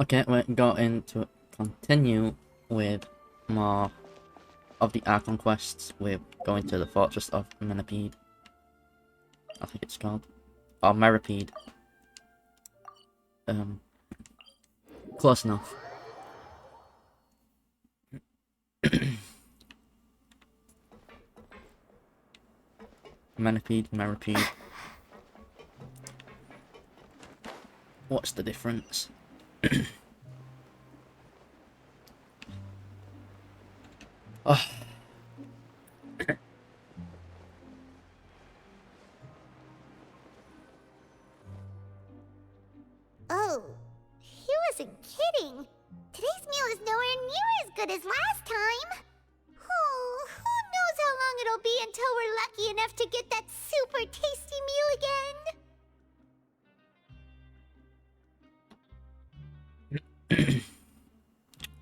Okay, we're going to continue with more of the Archon quests. We're going to the Fortress of Meropide. I think it's called. Or Meropide. Close enough. Meropide. What's the difference? Oh. Oh, he wasn't kidding. Today's meal is nowhere near as good as last time. Oh, who knows how long it'll be until we're lucky enough to get that super tasty meal again.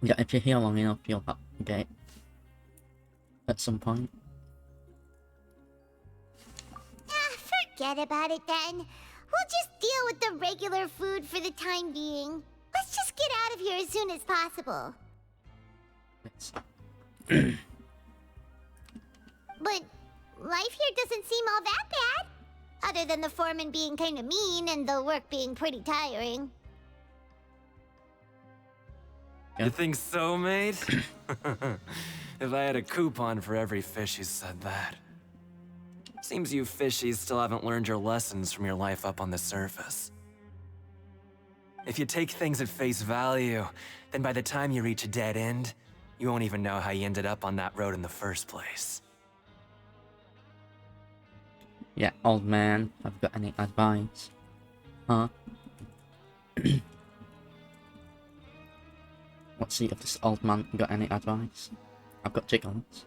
Yeah, if you're here long enough, you'll get it at some point. Forget about it then. We'll just deal with the regular food for the time being. Let's just get out of here as soon as possible. Yes. But life here doesn't seem all that bad. Other than the foreman being kinda mean and the work being pretty tiring. You think so, mate? If I had a coupon for every fish who said that. Seems you fishies still haven't learned your lessons from your life up on the surface. If you take things at face value, then by the time you reach a dead end, you won't even know how you ended up on that road in the first place. Yeah, old man, have you got any advice? Huh? Let's see if this old man got any advice. I've got chickens.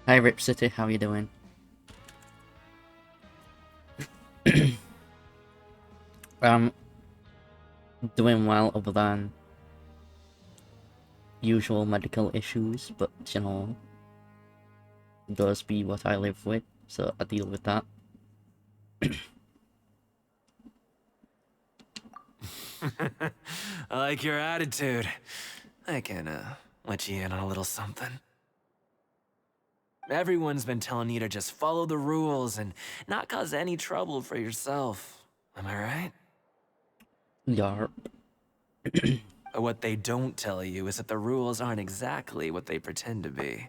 Hey Rip City, how you doing? Doing well other than usual medical issues, but you know, does be what I live with, so I deal with that. I like your attitude. I can, let you in on a little something. Everyone's been telling you to just follow the rules and not cause any trouble for yourself. Am I right? Yarp. But what they don't tell you is that the rules aren't exactly what they pretend to be.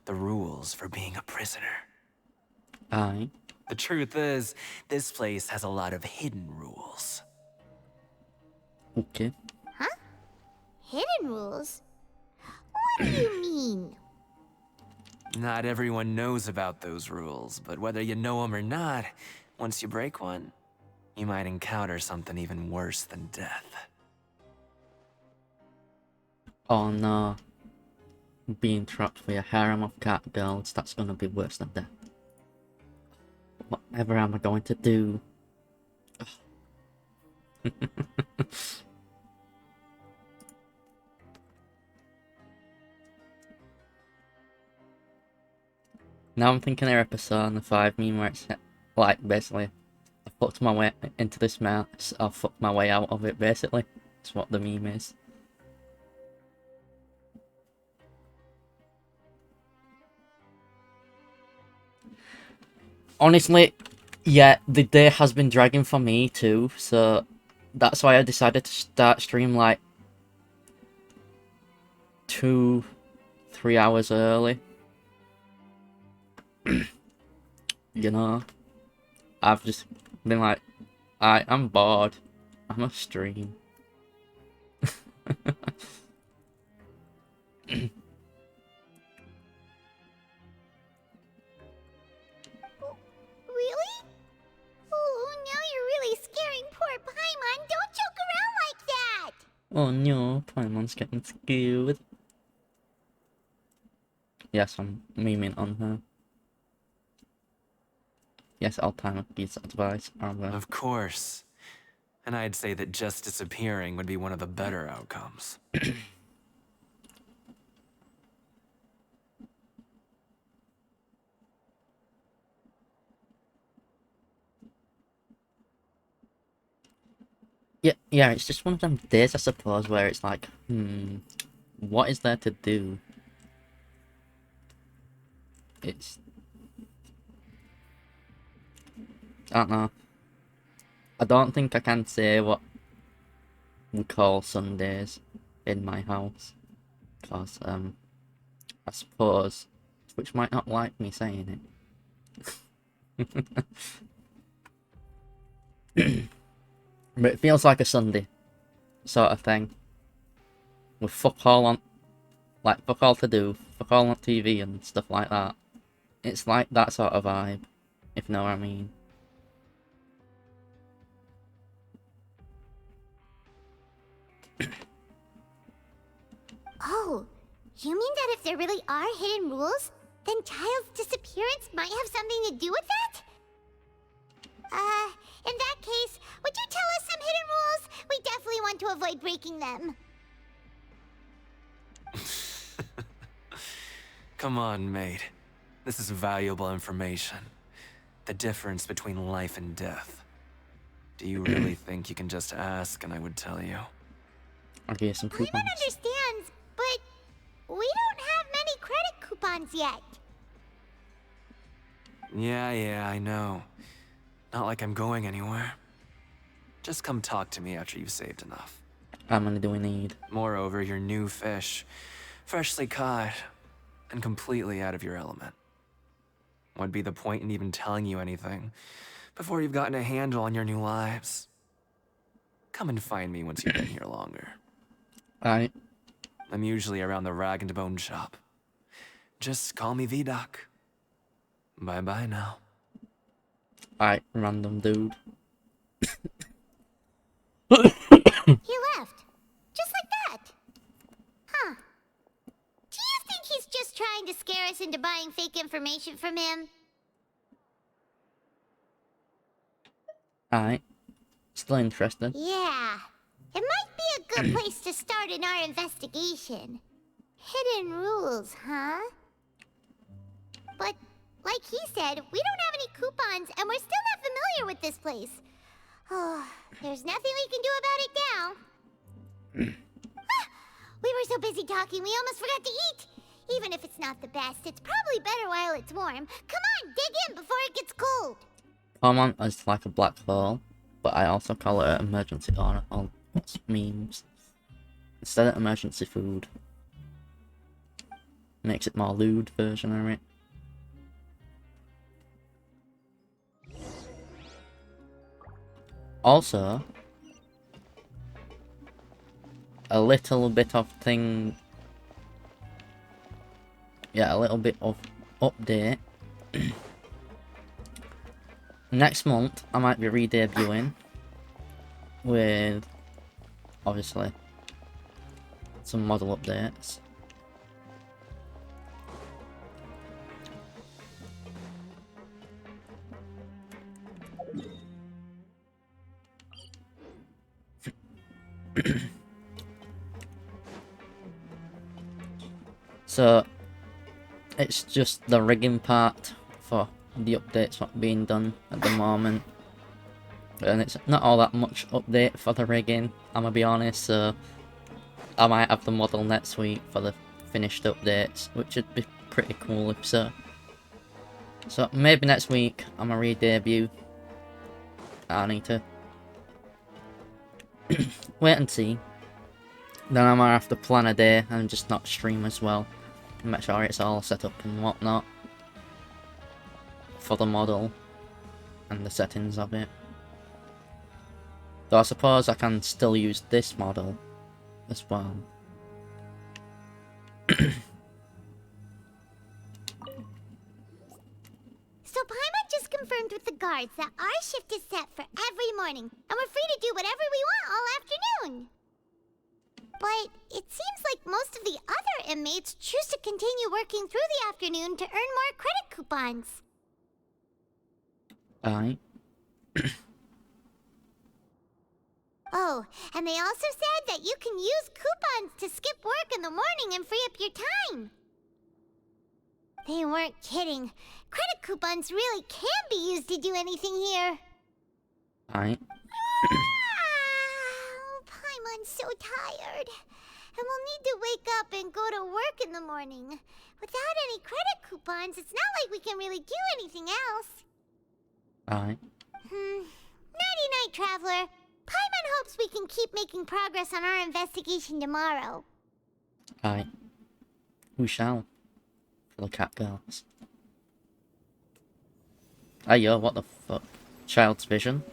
The rules for being a prisoner. Aye. The truth is, this place has a lot of hidden rules. Okay. Huh? Hidden rules? What do you mean? Not everyone knows about those rules, but whether you know them or not, once you break one, you might encounter something even worse than death. Oh no. Being trapped by a harem of cat girls, that's gonna be worse than death. Whatever am I going to do? Now I'm thinking of Persona 5 meme where it's like basically I fucked my way into this mess, I fucked my way out of it basically. That's what the meme is. Honestly, yeah, the day has been dragging for me too, so that's why I decided to start stream like 2-3 hours early. You know, I've just been like, I'm bored. I'm a stream. Really? Oh, now you're really scaring poor Paimon. Don't joke around like that! Oh no, Paimon's getting scared. Yes, I'm memeing on her. Yes, I'll time up his advice. Of course. And I'd say that just disappearing would be one of the better outcomes. Yeah, it's just one of them days, I suppose, where it's like, what is there to do? It's... I don't know. I don't think I can say what we call Sundays in my house. Because, I suppose Twitch might not like me saying it. But it feels like a Sunday sort of thing. With fuck all on, like, fuck all to do, fuck all on TV and stuff like that. It's like that sort of vibe, if you know what I mean. Oh, you mean that if there really are hidden rules, then Child's disappearance might have something to do with that? In that case, would you tell us some hidden rules? We definitely want to avoid breaking them. Come on, mate. This is valuable information. The difference between life and death. Do you really think you can just ask and I would tell you? I'll give you some coupons. Paimon understands, but we don't have many credit coupons yet. Yeah, I know. Not like I'm going anywhere. Just come talk to me after you've saved enough. How many do we need? Moreover, you're new fish. Freshly caught. And completely out of your element. What'd be the point in even telling you anything before you've gotten a handle on your new lives? Come and find me once you've been here longer. Alright. I'm usually around the rag and bone shop. Just call me V-Doc. Bye-bye now. Alright, random dude. He left. Just like that. Huh. Do you think he's just trying to scare us into buying fake information from him? Alright. Still interested. Yeah. It might be a good place to start in our investigation. Hidden rules, huh? But, like he said, we don't have any coupons, and we're still not familiar with this place. Oh, there's nothing we can do about it now. We were so busy talking, we almost forgot to eat. Even if it's not the best, it's probably better while it's warm. Come on, dig in before it gets cold. Common is like a black hole, but I also call it an emergency or what's memes. Instead of emergency food. Makes it more lewd version of it. Also, a little bit of thing. Yeah, a little bit of update. Next month, I might be re-debuting with, obviously, some model updates. So, it's just the rigging part for the updates not being done at the moment. And it's not all that much update for the rigging, I'm gonna be honest, so I might have the model next week for the finished updates, which would be pretty cool if so. So maybe next week I'm gonna re-debut. I need to wait and see. Then I might have to plan a day and just not stream as well. Make sure it's all set up and whatnot for the model and the settings of it. Though I suppose I can still use this model as well. So Paimon just confirmed with the guards that our shift is set for every morning, and we're free to do whatever we want all afternoon. But it seems like most of the other inmates choose to continue working through the afternoon to earn more credit coupons. Aye. Oh, and they also said that you can use coupons to skip work in the morning and free up your time. They weren't kidding. Credit coupons really can be used to do anything here. Aye. so tired. And we'll need to wake up and go to work in the morning. Without any credit coupons, it's not like we can really do anything else. Alright. Nighty-night, Traveler. Paimon hopes we can keep making progress on our investigation tomorrow. Alright. We shall. For the cat girls. Ayo, what the fuck? Child's vision?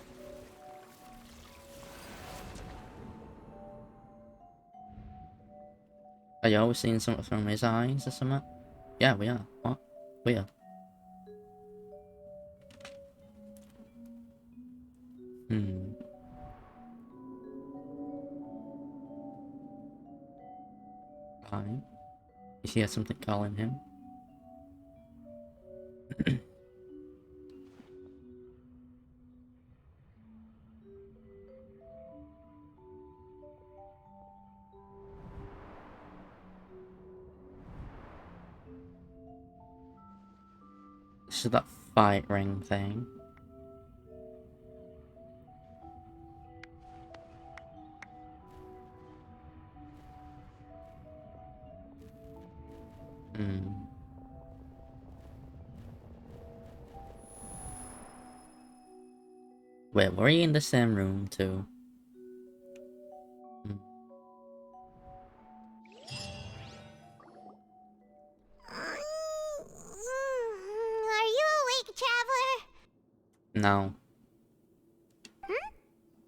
Are you always seeing something from his eyes or something? Yeah, we are. What? We are. Fine. You see something calling him? This is that fight ring thing. Wait, were you in the same room too? Are you awake, Traveler? No.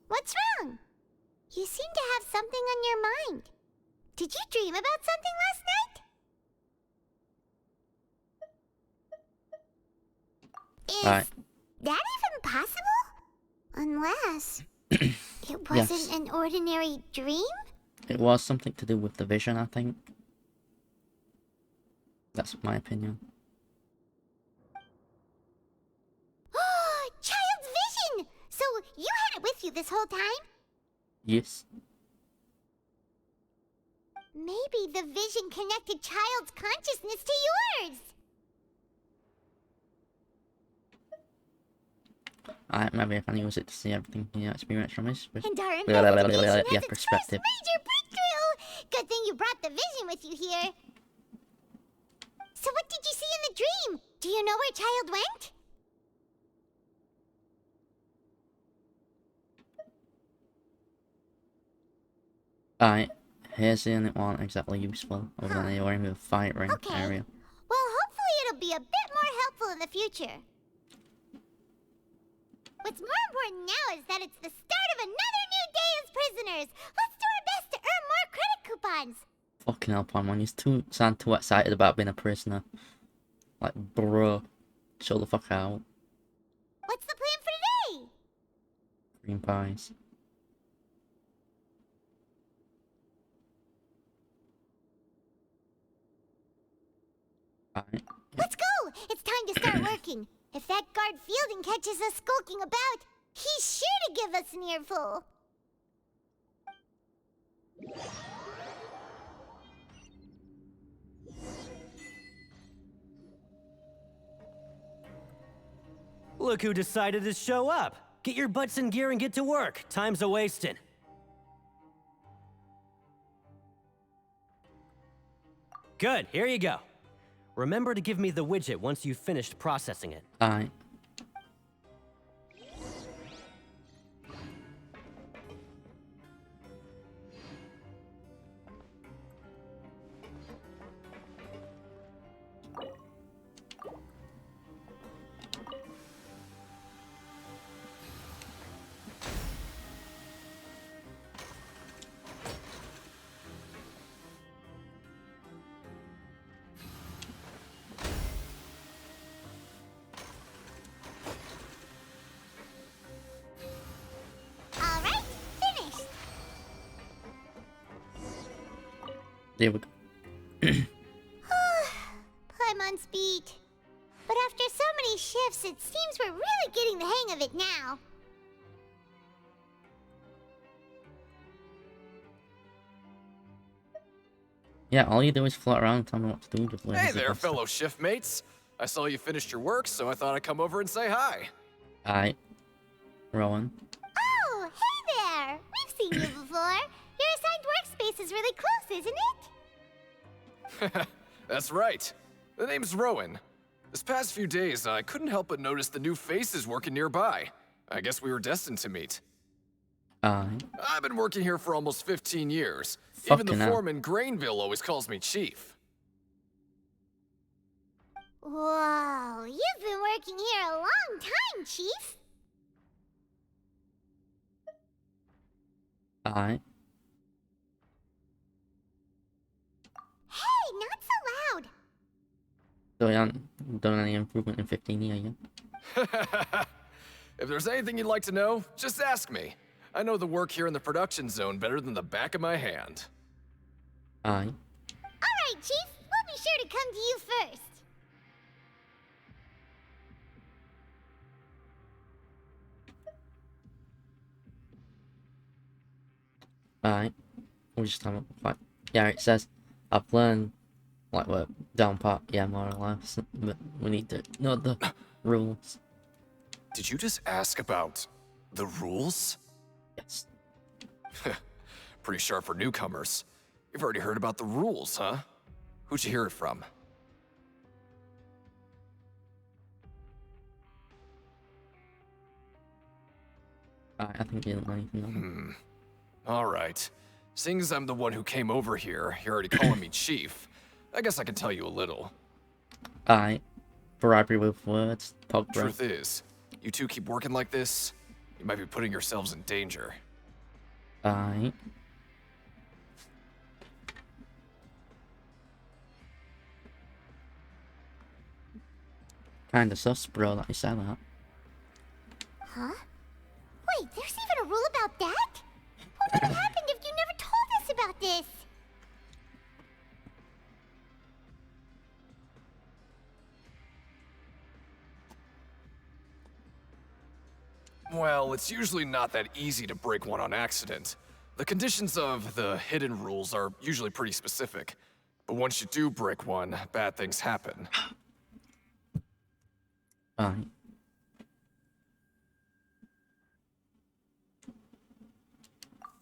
What's wrong? You seem to have something on your mind. Did you dream about something last night? Right. Is that even possible? Unless it wasn't an ordinary dream? It was something to do with the vision, I think. That's my opinion. Child's vision! So you had it with you this whole time? Yes. Maybe the vision connected Child's consciousness to yours. Maybe I can use it to see everything he experienced from his And our investigation has its perspective. first major breakthrough! Good thing you brought the vision with you here. So what did you see in the dream? Do you know where Child went? Alright, here's the only one exactly useful, other than anywhere in the fight ring area. Well, hopefully it'll be a bit more helpful in the future. What's more important now is that it's the start of another new day as prisoners. Let's do our best to earn more credit coupons. Fucking hell, Paimon, you sound too excited about being a prisoner. Like, bro, chill the fuck out. What's the plan for today? Green pies. Alright. Let's go! It's time to start working. If that guard Fielding catches us skulking about, he's sure to give us an earful. Look who decided to show up. Get your butts in gear and get to work. Time's a-wasting. Good, here you go. Remember to give me the widget once you've finished processing it. Alright. Alright, finished. There we go. Paimon's beat. But after so many shifts, it seems we're really getting the hang of it now. Yeah, all you do is float around and tell me what to do. Just Hey there, fellow shift mates. I saw you finished your work, so I thought I'd come over and say hi. Alright. Rowan. Oh, hey there! We've seen you before. You're assigned place is really close, isn't it? That's right. The name's Rowan. This past few days, I couldn't help but notice the new faces working nearby. I guess we were destined to meet. Aye. I've been working here for almost 15 years. Even Fucking the hell. foreman, Grainville, always calls me Chief. Whoa, you've been working here a long time, Chief. Aye. Hey, not so loud. So we haven't done any improvement in 15 years yet. If there's anything you'd like to know, just ask me. I know the work here in the production zone better than the back of my hand. Aye. All right, Chief. We'll be sure to come to you first. Aye. We just haven't quite. Yeah, it says I've learned like we're down part, yeah, more or less. But we need to know the rules. Did you just ask about the rules? Yes. Pretty sharp for newcomers. You've already heard about the rules, huh? Who'd you hear it from? I think you don't know anything on it. All right. Seeing as I'm the one who came over here, you're already calling me Chief. I guess I can tell you a little. Aye. Bribery with words. Pog bro. Truth is, you two keep working like this, you might be putting yourselves in danger. Aye. Kinda sus, bro, that you say that. Huh? Wait, there's even a rule about that? What would have happened if you never told us about this? Well, it's usually not that easy to break one on accident. The conditions of the hidden rules are usually pretty specific. But once you do break one, bad things happen. Aye.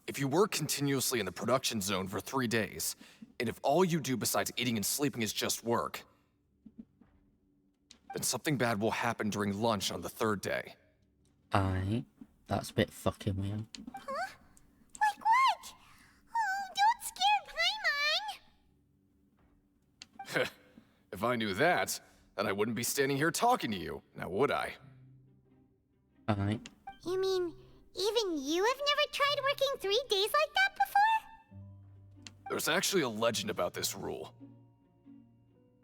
If you work continuously in the production zone for 3 days, and if all you do besides eating and sleeping is just work, then something bad will happen during lunch on the 3rd day. Aye. That's a bit fucking weird. Huh? Like what? Oh, don't scare Paimon! If I knew that, then I wouldn't be standing here talking to you, now would I? Aye. You mean, even you have never tried working 3 days like that before? There's actually a legend about this rule.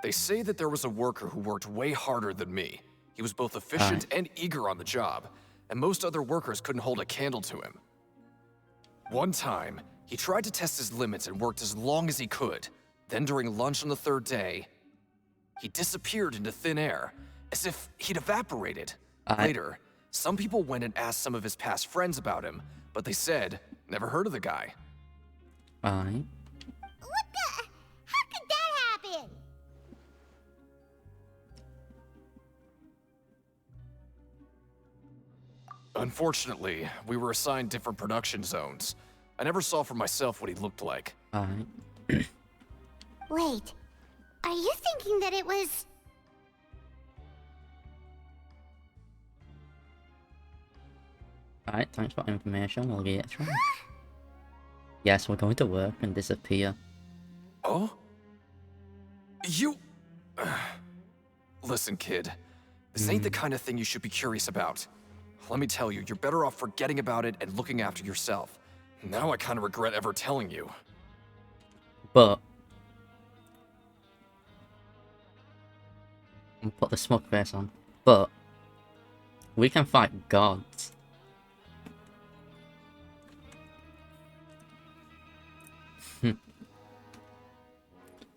They say that there was a worker who worked way harder than me. He was both efficient and eager on the job, and most other workers couldn't hold a candle to him. One time, he tried to test his limits and worked as long as he could. Then during lunch on the 3rd day, he disappeared into thin air, as if he'd evaporated. Later, some people went and asked some of his past friends about him, but they said, never heard of the guy. Aye. What the? How could that happen? Unfortunately, we were assigned different production zones. I never saw for myself what he looked like. Aye. Wait, are you thinking that it was... Alright, thanks for information. We'll get it right. Yes, we're going to work and disappear. Oh? You... Listen, kid. This ain't the kind of thing you should be curious about. Let me tell you, you're better off forgetting about it and looking after yourself. Now I kind of regret ever telling you. But I'll put the smug face on. But we can fight gods.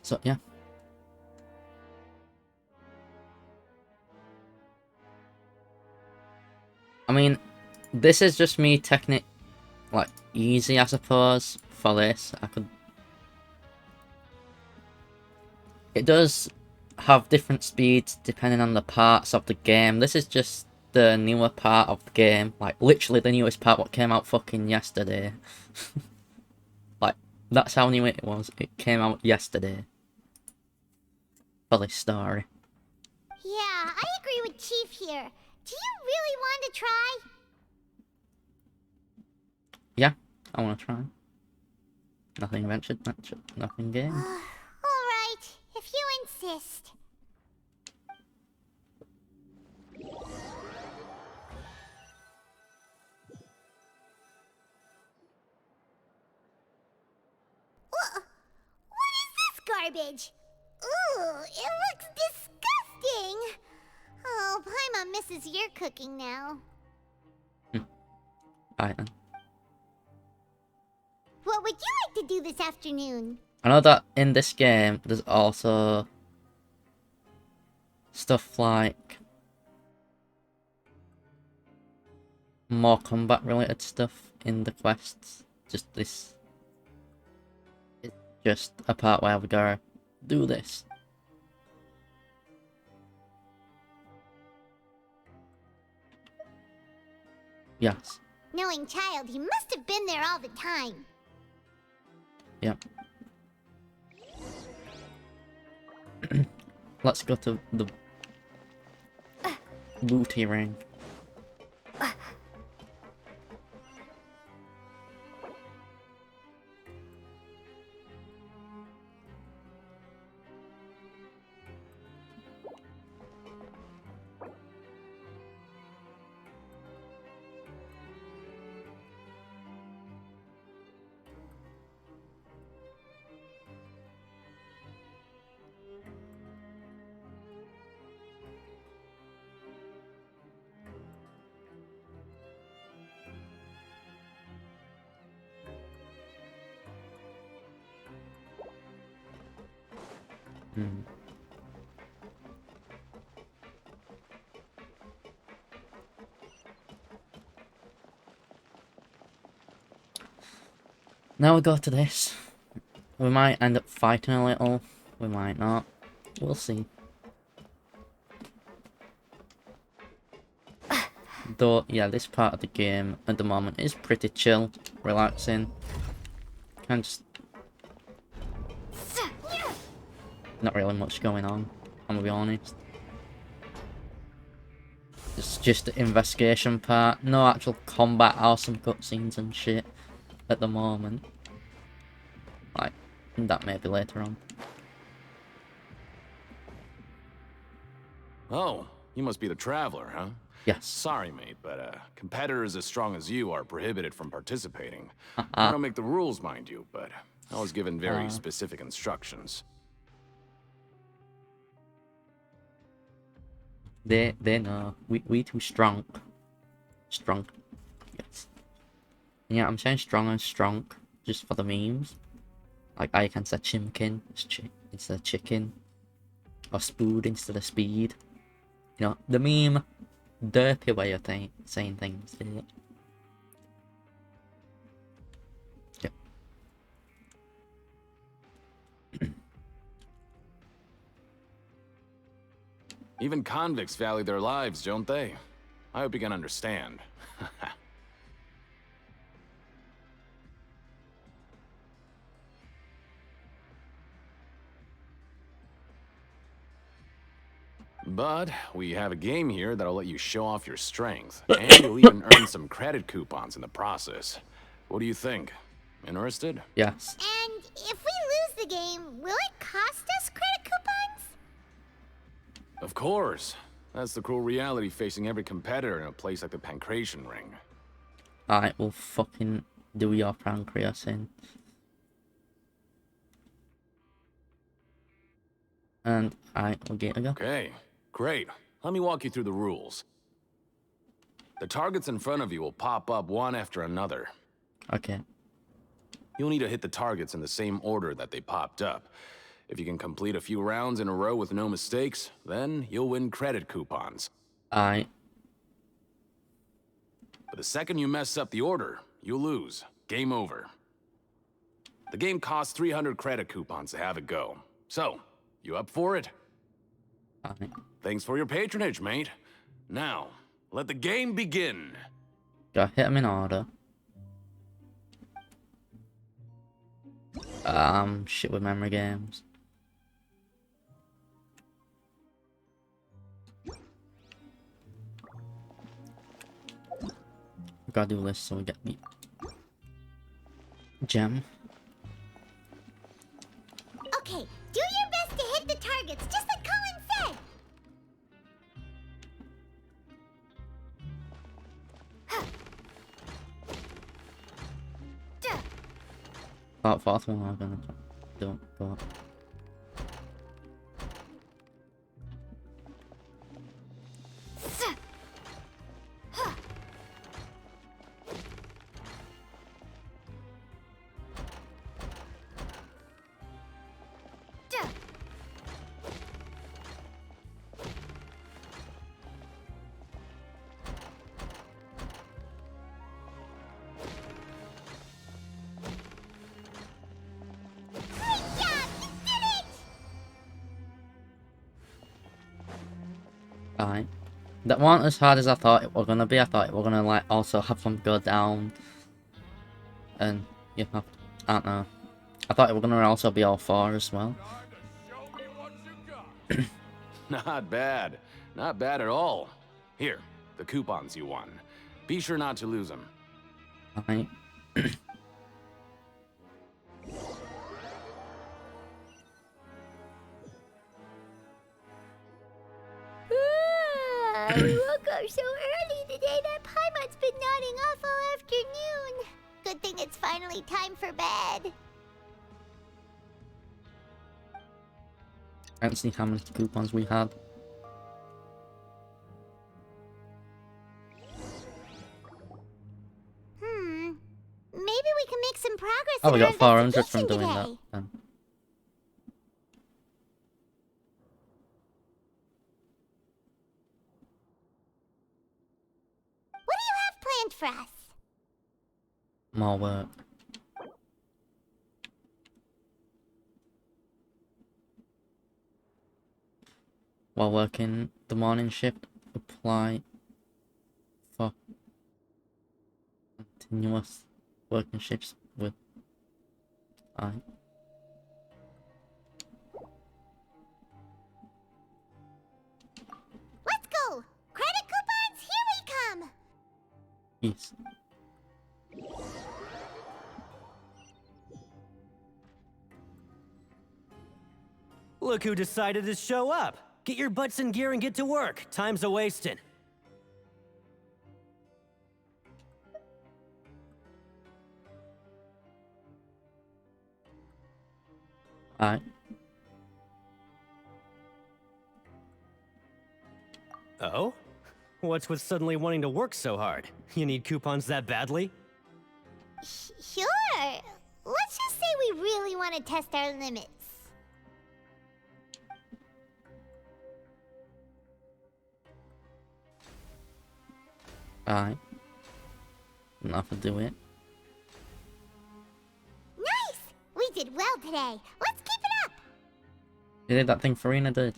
So yeah. I mean, this is just me taking it like easy, I suppose. For this, I could. It does have different speeds depending on the parts of the game. This is just the newer part of the game, like literally the newest part what came out fucking yesterday. Like That's how new it was. It came out yesterday. For this story. Yeah, I agree with Chief here. Do you really want to try? Yeah, I want to try. Nothing ventured, nothing gained. Alright, if you insist. What is this garbage? Ooh, it looks disgusting! Oh, Paimon misses your cooking now. Alright then. What would you like to do this afternoon? I know that in this game, there's also stuff like more combat related stuff in the quests. Just this. It's just a part where we gotta do this. Yes. Knowing Child, he must have been there all the time. Yep. Let's go to the booty ring. Now we go to this. We might end up fighting a little. We might not. We'll see. Though, yeah, this part of the game at the moment is pretty chill, relaxing. Kind of just... not really much going on, I'm gonna be honest. It's just the investigation part. No actual combat or some cutscenes and shit at the moment. Like, that may be later on. Oh, you must be the Traveler, huh? Yes. Sorry, mate, but competitors as strong as you are prohibited from participating. Uh-uh. I don't make the rules, mind you, but I was given very specific instructions. They know. We too strong. Strong. Yes. And yeah, I'm saying strong and strong just for the memes. Like I can say chimkin instead of chicken. Or spood instead of speed. You know, the meme derpy way of saying things. Yep. Even convicts value their lives, don't they? I hope you can understand. But we have a game here that'll let you show off your strength, and you'll even earn some credit coupons in the process. What do you think? Interested? Yes. And if we lose the game, will it cost us credit coupons? Of course. That's the cruel reality facing every competitor in a place like the Pancration Ring. Alright, we'll fucking do your pancreas in. And alright, we'll get to go. Okay, great. Let me walk you through the rules. The targets in front of you will pop up one after another. Okay. You'll need to hit the targets in the same order that they popped up. If you can complete a few rounds in a row with no mistakes, then you'll win credit coupons. Alright. But the second you mess up the order, you'll lose. Game over. The game costs 300 credit coupons to have it go. So, you up for it? Alright. Thanks for your patronage, mate. Now, let the game begin. Gotta hit them in order. Shit with memory games. Gotta do this so we get the gem. Okay, do your best to hit the targets, just like Colin said. That fourth one I'm gonna don't go up. Alright. That wasn't as hard as I thought it was gonna be. I thought it was gonna like also have them go down. And you have I don't know. I thought it was gonna also be all four as well. Not bad. Not bad at all. Here, the coupons you won. Be sure not to lose them. Alright. I woke up so early today that Paimon's been nodding off all afternoon. Good thing it's finally time for bed. I don't see how many coupons we had. Maybe we can make some progress Oh, in we our got 400 from investigation doing today. that then. What do you have planned for us? More work. While working the morning shift, apply for continuous working shifts with I. Let's go! Credit coupons, here we come! Yes. Look who decided to show up. Get your butts in gear and get to work. Time's a-wasting. Alright. Oh? What's with suddenly wanting to work so hard? You need coupons that badly? Sure. Let's just say we really want to test our limits. Alright. Enough to do it. Nice! We did well today. Let's keep it up! You did that thing Farina did.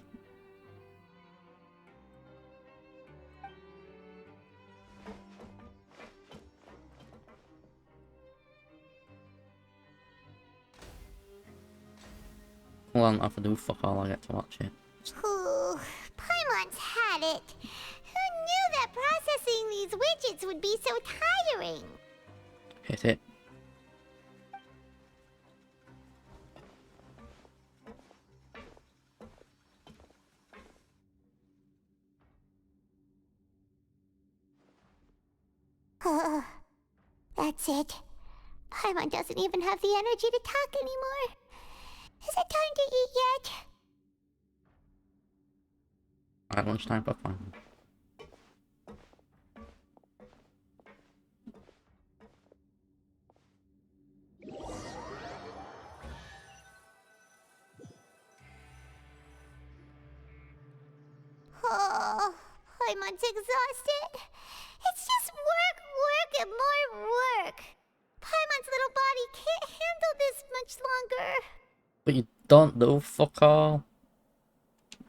Well, I don't have to do fuck all, I get to watch it. Ooh, Paimon's had it. Who knew that processing these widgets would be so tiring? Hit it. That's it. Paimon doesn't even have the energy to talk anymore. Is it time to eat yet? At lunchtime, but fine. Oh, Paimon's exhausted. It's just work, work, and more work. Paimon's little body can't handle this much longer. But you don't do fuck all.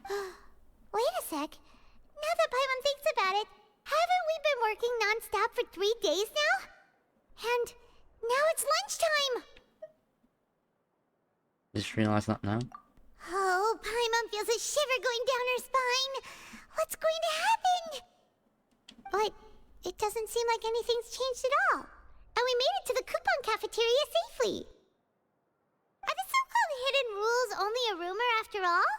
Wait a sec. Now that Paimon thinks about it, haven't we been working non-stop for 3 days now? And now it's lunchtime! just realised that now. Oh, Paimon feels a shiver going down her spine. What's going to happen? But it doesn't seem like anything's changed at all. And we made it to the coupon cafeteria safely. Are the so-called hidden rules only a rumor after all?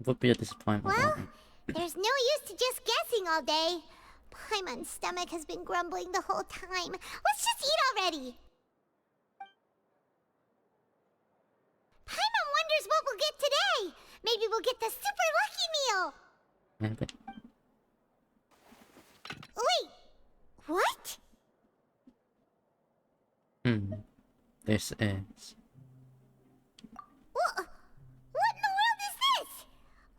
It would be a disappointment. Well, wouldn't it? there's no use to just guessing all day. Paimon's stomach has been grumbling the whole time. Let's just eat already. Paimon wonders what we'll get today. Maybe we'll get the super lucky meal. Maybe. Wait, what? This is. What in the world is this?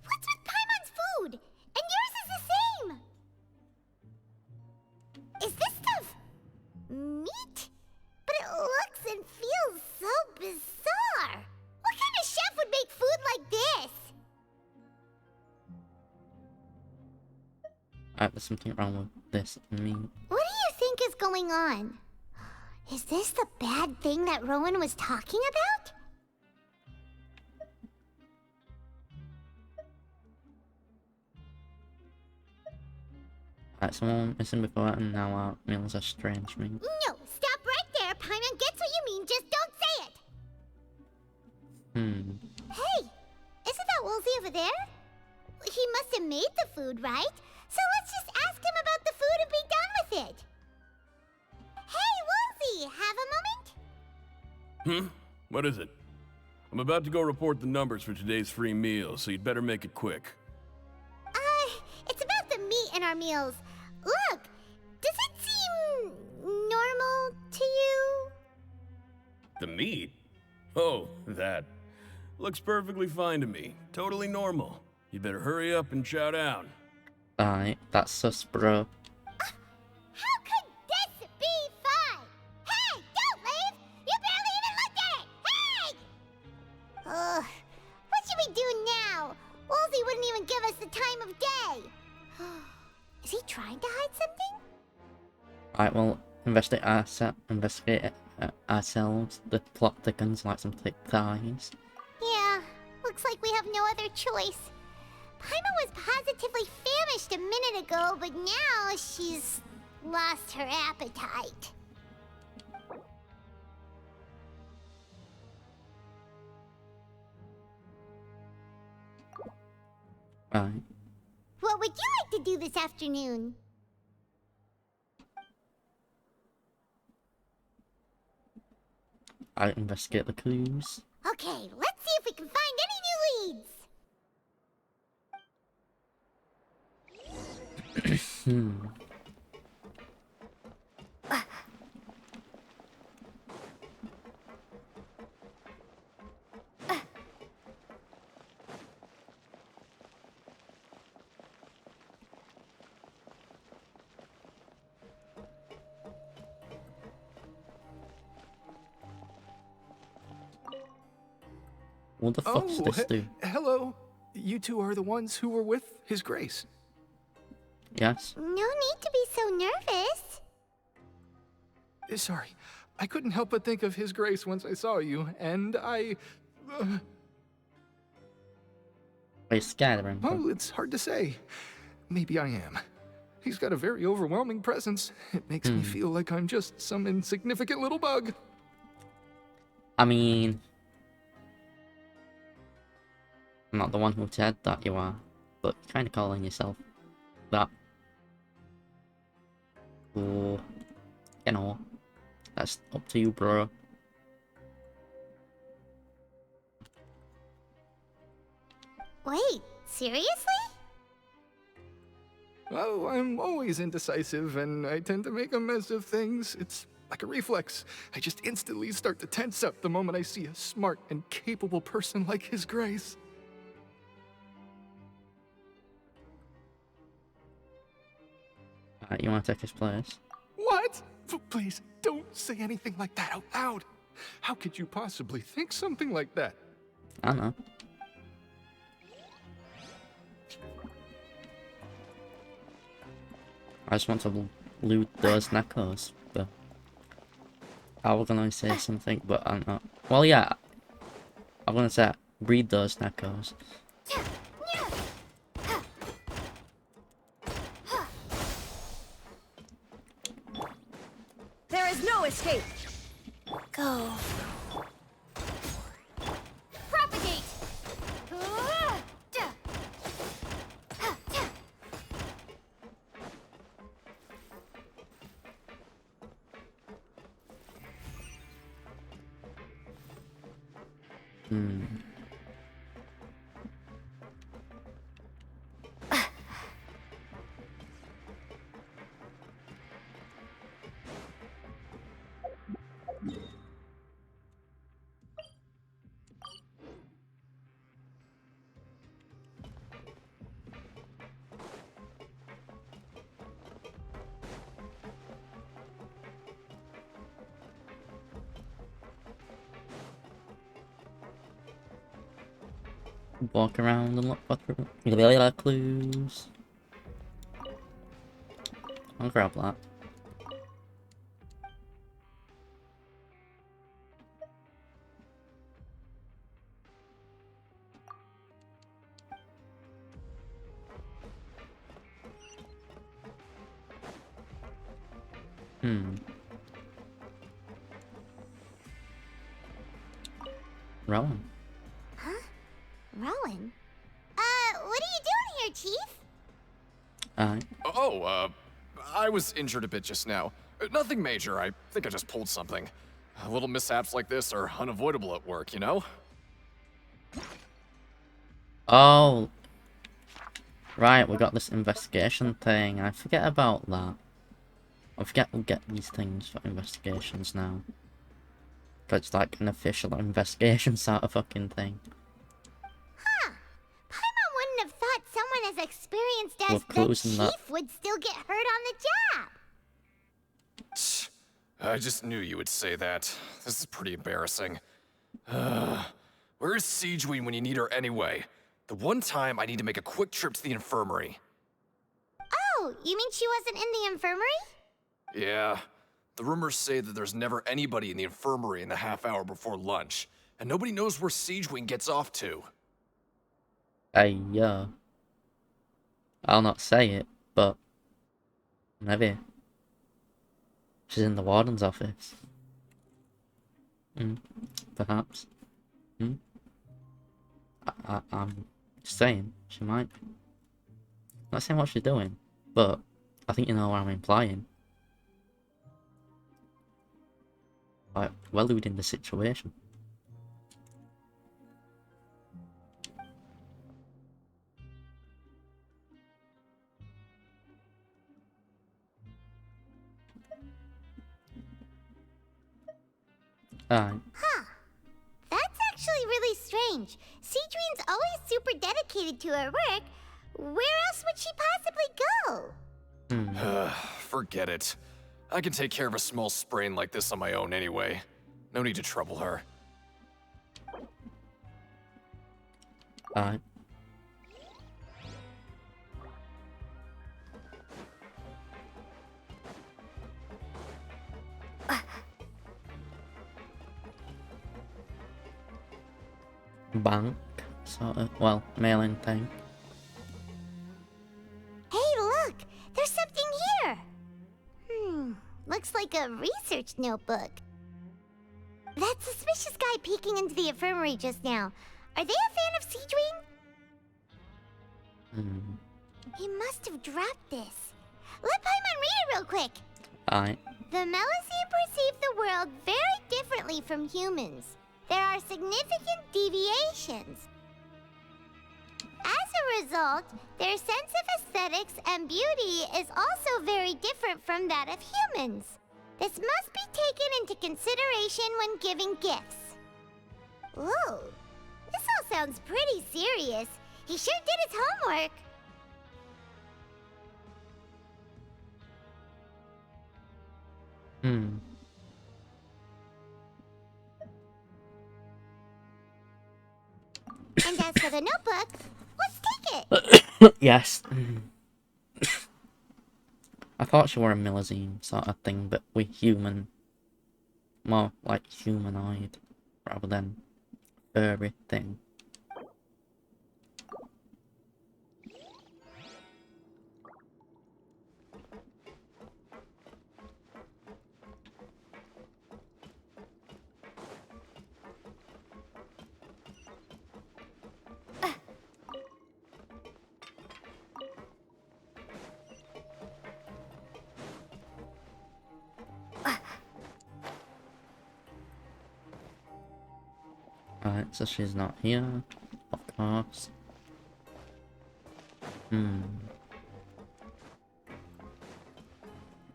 What's with Paimon's food? And yours is the same. Is this stuff meat? But it looks and feels so bizarre. What kind of chef would make food like this? There's something wrong with this meat. What do you think is going on? Is this the bad thing that Rowan was talking about? Someone missing before and now our meals are strange meat. No, stop right there. Paimon gets what you mean, just don't say it. Hey, isn't that Woolsey over there? He must have made the food, right? So let's just ask him about the food and be done with it. Hey, Woolsey, have a moment? What is it? I'm about to go report the numbers for today's free meal, so you'd better make it quick. It's about the meat in our meals. Look, does it seem normal to you? The meat? Oh, that. Looks perfectly fine to me. Totally normal. You better hurry up and chow down. Alright, that's sus, bro. How could this be fine? Hey, don't leave! You barely even looked at it! Hey! Ugh, what should we do now? Woolsey wouldn't even give us the time of day. Is he trying to hide something? Alright, well, investigate ourselves. The plot thickens like some thick thighs. Yeah, looks like we have no other choice. Paimon was positively famished a minute ago, but now she's lost her appetite. Right. What would you like to do this afternoon? I investigate the clues. Okay, let's see if we can find any new leads. What the fuck does this do? Hello. You two are the ones who were with His Grace. Yes? No need to be so nervous. Sorry, I couldn't help but think of His Grace once I saw you, and I... Are you scared of him? Well, it's hard to say. Maybe I am. He's got a very overwhelming presence. It makes me feel like I'm just some insignificant little bug. I mean... I'm not the one who said that you are, but you're kind of calling yourself that. Oh, you know, that's up to you, bro. Wait, seriously? Oh, I'm always indecisive, and I tend to make a mess of things. It's like a reflex. I just instantly start to tense up the moment I see a smart and capable person like His Grace. You want to take his place? What? Please, don't say anything like that out loud. How could you possibly think something like that? I know. I just want to loot those knuckles, but I was gonna say something, but I'm not. Well, yeah. I'm gonna say breed those Neckos. There is no escape. Go. Propagate. Hmm. Walk around and look for clues. I'll grab that. Hmm. Rowan. Huh? Rowan? What are you doing here, Chief? Oh, I was injured a bit just now. Nothing major. I think I just pulled something. Little mishaps like this are unavoidable at work, you know? Oh. Right, we got this investigation thing. I forget about that. I forget we get these things for investigations now. But it's like an official investigation sort of fucking thing. Huh. Paimon wouldn't have thought someone as experienced as We're the closing that. Chief would still get hurt on the job. I just knew you would say that. This is pretty embarrassing. Where is Siegeween when you need her anyway? The one time I need to make a quick trip to the infirmary. Oh, you mean she wasn't in the infirmary? Yeah. The rumors say that there's never anybody in the infirmary in the half hour before lunch, and nobody knows where Siegeween gets off to. Yeah. I'll not say it, but maybe. She's in the warden's office. Perhaps. I'm just saying, she might be. Not saying what she's doing, but I think you know what I'm implying. Like, well, alluding the situation. Alright. Huh. That's actually really strange. Siegeween's always super dedicated to her work. Where else would she possibly go? Forget it. I can take care of a small sprain like this on my own anyway. No need to trouble her. Alright. Bank, sort of, well, mailing thing. Hey, look! There's something here! Looks like a research notebook. That suspicious guy peeking into the infirmary just now. Are they a fan of Siegeween? He must have dropped this. Let Paimon read it real quick! Alright. The Melusine perceive the world very differently from humans. There are significant deviations. As a result, their sense of aesthetics and beauty is also very different from that of humans. This must be taken into consideration when giving gifts. Ooh, this all sounds pretty serious. He sure did his homework. And as for the notebook, let's take it. Yes. I thought she were a Melusine sort of thing, but with human more like humanoid rather than furry thing. Alright, so she's not here, of course.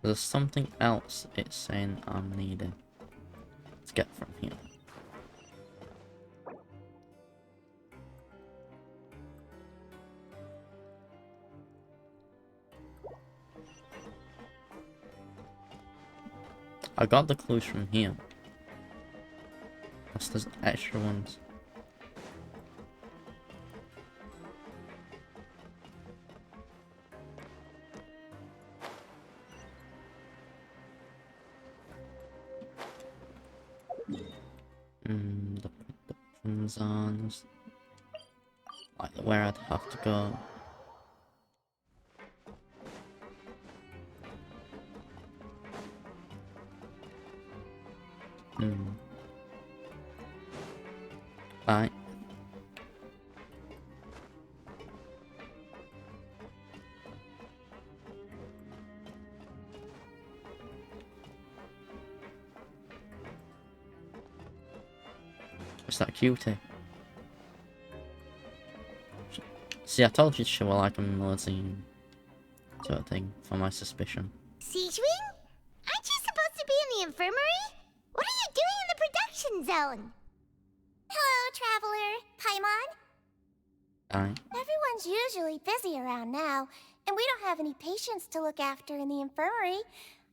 There's something else it's saying I'm needing to get from here. I got the clues from here. Plus there's extra ones. The buttons on. Like where I'd have to go. Right. Is that cutie? See, I told you she was like a limousine sort of thing, for my suspicion. Siegewing? Aren't you supposed to be in the infirmary? What are you doing in the production zone? Hello, Traveler. Paimon? Aye. Everyone's usually busy around now, and we don't have any patients to look after in the infirmary.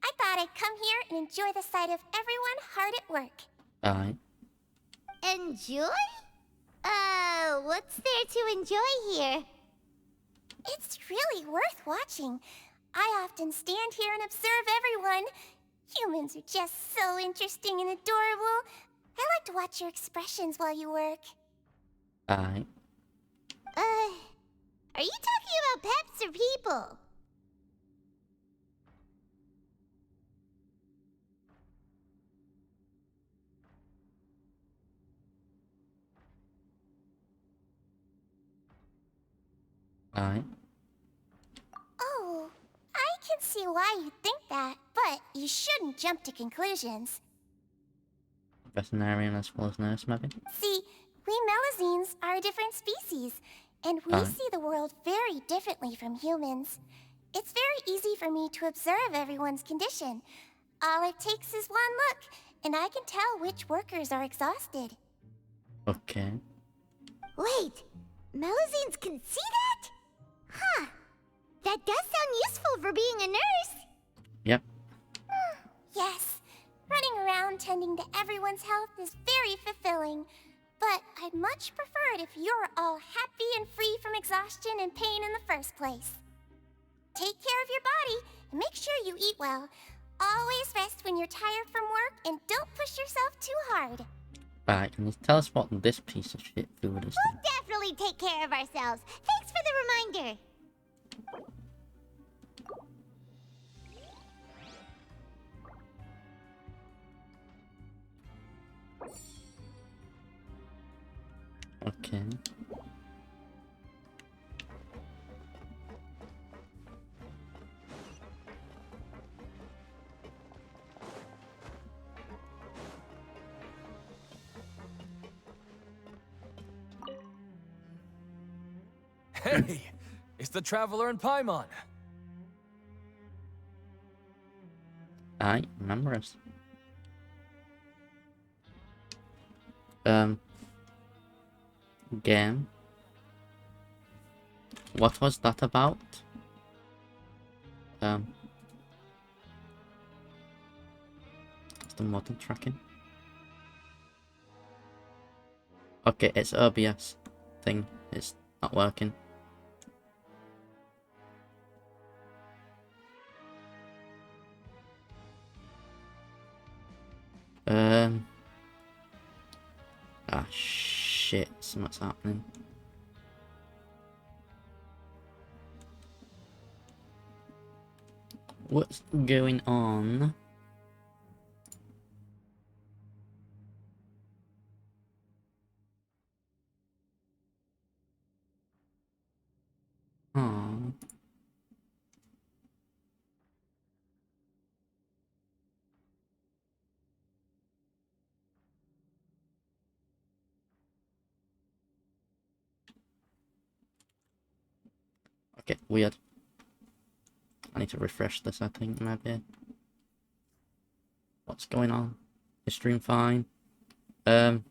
I thought I'd come here and enjoy the sight of everyone hard at work. Aye. Enjoy? What's there to enjoy here? It's really worth watching. I often stand here and observe everyone. Humans are just so interesting and adorable. I like to watch your expressions while you work. Aye. Are you talking about pets or people? Aye. Oh, I can see why you think that, but you shouldn't jump to conclusions. Veterinarian as well as nurse, maybe? See, we Melazines are a different species, and we see the world very differently from humans. It's very easy for me to observe everyone's condition. All it takes is one look, and I can tell which workers are exhausted. Okay. Wait, Melazines can see that? Huh. That does sound useful for being a nurse. Yep. Yes. Running around tending to everyone's health is very fulfilling. But I'd much prefer it if you're all happy and free from exhaustion and pain in the first place. Take care of your body and make sure you eat well. Always rest when you're tired from work and don't push yourself too hard. Right, can you tell us what this piece of shit food is then? We'll definitely take care of ourselves. Thanks for the reminder. Okay. Hey, it's the Traveler and Paimon. Aye, remember us. Game. What was that about? It's the model tracking. Okay, it's OBS thing. It's not working. Ah, shit. Something's happening. What's going on? Oh. Okay, weird. I need to refresh this, I think, maybe. What's going on? Is stream fine? Something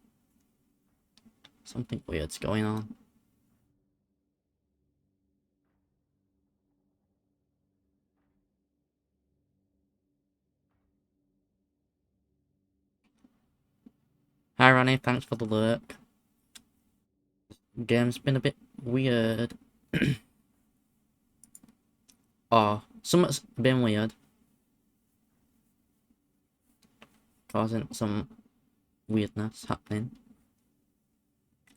weird's going on. Hi, Ronnie, thanks for the lurk. Game's been a bit weird. Oh, something's been weird. Causing some weirdness happening.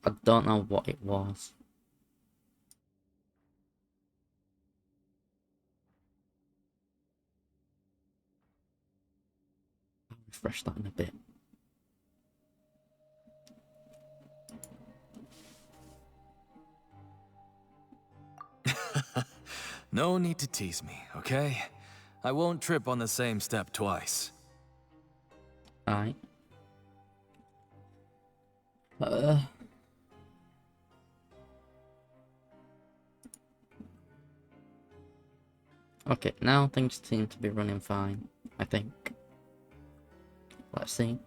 I don't know what it was. I'll refresh that in a bit. No need to tease me, okay? I won't trip on the same step twice. Alright. Okay, now things seem to be running fine, I think. Let's see.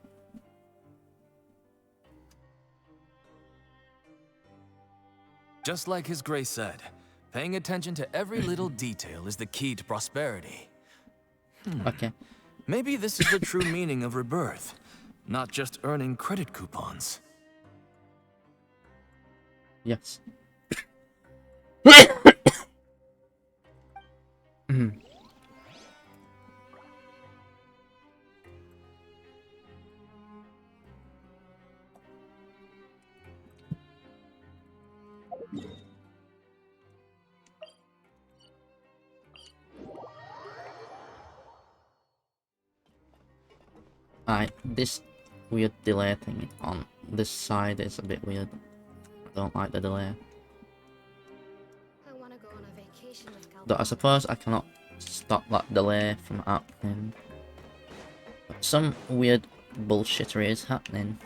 Just like His Grace said, paying attention to every little detail is the key to prosperity. Okay. Maybe this is the true meaning of rebirth, not just earning credit coupons. Yes. Alright, this weird delay thing on this side is a bit weird. I don't like the delay. I want to go on a vacation with Though I suppose I cannot stop that delay from happening. But some weird bullshittery is happening.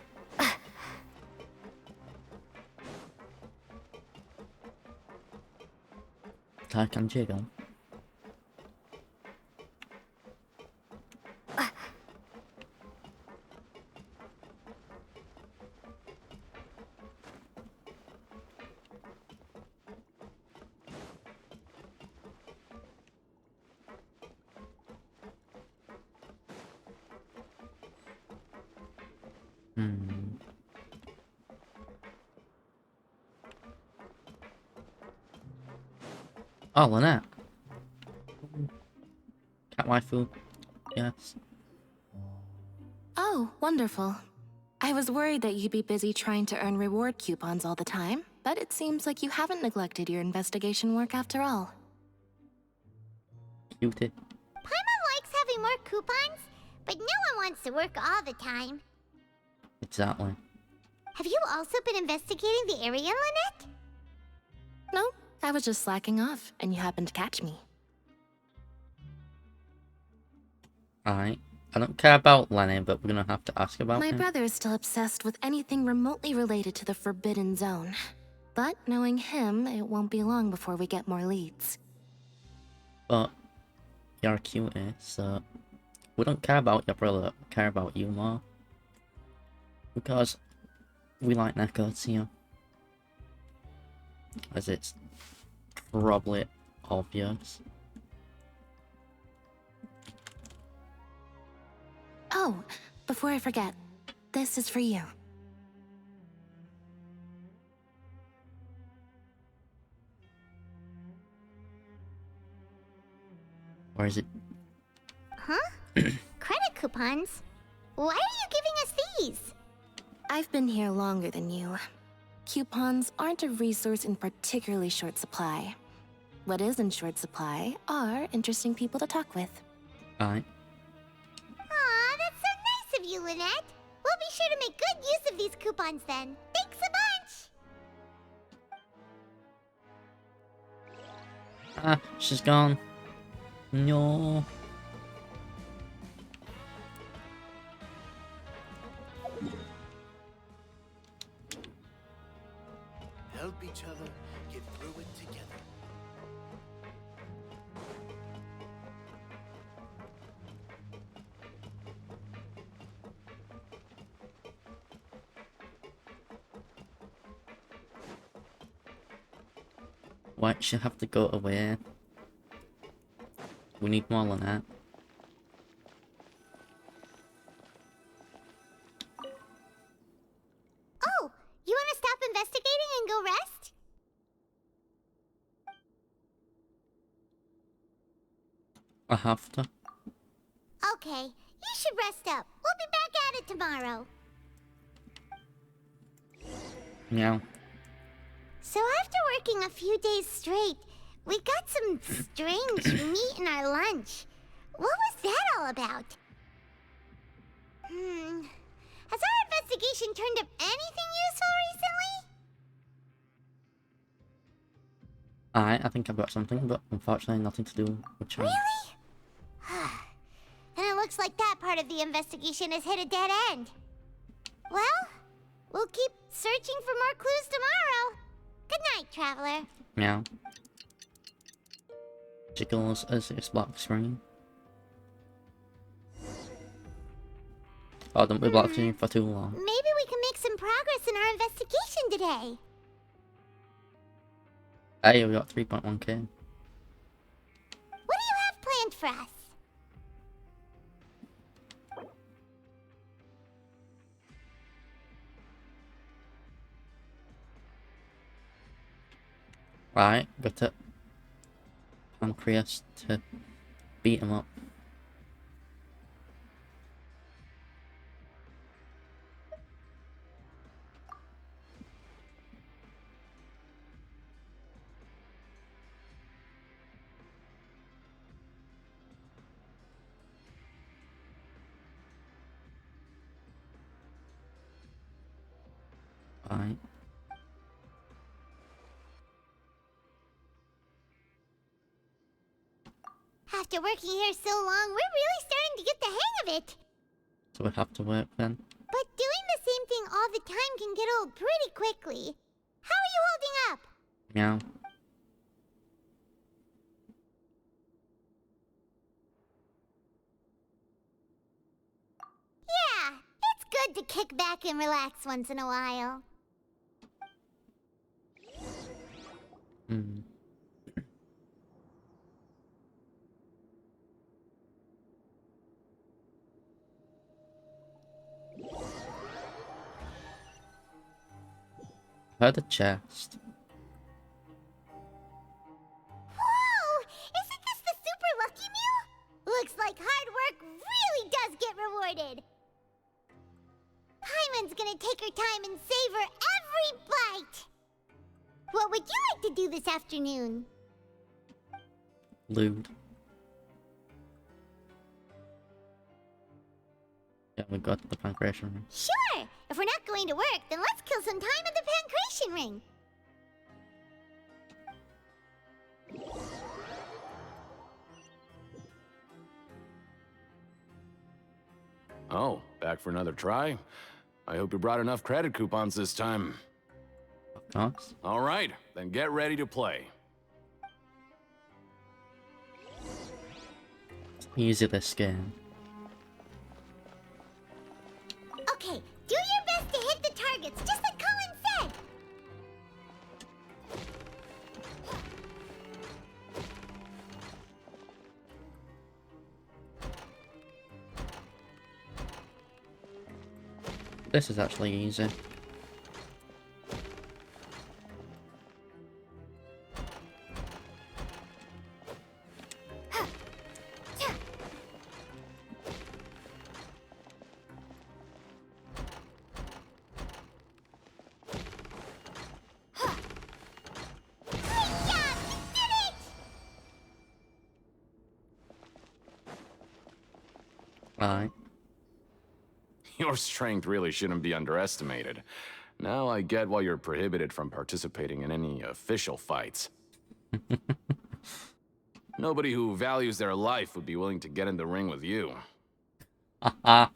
I can jiggle. Oh, Lynette. Cat waifu. Yes. Oh, wonderful. I was worried that you'd be busy trying to earn reward coupons all the time, but it seems like you haven't neglected your investigation work after all. Cutie. Paimon likes having more coupons, but no one wants to work all the time. Exactly. Have you also been investigating the area, Lynette? No, I was just slacking off, and you happened to catch me. Alright. I don't care about Lenny, but we're gonna have to ask about My him. brother is still obsessed with anything remotely related to the Forbidden Zone. But knowing him, it won't be long before we get more leads. But you're a cutie, so we don't care about your brother, we care about you more. Because we like Neko's here. As it's probably obvious. Oh, before I forget, this is for you. Or is it? Huh? Credit coupons? Why are you giving us these? I've been here longer than you. Coupons aren't a resource in particularly short supply. What is in short supply are interesting people to talk with. Alright. Aw, that's so nice of you, Lynette. We'll be sure to make good use of these coupons then. Thanks a bunch! Ah, she's gone. No. Help each other get through it together. Why she have to go away? We need more than that. Oh, you want to stop investigating and go rest? I have to. Okay, you should rest up. We'll be back at it tomorrow. Meow. So after working a few days straight, we got some strange meat in our lunch. What was that all about? Has our investigation turned up anything useful recently? I think I've got something, but unfortunately nothing to do with China. Really? Then it looks like that part of the investigation has hit a dead end. Well, we'll keep searching for more clues tomorrow. Good night, Traveler. Meow. Jiggles as its black screen. Oh, don't be black screen for too long. Maybe we can make some progress in our investigation today. Hey, we got 3.1k. What do you have planned for us? Right, got it. Pancreas to beat him up. Right. After working here so long, we're really starting to get the hang of it. So we have to work then. But doing the same thing all the time can get old pretty quickly. How are you holding up? Meow. Yeah, it's good to kick back and relax once in a while. Heard a chest. Whoa! Isn't this the super lucky meal? Looks like hard work really does get rewarded. Paimon's gonna take her time and savor every bite. What would you like to do this afternoon? Lewd. Yeah, we got the pancreation ring. Sure! If we're not going to work, then let's kill some time at the pancreation ring. Oh, back for another try? I hope you brought enough credit coupons this time. Of course. All right, then get ready to play. Easy this game. Okay, do your best to hit the targets, just like Colin said. This is actually easy. Aye. Your strength really shouldn't be underestimated. Now I get why you're prohibited from participating in any official fights. Nobody who values their life would be willing to get in the ring with you. Haha.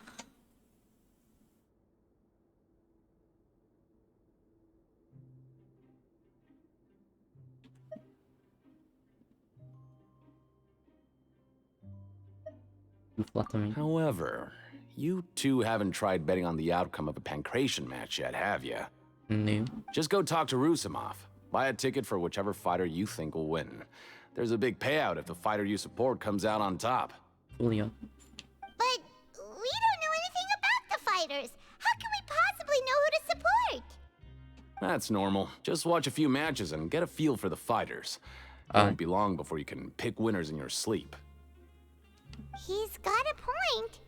You flatter me. However, you two haven't tried betting on the outcome of a pancration match yet, have you? No. Just go talk to Rusimov. Buy a ticket for whichever fighter you think will win. There's a big payout if the fighter you support comes out on top. Julio. But we don't know anything about the fighters. How can we possibly know who to support? That's normal. Just watch a few matches and get a feel for the fighters. It won't be long before you can pick winners in your sleep. He's got a point.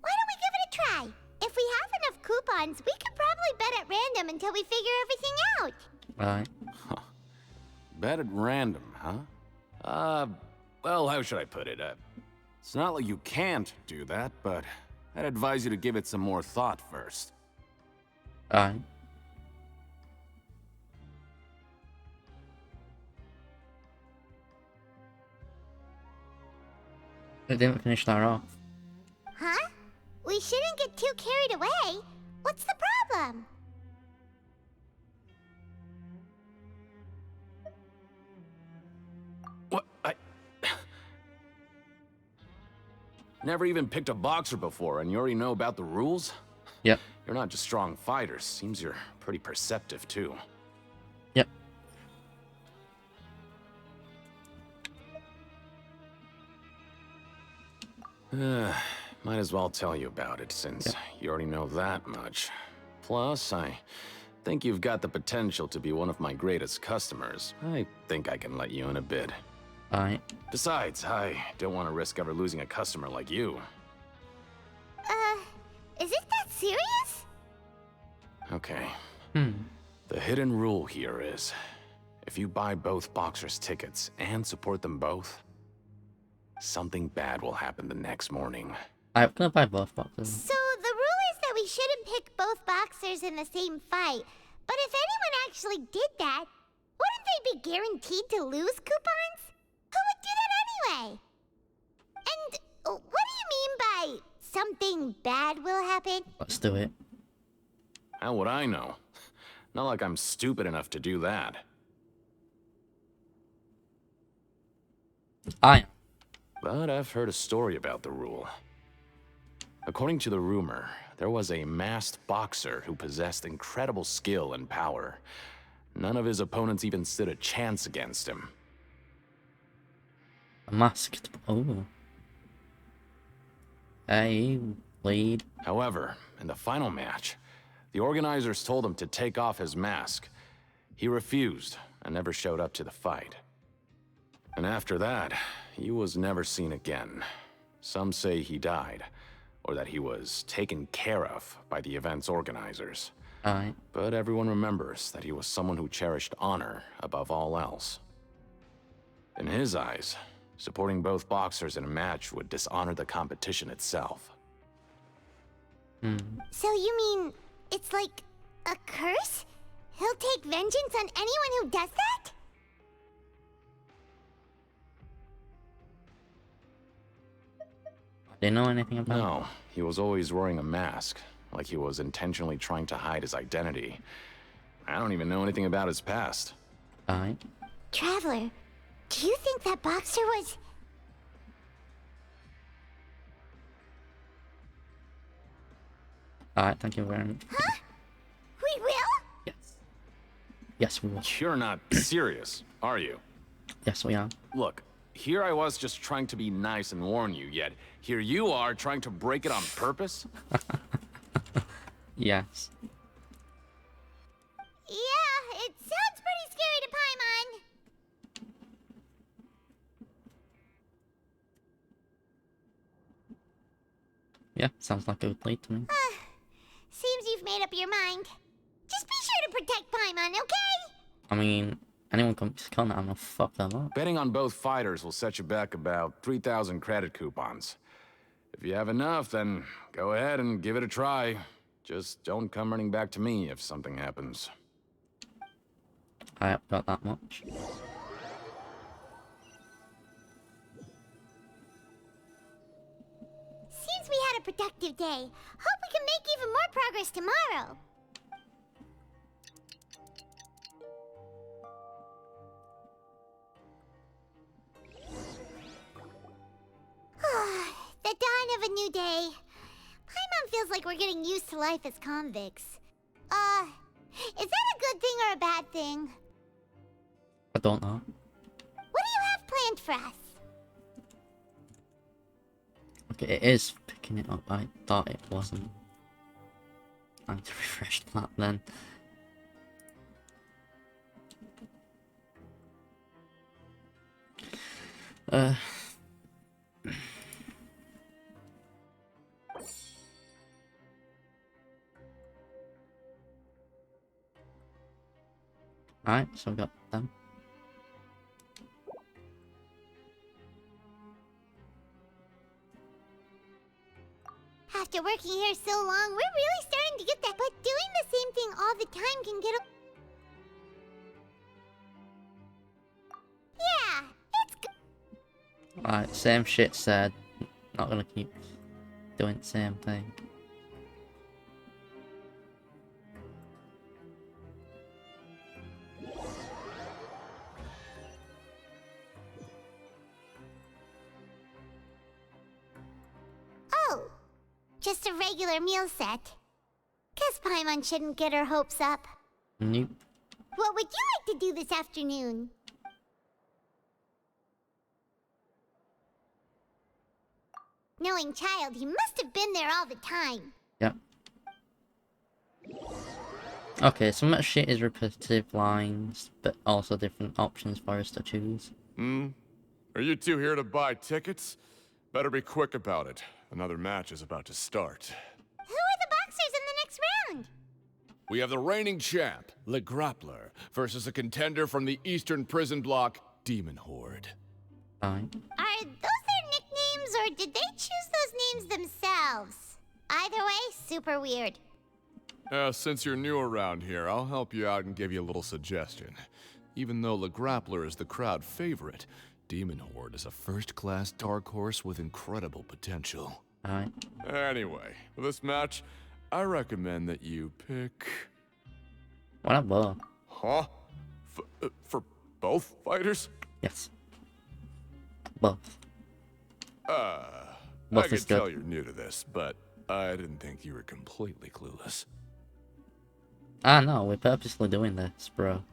Why don't we give it a try? If we have enough coupons, we could probably bet at random until we figure everything out. Aye. Huh. Bet at random, huh? Well, how should I put it? It's not like you can't do that, but I'd advise you to give it some more thought first. Aye. I didn't finish that off. Huh? We shouldn't get too carried away. What's the problem? What? Never even picked a boxer before, and you already know about the rules? Yep. You're not just strong fighters. Seems you're pretty perceptive, too. Yep. Might as well tell you about it, since you already know that much. Plus, I think you've got the potential to be one of my greatest customers. I think I can let you in a bid. Aye. Besides, I don't want to risk ever losing a customer like you. Is it that serious? Okay. Hmm. The hidden rule here is, if you buy both boxers' tickets and support them both, something bad will happen the next morning. I'm gonna buy both boxes. So the rule is that we shouldn't pick both boxers in the same fight. But if anyone actually did that, wouldn't they be guaranteed to lose coupons? Who would do that anyway? And what do you mean by something bad will happen? Let's do it. How would I know? Not like I'm stupid enough to do that. I am. But I've heard a story about the rule. According to the rumor, there was a masked boxer who possessed incredible skill and power. None of his opponents even stood a chance against him. A masked. Oh. Hey, lead. However, in the final match, the organizers told him to take off his mask. He refused and never showed up to the fight. And after that, he was never seen again. Some say he died, or that he was taken care of by the event's organizers. Aye. But everyone remembers that he was someone who cherished honor above all else. In his eyes, supporting both boxers in a match would dishonor the competition itself. Hmm. So you mean it's like a curse? He'll take vengeance on anyone who does that? Didn't know anything about it. No, he was always wearing a mask, like he was intentionally trying to hide his identity. I don't even know anything about his past. Aye. Traveler, do you think that boxer was... Alright, thank you very much. Huh? We will? Yes. Yes, we will. You're not serious, are you? Yes, we are. Look, here I was just trying to be nice and warn you, yet here you are trying to break it on purpose? Yes. Yeah, it sounds pretty scary to Paimon. Yeah, sounds like a good lead to me. Seems you've made up your mind. Just be sure to protect Paimon, okay? I mean, anyone can come out and fuck them up. Betting on both fighters will set you back about 3,000 credit coupons. If you have enough, then go ahead and give it a try. Just don't come running back to me if something happens. I haven't got that much. Seems we had a productive day. Hope we can make even more progress tomorrow. The dawn of a new day. Paimon feels like we're getting used to life as convicts. Is that a good thing or a bad thing? I don't know. What do you have planned for us? Okay, it is picking it up. I thought it wasn't. I need to refresh that then. Alright, so we got them. After working here so long, we're really starting to get that. But doing the same thing all the time can get Yeah, it's good. Alright, same shit said. Not gonna keep doing the same thing. Oh, just a regular meal set. Guess Paimon shouldn't get her hopes up. Nope. What would you like to do this afternoon? Knowing child, he must have been there all the time. Yep. Okay, some of that shit is repetitive lines, but also different options for us to choose. Are you two here to buy tickets? Better be quick about it. Another match is about to start. Who are the boxers in the next round? We have the reigning champ, Le Grappler, versus a contender from the Eastern Prison Block, Demon Horde. Fine. Are those their nicknames, or did they choose those names themselves? Either way, super weird. Since you're new around here, I'll help you out and give you a little suggestion. Even though Le Grappler is the crowd favorite, Demon Horde is a first-class dark horse with incredible potential. Alright. Anyway, for this match, I recommend that you pick... Why not both? Huh? For both fighters? Yes. Both. I Both can is good. tell you're new to this, but I didn't think you were completely clueless. Ah, no, we're purposely doing this, bro.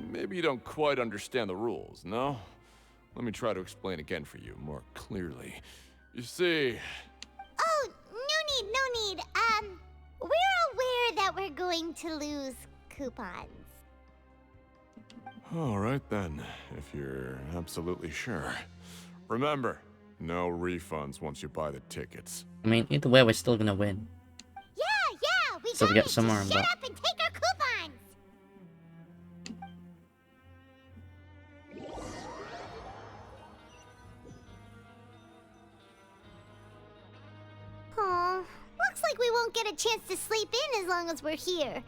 Maybe you don't quite understand the rules, no? Let me try to explain again for you more clearly. You see... Oh, no need. We're aware that we're going to lose coupons. All right then, if you're absolutely sure. Remember, no refunds once you buy the tickets. I mean, either way, we're still gonna win. Yeah, we So got we get it. somewhere Just in shut that. up and take our coupons! Oh, looks like we won't get a chance to sleep in as long as we're here.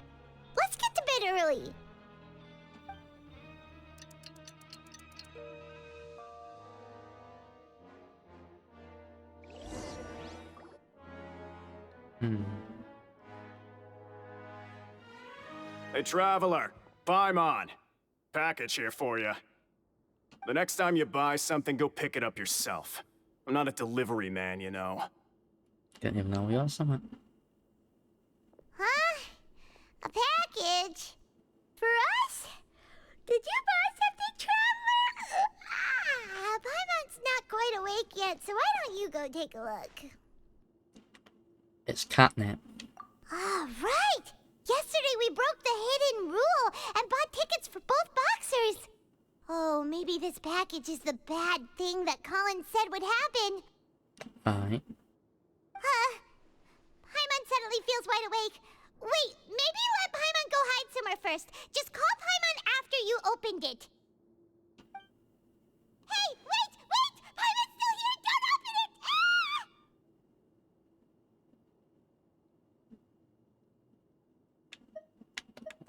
Let's get to bed early. Hey, Traveler. Paimon. Package here for you. The next time you buy something, go pick it up yourself. I'm not a delivery man, you know. Don't even know we got something. Huh? A package? For us? Did you buy something, Traveler? Paimon's not quite awake yet, so why don't you go take a look? It's catnip. Ah, right! Yesterday we broke the hidden rule and bought tickets for both boxers. Oh, maybe this package is the bad thing that Colin said would happen. Alright. Paimon suddenly feels wide awake. Wait, maybe let Paimon go hide somewhere first. Just call Paimon after you opened it. Hey, wait! Paimon's still here! Don't open it! Ah!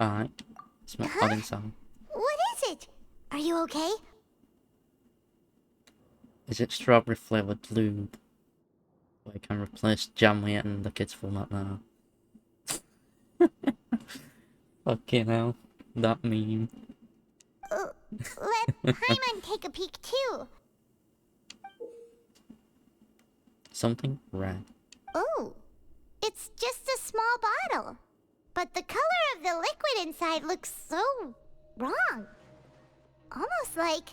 Alright. Smell odd inside. What is it? Are you okay? Is it strawberry flavoured lube? I can replace jam with it and the kids format now. Fucking hell. That meme. Let Paimon take a peek too. Something red. Oh, it's just a small bottle. But the color of the liquid inside looks so wrong. Almost like...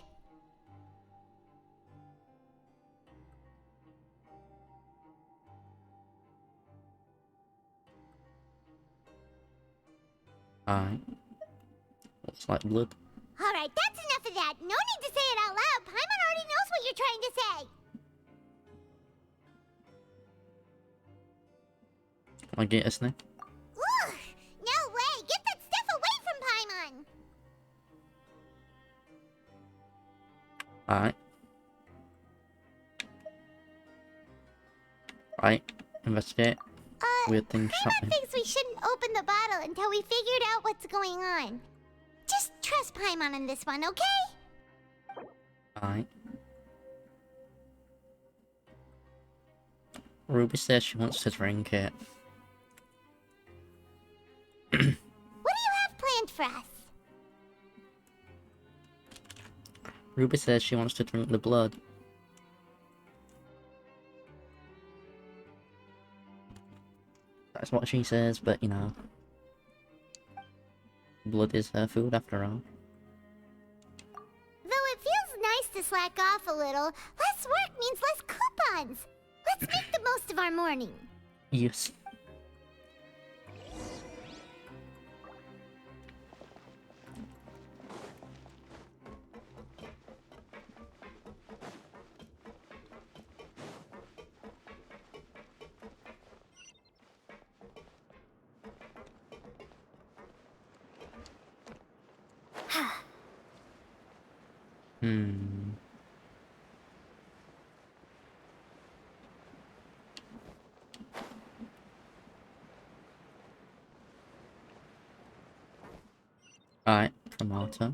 Alright. Looks like blood. Alright, that's enough of that. No need to say it out loud. Paimon already knows what you're trying to say. Can I get a sniff? Ugh, no way. Get that stuff away from Paimon. Alright. Right. Investigate. Weird things Paimon happening. thinks we shouldn't open the bottle until we figured out what's going on. Just trust Paimon on this one, okay? Alright. Ruby says she wants to drink it. What do you have planned for us? Ruby says she wants to drink the blood. That's what she says, but you know. Blood is her food after all. Though it feels nice to slack off a little, less work means less coupons. Let's make the most of our morning. Yes. Alright, promoter.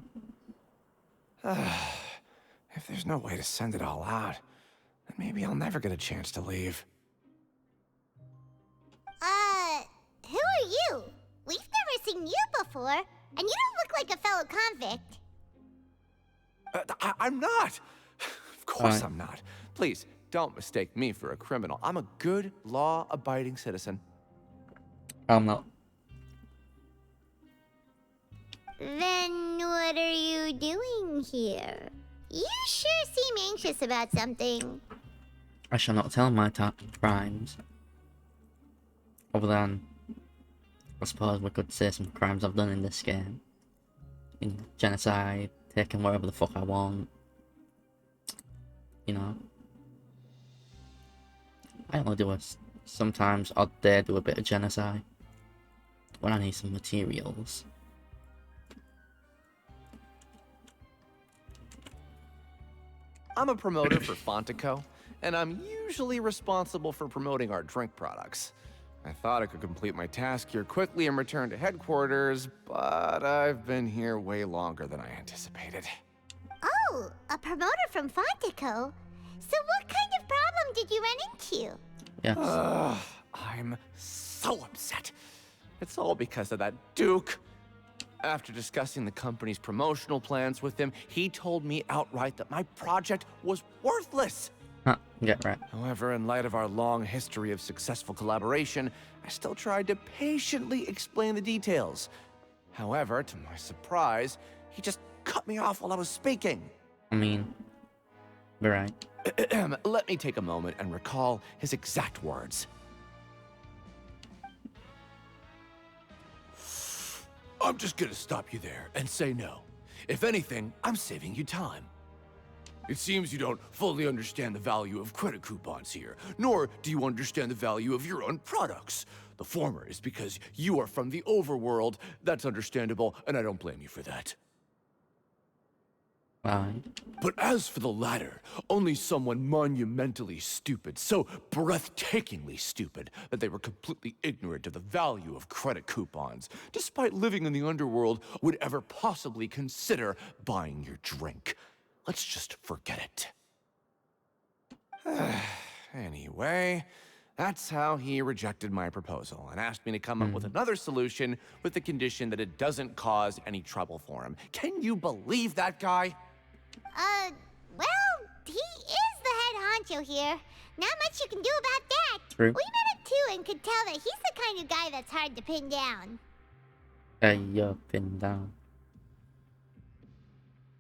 If there's no way to send it all out, then maybe I'll never get a chance to leave. Who are you? We've never seen you before, and you don't look like a fellow convict. I'm not! Of course Alright. I'm not. Please, don't mistake me for a criminal. I'm a good, law-abiding citizen. I'm not. Then what are you doing here? You sure seem anxious about something. I shall not tell my top crimes. Other than, I suppose we could say some crimes I've done in this game. Genocide, taking whatever the fuck I want. You know. I only do sometimes I'll dare do a bit of genocide. When I need some materials. I'm a promoter for Fontico, and I'm usually responsible for promoting our drink products. I thought I could complete my task here quickly and return to headquarters, but I've been here way longer than I anticipated. Oh, a promoter from Fontico? So what kind of problem did you run into? Yes. I'm so upset. It's all because of that Duke. After discussing the company's promotional plans with him, he told me outright that my project was worthless. Huh, get right. However, in light of our long history of successful collaboration, I still tried to patiently explain the details. However, to my surprise, he just cut me off while I was speaking. I mean, you're right. Let me take a moment and recall his exact words. I'm just gonna stop you there and say no. If anything, I'm saving you time. It seems you don't fully understand the value of credit coupons here, nor do you understand the value of your own products. The former is because you are from the overworld. That's understandable, and I don't blame you for that. Aye. But as for the latter, only someone monumentally stupid, so breathtakingly stupid that they were completely ignorant of the value of credit coupons, despite living in the underworld, would ever possibly consider buying your drink. Let's just forget it. Anyway, that's how he rejected my proposal and asked me to come up with another solution with the condition that it doesn't cause any trouble for him. Can you believe that guy? Well, he is the head honcho here. Not much you can do about that. True. We met him too and could tell that he's the kind of guy that's hard to pin down. Pin down.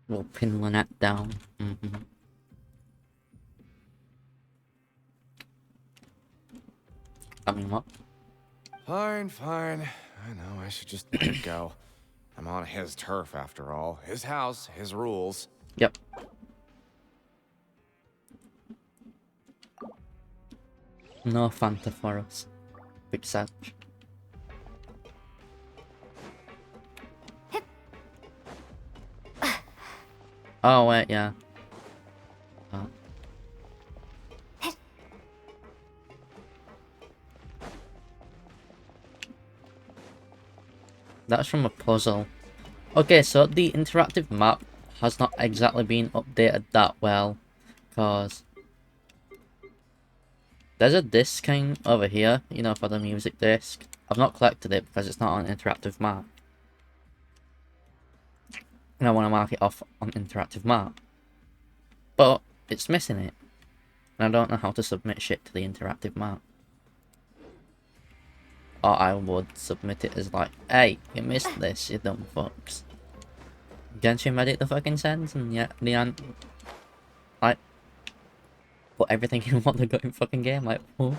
We'll pin Lynette down. I mean, what? Fine, fine. I know, I should just let it go. I'm on his turf after all. His house, his rules. Yep. No Fanta for us. Big Satch. Oh, wait, yeah. That's from a puzzle. Okay, so the interactive map has not exactly been updated that well, because there's a disc kind over here, you know, for the music disc. I've not collected it because it's not an interactive map. And I want to mark it off on interactive map. But it's missing it. And I don't know how to submit shit to the interactive map. Or I would submit it as like, hey, you missed this, you dumb fucks. Genshin made it the fucking sense, and yet the like, put everything in what they got in fucking game, like, whoa.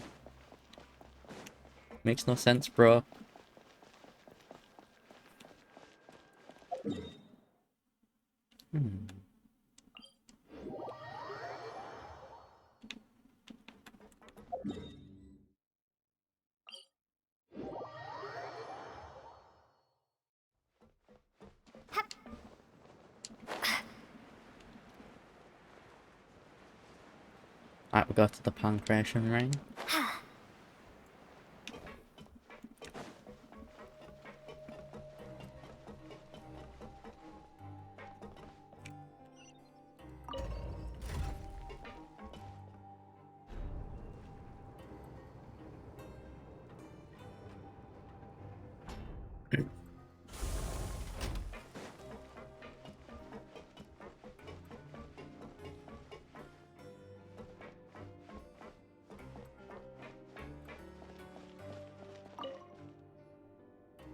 Makes no sense, bro. Alright, we go to the pancreation ring.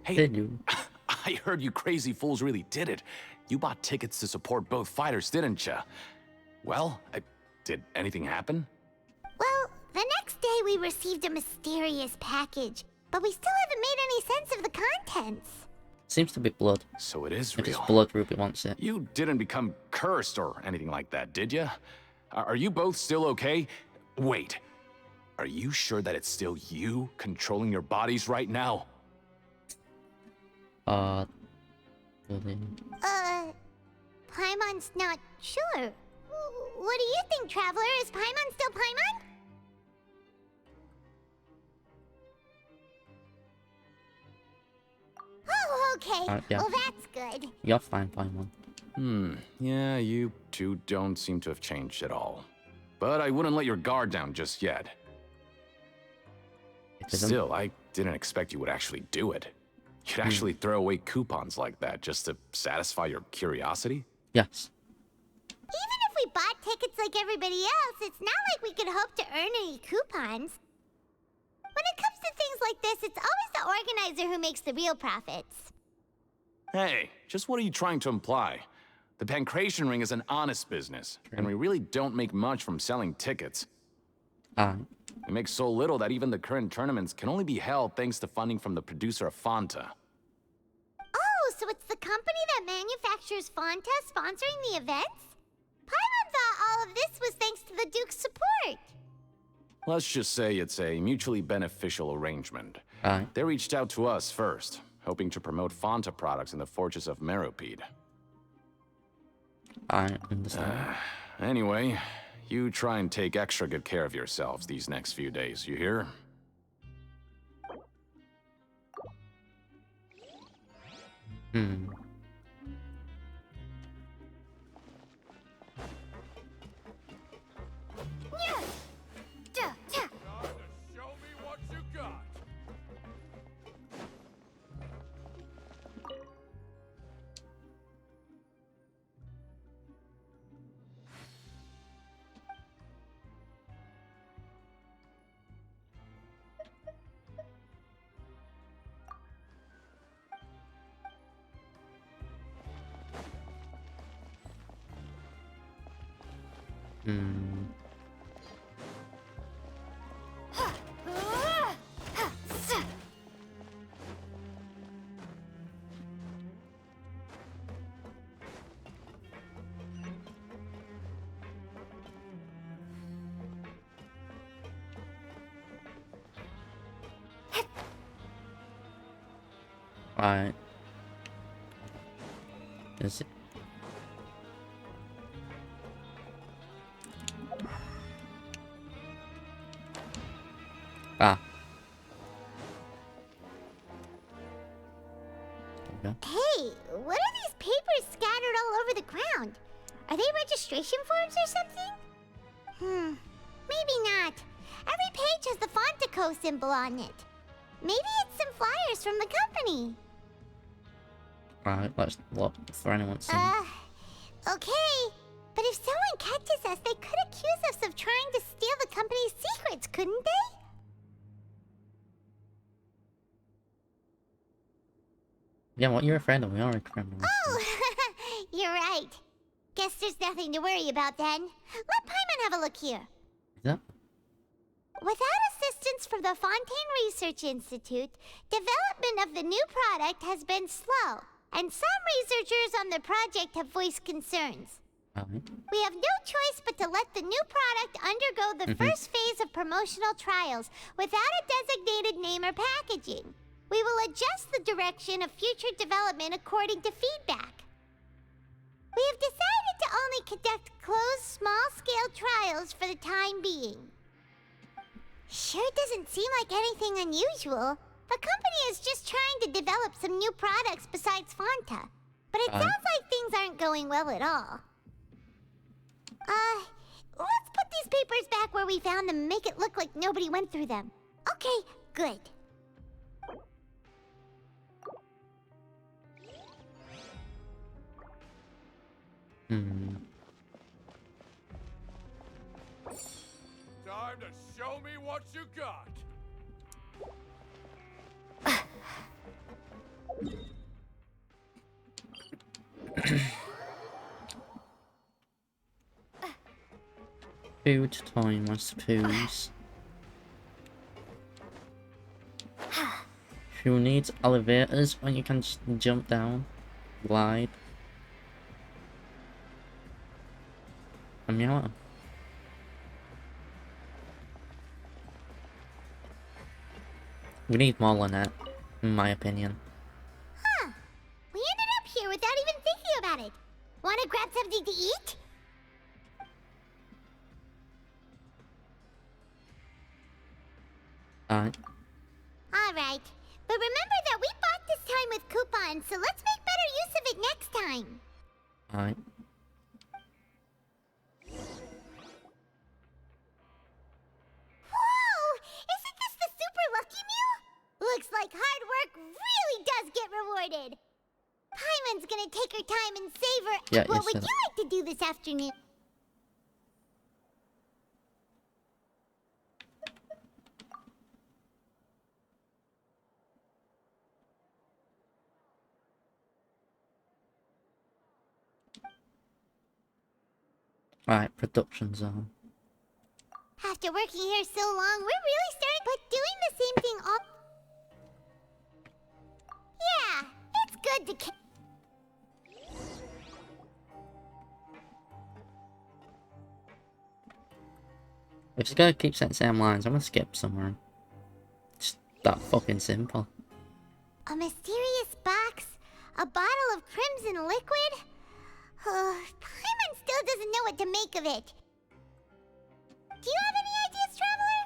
Hey, Did you? I heard you crazy fools really did it. You bought tickets to support both fighters, didn't ya? Well, did anything happen? Well, the next day we received a mysterious package, but we still haven't made any sense of the contents. Seems to be blood. So it is If real. it's blood, Ruby wants it. You didn't become cursed or anything like that, did ya? Are you both still okay? Wait, are you sure that it's still you controlling your bodies right now? Really? Paimon's not sure. What do you think, Traveler? Is Paimon still Paimon? Oh, okay. Yeah. Well, that's good. You're fine, Paimon. Yeah, you two don't seem to have changed at all. But I wouldn't let your guard down just yet. Still, I didn't expect you would actually do it. You'd actually throw away coupons like that just to satisfy your curiosity? Yes. Even if we bought tickets like everybody else, it's not like we could hope to earn any coupons. When it comes to things like this, it's always the organizer who makes the real profits. Hey, just what are you trying to imply? The Pancration Ring is an honest business, and we really don't make much from selling tickets. We make so little that even the current tournaments can only be held thanks to funding from the producer of Fanta. Oh, so it's the company that manufactures Fanta sponsoring the events? Paimon thought all of this was thanks to the Duke's support. Let's just say it's a mutually beneficial arrangement. They reached out to us first, hoping to promote Fanta products in the fortress of Meropide. I understand. Anyway, you try and take extra good care of yourselves these next few days, you hear? Hmm. Show me what you got. Hmm. Right. Is it? Ah. Okay. Hey, what are these papers scattered all over the ground? Are they registration forms or something? Maybe not. Every page has the Fontico symbol on it. Maybe it's some flyers from the company. Right, let's look for anyone seen. Okay. But if someone catches us, they could accuse us of trying to steal the company's secrets, couldn't they? Yeah, what you're afraid of, we are criminals. Oh, you're right. Guess there's nothing to worry about then. Let Paimon have a look here. Is that? Without assistance from the Fontaine Research Institute, development of the new product has been slow, and some researchers on the project have voiced concerns. We have no choice but to let the new product undergo the first phase of promotional trials without a designated name or packaging. We will adjust the direction of future development according to feedback. We have decided to only conduct closed, small-scale trials for the time being. Sure doesn't seem like anything unusual. The company is just trying to develop some new products besides Fanta. But it sounds like things aren't going well at all. Let's put these papers back where we found them and make it look like nobody went through them. Okay, good. Time to show me what you got. Food time, I suppose. Who needs elevators when you can just jump down, glide? Yeah. We need more than that, in my opinion. Huh. We ended up here without even thinking about it. Wanna grab something to eat? Alright. Alright. But remember that we bought this time with coupons, so let's make better use of it next time. Alright. Whoa! Isn't this the super lucky meal? Looks like hard work really does get rewarded. Paimon's gonna take her time and savor. Yeah, what would said you like to do this afternoon? Alright, production zone. After working here so long, we're really starting but doing the same thing all... Yeah, it's good to... If it's gonna keep saying the same lines, I'm gonna skip somewhere. It's that fucking simple. A mysterious box? A bottle of crimson liquid? Paimon what to make of it. Do you have any ideas, Traveler?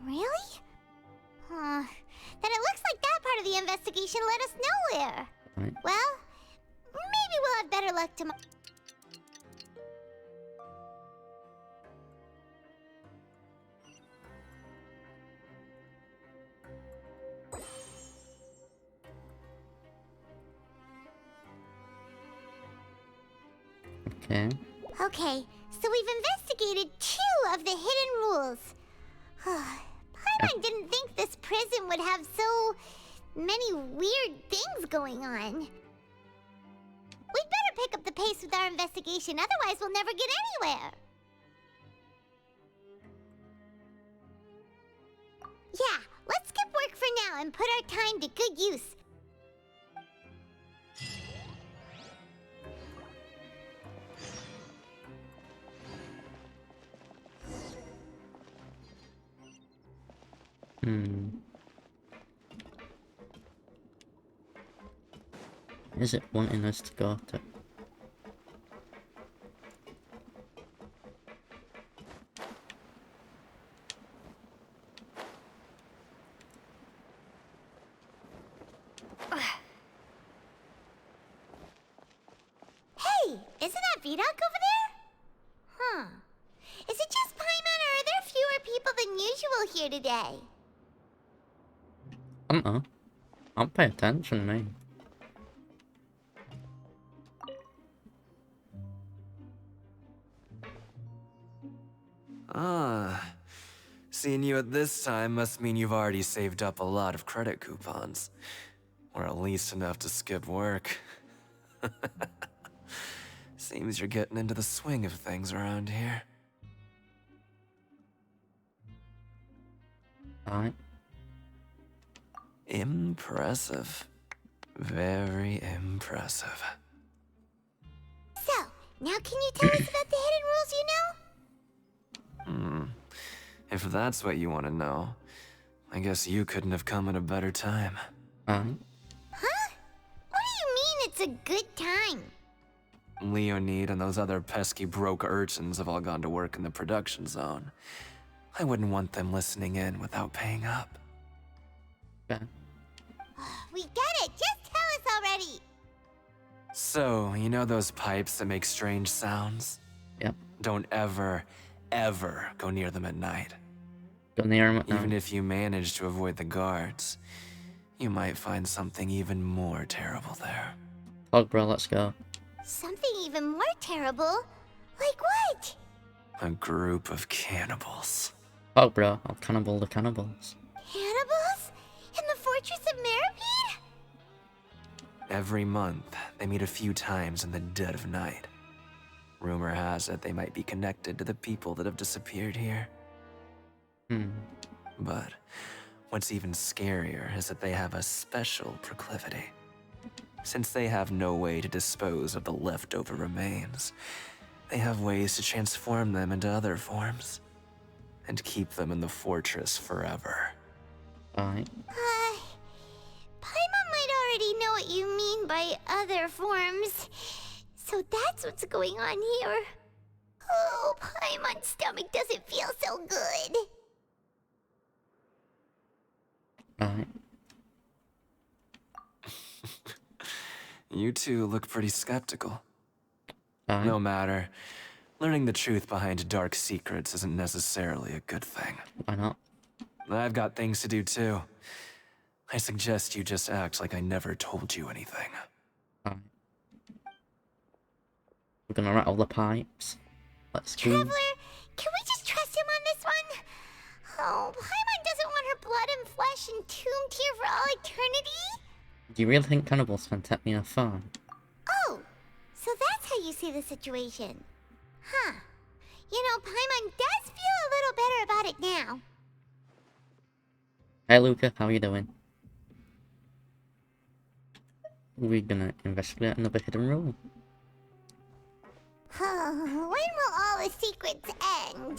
Really? Then it looks like that part of the investigation led us nowhere. Right. Well, maybe we'll have better luck tomorrow. Okay. Okay, so we've investigated 2 of the hidden rules. Paimon didn't think this prison would have so many weird things going on. We'd better pick up the pace with our investigation, otherwise we'll never get anywhere. Yeah, let's skip work for now and put our time to good use. Is it wanting us to go to? Hey, isn't that Vidoc over there? Huh. Is it just Paimon, or are there fewer people than usual here today? I don't know. I'll pay attention, mate. Ah. Seeing you at this time must mean you've already saved up a lot of credit coupons. Or at least enough to skip work. Seems you're getting into the swing of things around here. Alright. Impressive. Very impressive. So, now can you tell us about the hidden rules you know? If that's what you want to know, I guess you couldn't have come at a better time. Huh? What do you mean it's a good time? Leonid and those other pesky broke urchins have all gone to work in the production zone. I wouldn't want them listening in without paying up. Okay. We get it! Just tell us already! So, you know those pipes that make strange sounds? Yep. Don't ever go near them at night. Go near him at night. Even if you manage to avoid the guards, you might find something even more terrible there. Hog, bro, let's go. Something even more terrible? Like what? A group of cannibals. Hog, bro, I'll cannibal the cannibals. Cannibals? In the Fortress of Meropide? Every month, they meet a few times in the dead of night. Rumor has it they might be connected to the people that have disappeared here. But what's even scarier is that they have a special proclivity. Since they have no way to dispose of the leftover remains, they have ways to transform them into other forms and keep them in the fortress forever. Alright. Paimon might already know what you mean by other forms. So that's what's going on here. Oh, Paimon's stomach doesn't feel so good. Alright. You two look pretty skeptical. Alright. No matter. Learning the truth behind dark secrets isn't necessarily a good thing. Why not? I've got things to do too. I suggest you just act like I never told you anything. Alright. We're gonna rattle the pipes. Let's go. Traveler, can we just trust him on this one? Oh, Paimon doesn't want her blood and flesh entombed here for all eternity? Do you really think cannibals can take me a farm? Oh, so that's how you see the situation. Huh. You know, Paimon does feel a little better about it now. Hey Luca, how you doing? We're gonna investigate another hidden rule. When will all the secrets end?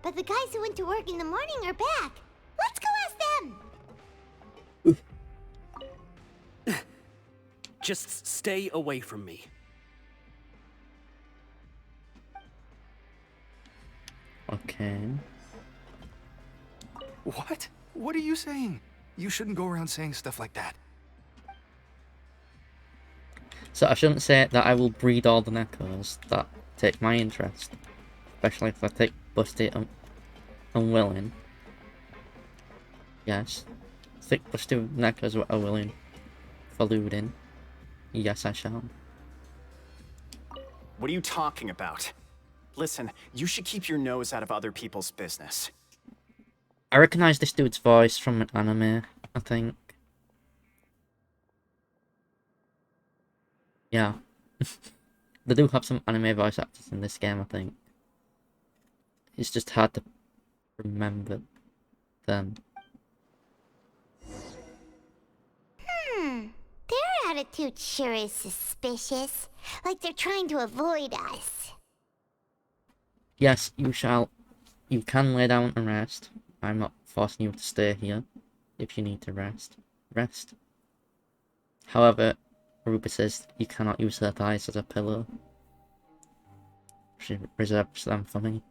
but the guys who went to work in the morning are back. Let's go ask them! Just stay away from me. Okay. What? What are you saying? You shouldn't go around saying stuff like that. So I shouldn't say that I will breed all the Nekos that take my interest. Especially if I take Busty and Unwilling. Yes. Thick Busty Nekos are willing for looting. Yes, I shall. What are you talking about? Listen, you should keep your nose out of other people's business. I recognize this dude's voice from an anime, I think. Yeah. They do have some anime voice actors in this game, I think. It's just hard to remember them. Their attitude sure is suspicious. Like they're trying to avoid us. Yes, you shall. You can lay down and rest. I'm not forcing you to stay here. If you need to rest, rest. However, Ruby says you cannot use her thighs as a pillow. She reserves them for me.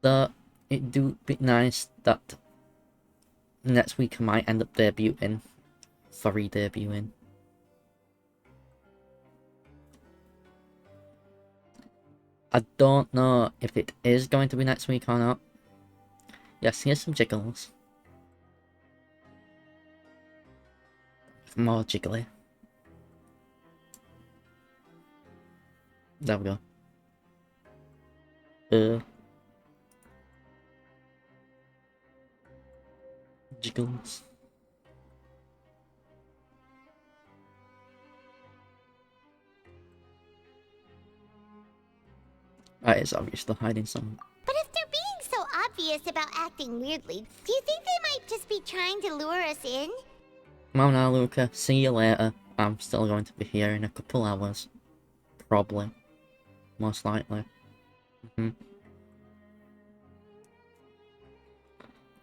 Though it do be nice that next week I might end up debuting. Furry debuting. I don't know if it is going to be next week or not. Yes, here's some jiggles. More jiggly. There we go. Jiggles. That is obviously hiding something. But if they're being so obvious about acting weirdly, do you think they might just be trying to lure us in? Come on now, Luca. See you later. I'm still going to be here in a couple hours. Probably. Most likely.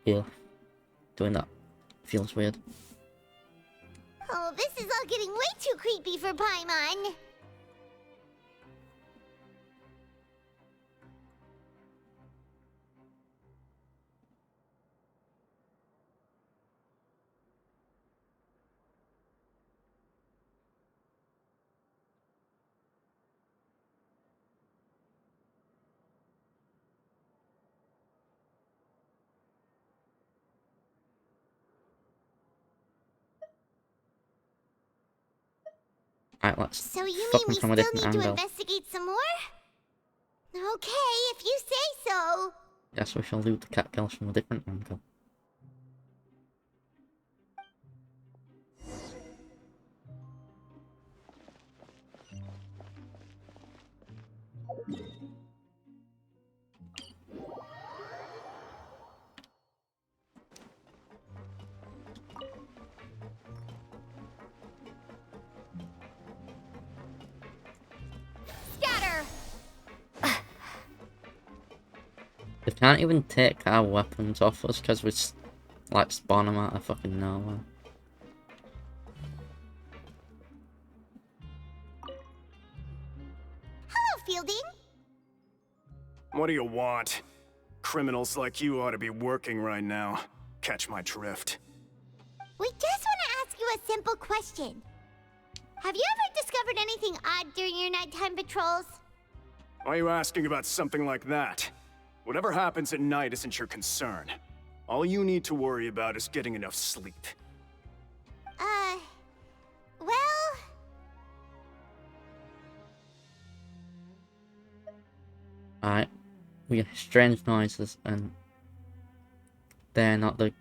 Yeah. Doing that feels weird. Oh, this is all getting way too creepy for Paimon. Alright, let's So you fuck mean them we from a still different need to angle. investigate some more? Okay, if you say so. Yes, we shall loot the cat girls from a different angle. Scatter! They can't even take our weapons off us because we like spawn them out of fucking nowhere. Hello, Fielding. What do you want? Criminals like you ought to be working right now. Catch my drift. We just want to ask you a simple question. Have you ever discovered anything odd during your nighttime patrols? Why are you asking about something like that? Whatever happens at night isn't your concern. All you need to worry about is getting enough sleep. Well... Alright. We hear strange noises and they're not the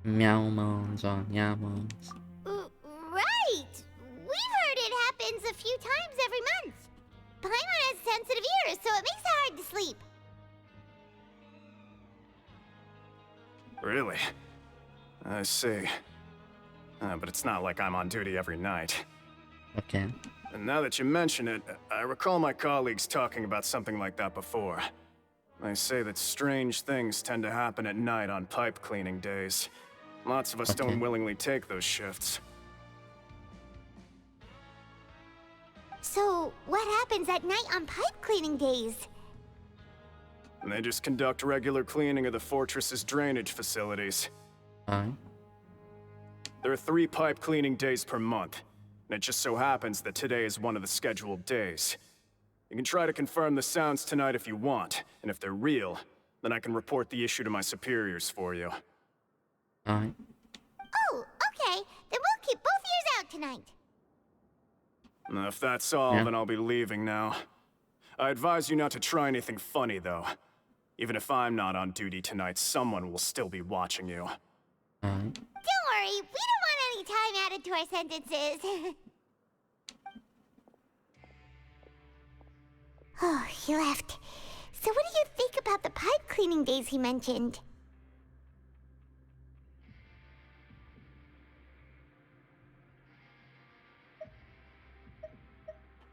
meow moans or meow moans. Right! We've heard it happens a few times every month. Paimon has sensitive ears, so it makes it hard to sleep. Really? I see. But it's not like I'm on duty every night. Okay. And now that you mention it, I recall my colleagues talking about something like that before. They say that strange things tend to happen at night on pipe cleaning days. Lots of us Okay. don't willingly take those shifts. So, what happens at night on pipe cleaning days? And they just conduct regular cleaning of the fortress's drainage facilities. Alright. There are 3 pipe cleaning days per month, and it just so happens that today is one of the scheduled days. You can try to confirm the sounds tonight if you want, and if they're real, then I can report the issue to my superiors for you. Alright. Oh, okay. Then we'll keep both ears out tonight. If that's all, Yeah. then I'll be leaving now. I advise you not to try anything funny, though. Even if I'm not on duty tonight, someone will still be watching you. Alright. Don't worry, we don't want any time added to our sentences. Oh, he left. So what do you think about the pipe cleaning days he mentioned?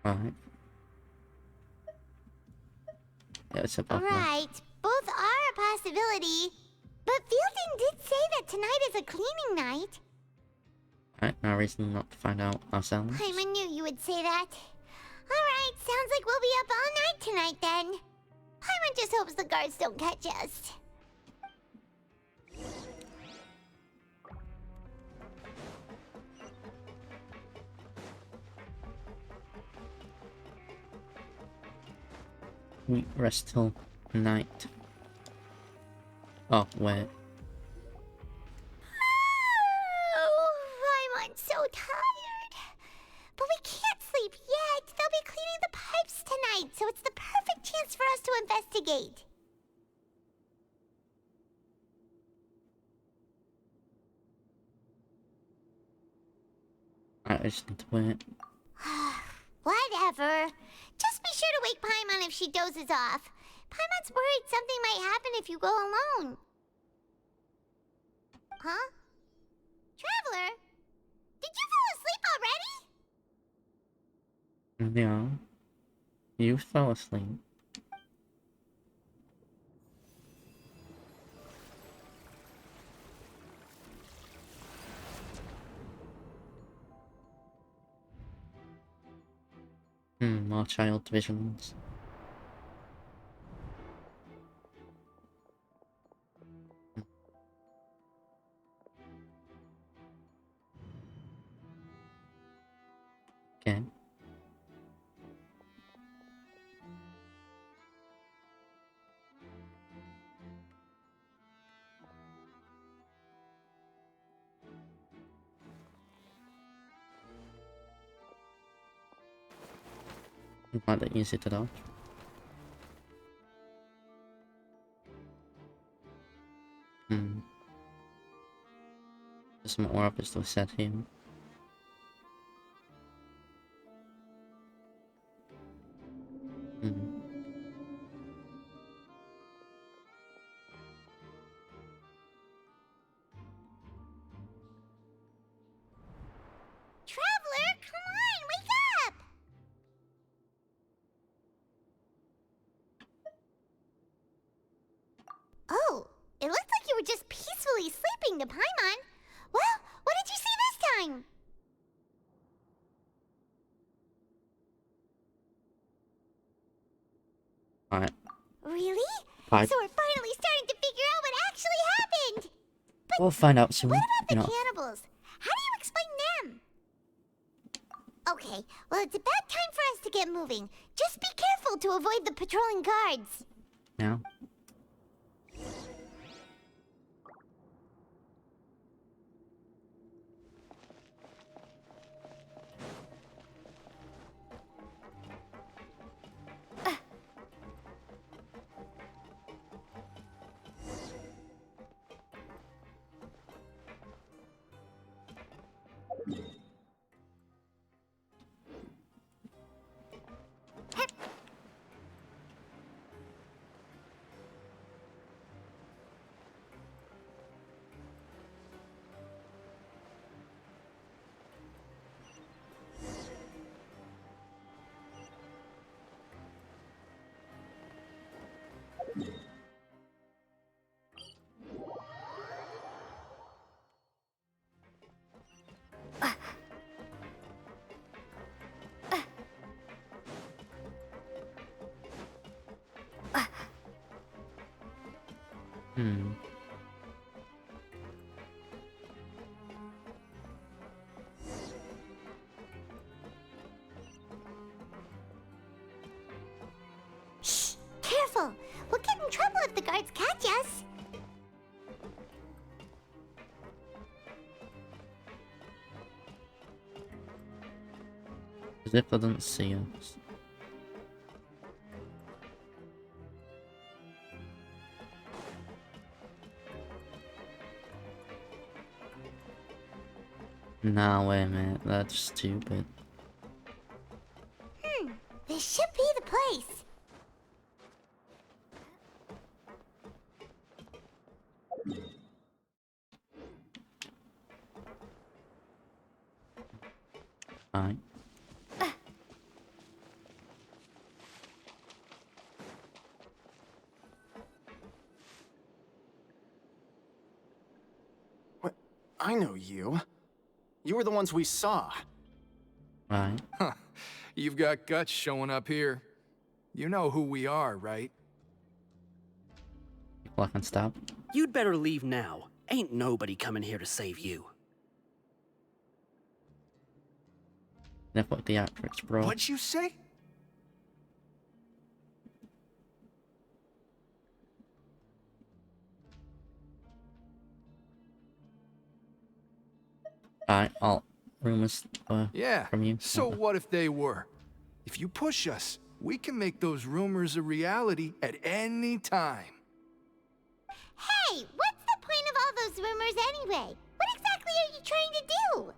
Alright. Yeah, it's about Right, both are a possibility. But Fielding did say that tonight is a cleaning night. Alright, no reason not to find out ourselves. Paimon knew you would say that. Alright, sounds like we'll be up all night tonight then. Paimon just hopes the guards don't catch us. We rest till night. Oh, wait. Oh, Paimon's so tired. But we can't sleep yet. They'll be cleaning the pipes tonight, so it's the perfect chance for us to investigate. I just need to wait. Whatever. Just be sure to wake Paimon if she dozes off. Paimon's worried something might happen if you go alone. Huh? Traveler? Did you fall asleep already? Yeah. You fell asleep. More child visions. Okay. Not that easy to dodge. There's more obviously said here. Traveler, come on, wake up! Oh, it looked like you were just peacefully sleeping to Paimon. Well, what did you see this time? Alright. Really? Pipe. So we're finally starting to figure out what actually happened. But We'll find out soon. what about the You know. cannibals? How do you explain them? Okay, well it's about time for us to get moving. Just be careful to avoid the patrolling guards. Now. Hmm. Shh! Careful! We'll get in trouble if the guards catch us. As if they didn't see us. Nah, wait a minute. That's stupid. This should be the place. Alright. What? I know you. You were the ones we saw. Right. Huh. You've got guts showing up here. You know who we are, right? People I can stab. You'd better leave now. Ain't nobody coming here to save you. Never put the actress, bro. What'd you say? Alright, I'll rumors Yeah. from you. So what if they were? If you push us, we can make those rumors a reality at any time. Hey, what's the point of all those rumors anyway? What exactly are you trying to do?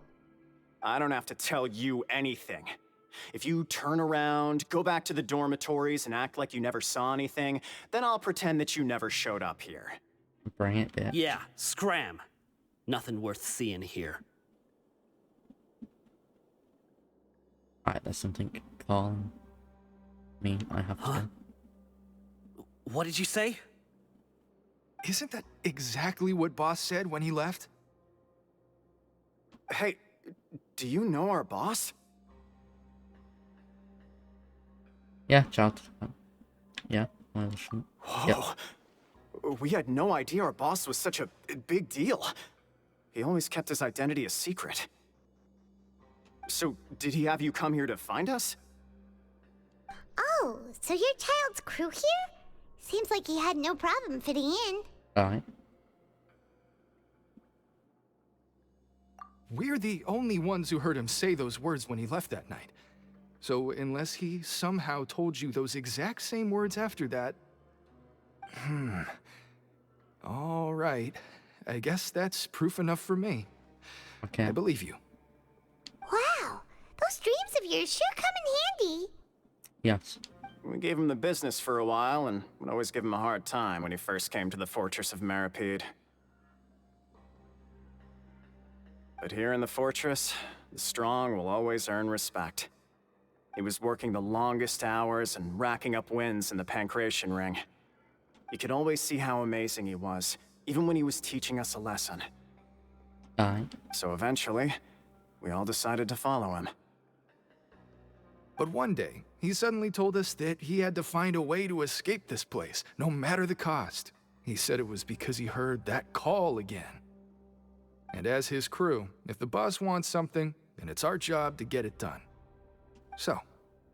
I don't have to tell you anything. If you turn around, go back to the dormitories, and act like you never saw anything, then I'll pretend that you never showed up here. Bring it, bitch. Yeah, scram. Nothing worth seeing here. Alright, there's something calling me. I have to. What did you say? Isn't that exactly what Boss said when he left? Hey, do you know our boss? Yeah, child. Yeah, well, shoot. Whoa. Yep. We had no idea our boss was such a big deal. He always kept his identity a secret. So, did he have you come here to find us? Oh, so your child's crew here? Seems like he had no problem fitting in. Alright. We're the only ones who heard him say those words when he left that night. So unless he somehow told you those exact same words after that... All right. I guess that's proof enough for me. Okay. I believe you. Wow, those dreams of yours sure come in handy. Yes. We gave him the business for a while, and would always give him a hard time when he first came to the fortress of Meropide. But here in the fortress, the strong will always earn respect. He was working the longest hours and racking up wins in the Pancration Ring. You could always see how amazing he was, even when he was teaching us a lesson. Aye. So eventually, we all decided to follow him. But one day, he suddenly told us that he had to find a way to escape this place, no matter the cost. He said it was because he heard that call again. And as his crew, if the boss wants something, then it's our job to get it done. So,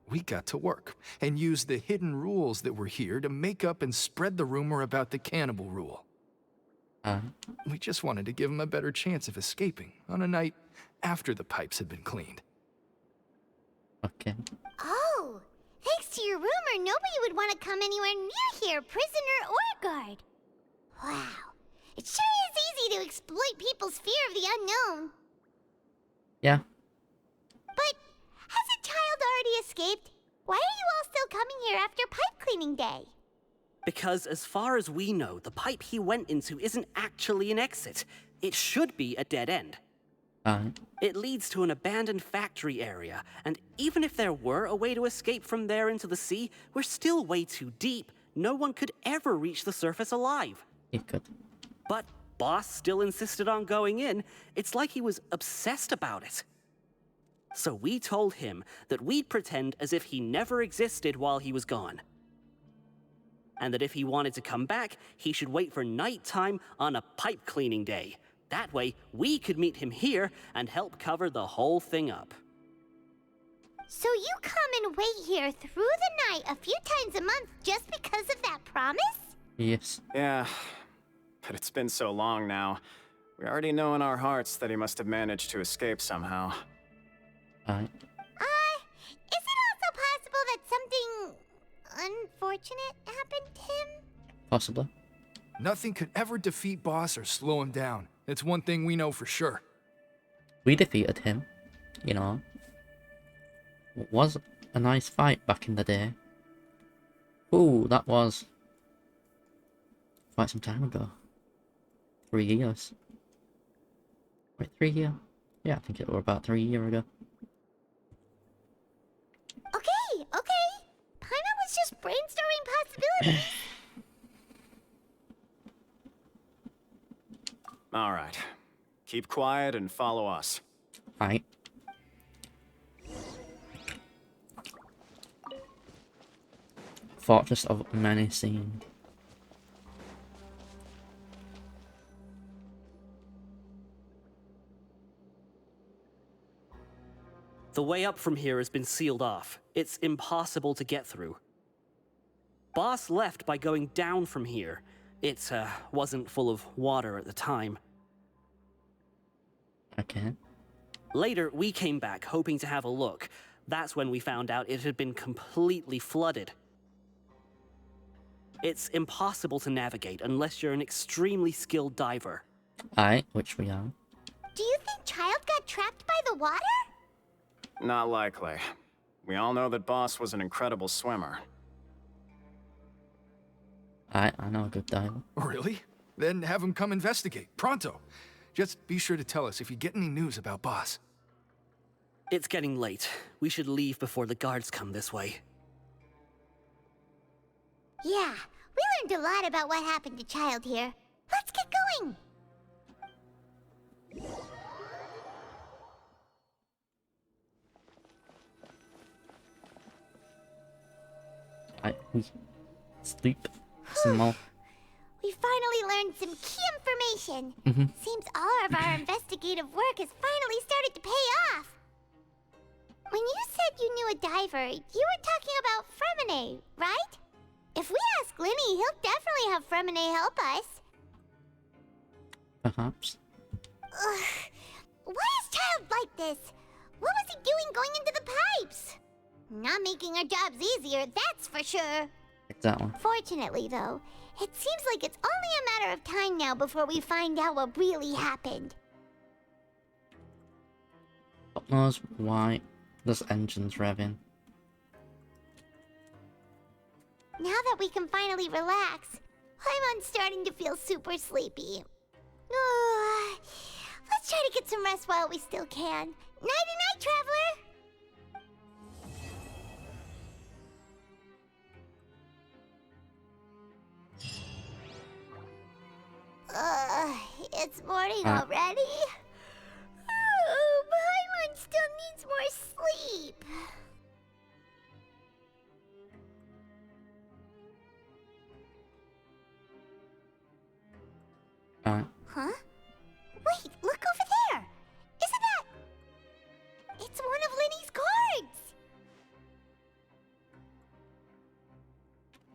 we got to work, and used the hidden rules that were here to make up and spread the rumor about the cannibal rule. We just wanted to give him a better chance of escaping on a night after the pipes had been cleaned. Okay. Oh, thanks to your rumor, nobody would want to come anywhere near here, prisoner or guard. Wow, it sure is easy to exploit people's fear of the unknown. Yeah. But has a child already escaped? Why are you all still coming here after pipe cleaning day? Because as far as we know, the pipe he went into isn't actually an exit. It should be a dead end. It leads to an abandoned factory area, and even if there were a way to escape from there into the sea, we're still way too deep. No one could ever reach the surface alive. It could. But Boss still insisted on going in. It's like he was obsessed about it. So we told him that we'd pretend as if he never existed while he was gone. and that if he wanted to come back, he should wait for nighttime on a pipe cleaning day. That way, we could meet him here and help cover the whole thing up. So you come and wait here through the night a few times a month just because of that promise? Yes. Yeah, but it's been so long now. We already know in our hearts that he must have managed to escape somehow. Alright. Is it also possible that something unfortunate happened to him? Possibly. Nothing could ever defeat Boss or slow him down. It's one thing we know for sure. We defeated him, you know. It was a nice fight back in the day. Ooh, that was quite some time ago. 3 years. Wait, 3 years? Yeah, I think it were about 3 years ago. Okay. Paimon was just brainstorming possibilities. All right. Keep quiet and follow us. Alright. Fortress of Menacing. The way up from here has been sealed off. It's impossible to get through. Boss left by going down from here. It wasn't full of water at the time. Okay. Later, we came back hoping to have a look. That's when we found out it had been completely flooded. It's impossible to navigate unless you're an extremely skilled diver. Alright, which we are. Do you think Child got trapped by the water? Not likely. We all know that Boss was an incredible swimmer. I know a good diver. Really? Then have him come investigate. Pronto. Just be sure to tell us if you get any news about Boss. It's getting late. We should leave before the guards come this way. Yeah, we learned a lot about what happened to Child here. Let's get going! We sleep some more. We finally learned some key information. Seems all of our investigative work has finally started to pay off. When you said you knew a diver, you were talking about Fremine, right? If we ask Linny, he'll definitely have Fremine help us. Perhaps. Ugh. Why is Child like this? What was he doing going into the pipes? Not making our jobs easier, that's for sure. Exactly. Fortunately, though, it seems like it's only a matter of time now before we find out what really happened. God knows why this engine's revving. Now that we can finally relax, I'm starting to feel super sleepy. Let's try to get some rest while we still can. Nighty-night, traveler! It's morning already? Oh, Paimon still needs more sleep. Huh? Wait, look over there! Isn't that... It's one of Linny's cards!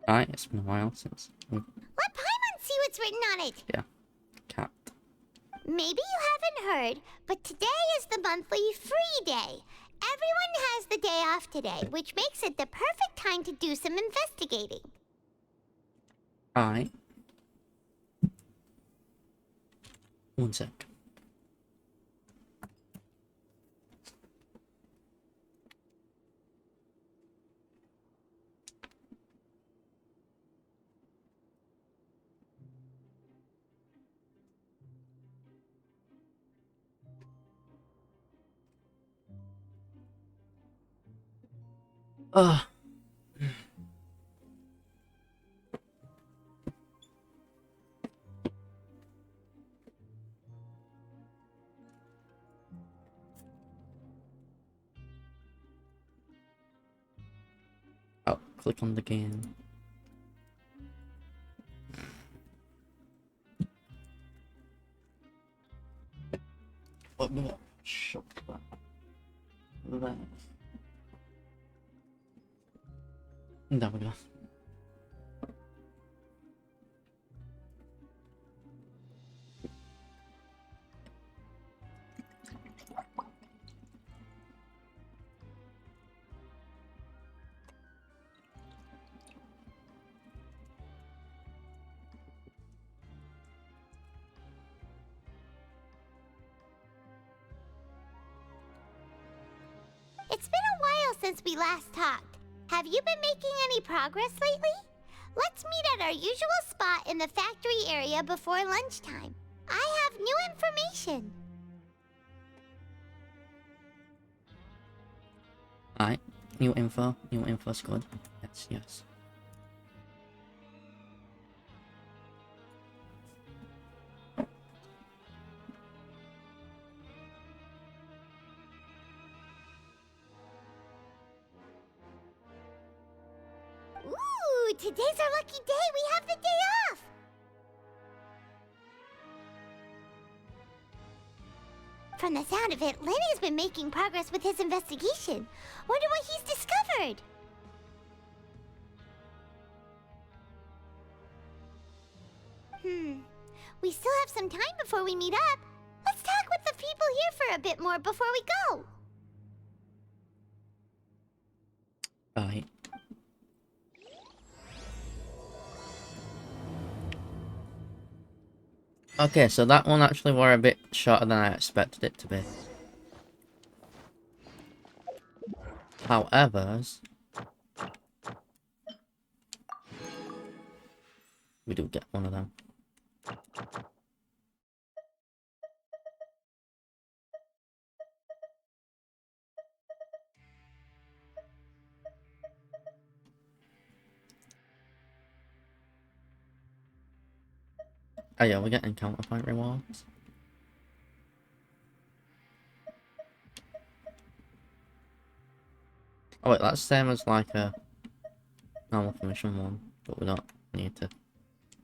Alright, it's been a while since Let Paimon see what's written on it! Yeah. Cat. Maybe you haven't heard, but today is the monthly free day. Everyone has the day off today, which makes it the perfect time to do some investigating. Alright. One sec. Ugh. Oh, click on the game. There we go. It's been a while since we last talked. Have you been making any progress lately? Let's meet at our usual spot in the factory area before lunchtime. I have new information. Alright, new info. New info's good. Yes, yes. Ooh, today's our lucky day. We have the day off. From the sound of it, Lenny's been making progress with his investigation. Wonder what he's discovered. We still have some time before we meet up. Let's talk with the people here for a bit more before we go. Alright. Okay, so that one actually were a bit shorter than I expected it to be. However, we do get one of them. Oh yeah, we're getting counterpoint rewards. Oh wait, that's the same as like a normal commission one, but we don't need to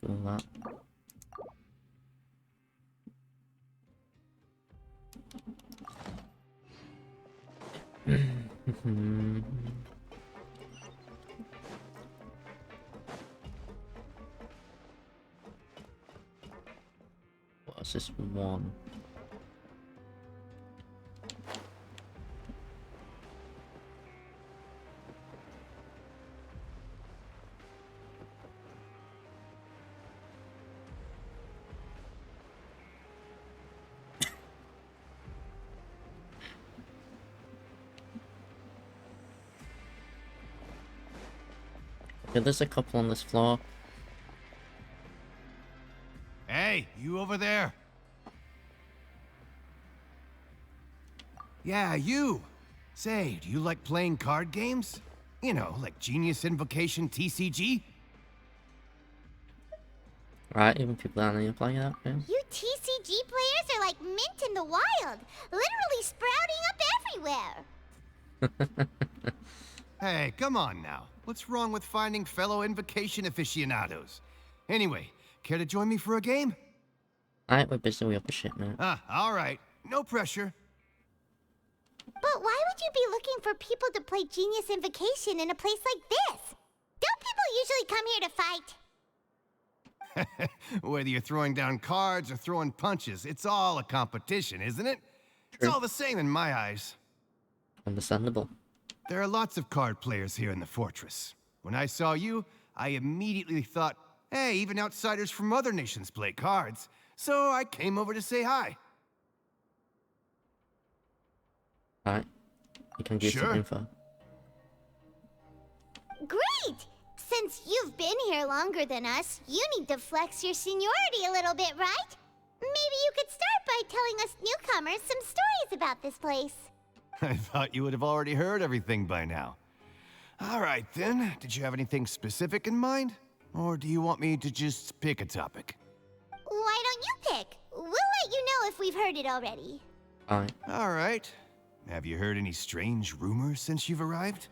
do that. What's this one? Okay, there's a couple on this floor. Hey, you over there? Yeah, you. Say, do you like playing card games? You know, like Genius Invocation TCG? Right, even people that aren't even playing that game. You TCG players are like mint in the wild, literally sprouting up everywhere. Hey, come on now. What's wrong with finding fellow Invocation aficionados? Anyway, care to join me for a game? Alright, we're busy, we have a shit, man. Alright. No pressure. But why would you be looking for people to play Genius Invocation in a place like this? Don't people usually come here to fight? Whether you're throwing down cards or throwing punches, it's all a competition, isn't it? It's all the same in my eyes. Understandable. There are lots of card players here in the fortress. When I saw you, I immediately thought, hey, even outsiders from other nations play cards. So I came over to say hi. Alright. You can give some info. Great! Since you've been here longer than us, you need to flex your seniority a little bit, right? Maybe you could start by telling us newcomers some stories about this place. I thought you would have already heard everything by now. All right, then. Did you have anything specific in mind? Or do you want me to just pick a topic? Why don't you pick? We'll let you know if we've heard it already. Alright. All right. Have you heard any strange rumors since you've arrived?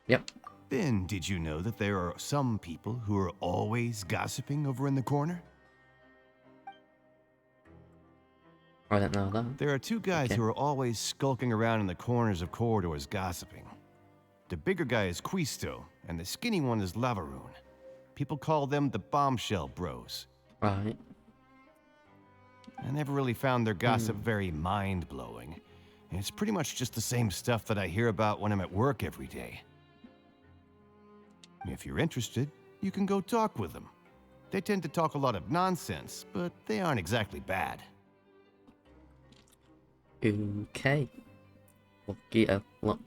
Yep. Then, did you know that there are some people who are always gossiping over in the corner? I don't know that. There are two guys who are always skulking around in the corners of corridors gossiping. The bigger guy is Quisto, and the skinny one is Lavaroon. People call them the Bombshell Bros. Right. I never really found their gossip very mind-blowing. It's pretty much just the same stuff that I hear about when I'm at work every day. If you're interested, you can go talk with them. They tend to talk a lot of nonsense, but they aren't exactly bad. Okay. We'll get a look,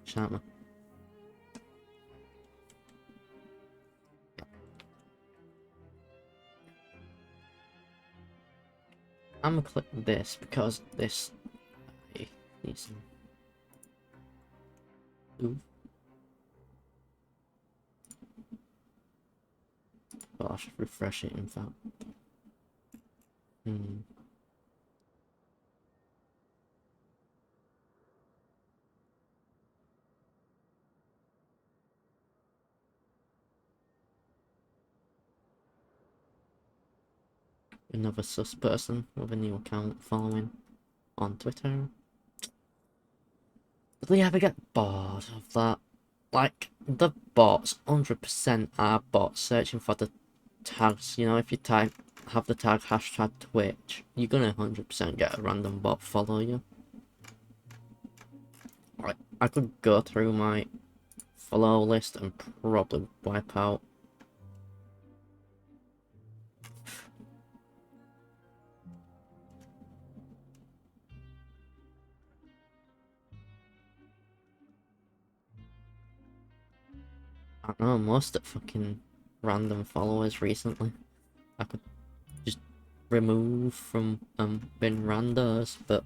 shan't we? I'm gonna click this because this needs some. Ooh. Well, I should refresh it in fact. Another sus person with a new account following on Twitter. Do they ever get bored of that? Like, the bots 100% are bots searching for the tags. You know, if you have the tag hashtag Twitch, you're gonna 100% get a random bot follow you. Like, I could go through my follow list and probably wipe out I don't know, most of fucking random followers recently. I could just remove from being randos, but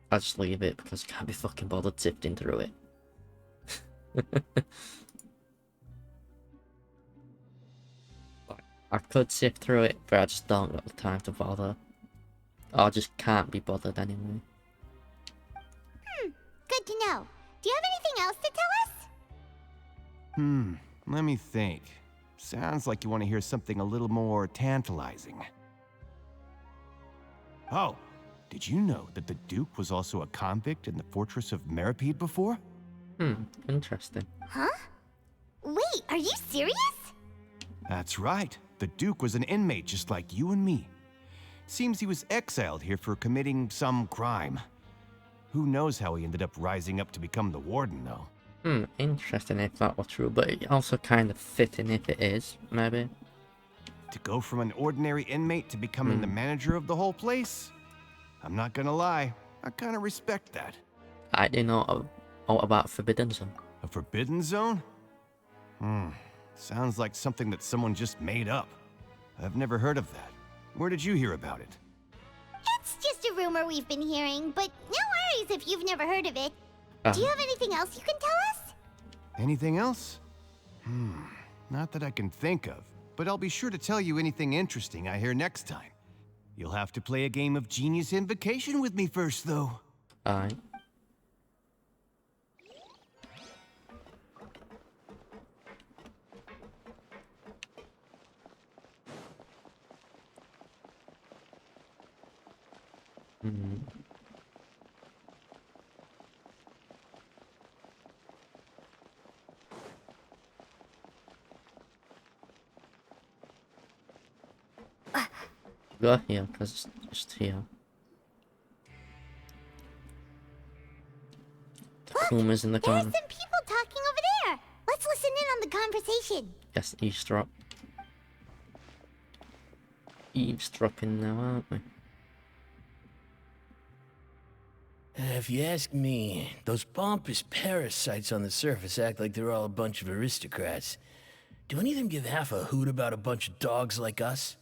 I just leave it because I can't be fucking bothered sifting through it. I could sift through it, but I just don't got the time to bother. I just can't be bothered anyway. Good to know. Do you have anything else to tell us? Let me think. Sounds like you want to hear something a little more tantalizing. Oh, did you know that the Duke was also a convict in the fortress of Meropide before? Interesting. Huh? Wait, are you serious? That's right. The Duke was an inmate just like you and me. Seems he was exiled here for committing some crime. Who knows how he ended up rising up to become the warden, though. Interesting if that were true, but it also kind of fitting if it is, maybe. To go from an ordinary inmate to becoming the manager of the whole place? I'm not gonna lie, I kinda respect that. I didn't know all about Forbidden Zone. A Forbidden Zone? Sounds like something that someone just made up. I've never heard of that. Where did you hear about it? It's just a rumor we've been hearing, but no worries if you've never heard of it. Do you have anything else you can tell us? Anything else? Not that I can think of, but I'll be sure to tell you anything interesting I hear next time. You'll have to play a game of Genius Invocation with me first, though. Aye. Go here, because it's just here. Kuma's in the corner. There's some people talking over there. Let's listen in on the conversation. Yes, eavesdrop. Eavesdropping now, aren't we? If you ask me, those pompous parasites on the surface act like they're all a bunch of aristocrats. Do any of them give half a hoot about a bunch of dogs like us?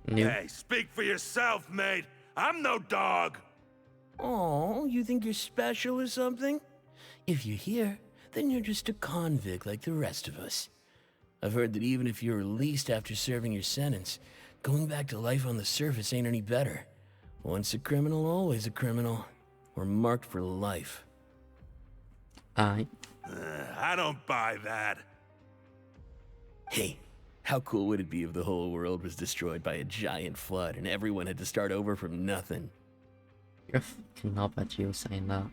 Hey, speak for yourself, mate. I'm no dog. Oh, you think you're special or something? If you're here, then you're just a convict like the rest of us. I've heard that even if you're released after serving your sentence, going back to life on the surface ain't any better. Once a criminal, always a criminal. We're marked for life. Aye. I don't buy that. Hey, how cool would it be if the whole world was destroyed by a giant flood and everyone had to start over from nothing? You're a fucking knob at you saying that.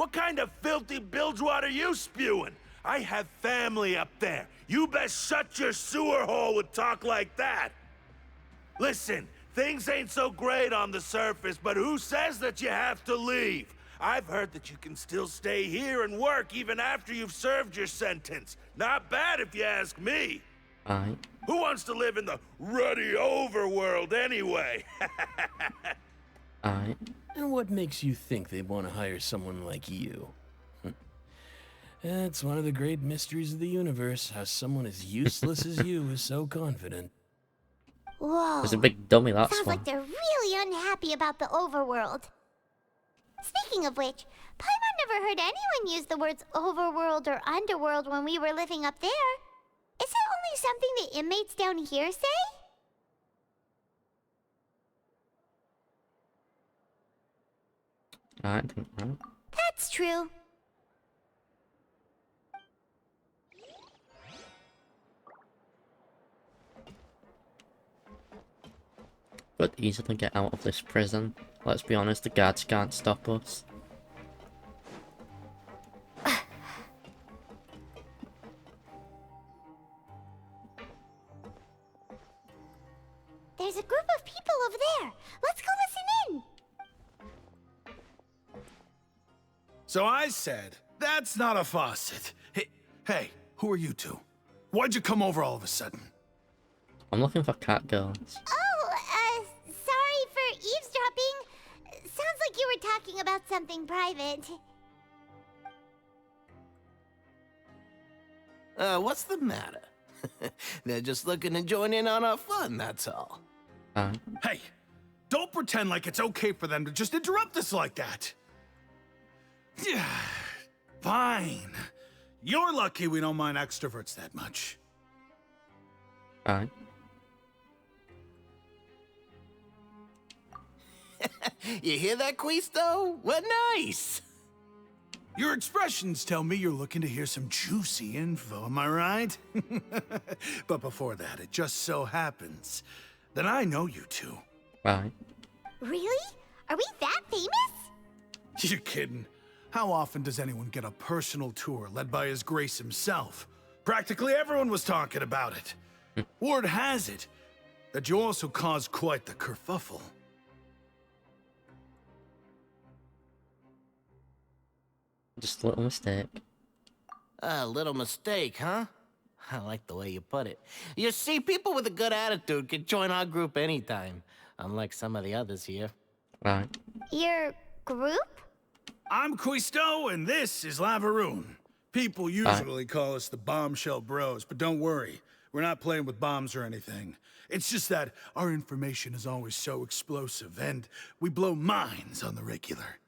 What kind of filthy bilgewater are you spewing? I have family up there. You best shut your sewer hole with talk like that. Listen, things ain't so great on the surface, but who says that you have to leave? I've heard that you can still stay here and work even after you've served your sentence. Not bad if you ask me. Aye. Who wants to live in the ruddy overworld anyway? Aye. And what makes you think they want to hire someone like you? It's one of the great mysteries of the universe, how someone as useless as you is so confident. Whoa. There's a big dummy, that's Sounds one. like they're really unhappy about the overworld. Speaking of which, Paimon never heard anyone use the words overworld or underworld when we were living up there. Is it only something the inmates down here say? I think right. That's true. But easily get out of this prison. Let's be honest, the guards can't stop us. There's a group of people over there. Let's go listen in. So I said, that's not a faucet. Hey, who are you two? Why'd you come over all of a sudden? I'm looking for cat girls. Oh, sorry for eavesdropping. Sounds like you were talking about something private. What's the matter? They're just looking to join in on our fun, that's all. Hey, don't pretend like it's okay for them to just interrupt us like that. Fine. You're lucky we don't mind extroverts that much. Aye. You hear that, Quisto? What nice! Your expressions tell me you're looking to hear some juicy info, am I right? But before that, it just so happens that I know you two. Aye. Really? Are we that famous? You're kidding. How often does anyone get a personal tour led by His Grace himself? Practically everyone was talking about it. Word has it that you also caused quite the kerfuffle. Just a little mistake. A little mistake, huh? I like the way you put it. You see, people with a good attitude can join our group anytime, unlike some of the others here. Right. Your group? I'm Quisto, and this is Lavaroon. People usually call us the Bombshell Bros, but don't worry. We're not playing with bombs or anything. It's just that our information is always so explosive, and we blow minds on the regular.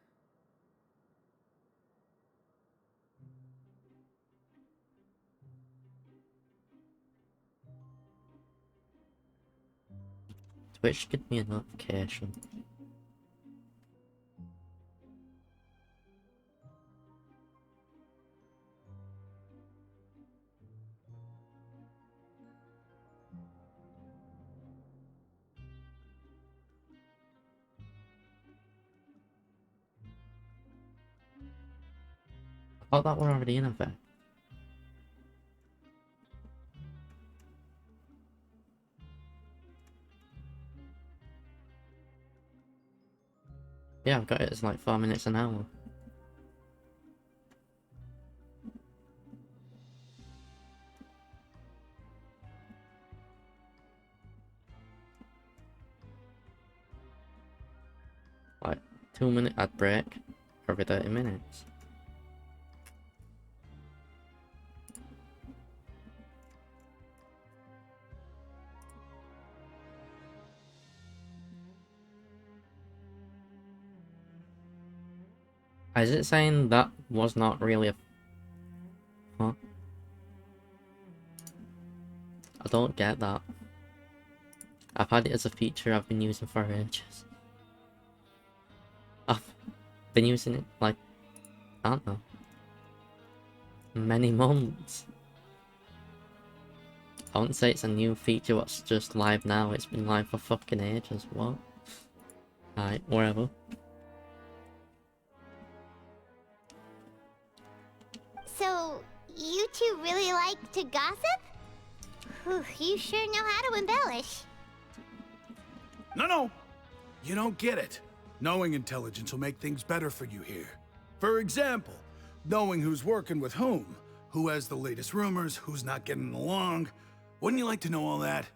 Twitch, give me a notification. I thought that were already in effect. Yeah, I've got it. It's like 4 minutes an hour. Like 2-minute ad break every 30 minutes. Is it saying that was not really a... Huh? I don't get that. I've had it as a feature I've been using for ages. I've been using it like, I don't know, many months. I wouldn't say it's a new feature what's just live now, it's been live for fucking ages, what? Alright, wherever. So, you two really like to gossip? Whew, you sure know how to embellish. No. You don't get it. Knowing intelligence will make things better for you here. For example, knowing who's working with whom, who has the latest rumors, who's not getting along. Wouldn't you like to know all that?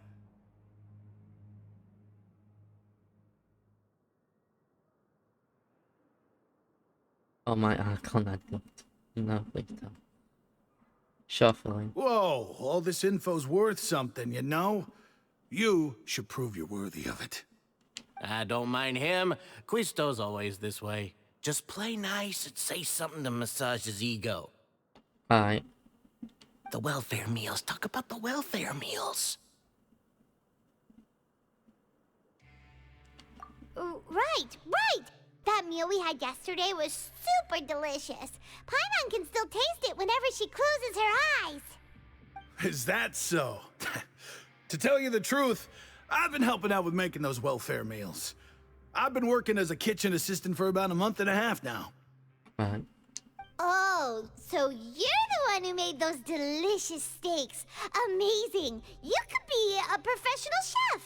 Oh my Archon had looked. No, please don't. Shuffling. Whoa, all this info's worth something, you know? You should prove you're worthy of it. I don't mind him. Quisto's always this way. Just play nice and say something to massage his ego. Alright. The welfare meals. Talk about the welfare meals. Right. That meal we had yesterday was super delicious. Paimon can still taste it whenever she closes her eyes. Is that so? To tell you the truth, I've been helping out with making those welfare meals. I've been working as a kitchen assistant for about a month and a half now. Right. Oh, so you're the one who made those delicious steaks. Amazing. You could be a professional chef.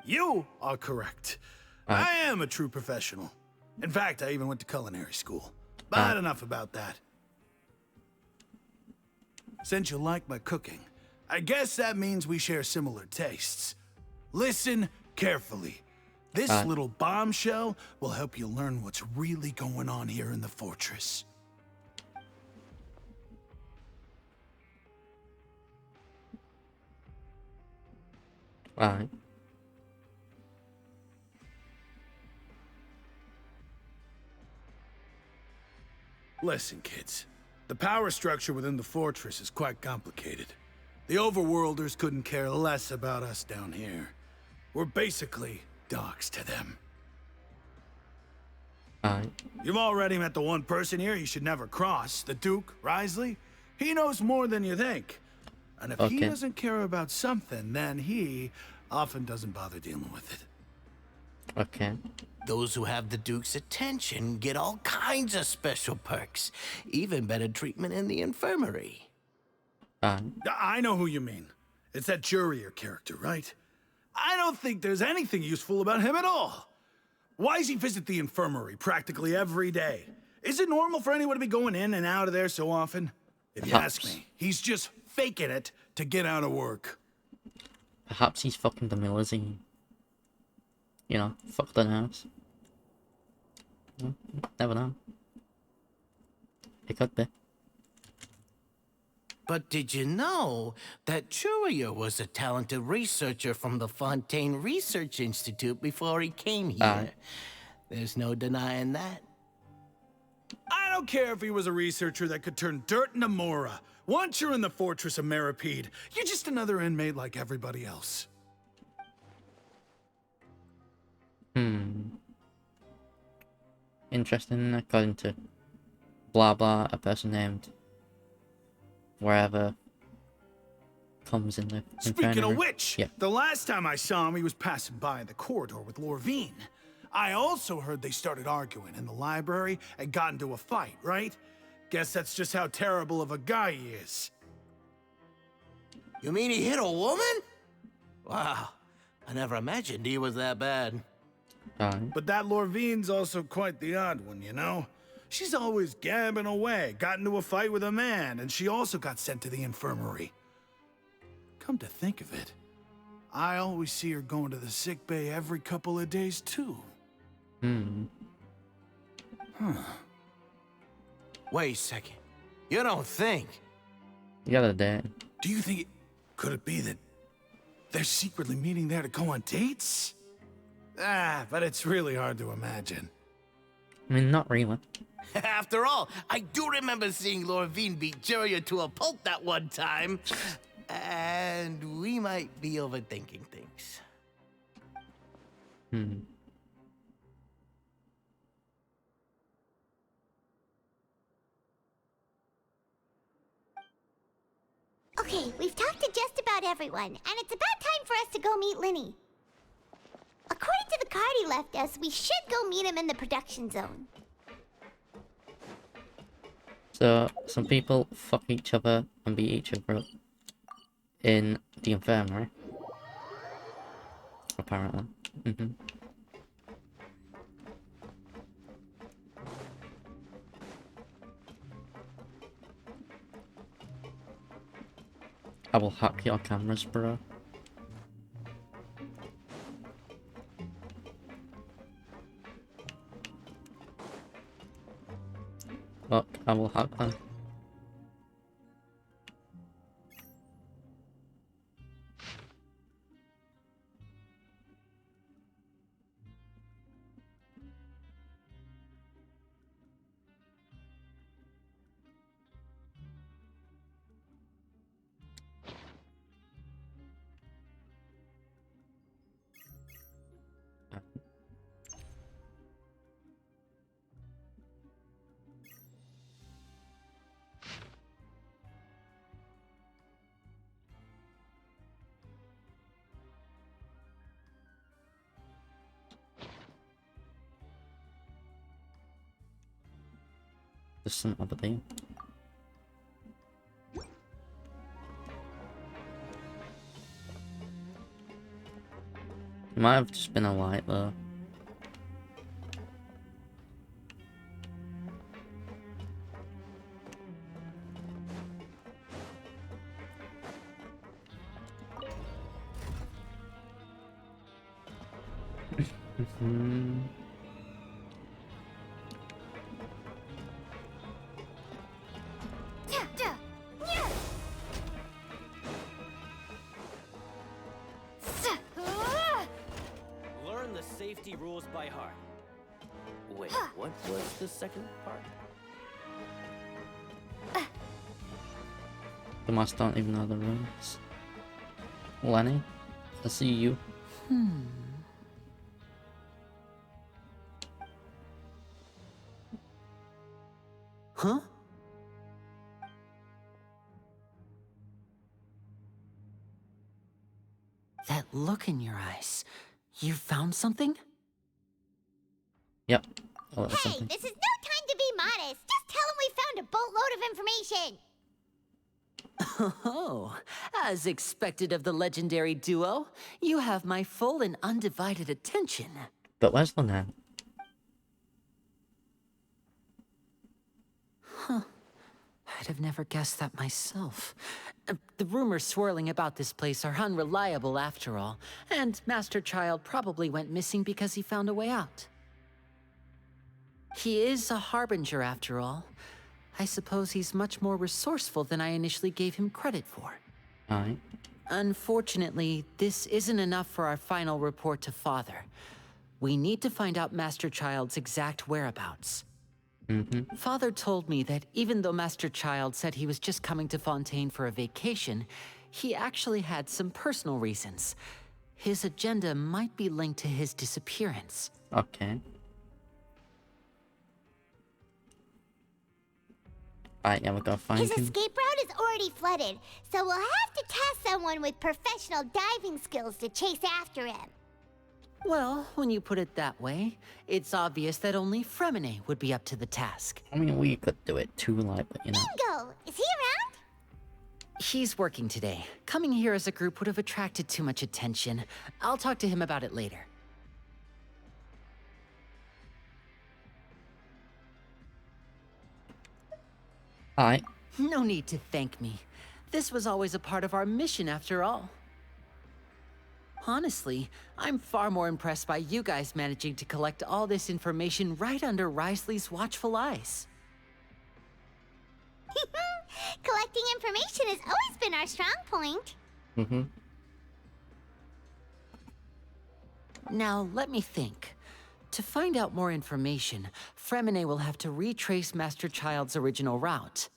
You are correct. I am a true professional. In fact, I even went to culinary school. But enough about that. Since you like my cooking, I guess that means we share similar tastes. Listen carefully. This little bombshell will help you learn what's really going on here in the fortress. Alright. Listen, kids. The power structure within the fortress is quite complicated. The overworlders couldn't care less about us down here. We're basically dogs to them. You've already met the one person here you should never cross, the Duke, Risley. He knows more than you think. And if he doesn't care about something, then he often doesn't bother dealing with it. Okay. Those who have the Duke's attention get all kinds of special perks. Even better treatment in the infirmary. I know who you mean. It's that Jurier character, right? I don't think there's anything useful about him at all. Why does he visit the infirmary practically every day? Is it normal for anyone to be going in and out of there so often? If you ask me, he's just faking it to get out of work. Perhaps he's fucking the Millers-y. You know, fuck the house. Never know. It could be. But did you know that Jurier was a talented researcher from the Fontaine Research Institute before he came here? There's no denying that. I don't care if he was a researcher that could turn dirt into Mora. Once you're in the fortress of Meropide, you're just another inmate like everybody else. Interesting. According to blah blah, a person named wherever comes in the Speaking of which, the last time I saw him, he was passing by in the corridor with Lorvine. I also heard they started arguing in the library and got into a fight, right? Guess that's just how terrible of a guy he is. You mean he hit a woman? Wow, I never imagined he was that bad. But that Lorvine's also quite the odd one, you know? She's always gabbing away, got into a fight with a man, and she also got sent to the infirmary. Come to think of it, I always see her going to the sick bay every couple of days, too. Wait a second. You don't think? You got a dad. Do you think could it be that they're secretly meeting there to go on dates? But it's really hard to imagine. I mean, not really. After all, I do remember seeing Lorvine beat Jurier to a pulp that one time. And we might be overthinking things. Okay, we've talked to just about everyone, and it's about time for us to go meet Linny. According to the card he left us, we should go meet him in the production zone. So, some people fuck each other and beat each other up in the infirmary. Apparently. I will hack your cameras, bro. Look, I will hack them. There's some over there. It might have just been a light though. Learn the safety rules by heart. Wait, what was the second part? The mice don't even know the rules. Lenny, I see you. Huh? That look in your eyes. You found something? Yep. Hey, this is no time to be modest. Just tell him we found a boatload of information. Oh, as expected of the legendary duo, you have my full and undivided attention. But where's Lena? Huh. I'd have never guessed that myself. The rumors swirling about this place are unreliable after all, and Master Child probably went missing because he found a way out. He is a harbinger after all. I suppose he's much more resourceful than I initially gave him credit for. Alright. Unfortunately, this isn't enough for our final report to Father. We need to find out Master Child's exact whereabouts. Father told me that even though Master Child said he was just coming to Fontaine for a vacation, he actually had some personal reasons. His agenda might be linked to his disappearance. Okay. Alright, yeah, we're gonna find His him. escape route is already flooded, so we'll have to task someone with professional diving skills to chase after him. Well, when you put it that way, it's obvious that only Fremine would be up to the task. I mean, we could do it too, like, but you know. Bingo! Is he around? He's working today. Coming here as a group would have attracted too much attention. I'll talk to him about it later. Alright. No need to thank me. This was always a part of our mission after all. Honestly, I'm far more impressed by you guys managing to collect all this information right under Risley's watchful eyes. Collecting information has always been our strong point. Now, let me think. To find out more information, Fremine will have to retrace Master Child's original route.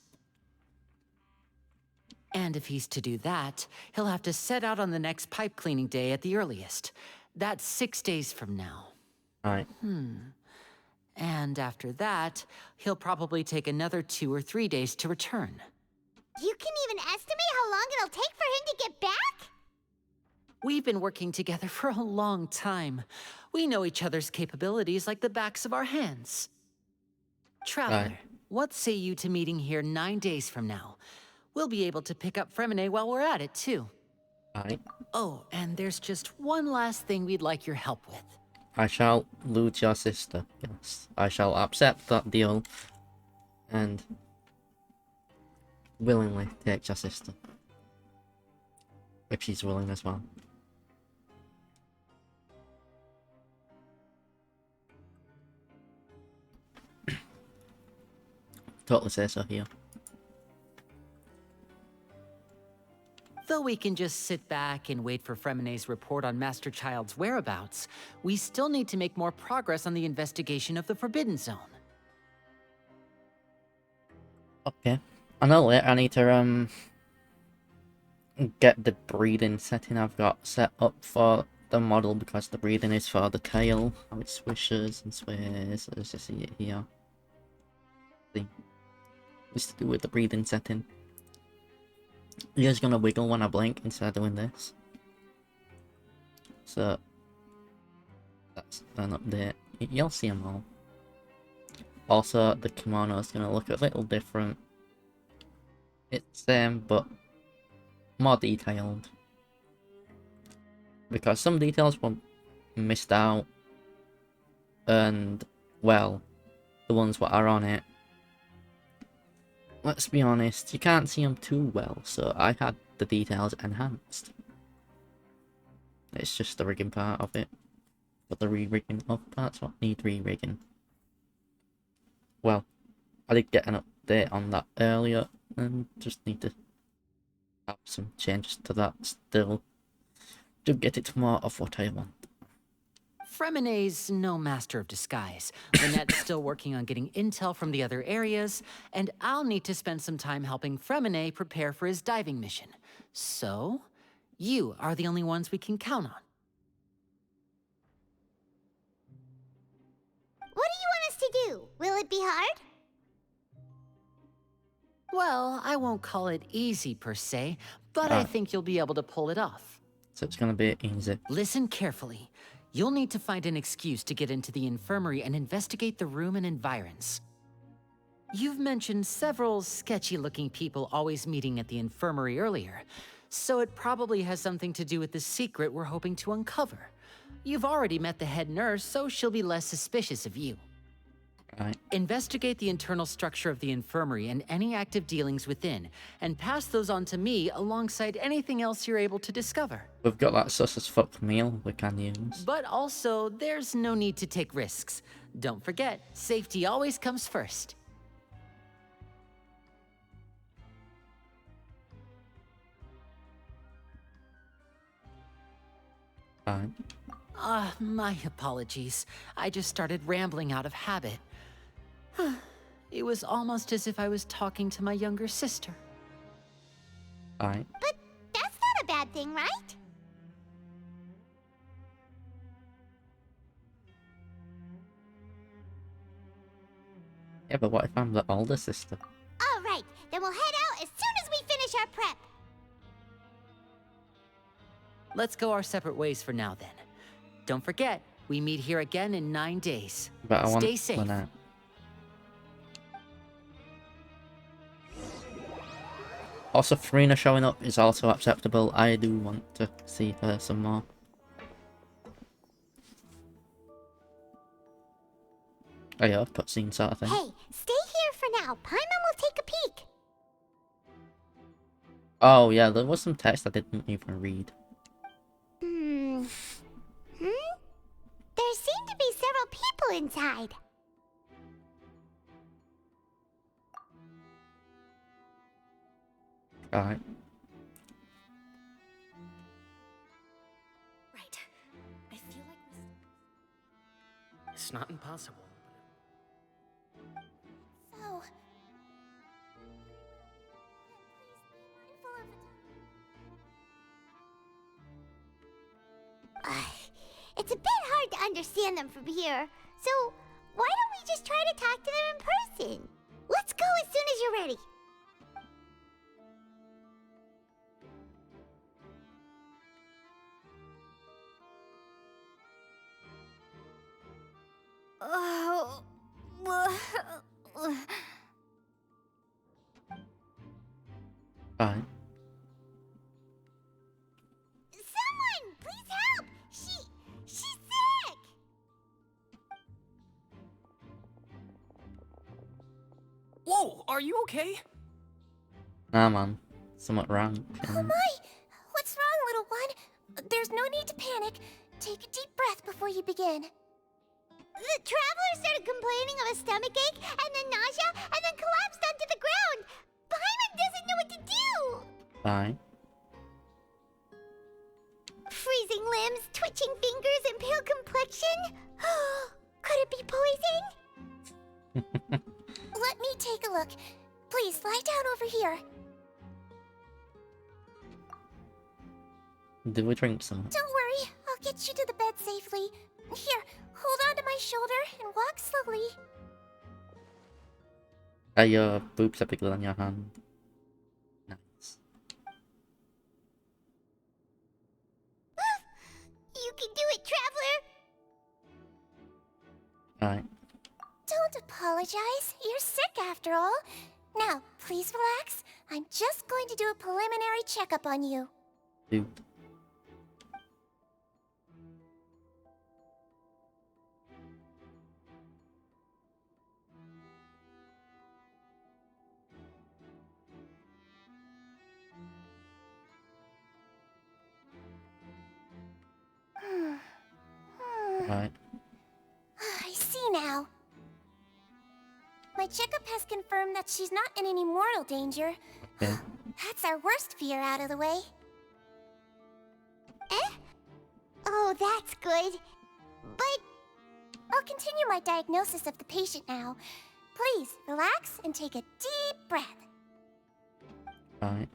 And if he's to do that, he'll have to set out on the next pipe cleaning day at the earliest. That's 6 days from now. Alright. And after that, he'll probably take another 2 or 3 days to return. You can even estimate how long it'll take for him to get back? We've been working together for a long time. We know each other's capabilities like the backs of our hands. Traveler, what say you to meeting here 9 days from now? We'll be able to pick up Fremine while we're at it, too. Aye. Oh, and there's just one last thing we'd like your help with. I shall loot your sister, yes. I shall accept that deal and willingly take your sister. If she's willing as well. Totally say so here. Though we can just sit back and wait for Fremine's report on Master Child's whereabouts, we still need to make more progress on the investigation of the Forbidden Zone. Okay. I know later I need to get the breathing setting I've got set up for the model, because the breathing is for the tail, how it swishes and sways. Let's just see it here. See. It's to do with the breathing setting. Ear's gonna wiggle when I blink instead of doing this. So that's an update. You'll see them all. Also, the kimono is gonna look a little different. It's same, but more detailed. Because some details were missed out. And, well, the ones that are on it, let's be honest, you can't see them too well, so I had the details enhanced. It's just the rigging part of it. But the re-rigging of parts what need re-rigging. Well, I did get an update on that earlier, and just need to have some changes to that still to get it more of what I want. Fremine's no master of disguise. Lynette's still working on getting intel from the other areas, and I'll need to spend some time helping Fremine prepare for his diving mission. So, you are the only ones we can count on. What do you want us to do? Will it be hard? Well, I won't call it easy per se, but I think you'll be able to pull it off. So it's gonna be easy. Listen carefully. You'll need to find an excuse to get into the infirmary and investigate the room and environs. You've mentioned several sketchy-looking people always meeting at the infirmary earlier, so it probably has something to do with the secret we're hoping to uncover. You've already met the head nurse, so she'll be less suspicious of you. Right. Investigate the internal structure of the infirmary and any active dealings within, and pass those on to me alongside anything else you're able to discover. We've got that sus as fuck meal we can use. But also, there's no need to take risks. Don't forget, safety always comes first. Fine. My apologies. I just started rambling out of habit. It was almost as if I was talking to my younger sister. Fine. But that's not a bad thing, right? Yeah, but what if I'm the older sister? All right, then we'll head out as soon as we finish our prep. Let's go our separate ways for now, then. Don't forget, we meet here again in 9 days. But I want Stay safe. Lynette. Also, Farina showing up is also acceptable. I do want to see her some more. Oh yeah, cutscene sort of thing. Hey, stay here for now. Paimon will take a peek. Oh yeah, there was some text I didn't even read. There seem to be several people inside. Alright. Right. I feel like it's not impossible. So... It's a bit hard to understand them from here, so why don't we just try to talk to them in person? Let's go as soon as you're ready. Alright. Someone, please help! She's sick! Whoa, are you okay? Nah, man. Somewhat wrong. Oh my! What's wrong, little one? There's no need to panic. Take a deep breath before you begin. The traveler started complaining of a stomachache, and then nausea, and then collapsed onto the ground. Paimon doesn't know what to do! Fine. Freezing limbs, twitching fingers, and pale complexion? Could it be poison? Let me take a look. Please, lie down over here. Do we drink some? Don't worry, I'll get you to the bed safely. Here, hold on to my shoulder and walk slowly. Are your boobs are bigger than your hand? Nice. You can do it, traveler! Alright. Don't apologize. You're sick after all. Now, please relax. I'm just going to do a preliminary checkup on you. Dude. Right. I see now. My checkup has confirmed that she's not in any mortal danger. Okay. That's our worst fear out of the way. Eh? Oh, that's good. But I'll continue my diagnosis of the patient now. Please, relax and take a deep breath. Alright.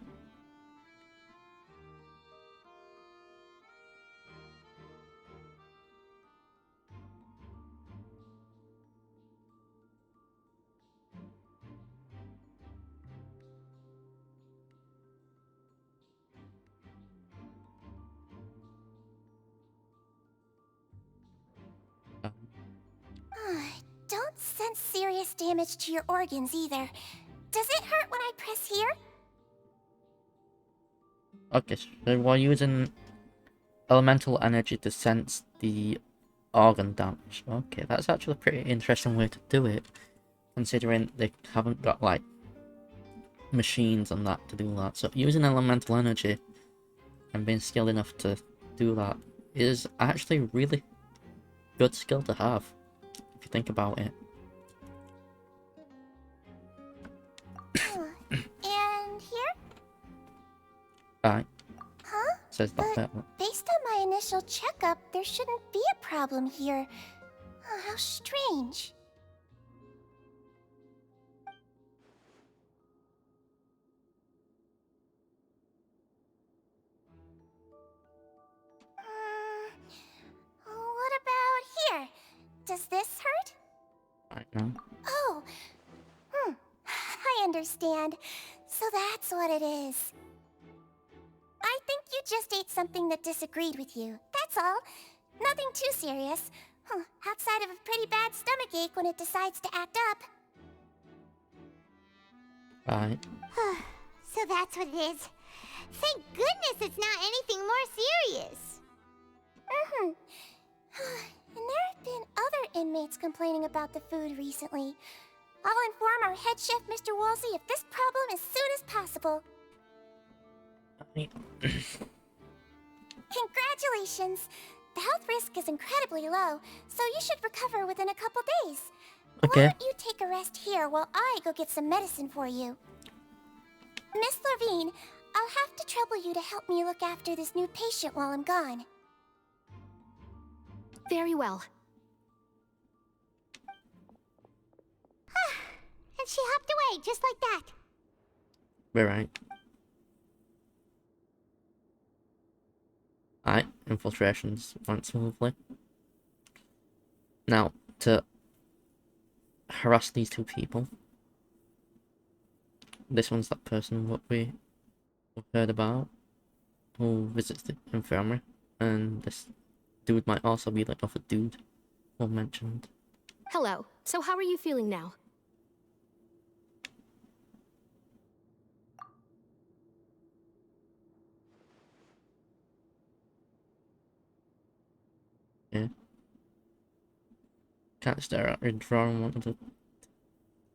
Don't sense serious damage to your organs either. Does it hurt when I press here? Okay, so we're using elemental energy to sense the organ damage. Okay, that's actually a pretty interesting way to do it, considering they haven't got, like, machines and that to do that. So using elemental energy and being skilled enough to do that is actually a really good skill to have, if you think about it. And here? Right. Huh? Says that But better. based on my initial checkup, there shouldn't be a problem here. Oh, how strange. What about here? Does this hurt? Right now. Oh, I understand. So that's what it is. I think you just ate something that disagreed with you. That's all. Nothing too serious. Outside of a pretty bad stomachache when it decides to act up. Right. So that's what it is. Thank goodness it's not anything more serious. And there have been other inmates complaining about the food recently. I'll inform our head chef, Mr. Wolsey, of this problem as soon as possible. Congratulations! The health risk is incredibly low, so you should recover within a couple days. Okay. Why don't you take a rest here while I go get some medicine for you? Miss Levine, I'll have to trouble you to help me look after this new patient while I'm gone. Very well. And she hopped away, just like that. We're right. Alright, infiltrations went smoothly. Now, to harass these two people. This one's that person what we heard about, who visits the infirmary, and this dude might also be like other dude we mentioned. Hello. So how are you feeling now? Yeah. Can't stare at her drawing one of the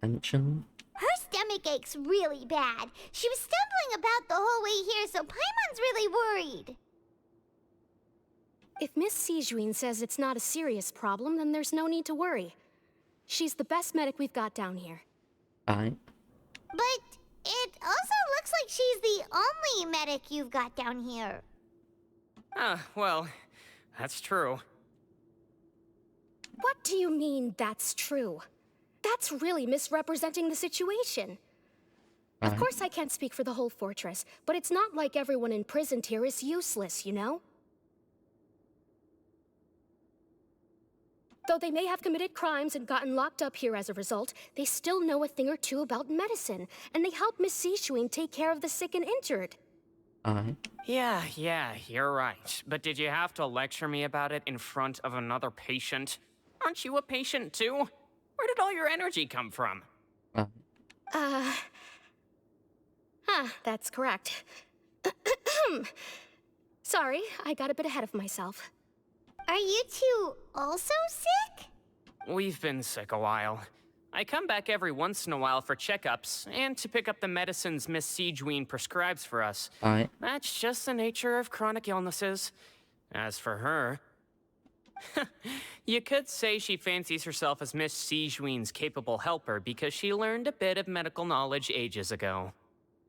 attention. Her stomach aches really bad. She was stumbling about the whole way here, so Paimon's really worried. If Miss Sijuin says it's not a serious problem, then there's no need to worry. She's the best medic we've got down here. Aye. But it also looks like she's the only medic you've got down here. Well, that's true. What do you mean, that's true? That's really misrepresenting the situation. Of course I can't speak for the whole fortress, but it's not like everyone imprisoned here is useless, you know? Though they may have committed crimes and gotten locked up here as a result, they still know a thing or two about medicine, and they help Miss Sijuin take care of the sick and injured. Yeah, you're right. But did you have to lecture me about it in front of another patient? Aren't you a patient too? Where did all your energy come from? That's correct. Sorry, I got a bit ahead of myself. Are you two also sick? We've been sick a while. I come back every once in a while for checkups, and to pick up the medicines Miss Sijuin prescribes for us. That's just the nature of chronic illnesses. As for her... you could say she fancies herself as Miss Sijuin's capable helper because she learned a bit of medical knowledge ages ago.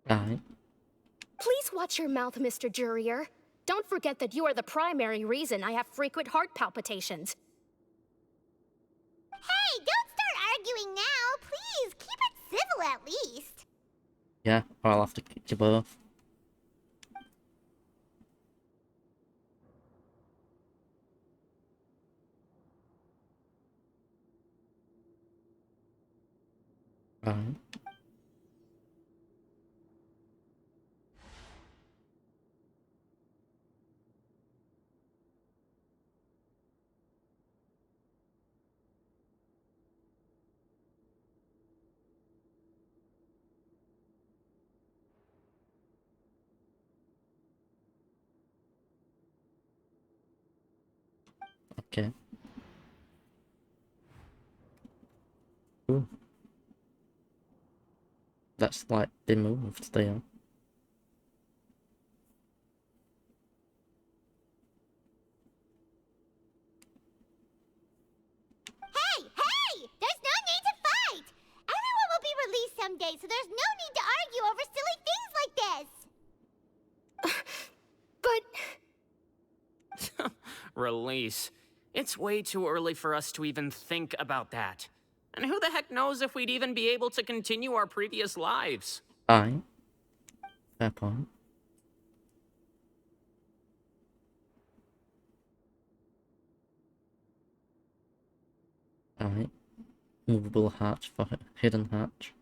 Please watch your mouth, Mr. Jurier. Don't forget that you are the primary reason I have frequent heart palpitations. Hey, don't start arguing now. Please, keep it civil at least. Yeah, or I'll have to kick you both. Okay. Ooh. That's like they moved there. Hey! There's no need to fight! Everyone will be released someday, so there's no need to argue over silly things like this! But... Release. It's way too early for us to even think about that. And who the heck knows if we'd even be able to continue our previous lives? Fair point. Movable hatch for hidden hatch.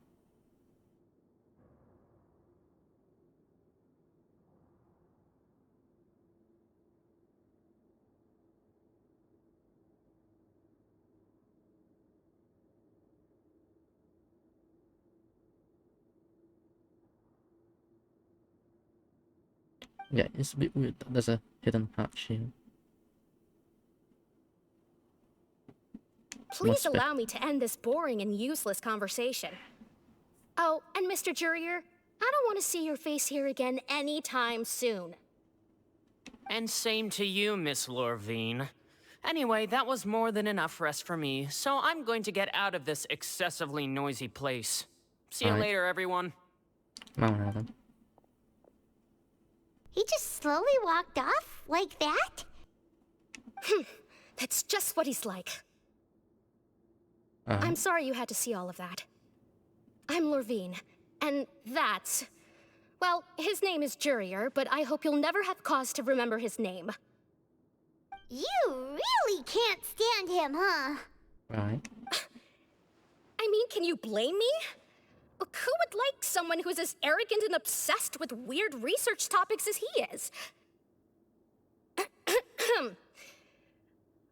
Yeah, it's a bit weird that there's a hidden hatch here. Please allow me to end this boring and useless conversation. Oh, and Mr. Jurier, I don't want to see your face here again anytime soon. And same to you, Miss Lorvine. Anyway, that was more than enough rest for me, so I'm going to get out of this excessively noisy place. See you later, everyone. He just slowly walked off like that? That's just what he's like. I'm sorry you had to see all of that. I'm Lorvine, and that's... Well, his name is Jurier, but I hope you'll never have cause to remember his name. You really can't stand him, huh? Right. I mean, can you blame me? Who would like someone who's as arrogant and obsessed with weird research topics as he is?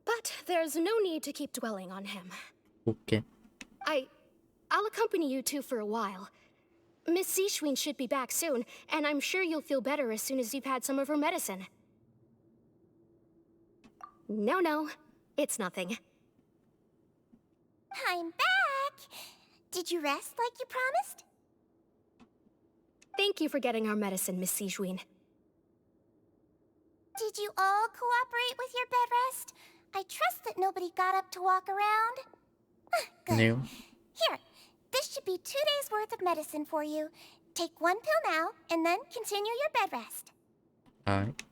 But there's no need to keep dwelling on him. Okay. I'll accompany you two for a while. Miss Sijuin should be back soon, and I'm sure you'll feel better as soon as you've had some of her medicine. No, it's nothing. I'm back! Did you rest like you promised? Thank you for getting our medicine, Miss Sijuin. Did you all cooperate with your bed rest? I trust that nobody got up to walk around. Good. No. Here, this should be 2 days' worth of medicine for you. Take 1 pill now, and then continue your bed rest. Alright.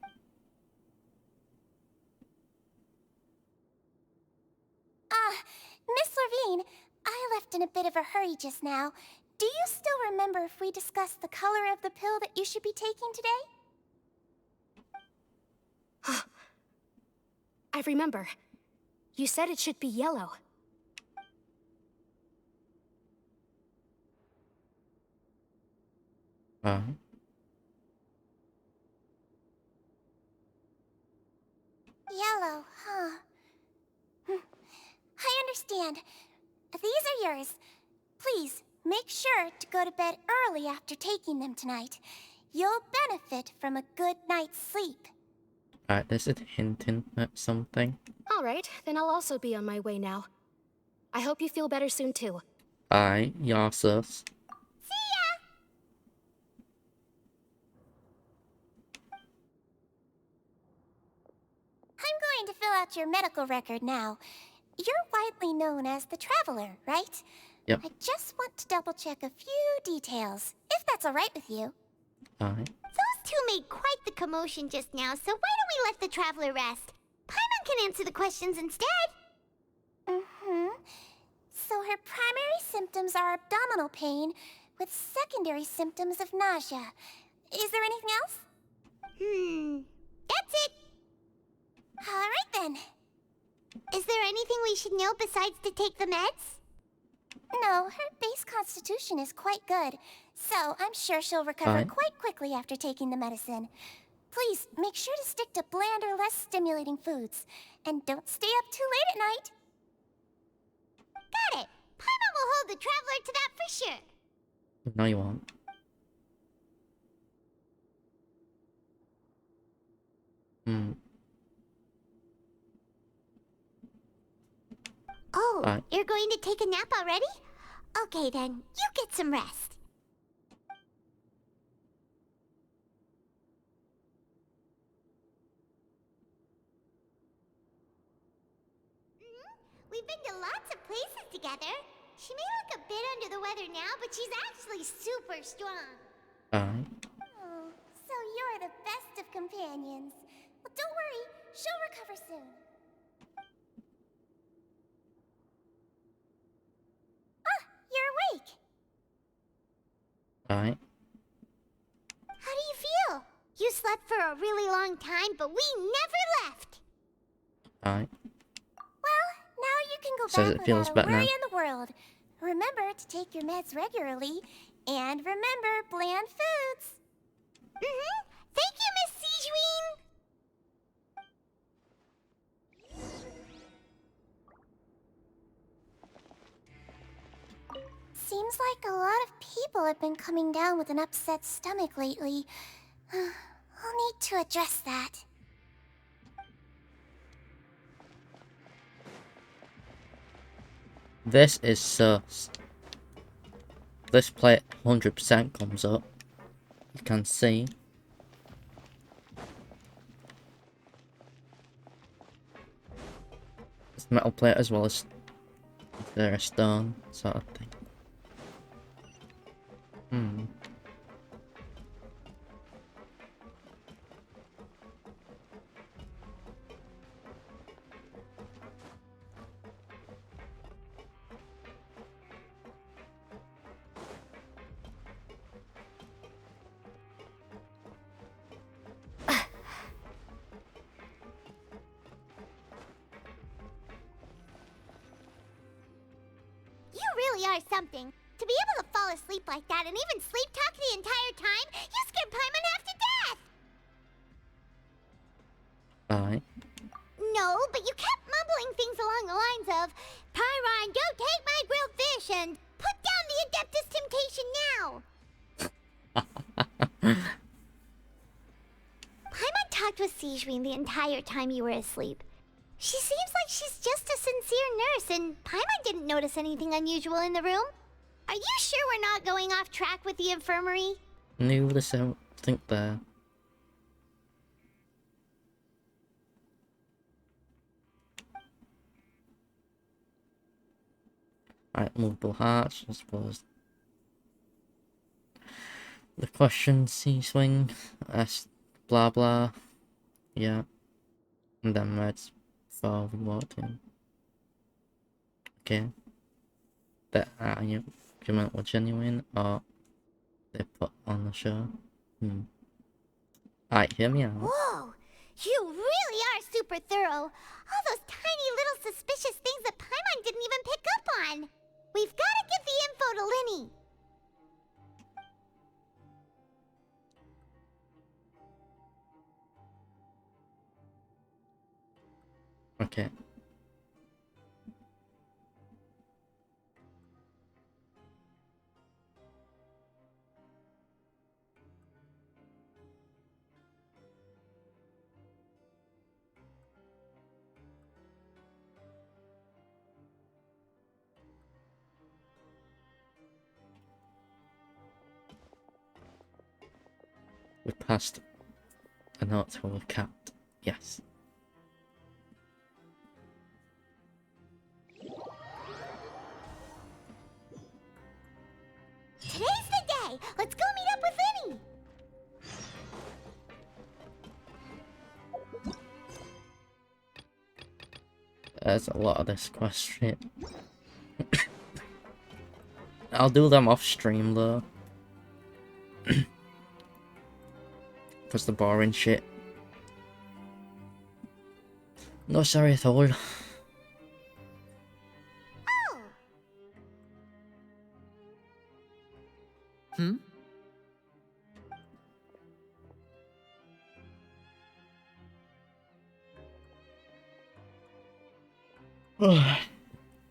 Miss Levine, I left in a bit of a hurry just now. Do you still remember if we discussed the color of the pill that you should be taking today? I remember. You said it should be yellow. Yellow, huh? I understand. These are yours. Please, make sure to go to bed early after taking them tonight. You'll benefit from a good night's sleep. Alright, this is hinting at something. Alright, then I'll also be on my way now. I hope you feel better soon too. Alright, y'all sus. See ya! I'm going to fill out your medical record now. You're widely known as the Traveler, right? Yep. I just want to double check a few details, if that's alright with you. Alright. Those two made quite the commotion just now, so why don't we let the Traveler rest? Paimon can answer the questions instead. So her primary symptoms are abdominal pain, with secondary symptoms of nausea. Is there anything else? That's it. Alright then. Is there anything we should know besides to take the meds? No, her base constitution is quite good, so I'm sure she'll recover quite quickly after taking the medicine. Please, make sure to stick to bland or less stimulating foods, and don't stay up too late at night. Got it! Paimon will hold the Traveler to that for sure. No, you won't. Oh, you're going to take a nap already? Okay then, you get some rest. We've been to lots of places together. She may look a bit under the weather now, but she's actually super strong. Oh, so you're the best of companions. Well, don't worry, she'll recover soon. You're awake. Alright. How do you feel? You slept for a really long time, but we never left. Alright. Well, now you can go Says back it feels without a better worry now. in the world. Remember to take your meds regularly, and remember bland foods. Thank you, Miss Sijuin. Seems like a lot of people have been coming down with an upset stomach lately. I'll need to address that. This is sus. This plate 100% comes up. You can see. It's metal plate as well as there a stone sort of thing. You really are something. To be able to fall asleep like that and even sleep talk the entire time, you scared Paimon half to death! Alright. No, but you kept mumbling things along the lines of, Pyron, don't take my grilled fish, and put down the Adeptus Temptation now! Paimon talked with Sijuin the entire time you were asleep. She seems like she's just a sincere nurse, and Paimon didn't notice anything unusual in the room. Are you sure we're not going off track with the infirmary? No, there's something there. Alright, multiple hearts, I suppose. The question C-swing, S blah blah. Yeah. And then reds for rewarding. Okay. That argument were genuine or they put on the show. Alright, hear me out. Whoa! You really are super thorough. All those tiny little suspicious things that Paimon didn't even pick up on. We've got to give the info to Linny. Okay. We passed a note to a cat. Yes. Today's the day. Let's go meet up with Linny. There's a lot of this quest shit. I'll do them off stream though. Because the boring shit. No, sorry at all.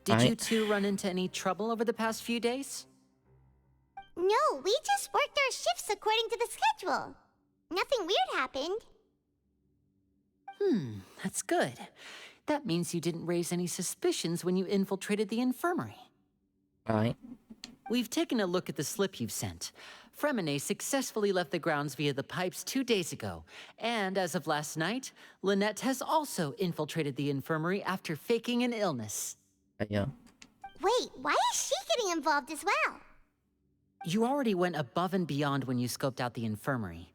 Did you two run into any trouble over the past few days? No, we just worked our shifts according to the schedule. Nothing weird happened. That's good. That means you didn't raise any suspicions when you infiltrated the infirmary. Right. We've taken a look at the slip you've sent. Fremine successfully left the grounds via the pipes 2 days ago, and as of last night, Lynette has also infiltrated the infirmary after faking an illness. Yeah. Wait, why is she getting involved as well? You already went above and beyond when you scoped out the infirmary.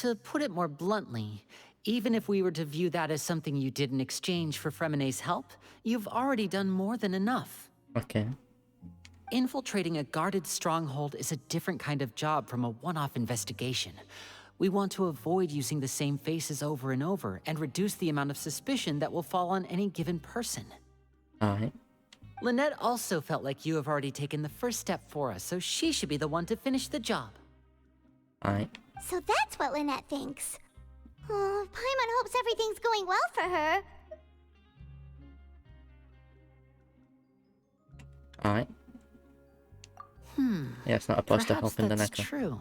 To put it more bluntly, even if we were to view that as something you did in exchange for Fremine's help, you've already done more than enough. Okay. Infiltrating a guarded stronghold is a different kind of job from a one-off investigation. We want to avoid using the same faces over and over and reduce the amount of suspicion that will fall on any given person. Alright. Lynette also felt like you have already taken the first step for us, so she should be the one to finish the job. Alright. So that's what Lynette thinks. Oh, Paimon hopes everything's going well for her. Alright. Yeah, it's not opposed to Perhaps helping the that's necker. true.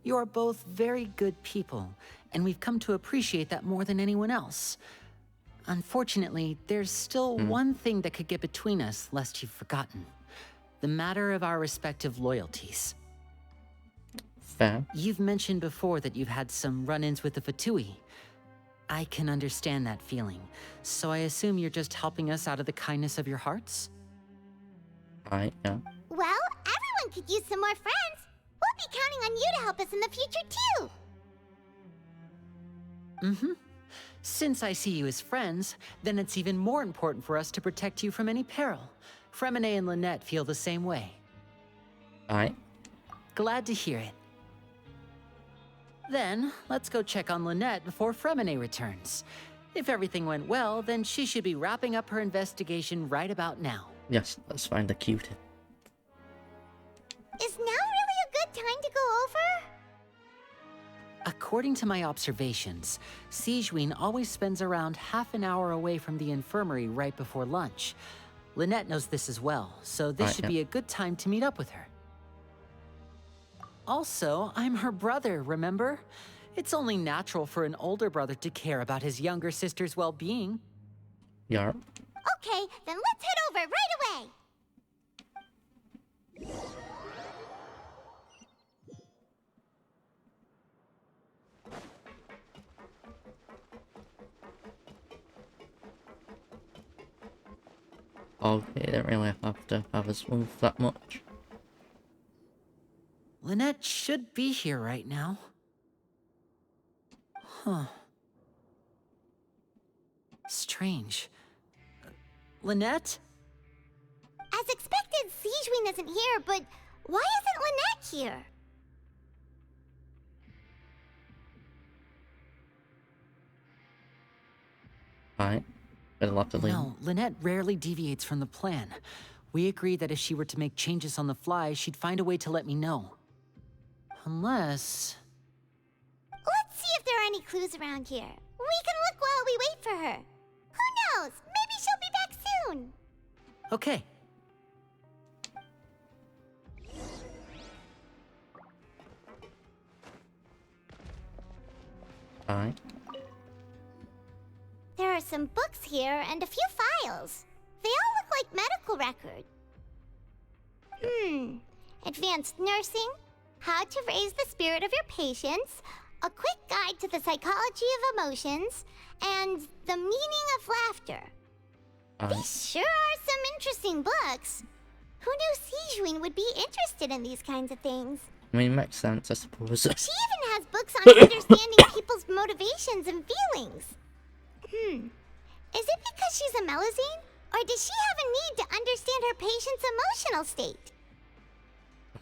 You are both very good people, and we've come to appreciate that more than anyone else. Unfortunately, there's still one thing that could get between us, lest you've forgotten. The matter of our respective loyalties. Fair. You've mentioned before that you've had some run-ins with the Fatui. I can understand that feeling, so I assume you're just helping us out of the kindness of your hearts? Alright, yeah. Well, everyone could use some more friends. We'll be counting on you to help us in the future, too. Since I see you as friends, then it's even more important for us to protect you from any peril. Fremine and Lynette feel the same way. Alright. Glad to hear it. Then, let's go check on Lynette before Fremine returns. If everything went well, then she should be wrapping up her investigation right about now. Yes, let's find the cute. Is now really a good time to go over? According to my observations, Sijuin always spends around half an hour away from the infirmary right before lunch. Lynette knows this as well, so this should be a good time to meet up with her. Also, I'm her brother, remember? It's only natural for an older brother to care about his younger sister's well-being. Yarp. Okay, then let's head over right away. Okay, don't really have to have us move that much. Lynette should be here right now. Huh. Strange. Lynette? As expected, Sijuin isn't here, but why isn't Lynette here? Alright. Better lock the lead. No, Lynette rarely deviates from the plan. We agreed that if she were to make changes on the fly, she'd find a way to let me know. Unless... Let's see if there are any clues around here. We can look while we wait for her. Who knows? Maybe she'll be back soon. Okay. Alright. There are some books here and a few files. They all look like medical records. Advanced nursing, how to raise the spirit of your patients, a quick guide to the psychology of emotions, and the meaning of laughter. These sure are some interesting books. Who knew Sijuin would be interested in these kinds of things? I mean, it makes sense, I suppose. She even has books on understanding people's motivations and feelings. Is it because she's a Melusine? Or does she have a need to understand her patient's emotional state?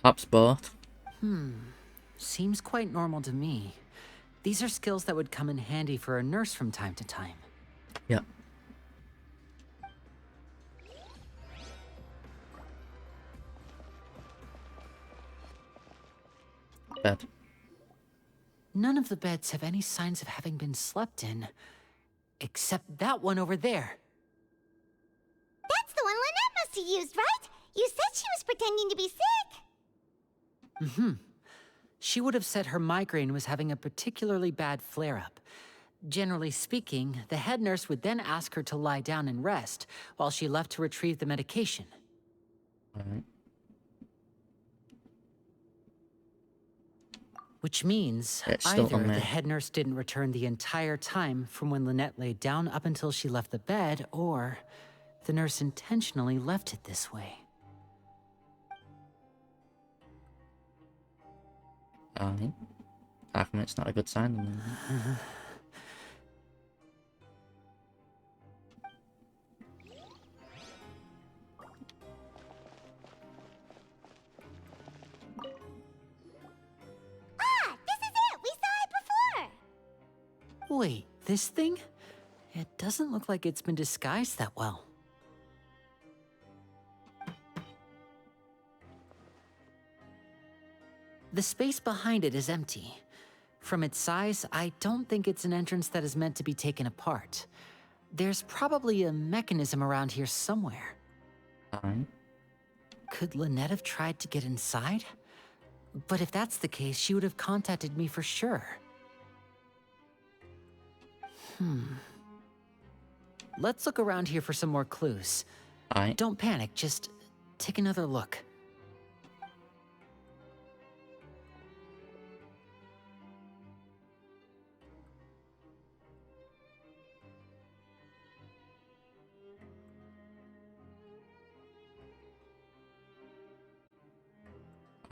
Perhaps both. Seems quite normal to me. These are skills that would come in handy for a nurse from time to time. Yeah. Bed. None of the beds have any signs of having been slept in. Except that one over there. That's the one Lynette must have used, right? You said she was pretending to be sick. She would have said her migraine was having a particularly bad flare-up. Generally speaking, the head nurse would then ask her to lie down and rest, while she left to retrieve the medication. Alright. Which means Still either on the there. head nurse didn't return the entire time from when Lynette laid down up until she left the bed, or the nurse intentionally left it this way. Alright. I mean, it's not a good sign. This is it! We saw it before! Wait, this thing? It doesn't look like it's been disguised that well. The space behind it is empty. From its size, I don't think it's an entrance that is meant to be taken apart. There's probably a mechanism around here somewhere. Could Lynette have tried to get inside? But if that's the case, she would have contacted me for sure. Let's look around here for some more clues. Don't panic, just take another look.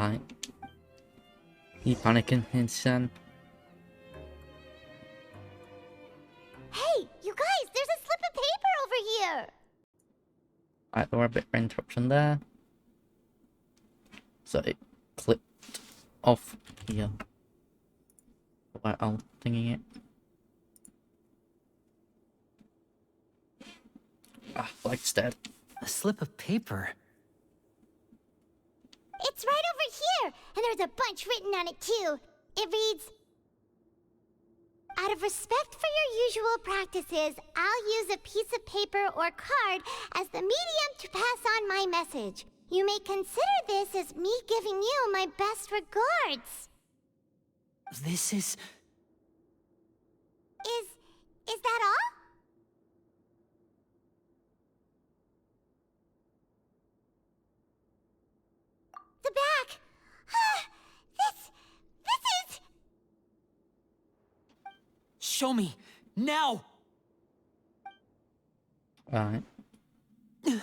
Alright. You panicking, Hinsen? Hey, you guys, there's a slip of paper over here! Alright, there were a bit of interruption there. So it clipped off here. While I'm thinking it. Flag's dead. A slip of paper. It's right over here, and there's a bunch written on it too. It reads, out of respect for your usual practices, I'll use a piece of paper or card as the medium to pass on my message. You may consider this as me giving you my best regards. This is... Is that all? Show me. Now! Alright. That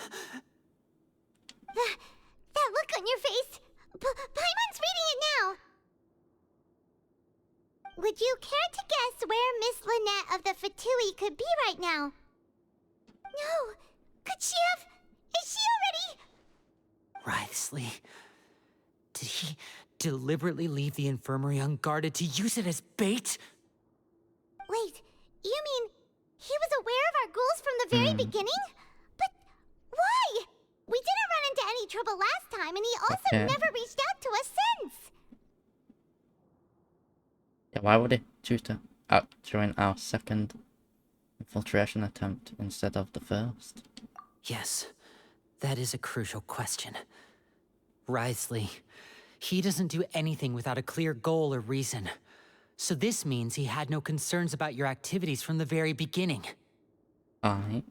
look on your face! Paimon's reading it now! Would you care to guess where Miss Lynette of the Fatui could be right now? No! Could she have... Is she already... Wriothesley. Did he deliberately leave the infirmary unguarded to use it as bait? Wait, you mean he was aware of our goals from the very beginning? But why? We didn't run into any trouble last time, and he also never reached out to us since. Yeah, why would he choose to join our second infiltration attempt instead of the first? Yes, that is a crucial question. Wriothesley, he doesn't do anything without a clear goal or reason. So this means he had no concerns about your activities from the very beginning. Alright.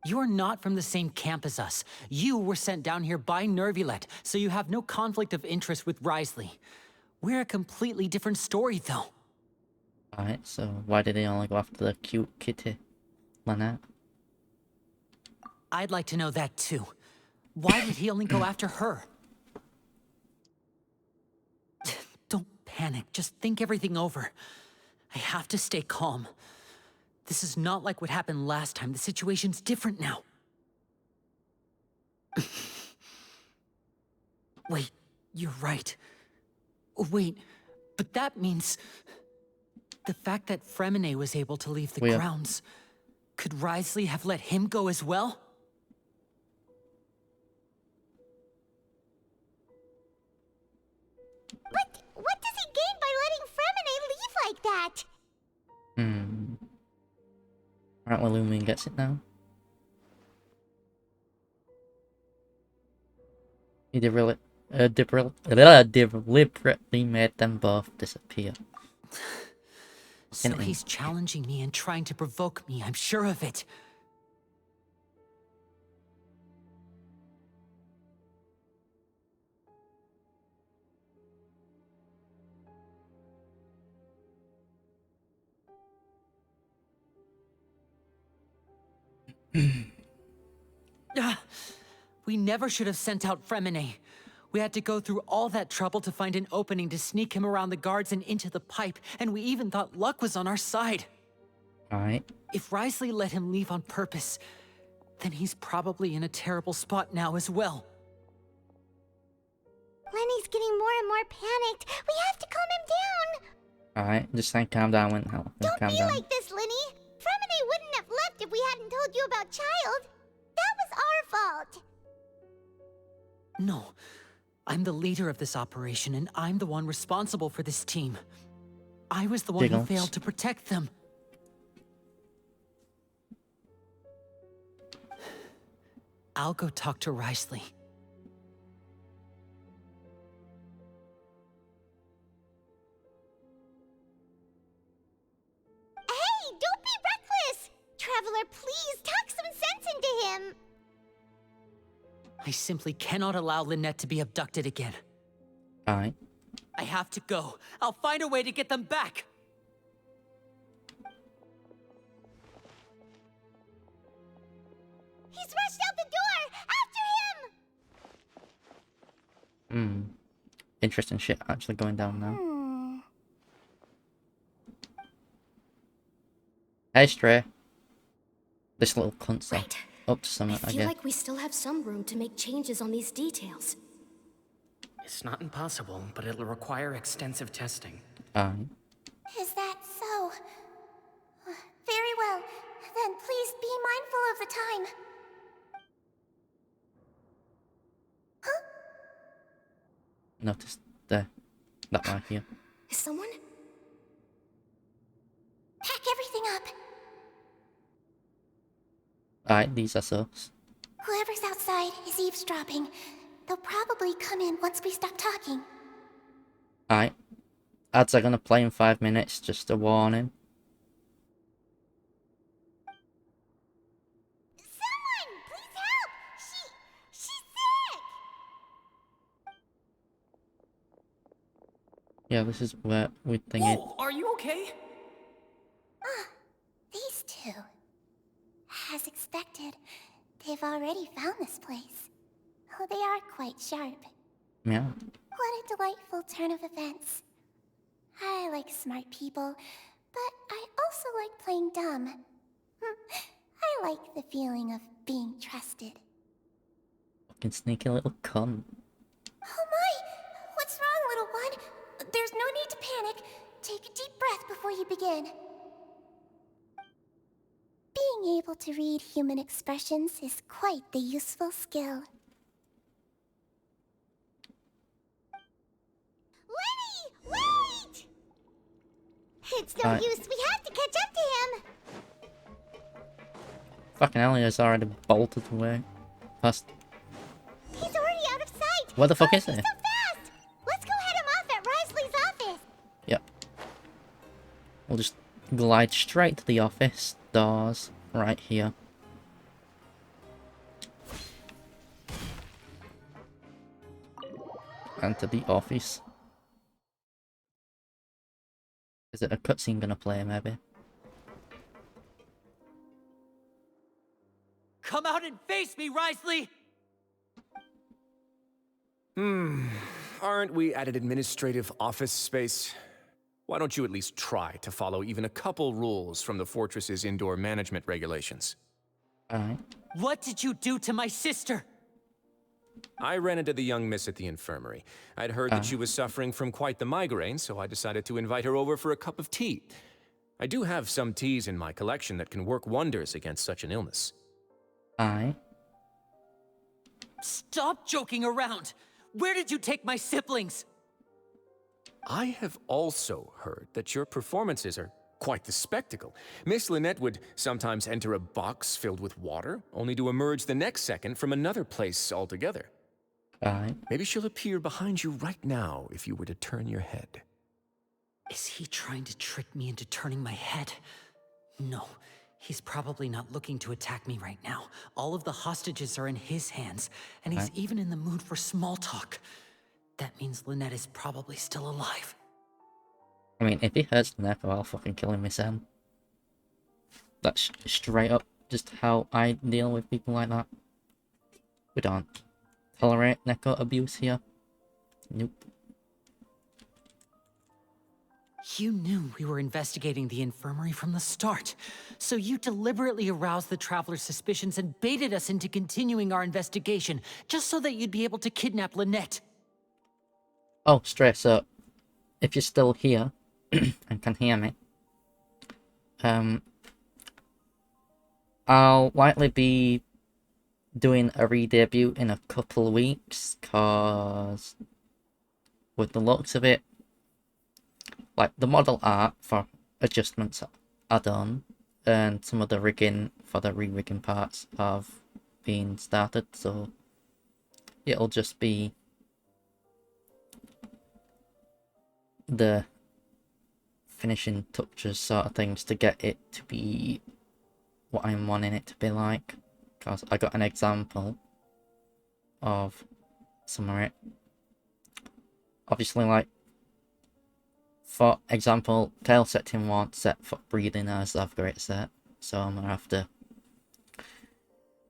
You're not from the same camp as us. You were sent down here by Nervulet, so you have no conflict of interest with Wriothesley. We're a completely different story, though. Alright, so why did he only go after the cute kitty, Lynette? I'd like to know that, too. Why did he only go after her? Don't panic. Just think everything over. I have to stay calm. This is not like what happened last time. The situation's different now. Wait, you're right. Wait, but that means... the fact that Fremine was able to leave the grounds... Could Wriothesley have let him go as well? But what does he gain by letting Fremine leave like that? Alright, well, Lumion gets it now. He deliberately made them both disappear. So he's challenging me and trying to provoke me, I'm sure of it. We never should have sent out Fremine. We had to go through all that trouble to find an opening to sneak him around the guards and into the pipe, and we even thought luck was on our side. Alright. If Wriothesley let him leave on purpose, then he's probably in a terrible spot now as well. Lenny's getting more and more panicked. We have to calm him down. Alright, just saying calm down when help. Don't calm be down. like this, Lenny. Fremine wouldn't have left if we hadn't told you about Child. That was our fault. No. I'm the leader of this operation, and I'm the one responsible for this team. I was the one who failed to protect them. I'll go talk to Wriothesley. Hey, don't be reckless! Traveler, please talk some sense into him. I simply cannot allow Lynette to be abducted again. Alright. I have to go. I'll find a way to get them back. He's rushed out the door! After him! Interesting shit actually going down now. Hey, Stray. This little cunt's up to something, I feel like we still have some room to make changes on these details. It's not impossible, but it'll require extensive testing. Is that so? Very well. Then please be mindful of the time. Huh? Notice that right here. Is someone? Pack everything up. Alright, these are sus. Whoever's outside is eavesdropping. They'll probably come in once we stop talking. Alright. Ads are gonna play in 5 minutes, just a warning. Someone! Please help! Yeah, this is where we think it. Are you okay? These two. As expected, they've already found this place. Oh, they are quite sharp. Yeah. What a delightful turn of events. I like smart people, but I also like playing dumb. I like the feeling of being trusted. Fucking sneaky little cunt. Oh my! What's wrong, little one? There's no need to panic. Take a deep breath before you begin. Being able to read human expressions is quite the useful skill. Lenny! Wait! It's no use, we have to catch up to him! Fucking hell, he has already bolted away. Past. He's already out of sight! Where the fuck is he? So fast! Let's go head him off at Risley's office! Yep. We'll just glide straight to the office doors right here. And to the office. Is it a cutscene gonna play, maybe? Come out and face me, Risley! Aren't we at an administrative office space? Why don't you at least try to follow even a couple rules from the fortress's indoor management regulations? Alright. What did you do to my sister? I ran into the young miss at the infirmary. I'd heard that she was suffering from quite the migraine, so I decided to invite her over for a cup of tea. I do have some teas in my collection that can work wonders against such an illness. Aye. Stop joking around! Where did you take my siblings? I have also heard that your performances are quite the spectacle. Miss Lynette would sometimes enter a box filled with water, only to emerge the next second from another place altogether. Aye. Maybe she'll appear behind you right now if you were to turn your head. Is he trying to trick me into turning my head? No, he's probably not looking to attack me right now. All of the hostages are in his hands, and he's even in the mood for small talk. That means Lynette is probably still alive. I mean, if he hurts Neko, I'll fucking kill him myself. That's straight up just how I deal with people like that. We don't tolerate Neko abuse here. Nope. You knew we were investigating the infirmary from the start, so you deliberately aroused the Traveler's suspicions and baited us into continuing our investigation, just so that you'd be able to kidnap Lynette. Oh, straight up. If you're still here and can hear me, I'll likely be doing a re-debut in a couple of weeks, cause with the looks of it, like the model art for adjustments are done, and some of the rigging for the re-rigging parts have been started, so it'll just be the finishing touches sort of things to get it to be what I'm wanting it to be like, because I got an example of some of it. Obviously, like, for example, tail setting won't set for breathing as I've got it set, so I'm gonna have to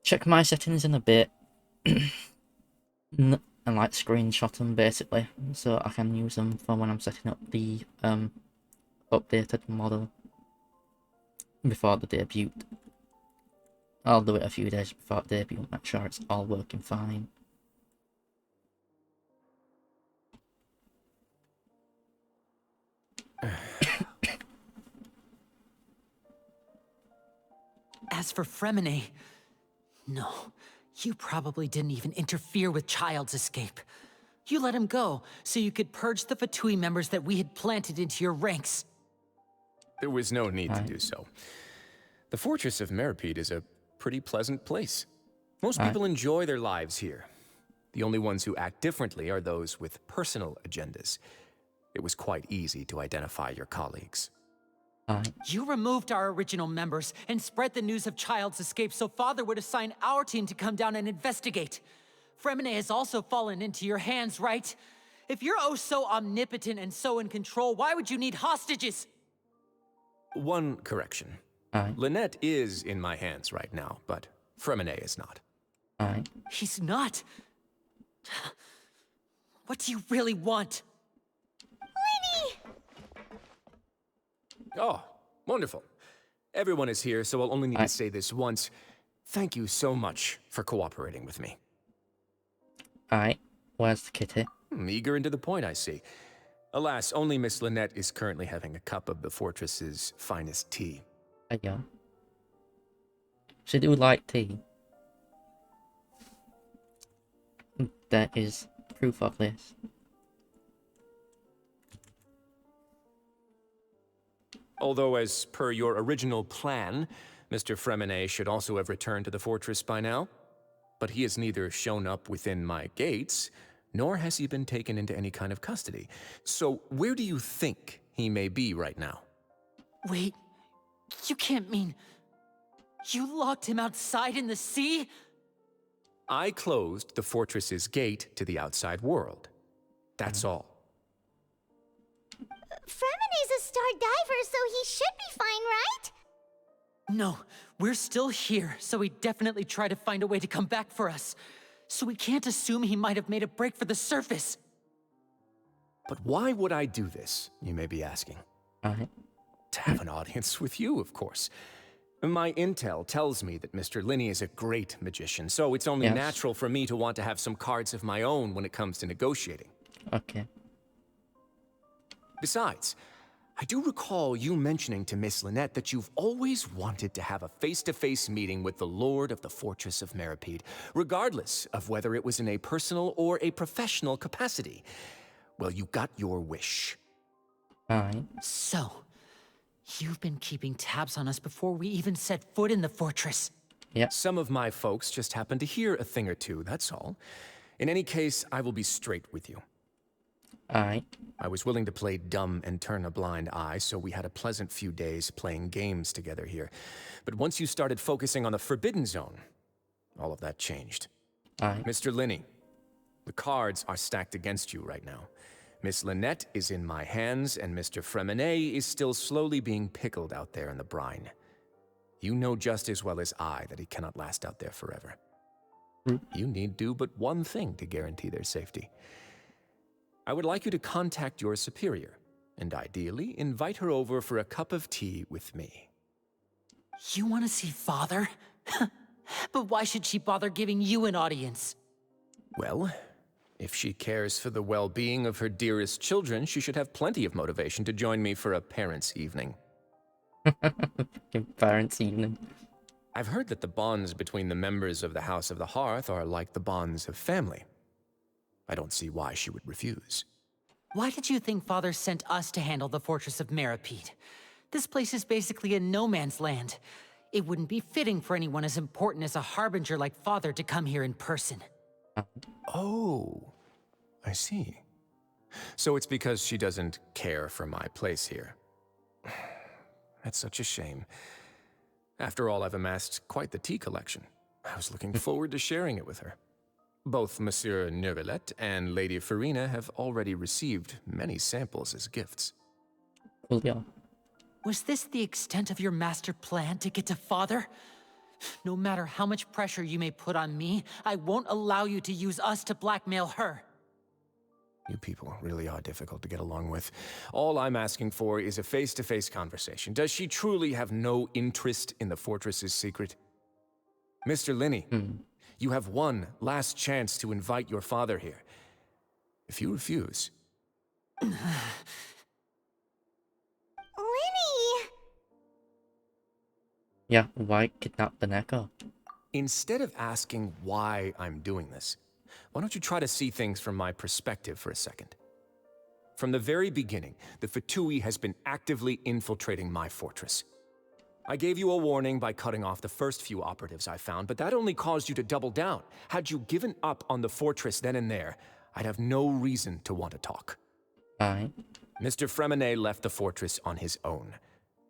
check my settings in a bit and like screenshot them basically, so I can use them for when I'm setting up the updated model before the debut. I'll do it a few days before the debut, make sure it's all working fine. As for Fremine, no, you probably didn't even interfere with Child's escape. You let him go so you could purge the Fatui members that we had planted into your ranks. There was no need to do so. The fortress of Meropide is a pretty pleasant place. Most people enjoy their lives here. The only ones who act differently are those with personal agendas. It was quite easy to identify your colleagues. You removed our original members and spread the news of Child's escape so Father would assign our team to come down and investigate. Fremine has also fallen into your hands, right? If you're oh so omnipotent and so in control, why would you need hostages? One correction. Lynette is in my hands right now, but Fremine is not. He's not. What do you really want? Lenny! Oh, wonderful. Everyone is here, so I'll only need to say this once. Thank you so much for cooperating with me. Where's the kitty? Eager and to the point, I see. Alas, only Miss Lynette is currently having a cup of the fortress's finest tea. Yeah. She do like tea. There is proof of this. Although, as per your original plan, Mr. Fremine should also have returned to the fortress by now. But he has neither shown up within my gates, nor has he been taken into any kind of custody. So where do you think he may be right now? Wait, you can't mean... You locked him outside in the sea? I closed the fortress's gate to the outside world. That's all. Fremine's a star diver, so he should be fine, right? No, we're still here, so he definitely tried to find a way to come back for us. So we can't assume he might have made a break for the surface. But why would I do this, you may be asking? To have an audience with you, of course. My intel tells me that Mr. Linney is a great magician, so it's only natural for me to want to have some cards of my own when it comes to negotiating. Okay. Besides, I do recall you mentioning to Miss Lynette that you've always wanted to have a face-to-face meeting with the Lord of the Fortress of Meropide, regardless of whether it was in a personal or a professional capacity. Well, you got your wish. So, you've been keeping tabs on us before we even set foot in the fortress. Some of my folks just happened to hear a thing or two, that's all. In any case, I will be straight with you. I was willing to play dumb and turn a blind eye, so we had a pleasant few days playing games together here. But once you started focusing on the Forbidden Zone, all of that changed. Mr. Linney, the cards are stacked against you right now. Miss Lynette is in my hands, and Mr. Fremine is still slowly being pickled out there in the brine. You know just as well as I that he cannot last out there forever. You need do but one thing to guarantee their safety. I would like you to contact your superior, and ideally invite her over for a cup of tea with me. You want to see Father? But why should she bother giving you an audience? Well, if she cares for the well-being of her dearest children, she should have plenty of motivation to join me for a parents' evening. Parents' evening. I've heard that the bonds between the members of the House of the Hearth are like the bonds of family. I don't see why she would refuse. Why did you think Father sent us to handle the Fortress of Meropide? This place is basically a no-man's land. It wouldn't be fitting for anyone as important as a harbinger like Father to come here in person. Oh, I see. So it's because she doesn't care for my place here. That's such a shame. After all, I've amassed quite the tea collection. I was looking forward to sharing it with her. Both Monsieur Neuvillette and Lady Farina have already received many samples as gifts. Was this the extent of your master plan to get to Father? No matter how much pressure you may put on me, I won't allow you to use us to blackmail her. You people really are difficult to get along with. All I'm asking for is a face-to-face conversation. Does she truly have no interest in the fortress's secret? Mr. Linney, you have one last chance to invite your father here. If you refuse... Lenny! Yeah, why kidnap the Neko? Instead of asking why I'm doing this, why don't you try to see things from my perspective for a second? From the very beginning, the Fatui has been actively infiltrating my fortress. I gave you a warning by cutting off the first few operatives I found, but that only caused you to double down. Had you given up on the fortress then and there, I'd have no reason to want to talk. Mr. Fremine left the fortress on his own,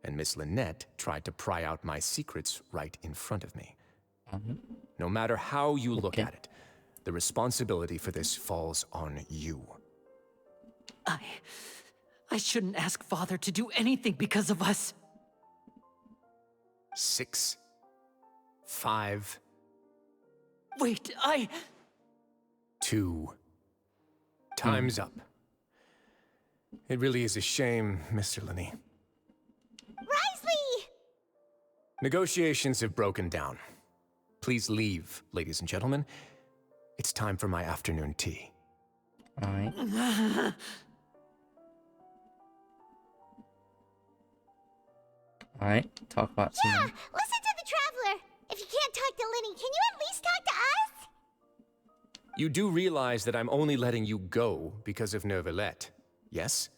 and Miss Lynette tried to pry out my secrets right in front of me. No matter how you look at it, the responsibility for this falls on you. I shouldn't ask Father to do anything because of us. 6, 5. Wait, 2. Time's up. It really is a shame, Mr. Linney. Risley! Negotiations have broken down. Please leave, ladies and gentlemen. It's time for my afternoon tea. Alright. Alright, talk about some... Yeah, listen to the Traveler! If you can't talk to Linny, can you at least talk to us? You do realize that I'm only letting you go because of Neuvillette, yes?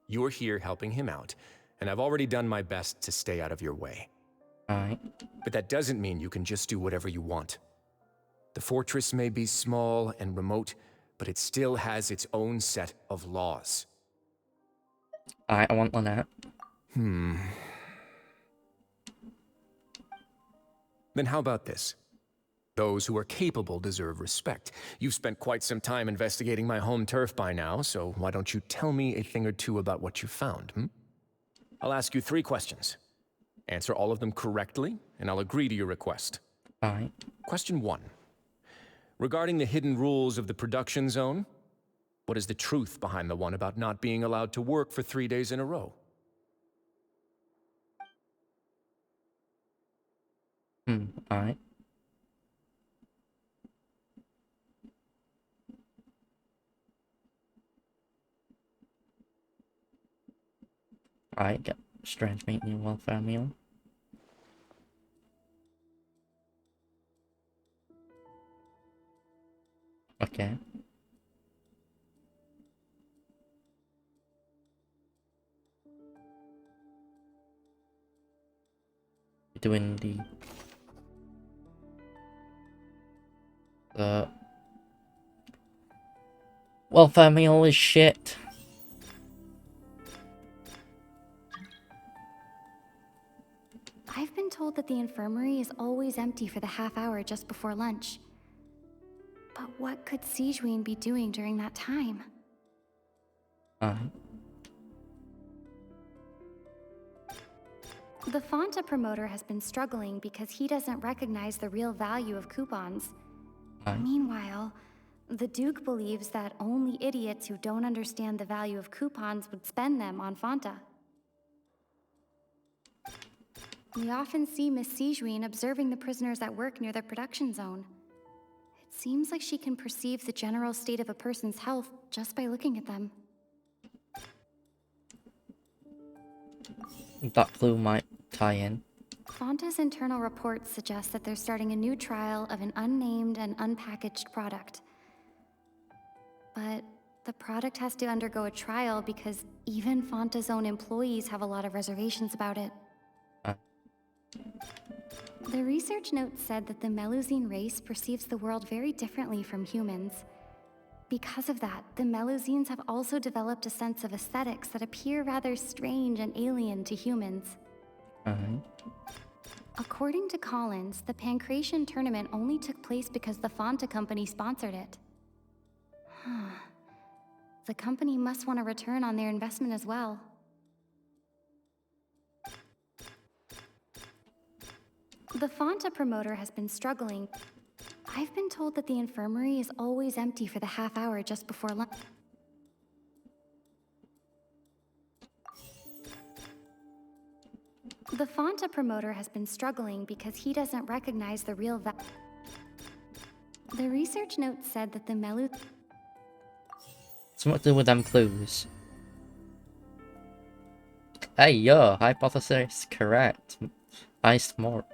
You're here helping him out, and I've already done my best to stay out of your way. Alright. But that doesn't mean you can just do whatever you want. The fortress may be small and remote, but it still has its own set of laws. I want Lynette. Then how about this? Those who are capable deserve respect. You've spent quite some time investigating my home turf by now, so why don't you tell me a thing or two about what you found, I'll ask you 3 questions. Answer all of them correctly, and I'll agree to your request. Alright. Question 1. Regarding the hidden rules of the production zone, what is the truth behind the one about not being allowed to work for 3 days in a row? Alright. Alright, get strange meat and welfare meal. Okay. Doing the welfare meal is shit. I've been told that the infirmary is always empty for the half hour just before lunch. But what could Sigewinne be doing during that time? The Fanta promoter has been struggling because he doesn't recognize the real value of coupons. Meanwhile, the Duke believes that only idiots who don't understand the value of coupons would spend them on Fanta. We often see Miss Sigewinne observing the prisoners at work near the production zone. It seems like she can perceive the general state of a person's health just by looking at them. That clue might tie in. Fanta's internal reports suggest that they're starting a new trial of an unnamed and unpackaged product. But the product has to undergo a trial because even Fanta's own employees have a lot of reservations about it. The research note said that the Melusine race perceives the world very differently from humans. Because of that, the Melusines have also developed a sense of aesthetics that appear rather strange and alien to humans. According to Collins, the Pancration tournament only took place because the Fanta company sponsored it. The company must want a return on their investment as well. The Fanta promoter has been struggling. I've been told that the infirmary is always empty for the half hour just before lunch. The Fanta promoter has been struggling because he doesn't recognize the real value. The research note said that the Something to do with them clues. Hey, yo, hypothesis correct. I smart.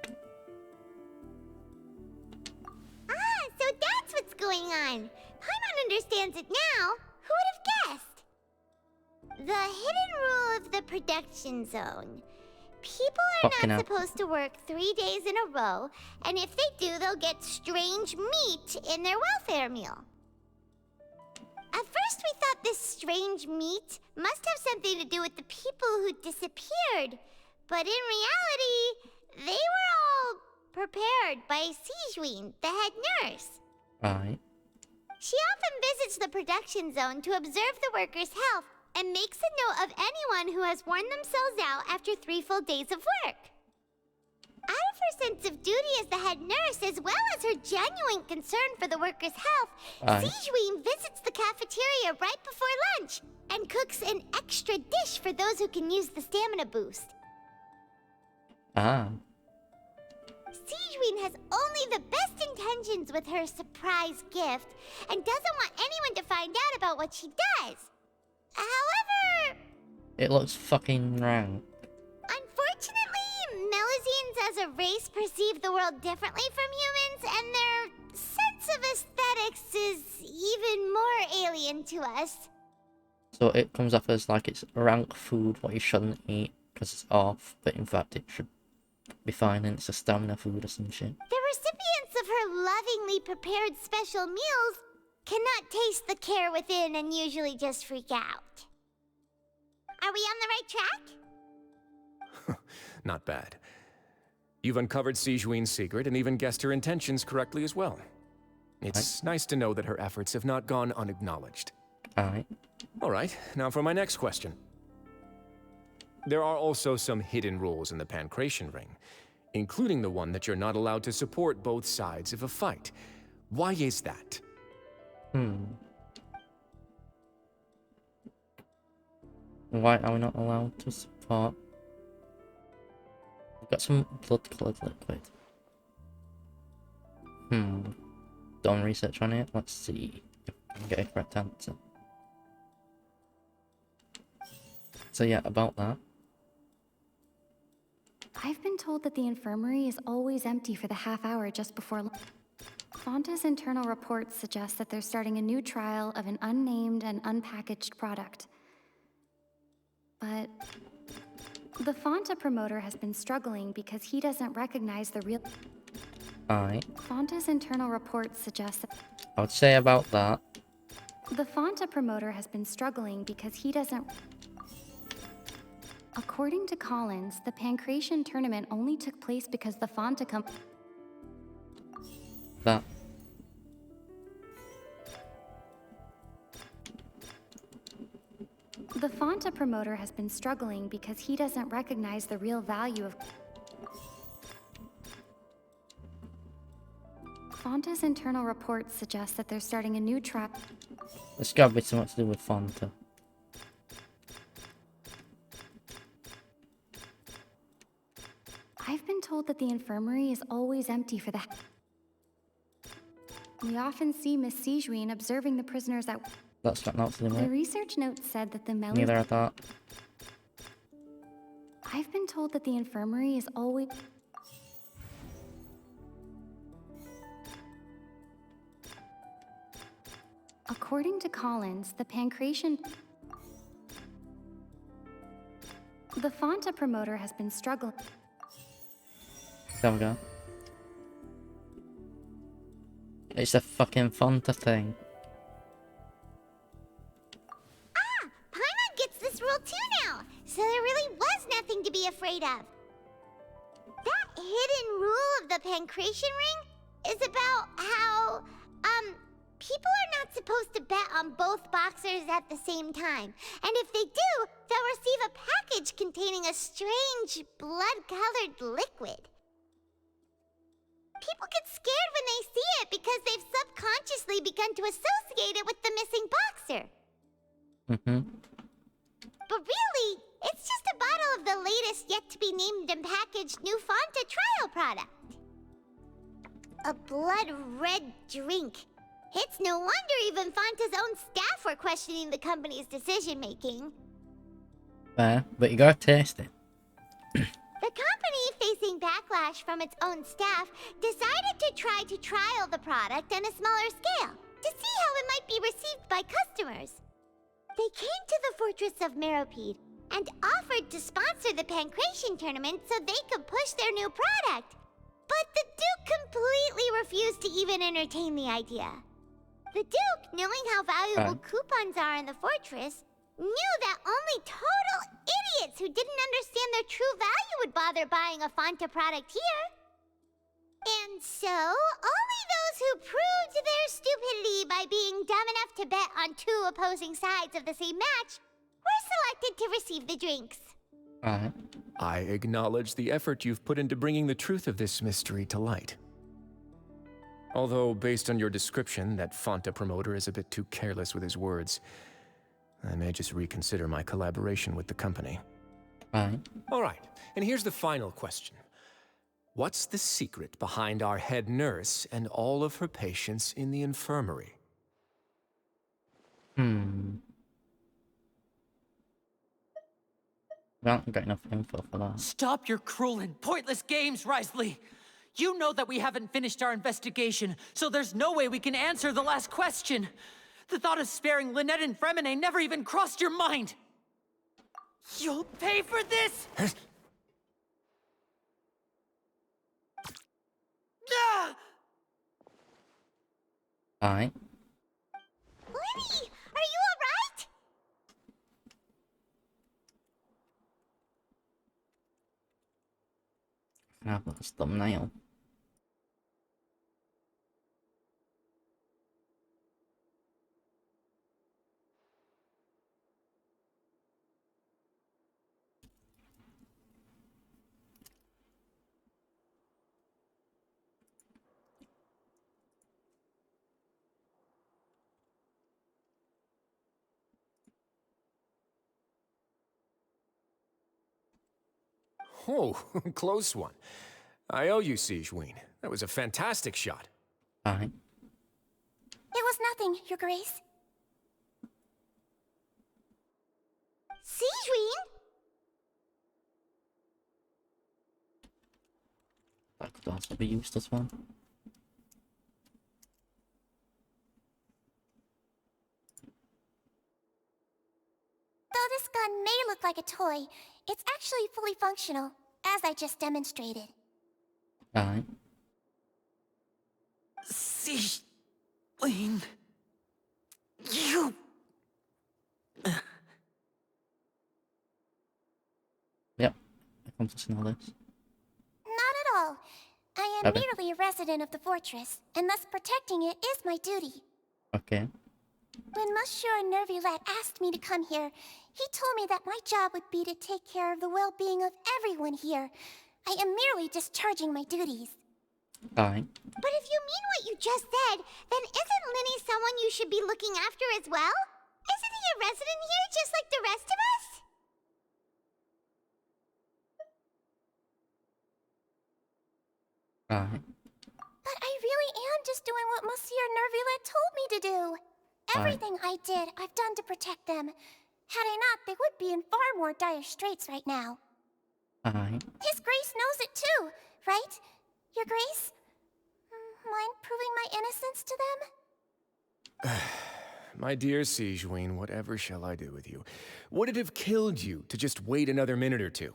So that's what's going on. Paimon understands it now. Who would have guessed? The hidden rule of the production zone. People are not supposed to work 3 days in a row, and if they do, they'll get strange meat in their welfare meal. At first we thought this strange meat must have something to do with the people who disappeared, but in reality, they were all prepared by Sigewinne, the head nurse. She often visits the production zone to observe the workers' health and makes a note of anyone who has worn themselves out after 3 full days of work. Out of her sense of duty as the head nurse, as well as her genuine concern for the workers' health, Sigeween visits the cafeteria right before lunch and cooks an extra dish for those who can use the stamina boost. Sigeween has only the best intentions with her surprise gift and doesn't want anyone to find out about what she does. However, it looks fucking rank. Unfortunately, Melusines as a race perceive the world differently from humans, and their sense of aesthetics is even more alien to us. So it comes off as like it's rank food, what you shouldn't eat because it's off, but in fact it should be fine and it's a stamina food or some shit. The recipients of her lovingly prepared special meals cannot taste the care within and usually just freak out. Are we on the right track? Not bad. You've uncovered Sigeween's secret and even guessed her intentions correctly as well. It's nice to know that her efforts have not gone unacknowledged. Alright, now for my next question. There are also some hidden rules in the Pancration Ring, including the one that you're not allowed to support both sides of a fight. Why is that? Why are we not allowed to support? We've got some blood-colored liquid. Done research on it. Let's see if we can get a correct answer. So yeah, about that. I've been told that the infirmary is always empty for the half hour just before lunch. Fonta's internal reports suggest that they're starting a new trial of an unnamed and unpackaged product. But the Fonta promoter has been struggling because he doesn't recognize the real... Fonta's internal reports suggest that... I would say about that. The Fonta promoter has been struggling because he doesn't... According to Collins, the Pancration tournament only took place because the Fonta That. The Fonta promoter has been struggling because he doesn't recognize the real value of... Fonta's internal reports suggest that they're starting a new trap... It's gotta be something to do with Fonta. I've been told that the infirmary is always empty for the... We often see Miss Sigeween observing the prisoners at... That's not to do with The it. research notes said that the Neither I thought. I've been told that the infirmary is always... According to Collins, the Pancration... The Fonta promoter has been struggling... There we go. It's a fucking Fonta thing. Paimon gets this rule too now, so there really was nothing to be afraid of. That hidden rule of the Pancration Ring is about how, people are not supposed to bet on both boxers at the same time. And if they do, they'll receive a package containing a strange, blood-colored liquid. People get scared when they see it because they've subconsciously begun to associate it with the missing boxer. But really, it's just a bottle of the latest yet-to-be-named and packaged new Fonta trial product. A blood-red drink. It's no wonder even Fonta's own staff were questioning the company's decision-making. Fair, but you gotta taste it. The company, facing backlash from its own staff, decided to try to trial the product on a smaller scale to see how it might be received by customers. They came to the fortress of Meropide and offered to sponsor the Pancration tournament so they could push their new product. But the Duke completely refused to even entertain the idea. The Duke, knowing how valuable coupons are in the fortress, knew that only total idiots who didn't understand their true value would bother buying a Fonta product here. And so, only those who proved their stupidity by being dumb enough to bet on two opposing sides of the same match were selected to receive the drinks. I acknowledge the effort you've put into bringing the truth of this mystery to light. Although, based on your description, that Fanta promoter is a bit too careless with his words, I may just reconsider my collaboration with the company. All right, and here's the final question. What's the secret behind our head nurse and all of her patients in the infirmary? We haven't got enough info for that. Stop your cruel and pointless games, Risley! You know that we haven't finished our investigation, so there's no way we can answer the last question. The thought of sparing Lynette and Fremine never even crossed your mind! You'll pay for this! Ah! Lenny, are you alright? Now that's thumbnail. Oh, close one. I owe you, Sigewinne. That was a fantastic shot. It was nothing, Your Grace. Sigewinne? That could also be used as well. Though this gun may look like a toy, it's actually fully functional, as I just demonstrated. Sigewinne... You... Yep, I come to smell this. Not at all. I am merely a resident of the fortress, and thus protecting it is my duty. Okay. When Monsieur Nervulet asked me to come here, he told me that my job would be to take care of the well-being of everyone here. I am merely discharging my duties. But if you mean what you just said, then isn't Linny someone you should be looking after as well? Isn't he a resident here just like the rest of us? But I really am just doing what Monsieur Nervulet told me to do. Everything I did, I've done to protect them. Had I not, they would be in far more dire straits right now. His Grace knows it too, right? Your Grace? Mind proving my innocence to them? My dear Sigewinne, whatever shall I do with you? Would it have killed you to just wait another minute or two?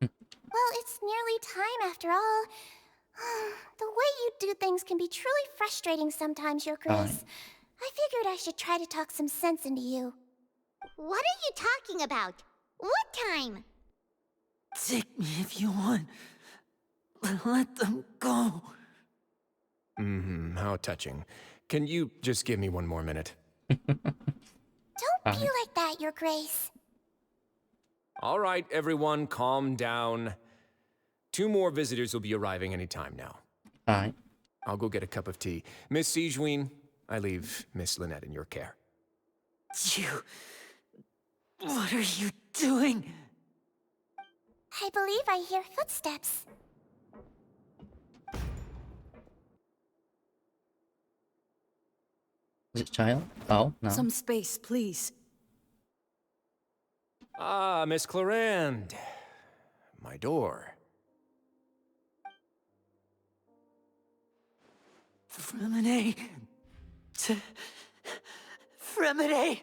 Well, it's nearly time after all. The way you do things can be truly frustrating sometimes, Your Grace. I figured I should try to talk some sense into you. What are you talking about? What time? Take me if you want. But let them go. How touching. Can you just give me one more minute? Don't be like that, Your Grace. All right, everyone, calm down. 2 more visitors will be arriving any time now. I'll go get a cup of tea. Miss Sigewinne, I leave Miss Lynette in your care. You... What are you doing? I believe I hear footsteps. Is it child? Oh, no. Some space, please. Ah, Miss Clarande. My door. Fremine... Fremine...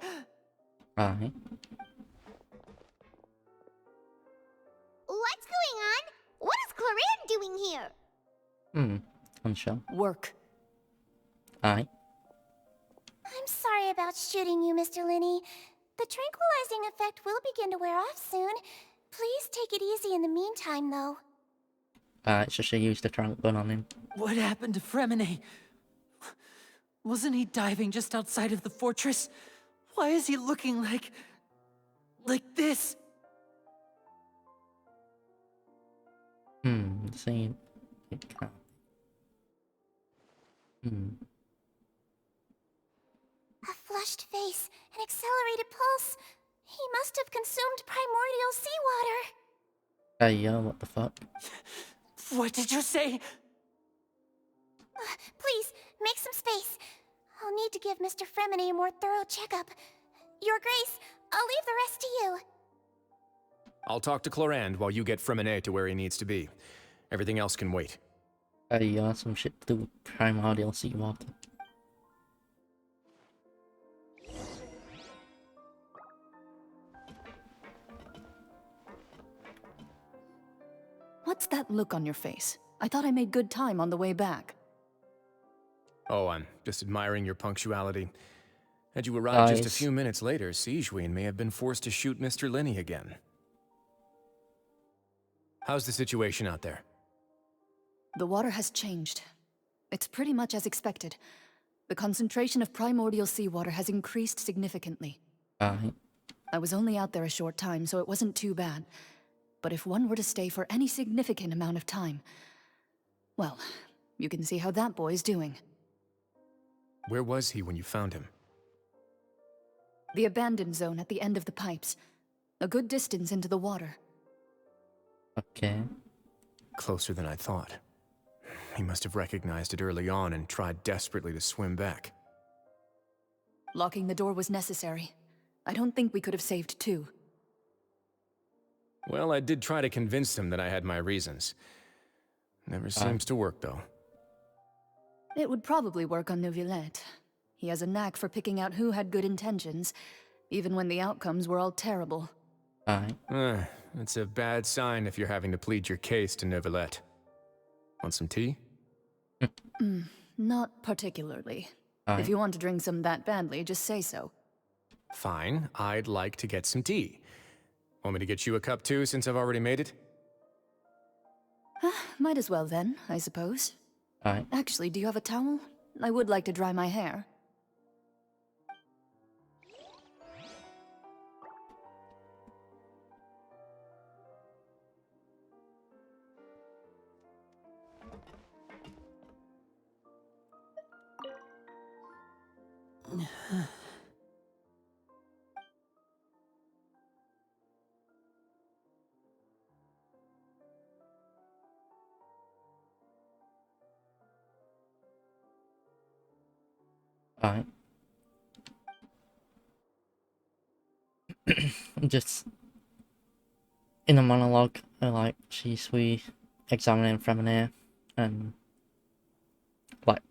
What's going on? What is Clarande doing here? Unsure. Work. I'm sorry about shooting you, Mr. Linny. The tranquilizing effect will begin to wear off soon. Please take it easy in the meantime, though. It's just she used the trunk gun on him. What happened to Fremine? Wasn't he diving just outside of the fortress? Why is he looking like this? Same. It can't. A flushed face, an accelerated pulse. He must have consumed primordial seawater. Hey, yo, what the fuck? What did you say? Please, make some space. I'll need to give Mr. Fremine a more thorough checkup. Your Grace, I'll leave the rest to you. I'll talk to Clorand while you get Fremine to where he needs to be. Everything else can wait. Hey, yo, some shit to do with primordial seawater. What's that look on your face? I thought I made good time on the way back. Oh, I'm just admiring your punctuality. Had you arrived just a Nice. few minutes later, Sigewinne may have been forced to shoot Mr. Linney again. How's the situation out there? The water has changed. It's pretty much as expected. The concentration of primordial seawater has increased significantly. I was only out there a short time, so it wasn't too bad. But if one were to stay for any significant amount of time, well, you can see how that boy's doing. Where was he when you found him? The abandoned zone at the end of the pipes. A good distance into the water. Okay. Closer than I thought. He must have recognized it early on and tried desperately to swim back. Locking the door was necessary. I don't think we could have saved two. Well, I did try to convince him that I had my reasons. Never seems to work, though. It would probably work on Neuvillette. He has a knack for picking out who had good intentions, even when the outcomes were all terrible. It's a bad sign if you're having to plead your case to Neuvillette. Want some tea? Not particularly. Aye. If you want to drink some that badly, just say so. Fine, I'd like to get some tea. Want me to get you a cup too, since I've already made it? Might as well then, I suppose. Aye. Actually, do you have a towel? I would like to dry my hair. Alright. Just in a monologue, we examining Fremine and like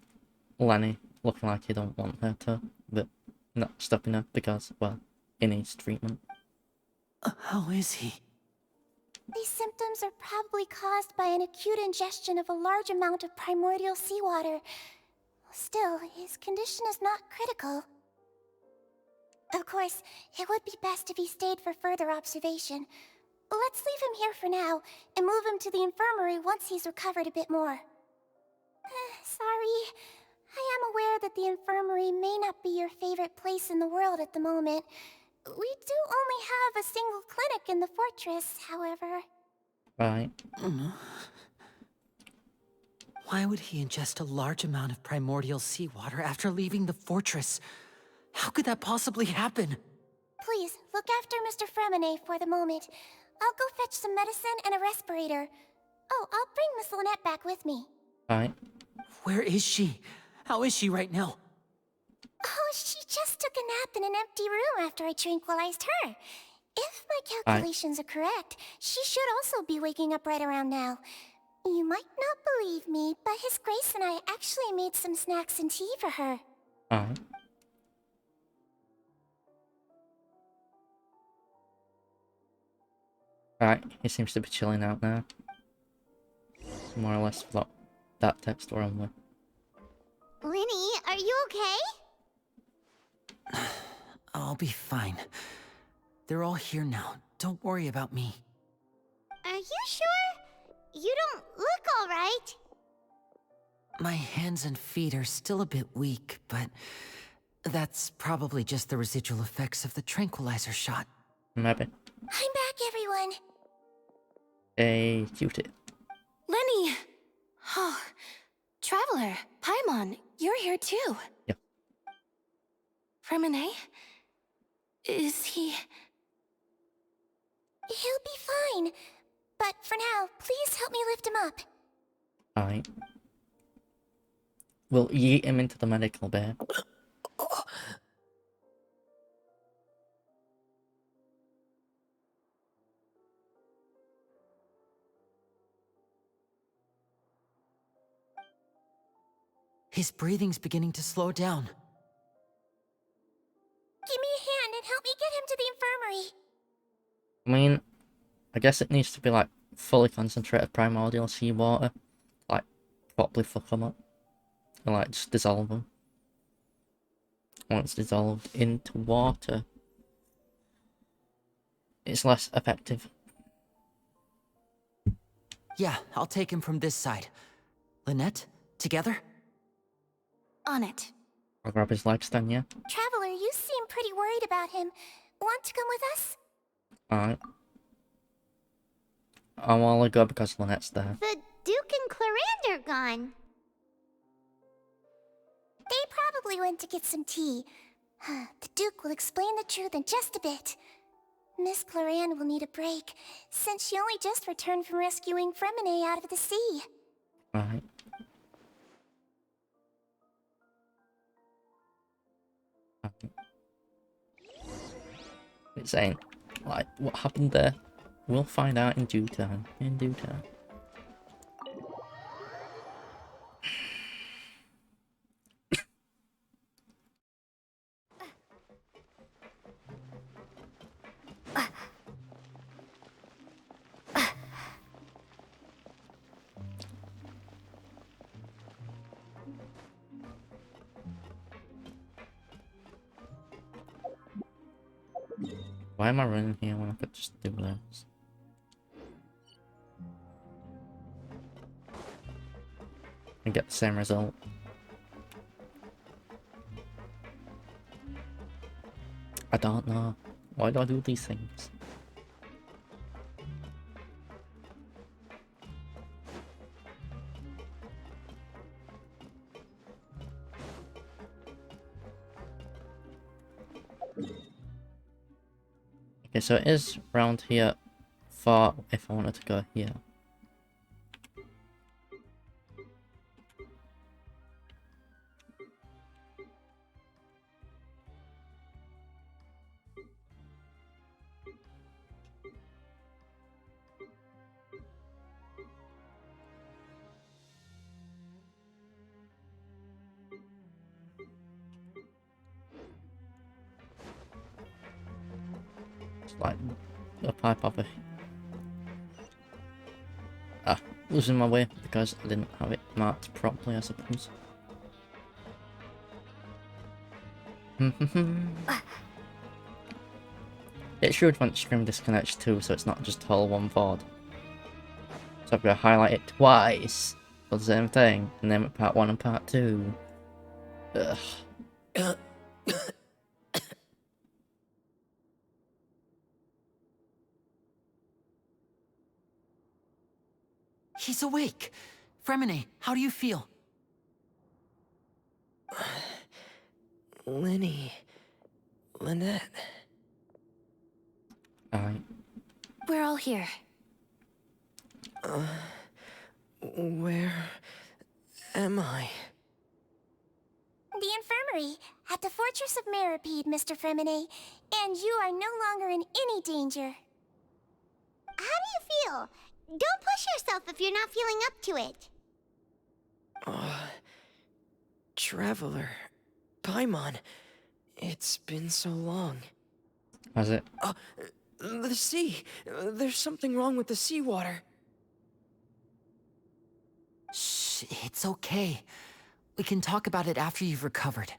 Lenny looking like he don't want her to, but not stopping her because, well, he needs treatment. How is he? These symptoms are probably caused by an acute ingestion of a large amount of primordial seawater. Still, his condition is not critical. Of course, it would be best if he stayed for further observation. Let's leave him here for now, and move him to the infirmary once he's recovered a bit more. Sorry. I am aware that the infirmary may not be your favorite place in the world at the moment. We do only have a single clinic in the fortress, however. Right. Why would he ingest a large amount of primordial seawater after leaving the fortress? How could that possibly happen? Please, look after Mr. Fremine for the moment. I'll go fetch some medicine and a respirator. Oh, I'll bring Miss Lynette back with me. Alright. Where is she? How is she right now? Oh, she just took a nap in an empty room after I tranquilized her. If my calculations are correct, she should also be waking up right around now. You might not believe me, but His Grace and I actually made some snacks and tea for her. Alright. Alright, he seems to be chilling out now. More or less flop that text or only. Linny, are you okay? I'll be fine. They're all here now. Don't worry about me. Are you sure? You don't look alright. My hands and feet are still a bit weak, but that's probably just the residual effects of the tranquilizer shot. Maybe. I'm back, everyone. Hey, cutie. Lenny! Oh, Traveler, Paimon, you're here too. Yeah. Remine? Is he... He'll be fine. But for now, please help me lift him up. Alright. We'll yeet him into the medical bay. His breathing's beginning to slow down. Give me a hand and help me get him to the infirmary. I mean, I guess it needs to be like fully concentrated primordial seawater. Like, properly fuck them up. And like, just dissolve them. Once dissolved into water, it's less effective. Yeah, I'll take him from this side. Lynette, together? On it. I'll grab his legs then, yeah? Traveler, you seem pretty worried about him. Want to come with us? Alright. I wanna go because Lynette's there. The Duke and Clarande are gone. They probably went to get some tea. The Duke will explain the truth in just a bit. Miss Clarande will need a break, since she only just returned from rescuing Fremine out of the sea. Alright. It's saying, like, what happened there? We'll find out in due time. In due time. Why am I running here when I could just do this? And get the same result. I don't know. Why do I do these things? Okay, so it is round here far if I wanted to go here. Like a pipe of it. Ah, losing my way because I didn't have it marked properly, I suppose. It should want screen disconnects too, so it's not just all one VOD. So I've got to highlight it twice for the same thing, and then part 1 and part 2. Ugh. He's awake. Fremine, how do you feel? Lenny. Lynette. We're all here. Where am I? The infirmary, at the Fortress of Meropide, Mr. Fremine, and you are no longer in any danger. How do you feel? Don't push yourself if you're not feeling up to it. Traveler. Paimon. It's been so long. Has it? The sea. There's something wrong with the seawater. Shh, it's okay. We can talk about it after you've recovered.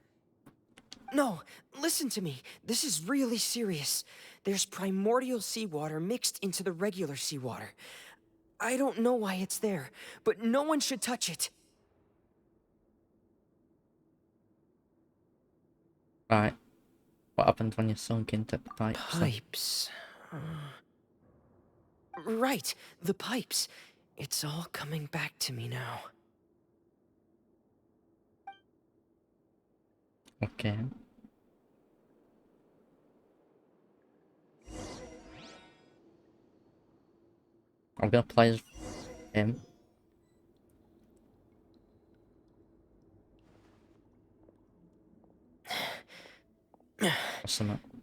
No, listen to me. This is really serious. There's primordial seawater mixed into the regular seawater. I don't know why it's there, but no one should touch it. Right. What happens when you're sunk into the pipes? Pipes. Right, the pipes. It's all coming back to me now. Okay. I'm gonna play as him.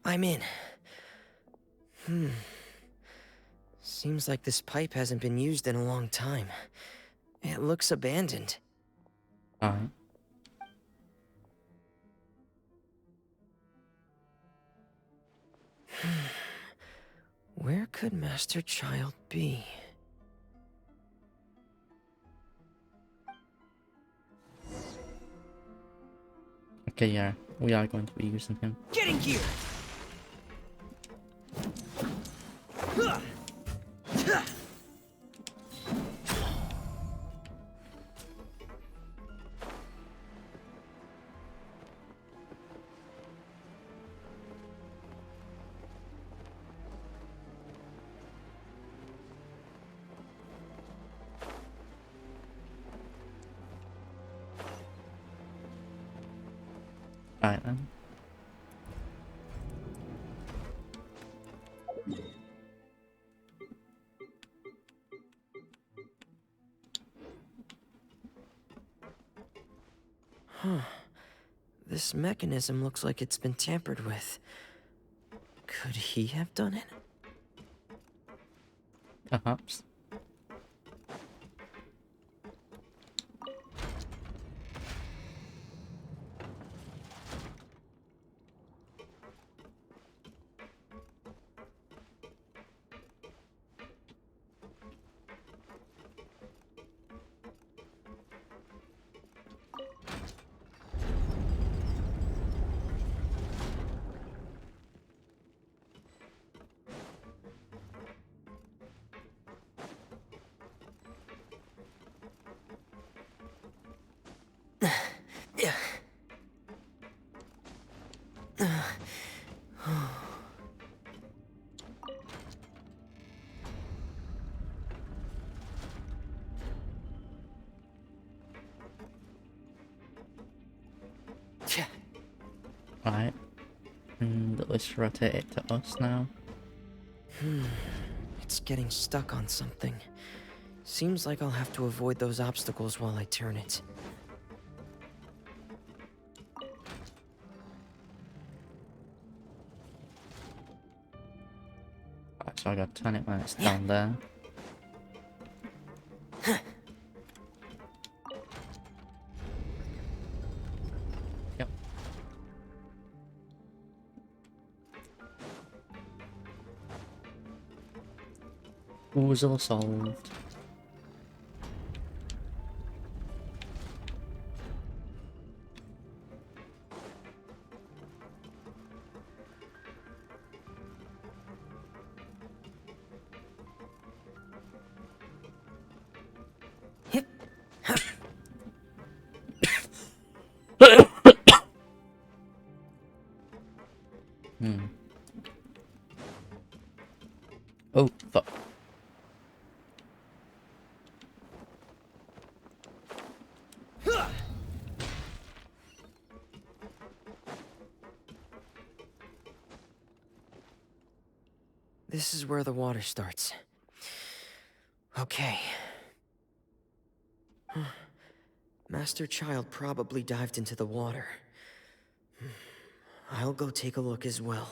I'm in. Seems like this pipe hasn't been used in a long time. It looks abandoned. Alright. Where could Master Child be? Okay, yeah, we are going to be using him. Get in gear! Alright then. Huh. This mechanism looks like it's been tampered with. Could he have done it? Perhaps. Right. And let's rotate it to us now. It's getting stuck on something. Seems like I'll have to avoid those obstacles while I turn it. Right, so I gotta turn it when it's down there. Yep. Puzzle solved. Oh, fuck. This is where the water starts. Okay. Master Child probably dived into the water. I'll go take a look as well.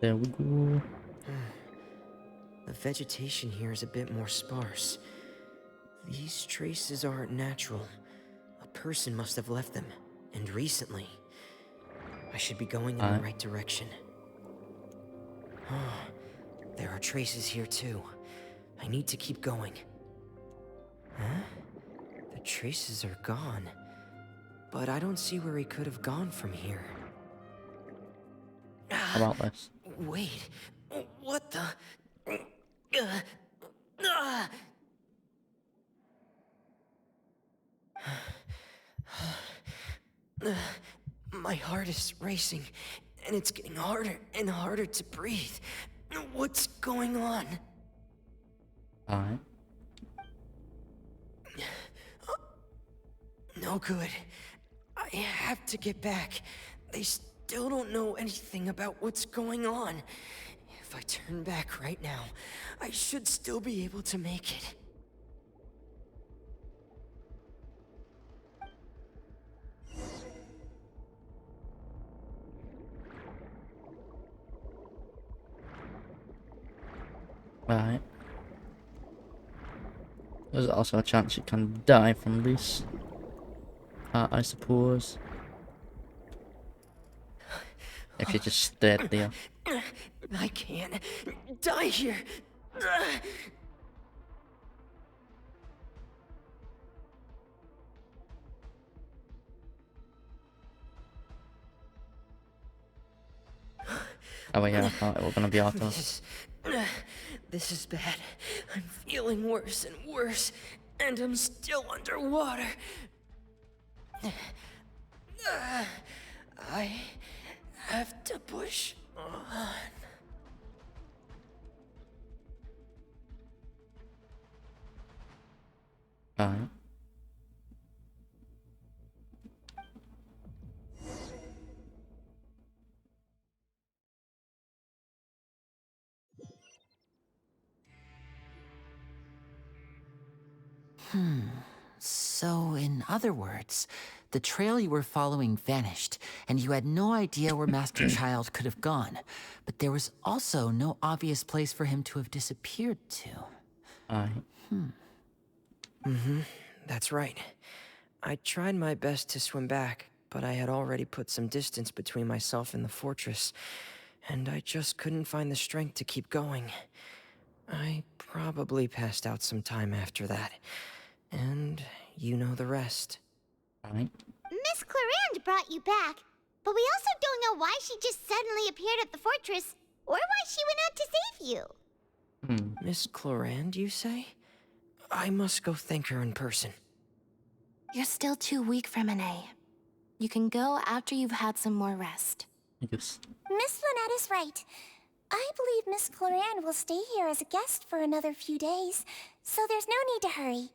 There we go. The vegetation here is a bit more sparse. These traces aren't natural. A person must have left them, and recently. I should be going in the right direction. There are traces here too. I need to keep going. Huh? The traces are gone. But I don't see where he could have gone from here. How about this? Wait, what the? My heart is racing, and it's getting harder and harder to breathe. What's going on? Alright. No good. I have to get back. They still don't know anything about what's going on. If I turn back right now, I should still be able to make it. Right. There's also a chance you can die from this. I suppose. If you just stayed there. I can't die here. Oh yeah, I thought it was gonna be auto. This is bad. I'm feeling worse and worse, and I'm still underwater. I have to push on. Alright. So, in other words, the trail you were following vanished, and you had no idea where Master Child could have gone. But there was also no obvious place for him to have disappeared to. That's right. I tried my best to swim back, but I had already put some distance between myself and the fortress, and I just couldn't find the strength to keep going. I probably passed out some time after that, and you know the rest. Miss Clarande brought you back, but we also don't know why she just suddenly appeared at the fortress, or why she went out to save you. Miss Clarande, you say? I must go thank her in person. You're still too weak for Monet. You can go after you've had some more rest. Yes. Miss Lynette is right. I believe Miss Clarande will stay here as a guest for another few days, so there's no need to hurry.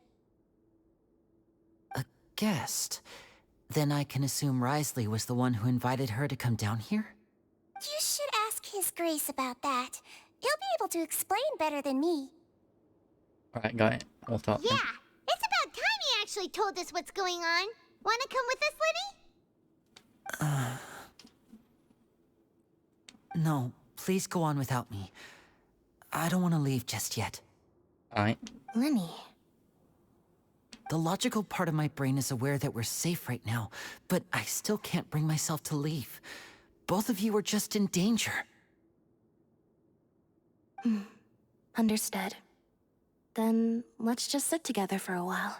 A guest? Then I can assume Risley was the one who invited her to come down here? You should ask His Grace about that. He'll be able to explain better than me. Alright, got it. We'll talk Yeah, then. it's about time he actually told us what's going on. Wanna come with us, Liddy? No, please go on without me. I don't want to leave just yet. Alright. Lenny. The logical part of my brain is aware that we're safe right now, but I still can't bring myself to leave. Both of you are just in danger. Understood. Then let's just sit together for a while.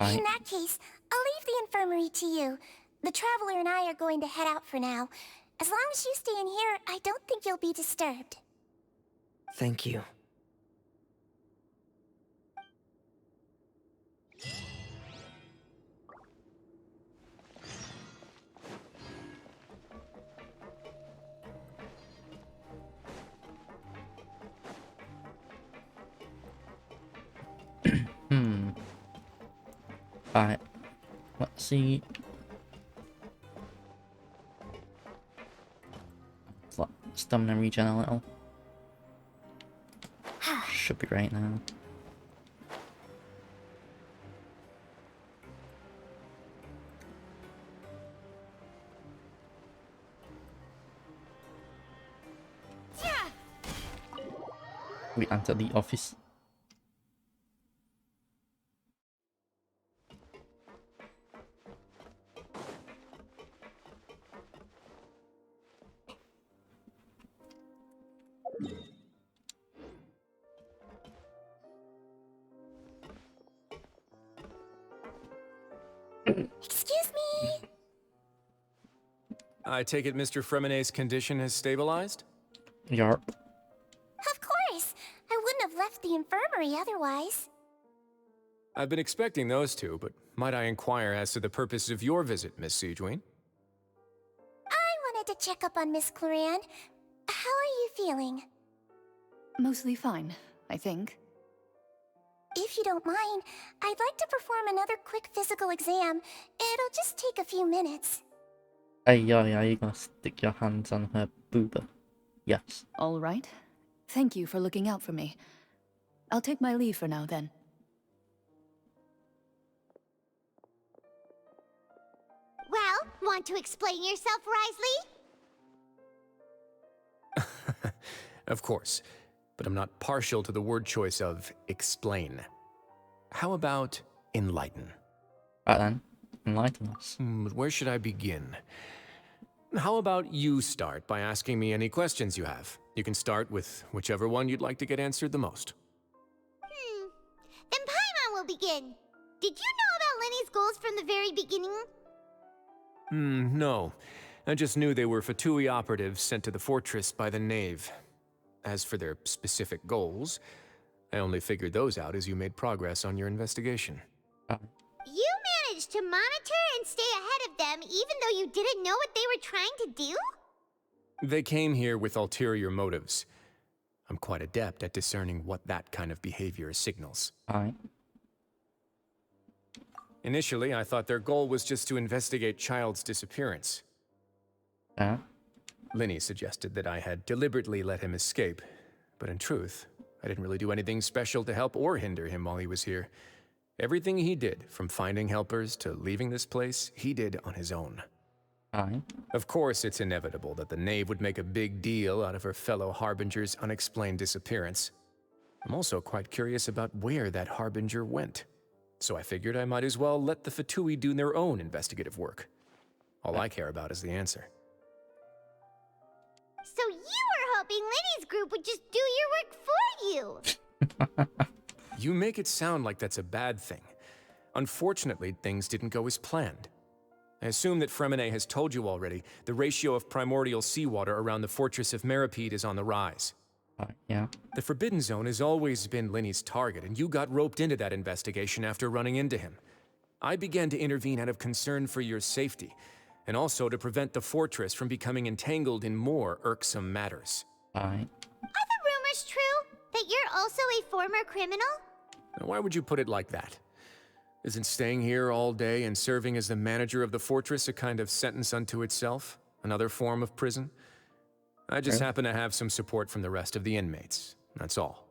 In that case, I'll leave the infirmary to you. The Traveler and I are going to head out for now. As long as you stay in here, I don't think you'll be disturbed. Thank you. Alright. Let's see. Let's let stamina regen a little. Should be right now. We enter the office. Excuse me? I take it Mr. Fremenet's condition has stabilized? Yarp. Of course. I wouldn't have left the infirmary otherwise. I've been expecting those two, but might I inquire as to the purpose of your visit, Miss Siegewien? I wanted to check up on Miss Cloran. How are you feeling? Mostly fine, I think. If you don't mind, I'd like to perform another quick physical exam. It'll just take a few minutes. Hey, yeah, you gonna stick your hands on her booba? Yes. All right. Thank you for looking out for me. I'll take my leave for now, then. Well, want to explain yourself, Risley? Of course, but I'm not partial to the word choice of explain. How about enlighten? Right then, enlighten us. Where should I begin? How about you start by asking me any questions you have? You can start with whichever one you'd like to get answered the most. Then Paimon will begin. Did you know about Lenny's goals from the very beginning? No. I just knew they were Fatui operatives sent to the fortress by the Knave. As for their specific goals, I only figured those out as you made progress on your investigation. You managed to monitor and stay ahead of them even though you didn't know what they were trying to do? They came here with ulterior motives. I'm quite adept at discerning what that kind of behavior signals. Alright. Initially, I thought their goal was just to investigate Child's disappearance. Linny suggested that I had deliberately let him escape, but in truth, I didn't really do anything special to help or hinder him while he was here. Everything he did, from finding helpers to leaving this place, he did on his own. Of course, it's inevitable that the Knave would make a big deal out of her fellow Harbinger's unexplained disappearance. I'm also quite curious about where that Harbinger went. So I figured I might as well let the Fatui do their own investigative work. All I care about is the answer. So you were hoping Lenny's group would just do your work for you! You make it sound like that's a bad thing. Unfortunately, things didn't go as planned. I assume that Fremenet has told you already, the ratio of primordial seawater around the fortress of Meropide is on the rise. Yeah. The Forbidden Zone has always been Linny's target, and you got roped into that investigation after running into him. I began to intervene out of concern for your safety, and also to prevent the fortress from becoming entangled in more irksome matters. Are the rumors true? That you're also a former criminal? Now, why would you put it like that? Isn't staying here all day and serving as the manager of the fortress a kind of sentence unto itself? Another form of prison? I just happen to have some support from the rest of the inmates. That's all.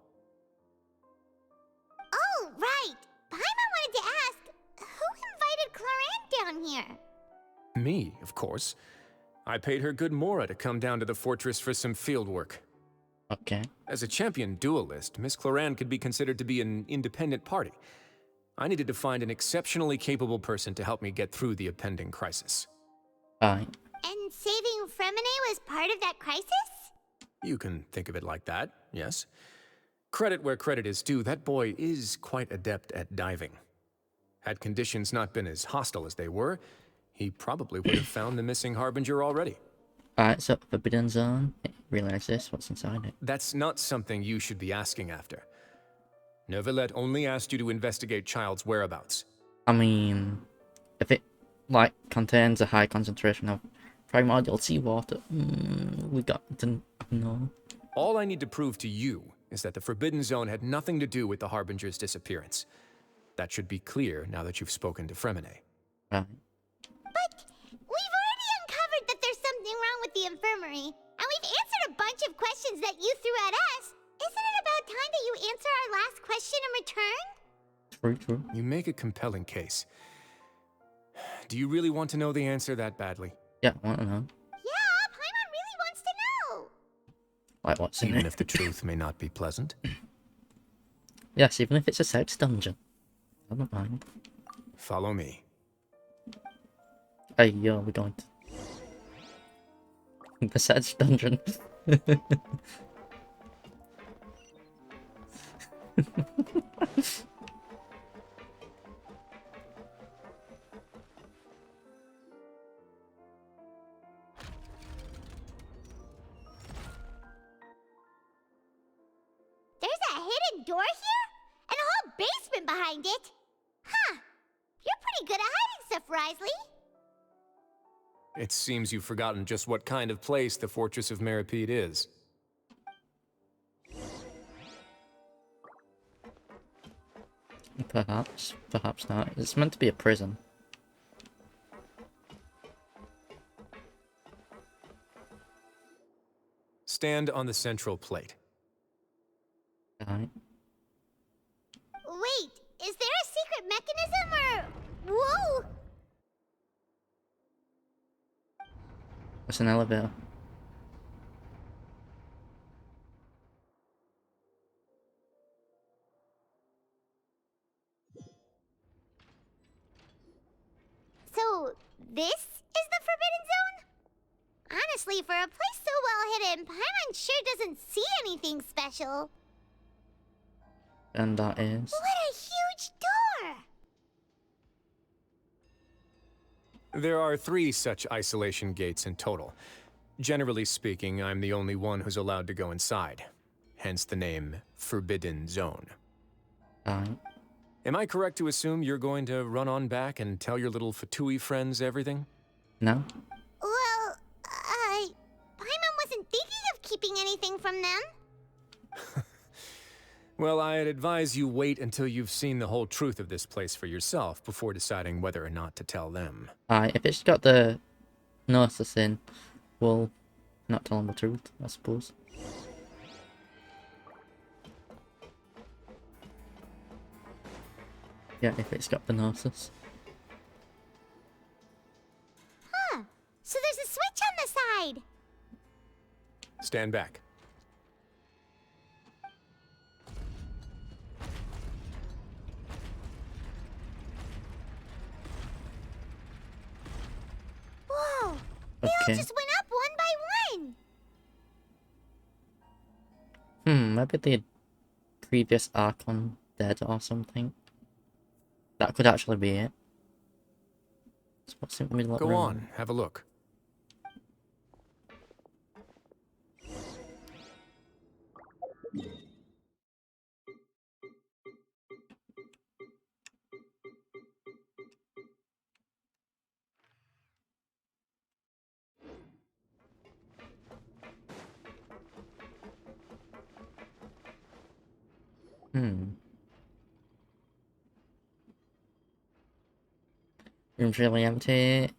Oh, right! Paimon wanted to ask, who invited Cloran down here? Me, of course. I paid her good mora to come down to the fortress for some field work. Okay. As a champion duelist, Miss Cloran could be considered to be an independent party. I needed to find an exceptionally capable person to help me get through the impending crisis. And saving Fremenet was part of that crisis? You can think of it like that, yes. Credit where credit is due, that boy is quite adept at diving. Had conditions not been as hostile as they were, he probably would have found the missing Harbinger already. Alright, so Forbidden Zone. Realize this, what's inside it? That's not something you should be asking after. Neuvillette only asked you to investigate Child's whereabouts. I mean, if it, like, contains a high concentration of primordial seawater, we got to know. All I need to prove to you is that the Forbidden Zone had nothing to do with the Harbinger's disappearance. That should be clear now that you've spoken to Fremenet. Right. But we've already uncovered that there's something wrong with the infirmary, and we've answered a bunch of questions that you threw at us. Isn't it about time that you answer our last question in return? True. You make a compelling case. Do you really want to know the answer that badly? Yeah, I want to know. Yeah, Paimon really wants to know. Like, what's in Even it? if the truth may not be pleasant. Yes, even if it's a sex dungeon. I don't mind. Follow me. Hey, yo, we're going to... the sex dungeon. hidden door here? And a whole basement behind it? Huh. You're pretty good at hiding stuff, Risley. It seems you've forgotten just what kind of place the Fortress of Meropide is. Perhaps. Perhaps not. It's meant to be a prison. Stand on the central plate. Right. Wait, is there a secret mechanism or... Whoa! It's an elevator. So, this is the Forbidden Zone? Honestly, for a place so well hidden, Paimon sure doesn't see anything special. And that is... What a huge door! There are 3 such isolation gates in total. Generally speaking, I'm the only one who's allowed to go inside. Hence the name Forbidden Zone. Am I correct to assume you're going to run on back and tell your little Fatui friends everything? No. Well, Paimon wasn't thinking of keeping anything from them. Well, I'd advise you wait until you've seen the whole truth of this place for yourself before deciding whether or not to tell them. If it's got the Gnosis in, we'll not tell them the truth, I suppose. Yeah, if it's got the Gnosis. Huh. So there's a switch on the side. Stand back. Whoa! They all just went up one by one. Maybe the previous Archon dead or something. That could actually be it. So what's in the middle of the Go room? on, have a look. Room's really empty,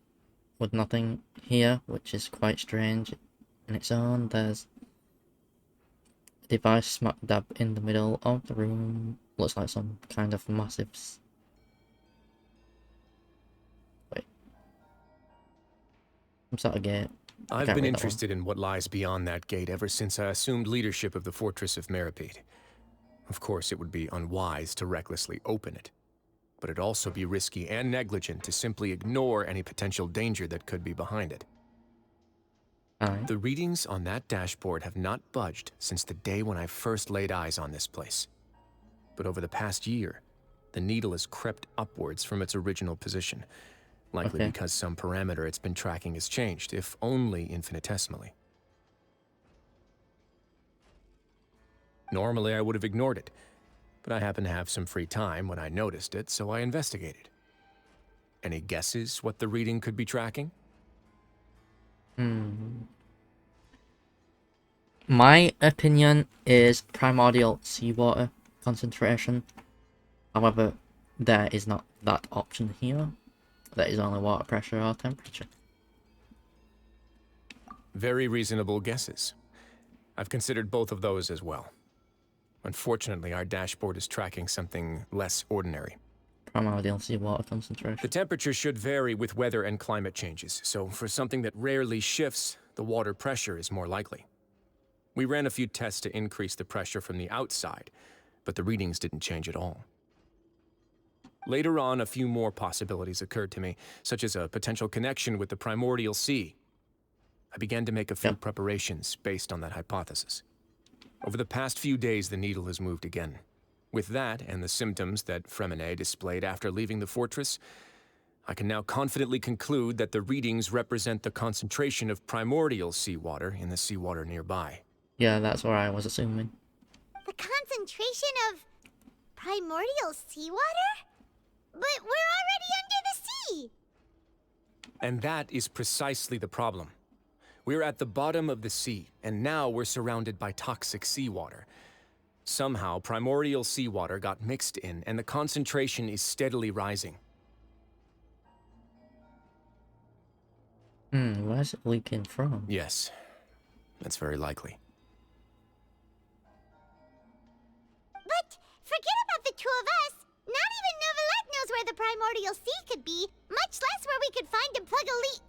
with nothing here, which is quite strange in its own. There's a device smack dab in the middle of the room. Looks like some kind of massive... Wait. Some sort of gate. I've been interested in what lies beyond that gate ever since I assumed leadership of the Fortress of Meropide. Of course, it would be unwise to recklessly open it, but it'd also be risky and negligent to simply ignore any potential danger that could be behind it. The readings on that dashboard have not budged since the day when I first laid eyes on this place. But over the past year, the needle has crept upwards from its original position, likely because some parameter it's been tracking has changed, if only infinitesimally. Normally, I would have ignored it, but I happened to have some free time when I noticed it, so I investigated. Any guesses what the reading could be tracking? My opinion is primordial seawater concentration. However, there is not that option here. There is only water pressure or temperature. Very reasonable guesses. I've considered both of those as well. Unfortunately, our dashboard is tracking something less ordinary. Primordial seawater concentration. The temperature should vary with weather and climate changes, so for something that rarely shifts, the water pressure is more likely. We ran a few tests to increase the pressure from the outside, but the readings didn't change at all. Later on, a few more possibilities occurred to me, such as a potential connection with the primordial sea. I began to make a few preparations based on that hypothesis. Over the past few days, the needle has moved again. With that, and the symptoms that Fremine displayed after leaving the fortress, I can now confidently conclude that the readings represent the concentration of primordial seawater in the seawater nearby. Yeah, that's what I was assuming. The concentration concentration of primordial seawater? But we're already under the sea! And that is precisely the problem. We're at the bottom of the sea, and now we're surrounded by toxic seawater. Somehow, primordial seawater got mixed in, and the concentration is steadily rising. Where's it leaking from? Yes, that's very likely. But forget about the two of us. Not even Neuvillette knows where the primordial sea could be, much less where we could find and plug a leak.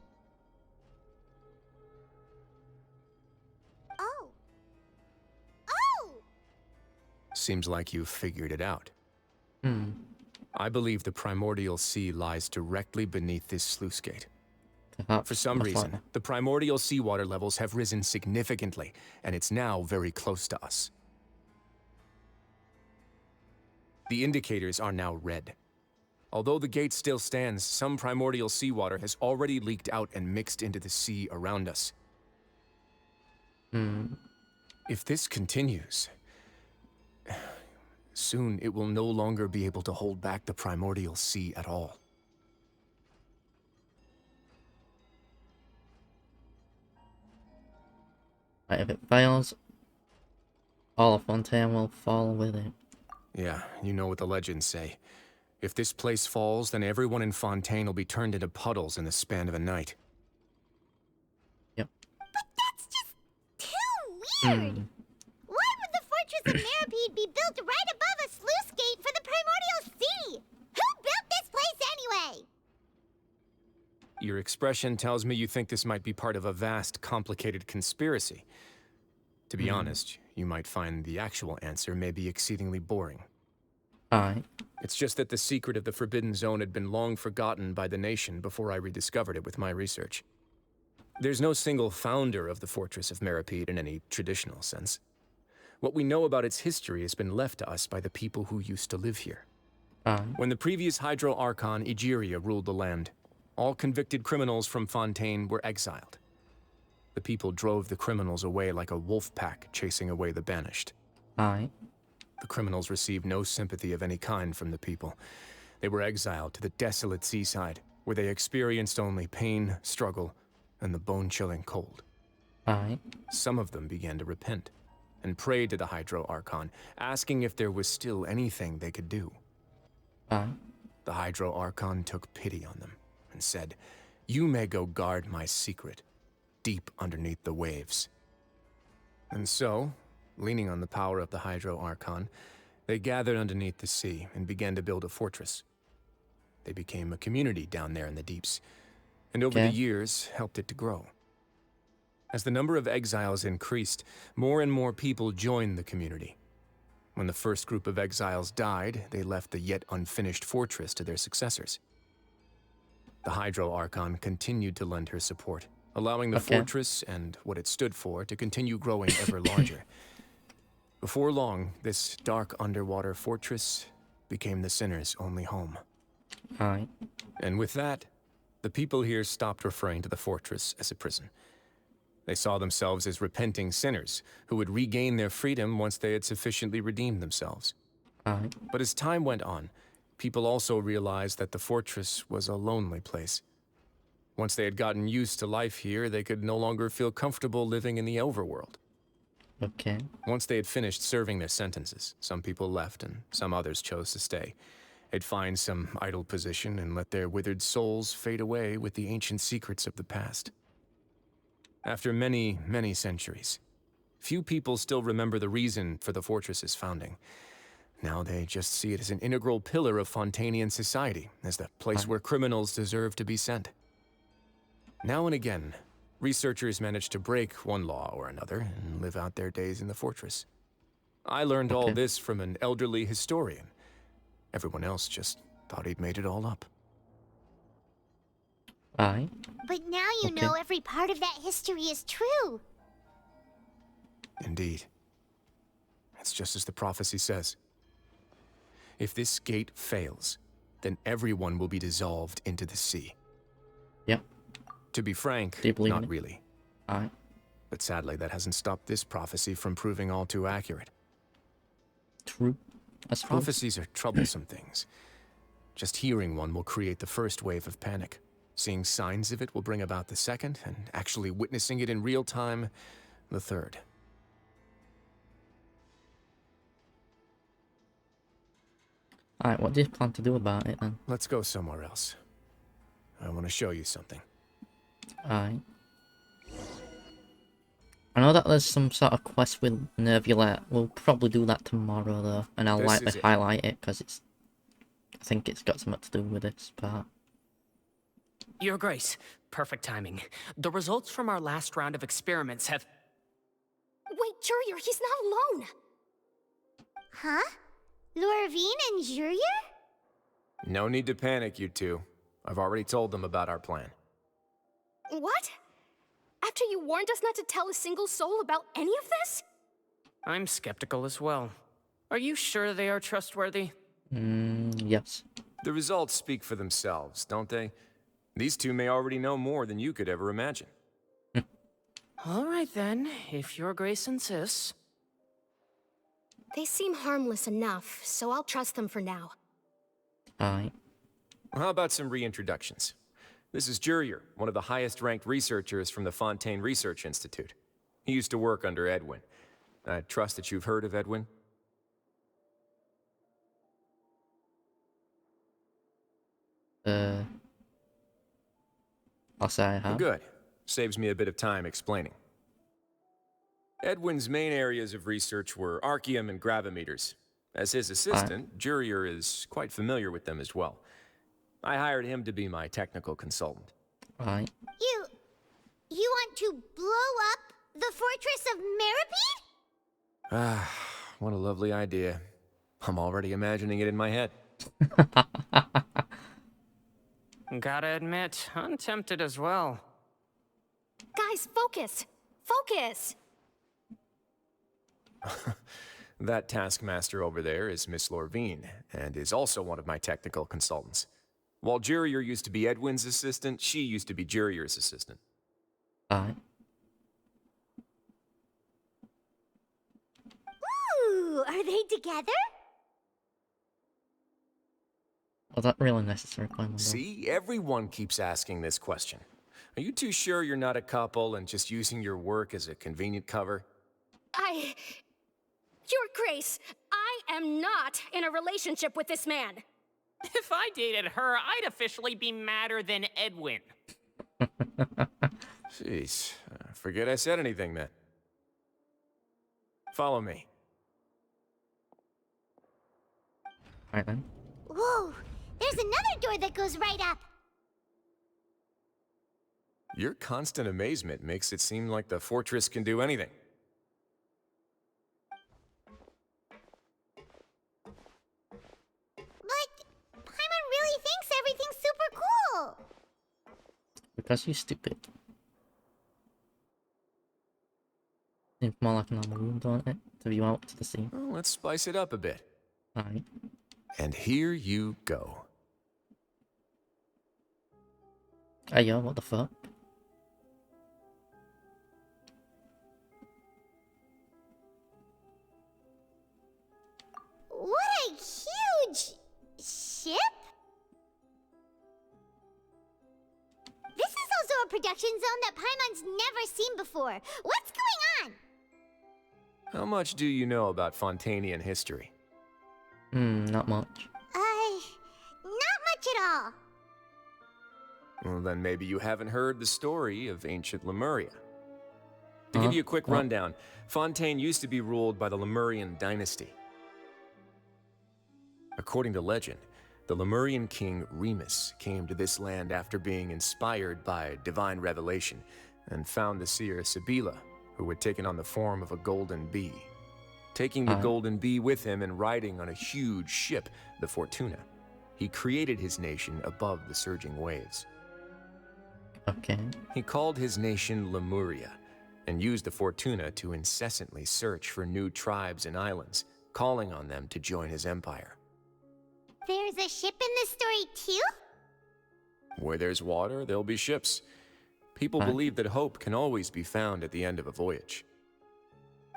Oh. Oh! Seems like you've figured it out. I believe the primordial sea lies directly beneath this sluice gate. For some reason, the primordial seawater levels have risen significantly, and it's now very close to us. The indicators are now red. Although the gate still stands, some primordial seawater has already leaked out and mixed into the sea around us. If this continues, soon it will no longer be able to hold back the primordial sea at all. If it fails, all of Fontaine will fall with it. Yeah, you know what the legends say. If this place falls, then everyone in Fontaine will be turned into puddles in the span of a night. Yep. But that's just too weird! Why would the Fortress of Meropide be built right above a sluice gate for the primordial sea? Who built this place anyway? Your expression tells me you think this might be part of a vast, complicated conspiracy. To be honest, you might find the actual answer may be exceedingly boring. It's just that the secret of the Forbidden Zone had been long forgotten by the nation before I rediscovered it with my research. There's no single founder of the Fortress of Meropide in any traditional sense. What we know about its history has been left to us by the people who used to live here. When the previous Hydro Archon Egeria ruled the land, all convicted criminals from Fontaine were exiled. The people drove the criminals away like a wolf pack chasing away the banished. The criminals received no sympathy of any kind from the people. They were exiled to the desolate seaside, where they experienced only pain, struggle, and the bone-chilling cold. Some of them began to repent, and prayed to the Hydro Archon, asking if there was still anything they could do. The Hydro Archon took pity on them, and said, "You may go guard my secret, deep underneath the waves." And so, leaning on the power of the Hydro Archon, they gathered underneath the sea and began to build a fortress. They became a community down there in the deeps, and over the years helped it to grow. As the number of exiles increased, more and more people joined the community. When the first group of exiles died, they left the yet unfinished fortress to their successors. The Hydro Archon continued to lend her support, allowing the fortress and what it stood for to continue growing ever larger. Before long, this dark underwater fortress became the sinner's only home. And with that, the people here stopped referring to the fortress as a prison. They saw themselves as repenting sinners who would regain their freedom once they had sufficiently redeemed themselves. But as time went on, people also realized that the fortress was a lonely place. Once they had gotten used to life here, they could no longer feel comfortable living in the overworld. Once they had finished serving their sentences, some people left and some others chose to stay. They'd find some idle position and let their withered souls fade away with the ancient secrets of the past. After many, many centuries, few people still remember the reason for the fortress's founding. Now they just see it as an integral pillar of Fontainian society, as the place where criminals deserve to be sent. Now and again, researchers manage to break one law or another and live out their days in the fortress. I learned all this from an elderly historian. Everyone else just thought he'd made it all up. But now you know every part of that history is true. Indeed. It's just as the prophecy says. If this gate fails, then everyone will be dissolved into the sea. To be frank, not really. But sadly, that hasn't stopped this prophecy from proving all too accurate. true. I suppose. Prophecies are troublesome things. Just hearing one will create the first wave of panic. Seeing signs of it will bring about the second, and actually witnessing it in real time, the third. Alright, what do you plan to do about it then? Let's go somewhere else. I want to show you something. Alright. I know that there's some sort of quest with Nervulette. We'll probably do that tomorrow though, and I'll likely highlight it because I think it's got something to do with this part. Your Grace, perfect timing. The results from our last round of experiments have... Wait, Jurier, he's not alone! Huh? Lorvine and Jurier? No need to panic, you two. I've already told them about our plan. What? After you warned us not to tell a single soul about any of this? I'm skeptical as well. Are you sure they are trustworthy? Yes. The results speak for themselves, don't they? These two may already know more than you could ever imagine. All right then, if your Grace insists. They seem harmless enough, so I'll trust them for now. Alright. How about some reintroductions? This is Jurier, one of the highest-ranked researchers from the Fontaine Research Institute. He used to work under Edwin. I trust that you've heard of Edwin? I'll say I have. Good. Saves me a bit of time explaining. Edwin's main areas of research were archaeum and gravimeters. As his assistant, Jurier is quite familiar with them as well. I hired him to be my technical consultant. Right. You want to blow up the fortress of Meropide? Ah, what a lovely idea. I'm already imagining it in my head. Gotta admit, I'm tempted as well. Guys, focus! Focus! That taskmaster over there is Miss Lorvine, and is also one of my technical consultants. While Jurier used to be Edwin's assistant, she used to be Jurier's assistant. Alright. Ooh, are they together? Was that really necessary? See, everyone keeps asking this question. Are you too sure you're not a couple and just using your work as a convenient cover? Your Grace, I am not in a relationship with this man. If I dated her, I'd officially be madder than Edwin. Jeez, forget I said anything then. Follow me. Alright then. Whoa, there's another door that goes right up. Your constant amazement makes it seem like the fortress can do anything. But Paimon really thinks everything's super cool. Because you're stupid. Seems more like a normal room, don't it? To view out to the sea. Well, let's spice it up a bit. Alright. And here you go. Hey yo, what the fuck? What a huge ship! This is also a production zone that Paimon's never seen before. What's going on? How much do you know about Fontainian history? Not much. Not much at all. Well, then maybe you haven't heard the story of ancient Lemuria. To give you a quick rundown, Fontaine used to be ruled by the Lemurian dynasty. According to legend, the Lemurian king Remus came to this land after being inspired by divine revelation and found the seer Sibila, who had taken on the form of a golden bee. Taking the golden bee with him and riding on a huge ship, the Fortuna, he created his nation above the surging waves. Okay. He called his nation Lemuria and used the Fortuna to incessantly search for new tribes and islands, calling on them to join his empire. There's a ship in this story too? Where there's water, there'll be ships. People believe that hope can always be found at the end of a voyage.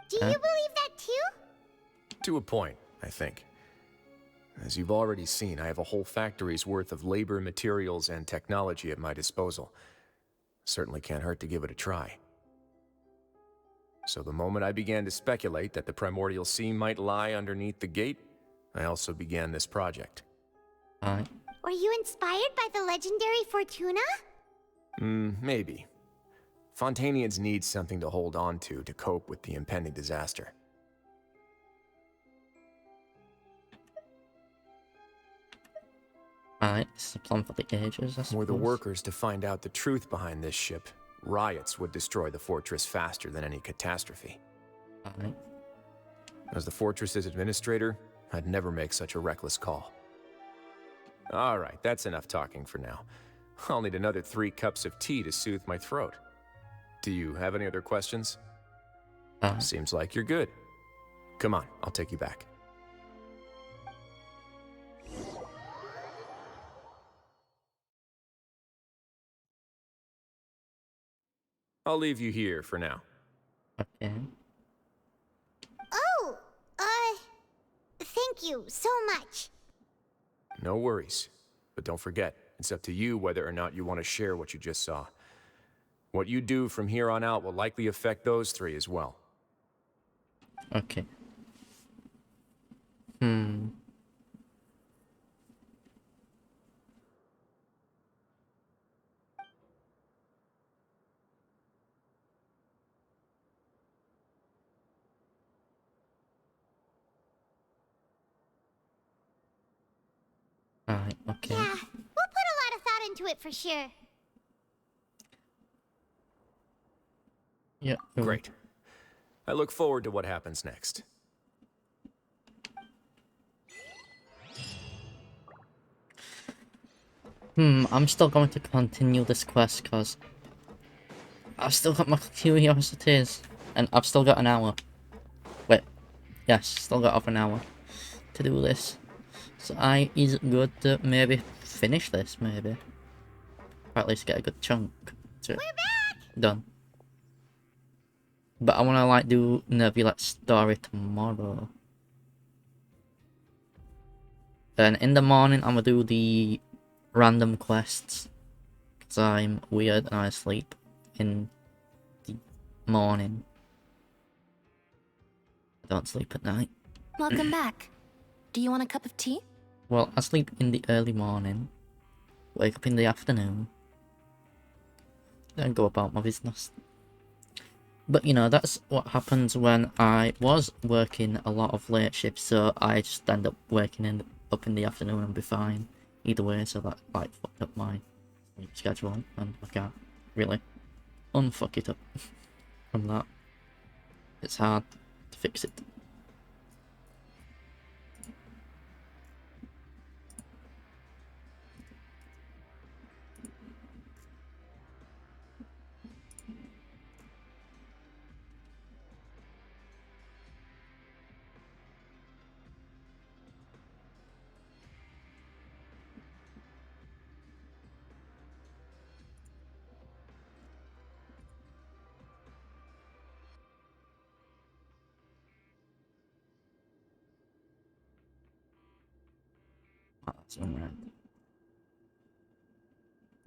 Do you believe that too? To a point. I think. As you've already seen, I have a whole factory's worth of labor, materials, and technology at my disposal. Certainly can't hurt to give it a try. So the moment I began to speculate that the primordial sea might lie underneath the gate, I also began this project. Were you inspired by the legendary Fortuna? Maybe. Fontanians need something to hold on to cope with the impending disaster. Alright, this is a plan for the ages, I suppose. Were the workers to find out the truth behind this ship, riots would destroy the fortress faster than any catastrophe. Alright. As the fortress's administrator, I'd never make such a reckless call. Alright, that's enough talking for now. I'll need another 3 cups of tea to soothe my throat. Do you have any other questions? Seems like you're good. Come on, I'll take you back. I'll leave you here for now. Okay. Oh, thank you so much. No worries. But don't forget, it's up to you whether or not you want to share what you just saw. What you do from here on out will likely affect those 3 as well. Okay. Alright, okay. Yeah, we'll put a lot of thought into it for sure. Yeah. Great. I look forward to what happens next. I'm still going to continue this quest because I've still got my curiosities and I've still got an hour. Wait, yes, still got half an hour to do this. So is it good to maybe finish this, maybe? Or at least get a good chunk to done. But I want to like do Nervy story tomorrow. Then in the morning I'm gonna do the random quests. Because I'm weird and I sleep in the morning. I don't sleep at night. Welcome back. Do you want a cup of tea? Well, I sleep in the early morning, wake up in the afternoon, then go about my business. But you know, that's what happens when I was working a lot of late shifts, so I just end up waking up in the afternoon and be fine either way, so that like fucked up my schedule and I can't really unfuck it up from that. It's hard to fix it. Oh, that's alright.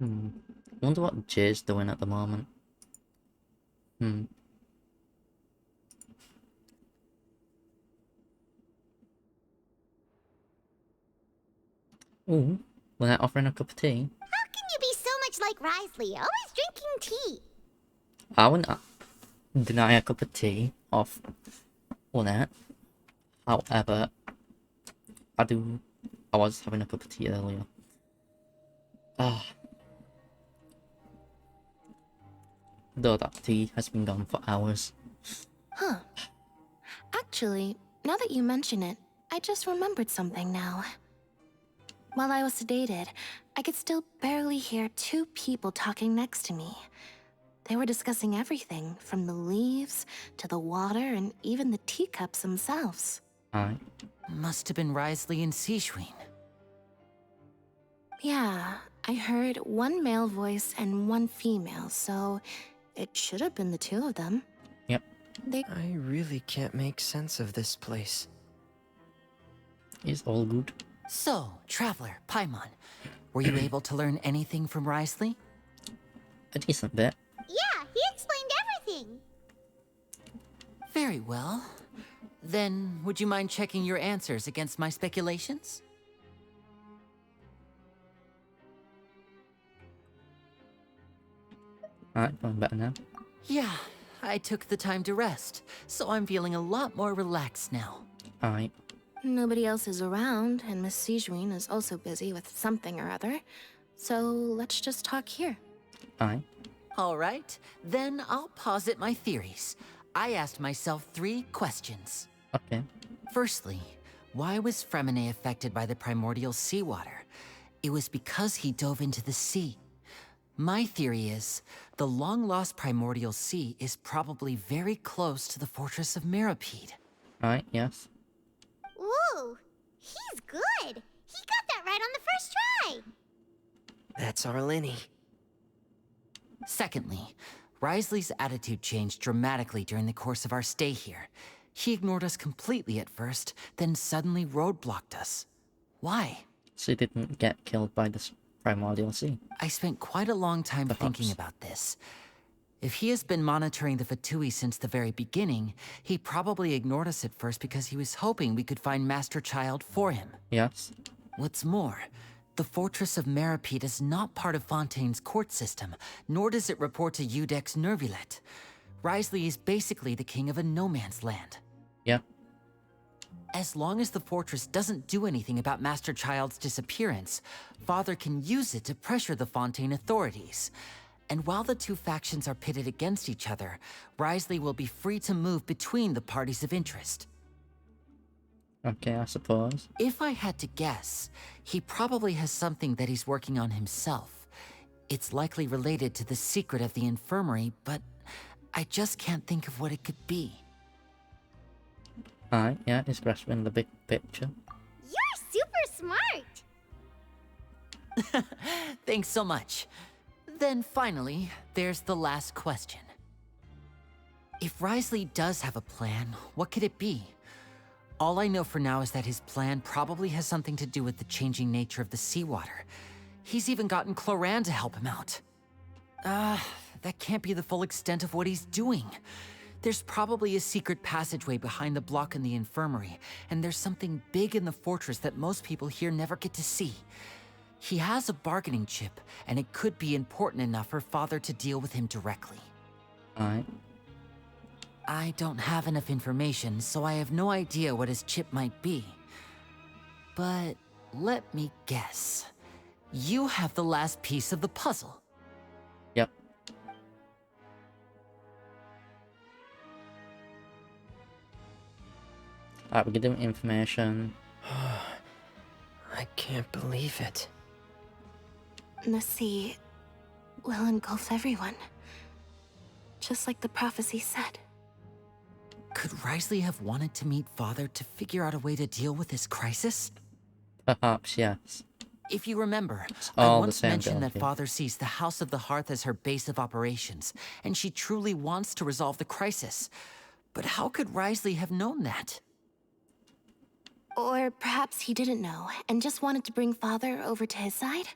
I wonder what Jay's doing at the moment. Ooh, when I offering a cup of tea? How can you be so much like Risley, always drinking tea? I would not deny a cup of tea off Lynette. However, I was having a cup of tea earlier. Though that tea has been gone for hours. Huh. Actually, now that you mention it, I just remembered something now. While I was sedated, I could still barely hear 2 people talking next to me. They were discussing everything, from the leaves, to the water, and even the teacups themselves. Must have been Risley and Sijween. Yeah, I heard 1 male voice and 1 female, so it should have been the 2 of them. Yep. I really can't make sense of this place. It's all good. So, Traveler, Paimon, were you able to learn anything from Wriothesley? A decent bit. Yeah, he explained everything. Very well. Then, would you mind checking your answers against my speculations? Alright, feeling better now. Yeah, I took the time to rest, so I'm feeling a lot more relaxed now. Alright. Nobody else is around, and Miss Sijuin is also busy with something or other. So let's just talk here. Alright. All right, then I'll posit my theories. I asked myself 3 questions. Okay. Firstly, why was Fremine affected by the primordial seawater? It was because he dove into the sea. My theory is, the long-lost primordial sea is probably very close to the fortress of Meropide. Alright, yes. Ooh, he's good. He got that right on the first try. That's our Lenny. Secondly, Wriothesley's attitude changed dramatically during the course of our stay here. He ignored us completely at first, then suddenly roadblocked us. Why? So he didn't get killed by this primordial sea. I spent quite a long time thinking about this. If he has been monitoring the Fatui since the very beginning, he probably ignored us at first because he was hoping we could find Master Child for him. Yes. What's more, the Fortress of Meropide is not part of Fontaine's court system, nor does it report to Udex Nervulet. Wriothesley is basically the king of a no-man's land. Yeah. As long as the fortress doesn't do anything about Master Child's disappearance, Father can use it to pressure the Fontaine authorities. And while the 2 factions are pitted against each other, Wriothesley will be free to move between the parties of interest. Okay, I suppose. If I had to guess, he probably has something that he's working on himself. It's likely related to the secret of the infirmary, but I just can't think of what it could be. Alright, yeah, he's grasping the big picture. You're super smart. Thanks so much. Then finally, there's the last question. If Wriothesley does have a plan, what could it be? All I know for now is that his plan probably has something to do with the changing nature of the seawater. He's even gotten Cloran to help him out. That can't be the full extent of what he's doing. There's probably a secret passageway behind the block in the infirmary, and there's something big in the fortress that most people here never get to see. He has a bargaining chip, and it could be important enough for Father to deal with him directly. Alright. I don't have enough information, so I have no idea what his chip might be. But let me guess. You have the last piece of the puzzle. Yep. Alright, we get him information. I can't believe it. The sea will engulf everyone. Just like the prophecy said. Could Wriothesley have wanted to meet Father to figure out a way to deal with this crisis? Perhaps, yes. If you remember, I all once the same mentioned that ability. Father sees the House of the Hearth as her base of operations, and she truly wants to resolve the crisis. But how could Wriothesley have known that? Or perhaps he didn't know, and just wanted to bring Father over to his side?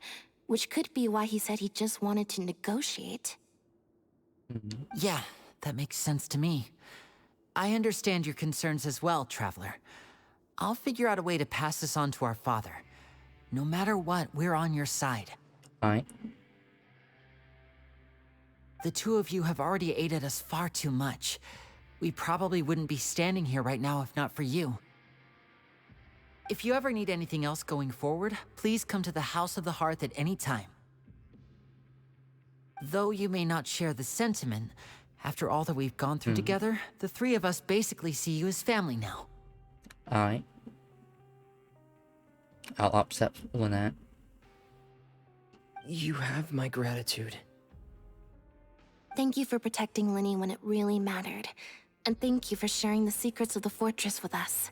Which could be why he said he just wanted to negotiate. Yeah, that makes sense to me. I understand your concerns as well, Traveler. I'll figure out a way to pass this on to our father. No matter what, we're on your side. Alright. The 2 of you have already aided us far too much. We probably wouldn't be standing here right now if not for you. If you ever need anything else going forward, please come to the House of the Hearth at any time. Though you may not share the sentiment, after all that we've gone through together, the 3 of us basically see you as family now. Alright. I'll accept Lynette. You have my gratitude. Thank you for protecting Linny when it really mattered. And thank you for sharing the secrets of the fortress with us.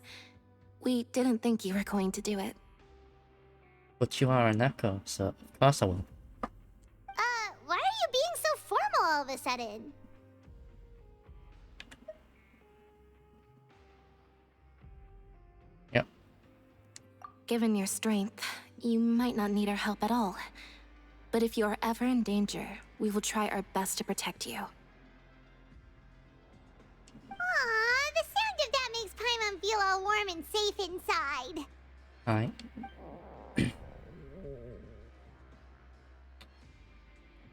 We didn't think you were going to do it. But you are an echo, so of course I will. Why are you being so formal all of a sudden? Yep. given your strength, you might not need our help at all. But if you are ever in danger, we will try our best to protect you. Aww, the sound of that makes Paimon feel all warm and safe inside. Alright.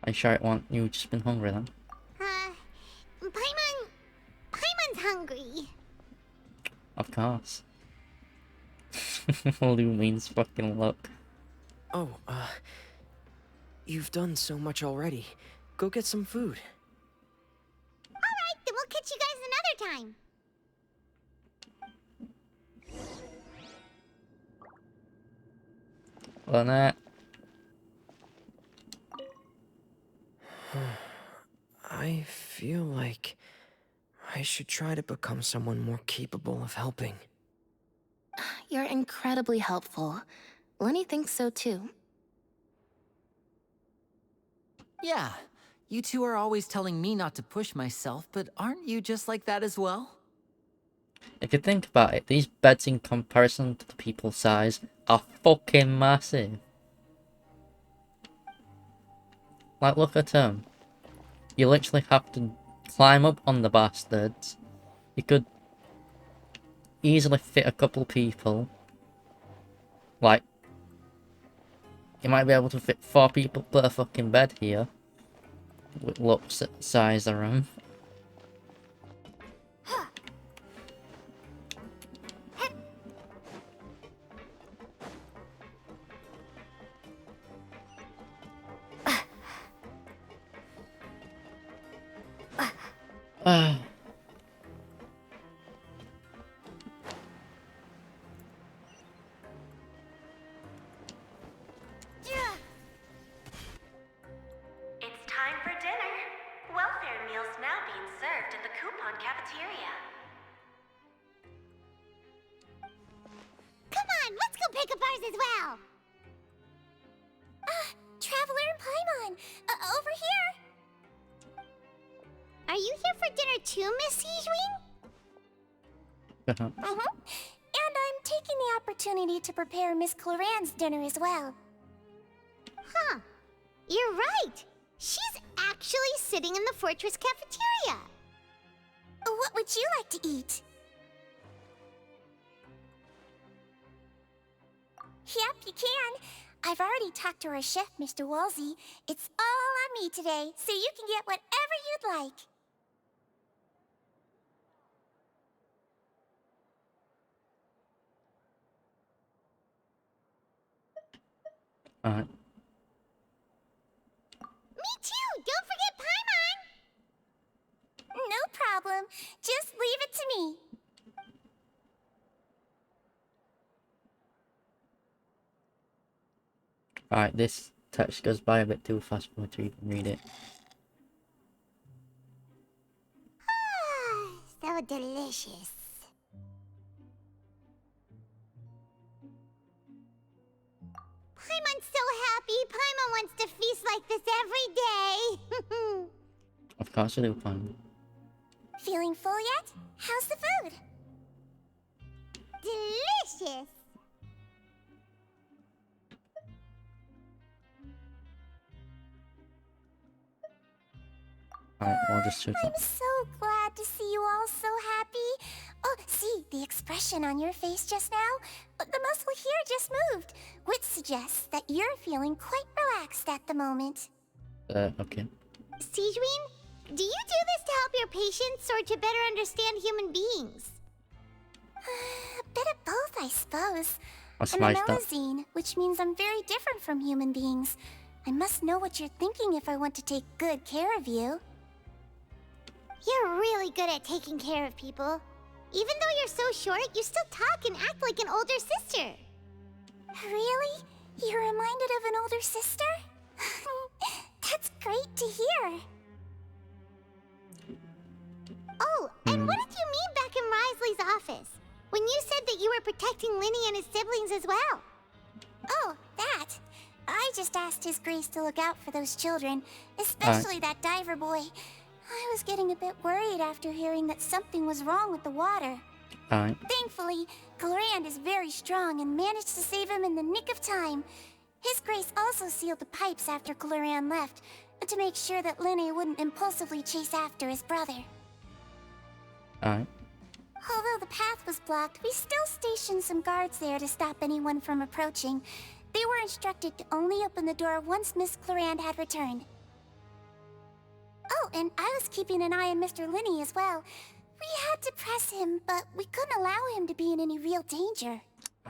I sure it won't. You've just been hungry then. Paimon's hungry. Of course. Lu means fucking look. Oh, you've done so much already. Go get some food. Alright, then we'll catch you guys another time. Well, nah. I feel like I should try to become someone more capable of helping. You're incredibly helpful. Lenny thinks so too. Yeah, you two are always telling me not to push myself, but aren't you just like that as well? If you think about it, these beds in comparison to the people size are fucking massive. Like, look at them. You literally have to climb up on the bastards. You could easily fit a couple people. Like, you might be able to fit 4 people per fucking bed here. With looks at the size of the room. It's time for dinner. Welfare meals now being served in the coupon cafeteria. Come on, let's go pick up ours as well. Traveler and Paimon, over here. Are you here for dinner too, Miss Sijween? Uh-huh. And I'm taking the opportunity to prepare Miss Cloran's dinner as well. Huh. You're right. She's actually sitting in the fortress cafeteria. What would you like to eat? Yep, you can. I've already talked to our chef, Mr. Wolsey. It's all on me today, so you can get whatever you'd like. Alright. Me too! Don't forget Paimon! No problem. Just leave it to me. Alright, this text goes by a bit too fast for me to even read it. So delicious. Paimon's so happy. Paimon wants to feast like this every day. Of course I do, fine. Feeling full yet? How's the food? Delicious. Alright, I'll just switch I'm up. so glad to see you all so happy. Oh, see, the expression on your face just now? The muscle here just moved, which suggests that you're feeling quite relaxed at the moment. Okay. Sijween, do you do this to help your patients or to better understand human beings? A bit of both, I suppose. What's I'm my a stuff? Melusine, which means I'm very different from human beings. I must know what you're thinking if I want to take good care of you. You're really good at taking care of people. Even though you're so short, you still talk and act like an older sister. Really? You're reminded of an older sister? That's great to hear. Oh, and what did you mean back in Risley's office? When you said that you were protecting Linny and his siblings as well? Oh, that. I just asked His Grace to look out for those children, especially that diver boy. I was getting a bit worried after hearing that something was wrong with the water. Alright. Thankfully, Glorand is very strong and managed to save him in the nick of time. His Grace also sealed the pipes after Glorand left, to make sure that Linne wouldn't impulsively chase after his brother. Alright. Although the path was blocked, we still stationed some guards there to stop anyone from approaching. They were instructed to only open the door once Miss Glorand had returned. Oh, and I was keeping an eye on Mr. Linne as well. We had to press him, but we couldn't allow him to be in any real danger.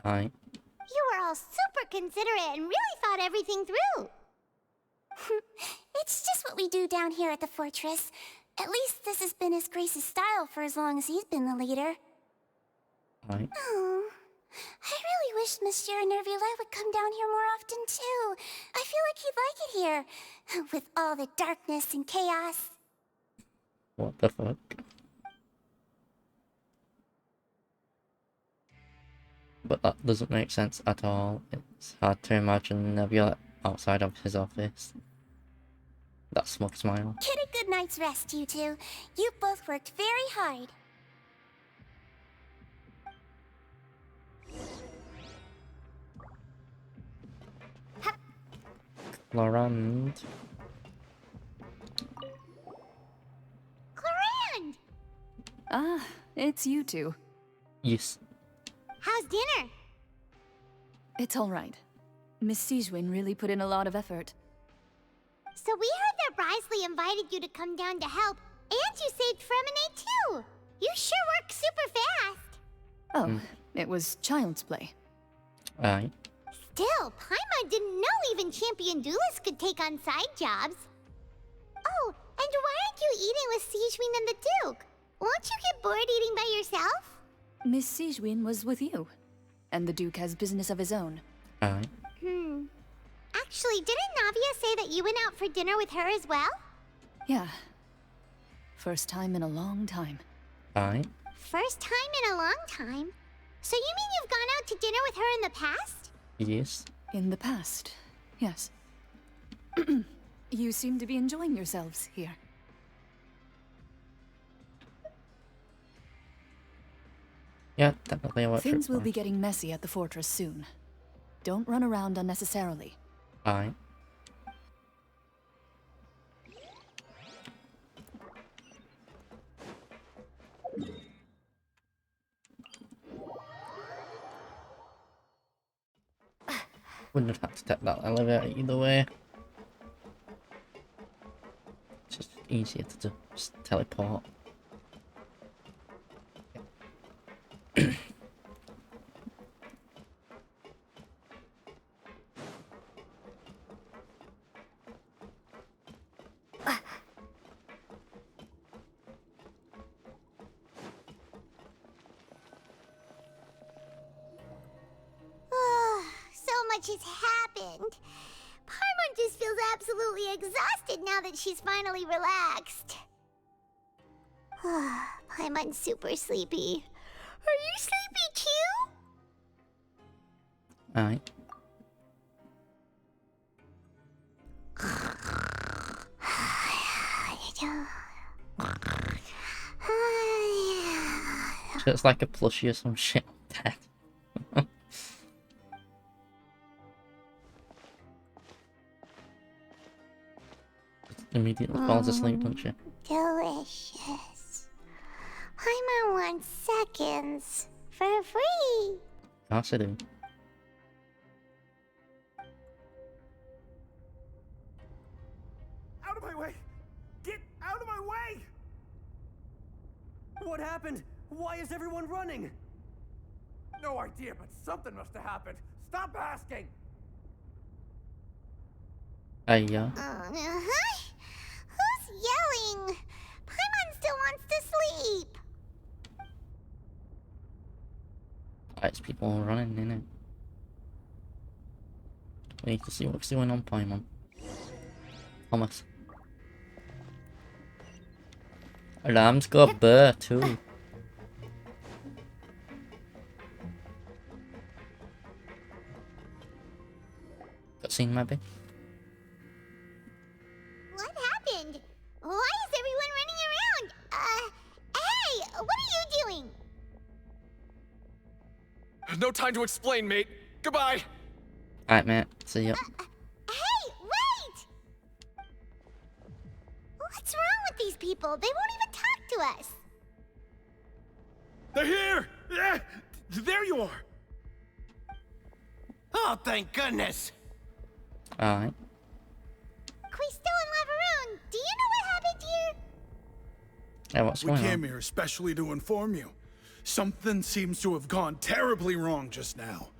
Alright. You were all super considerate and really thought everything through. It's just what we do down here at the fortress. At least this has been His Grace's style for as long as he's been the leader. Alright. Oh, I really wish Monsieur Nervula would come down here more often too. I feel like he'd like it here, with all the darkness and chaos. What the fuck? But that doesn't make sense at all. It's hard to imagine Nebula outside of his office. That smug smile. Get a good night's rest, you two. You both worked very hard. Glorand. Glorand! Ah, it's you two. Yes. How's dinner? It's all right. Miss Sigewin really put in a lot of effort. So we heard that Wriothesley invited you to come down to help, and you saved Fremine too! You sure work super fast! Oh, it was child's play. Aye. Still, Paimon didn't know even champion duelists could take on side jobs. Oh, and why aren't you eating with Sigewin and the Duke? Won't you get bored eating by yourself? Miss Sigewin was with you, and the Duke has business of his own. Aye. Actually, didn't Navia say that you went out for dinner with her as well? Yeah. First time in a long time. Aye. First time in a long time? So you mean you've gone out to dinner with her in the past? Yes. In the past, yes. You seem to be enjoying yourselves here. Yeah, definitely a work trip. Things will be getting messy at the fortress soon. Don't run around unnecessarily. Aye. Wouldn't have had to take that elevator either way. It's just easier to just teleport. Has happened. Paimon just feels absolutely exhausted now that she's finally relaxed. Paimon's super sleepy. Are you sleepy too? Aye. So it's like a plushie or some shit like that. Immediately falls asleep, don't she? Delicious. Paimon wants seconds for free. Of course I do. Out of my way! Get out of my way! What happened? Why is everyone running? No idea, but something must have happened. Stop asking! Aye. Who's yelling? Paimon still wants to sleep. It's people running, innit? We need to see what's going on, Paimon. Thomas. Alarm's got a burr too. Cutscene maybe? What happened? Why is everyone running around? Hey, what are you doing? time to explain, mate. Goodbye. Alright, mate. See ya. Hey, wait! What's wrong with these people? They won't even talk to us. They're here! Yeah, there you are. Oh, thank goodness. Alright. Quisto and Lavaroon, do you know what happened here? Yeah, what's We going came on? here especially to inform you. Something seems to have gone terribly wrong just now.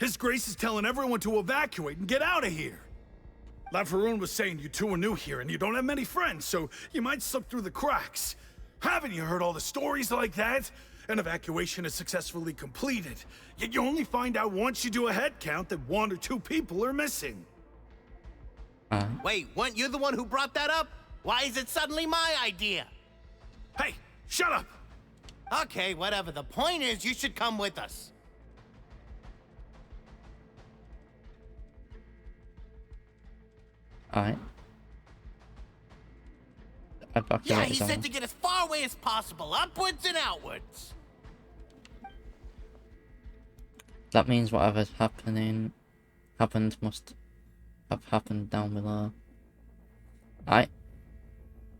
His Grace is telling everyone to evacuate and get out of here. Lavaroon was saying you two are new here and you don't have many friends, so you might slip through the cracks. Haven't you heard all the stories like that? An evacuation is successfully completed, yet you only find out once you do a head count that 1 or 2 people are missing. Wait, weren't you the one who brought that up? Why is it suddenly my idea? Hey, shut up! Okay, whatever. The point is, you should come with us. Alright. Yeah, he said to get as far away as possible, upwards and outwards. That means whatever's happened must have happened down below. Alright.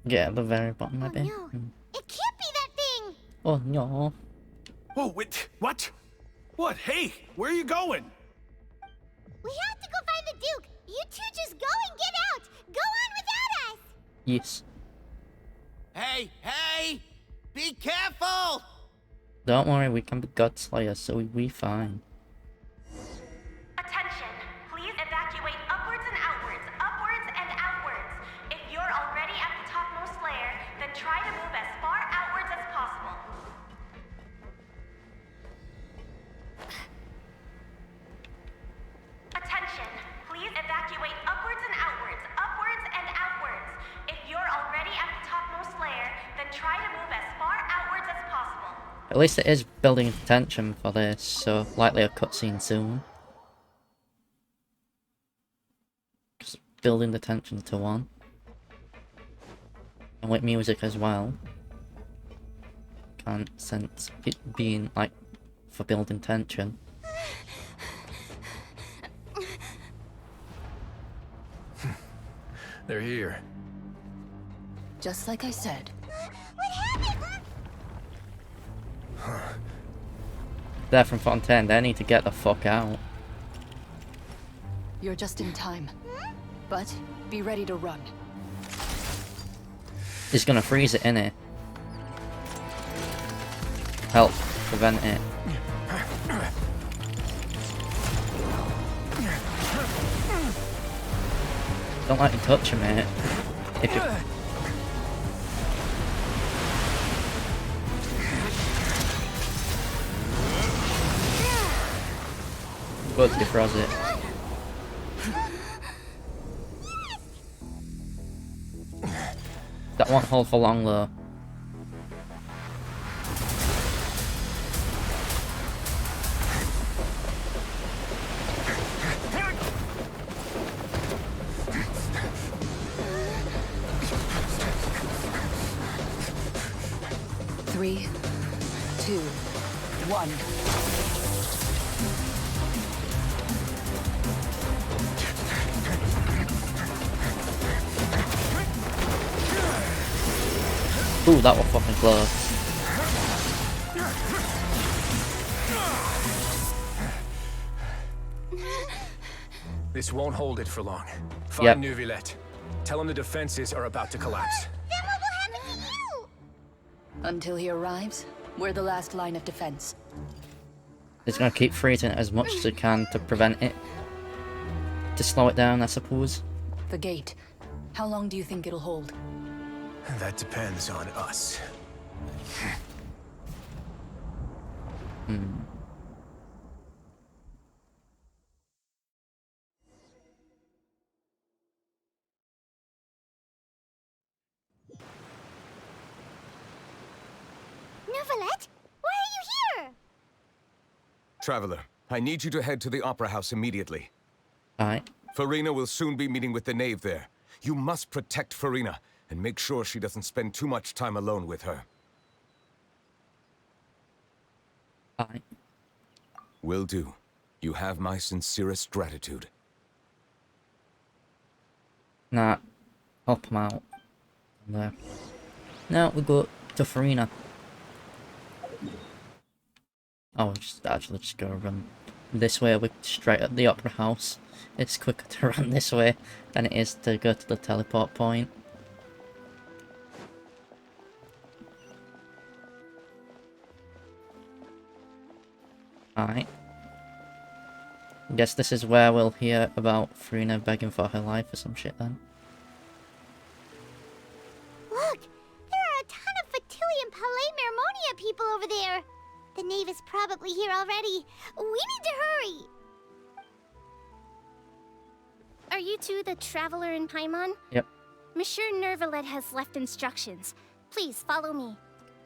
Get at the very bottom, maybe. No. It can't be that thing! Oh no. Oh, wait, what? What? Hey, where are you going? We have to go find the Duke! You two just go and get out! Go on without us! Yes. Hey, hey! Be careful! Don't worry, we can be God Slayers, so we fine. Attention! Please evacuate upwards and outwards, upwards and outwards. If you're already at the topmost layer, then try to move as far outwards as possible. Attention! Please evacuate upwards and outwards, upwards and outwards. If you're already at the topmost layer, then try to move as far outwards as possible. At least it is building tension for this, so likely a cutscene soon. Just building the tension to 1. And with music as well. Can't sense it being like for building tension. They're here. Just like I said. They're from Fontaine, they need to get the fuck out. You're just in time. But be ready to run. He's gonna freeze it in here. Help prevent it. Don't let you touch him, mate. If you... Good, defrost it. That won't hold for long though. Three, two, one. Ooh, that was fucking close. This won't hold it for long. Find Neuvillette. Tell him the defenses are about to collapse. Then what will happen to you? Until he arrives, we're the last line of defense. It's gonna keep freezing it as much as it can to prevent it. To slow it down, I suppose. The gate. How long do you think it'll hold? That depends on us. Neuvillette? Why are you here? Traveler, I need you to head to the Opera House immediately. Alright. Farina will soon be meeting with the knave there. You must protect Farina, and make sure she doesn't spend too much time alone with her. Alright. Will do. You have my sincerest gratitude. Nah, help him out. There. Now we go to Farina. Oh, we'll just go run this way. We're straight at the Opera House. It's quicker to run this way than it is to go to the teleport point. Alright. Guess this is where we'll hear about Farina begging for her life or some shit then. Look! There are a ton of Fatui and Palais Mermonia people over there! The knave is probably here already. We need to hurry! Are you two the traveler in Paimon? Yep. Monsieur Nervalet has left instructions. Please follow me.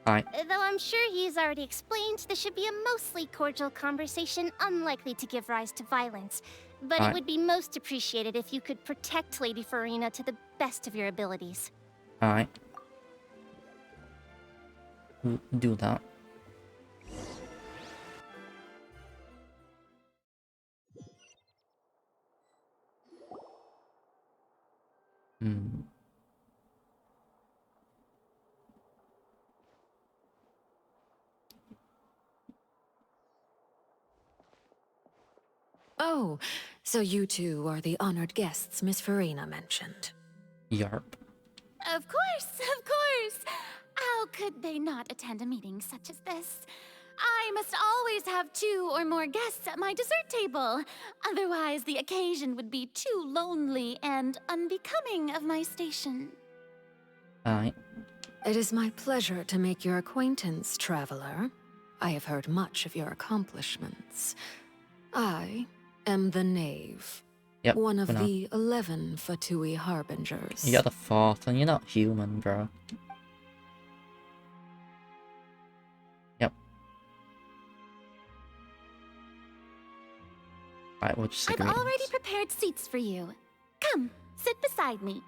Alright. Though I'm sure he's already explained, this should be a mostly cordial conversation, unlikely to give rise to violence. But it would be most appreciated if you could protect Lady Farina to the best of your abilities. Alright. We'll do that. Oh, so you two are the honored guests Miss Farina mentioned. Yarp. Of course, of course! How could they not attend a meeting such as this? I must always have 2 or more guests at my dessert table. Otherwise, the occasion would be too lonely and unbecoming of my station. Alright. It is my pleasure to make your acquaintance, traveler. I have heard much of your accomplishments. I am the Knave. Yep, one of the 11 Fatui Harbingers. You're the 4th, and you're not human, bro. Yep. Right, we'll just I've already prepared seats for you. Come, sit beside me.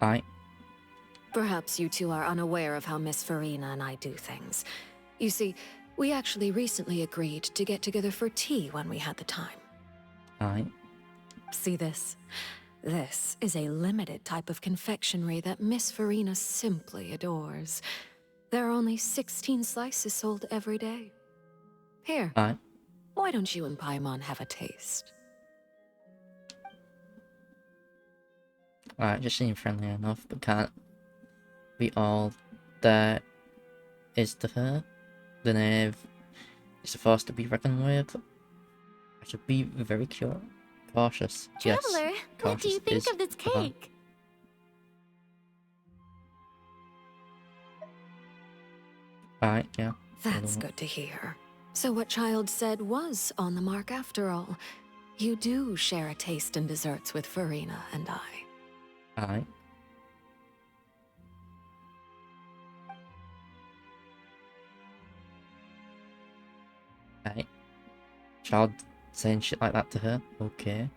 Alright. Perhaps you two are unaware of how Miss Farina and I do things. You see, we actually recently agreed to get together for tea when we had the time. Alright. See this? This is a limited type of confectionery that Miss Farina simply adores. There are only 16 slices sold every day. Here. Alright. Why don't you and Paimon have a taste? Alright, just seem friendly enough, but can't be all there is to her. The Knave is a force to be reckoned with. I should be very cautious. Traveler, yes, what do you think of this cake? Alright, yeah. That's good to hear. So what Child said was on the mark after all. You do share a taste in desserts with Farina and I. Alright. Alright. Child saying shit like that to her? Okay.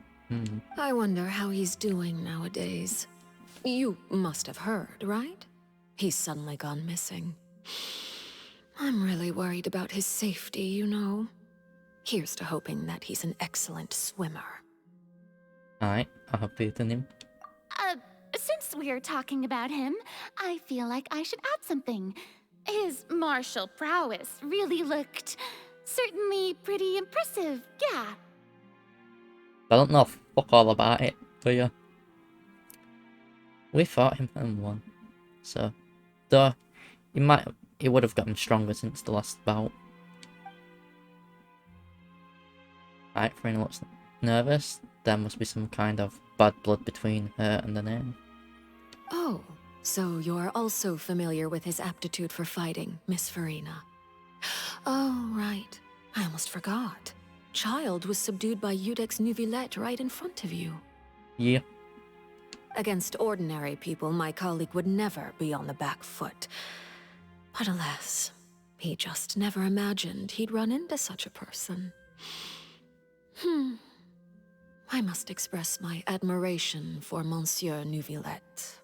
I wonder how he's doing nowadays. You must have heard, right? He's suddenly gone missing. I'm really worried about his safety, you know. Here's to hoping that he's an excellent swimmer. Alright, I'll update him. Since we're talking about him, I feel like I should add something. His martial prowess really looked certainly pretty impressive, yeah. I don't know fuck all about it, do you? We fought him and won. So, though, he would have gotten stronger since the last bout. Right, Farina looks nervous. There must be some kind of bad blood between her and the Knave. Oh, so you're also familiar with his aptitude for fighting, Miss Farina. Oh, right. I almost forgot. Child was subdued by Udex Nuvillette right in front of you. Yeah. Against ordinary people, my colleague would never be on the back foot. But alas, he just never imagined he'd run into such a person. I must express my admiration for Monsieur Nuvillette.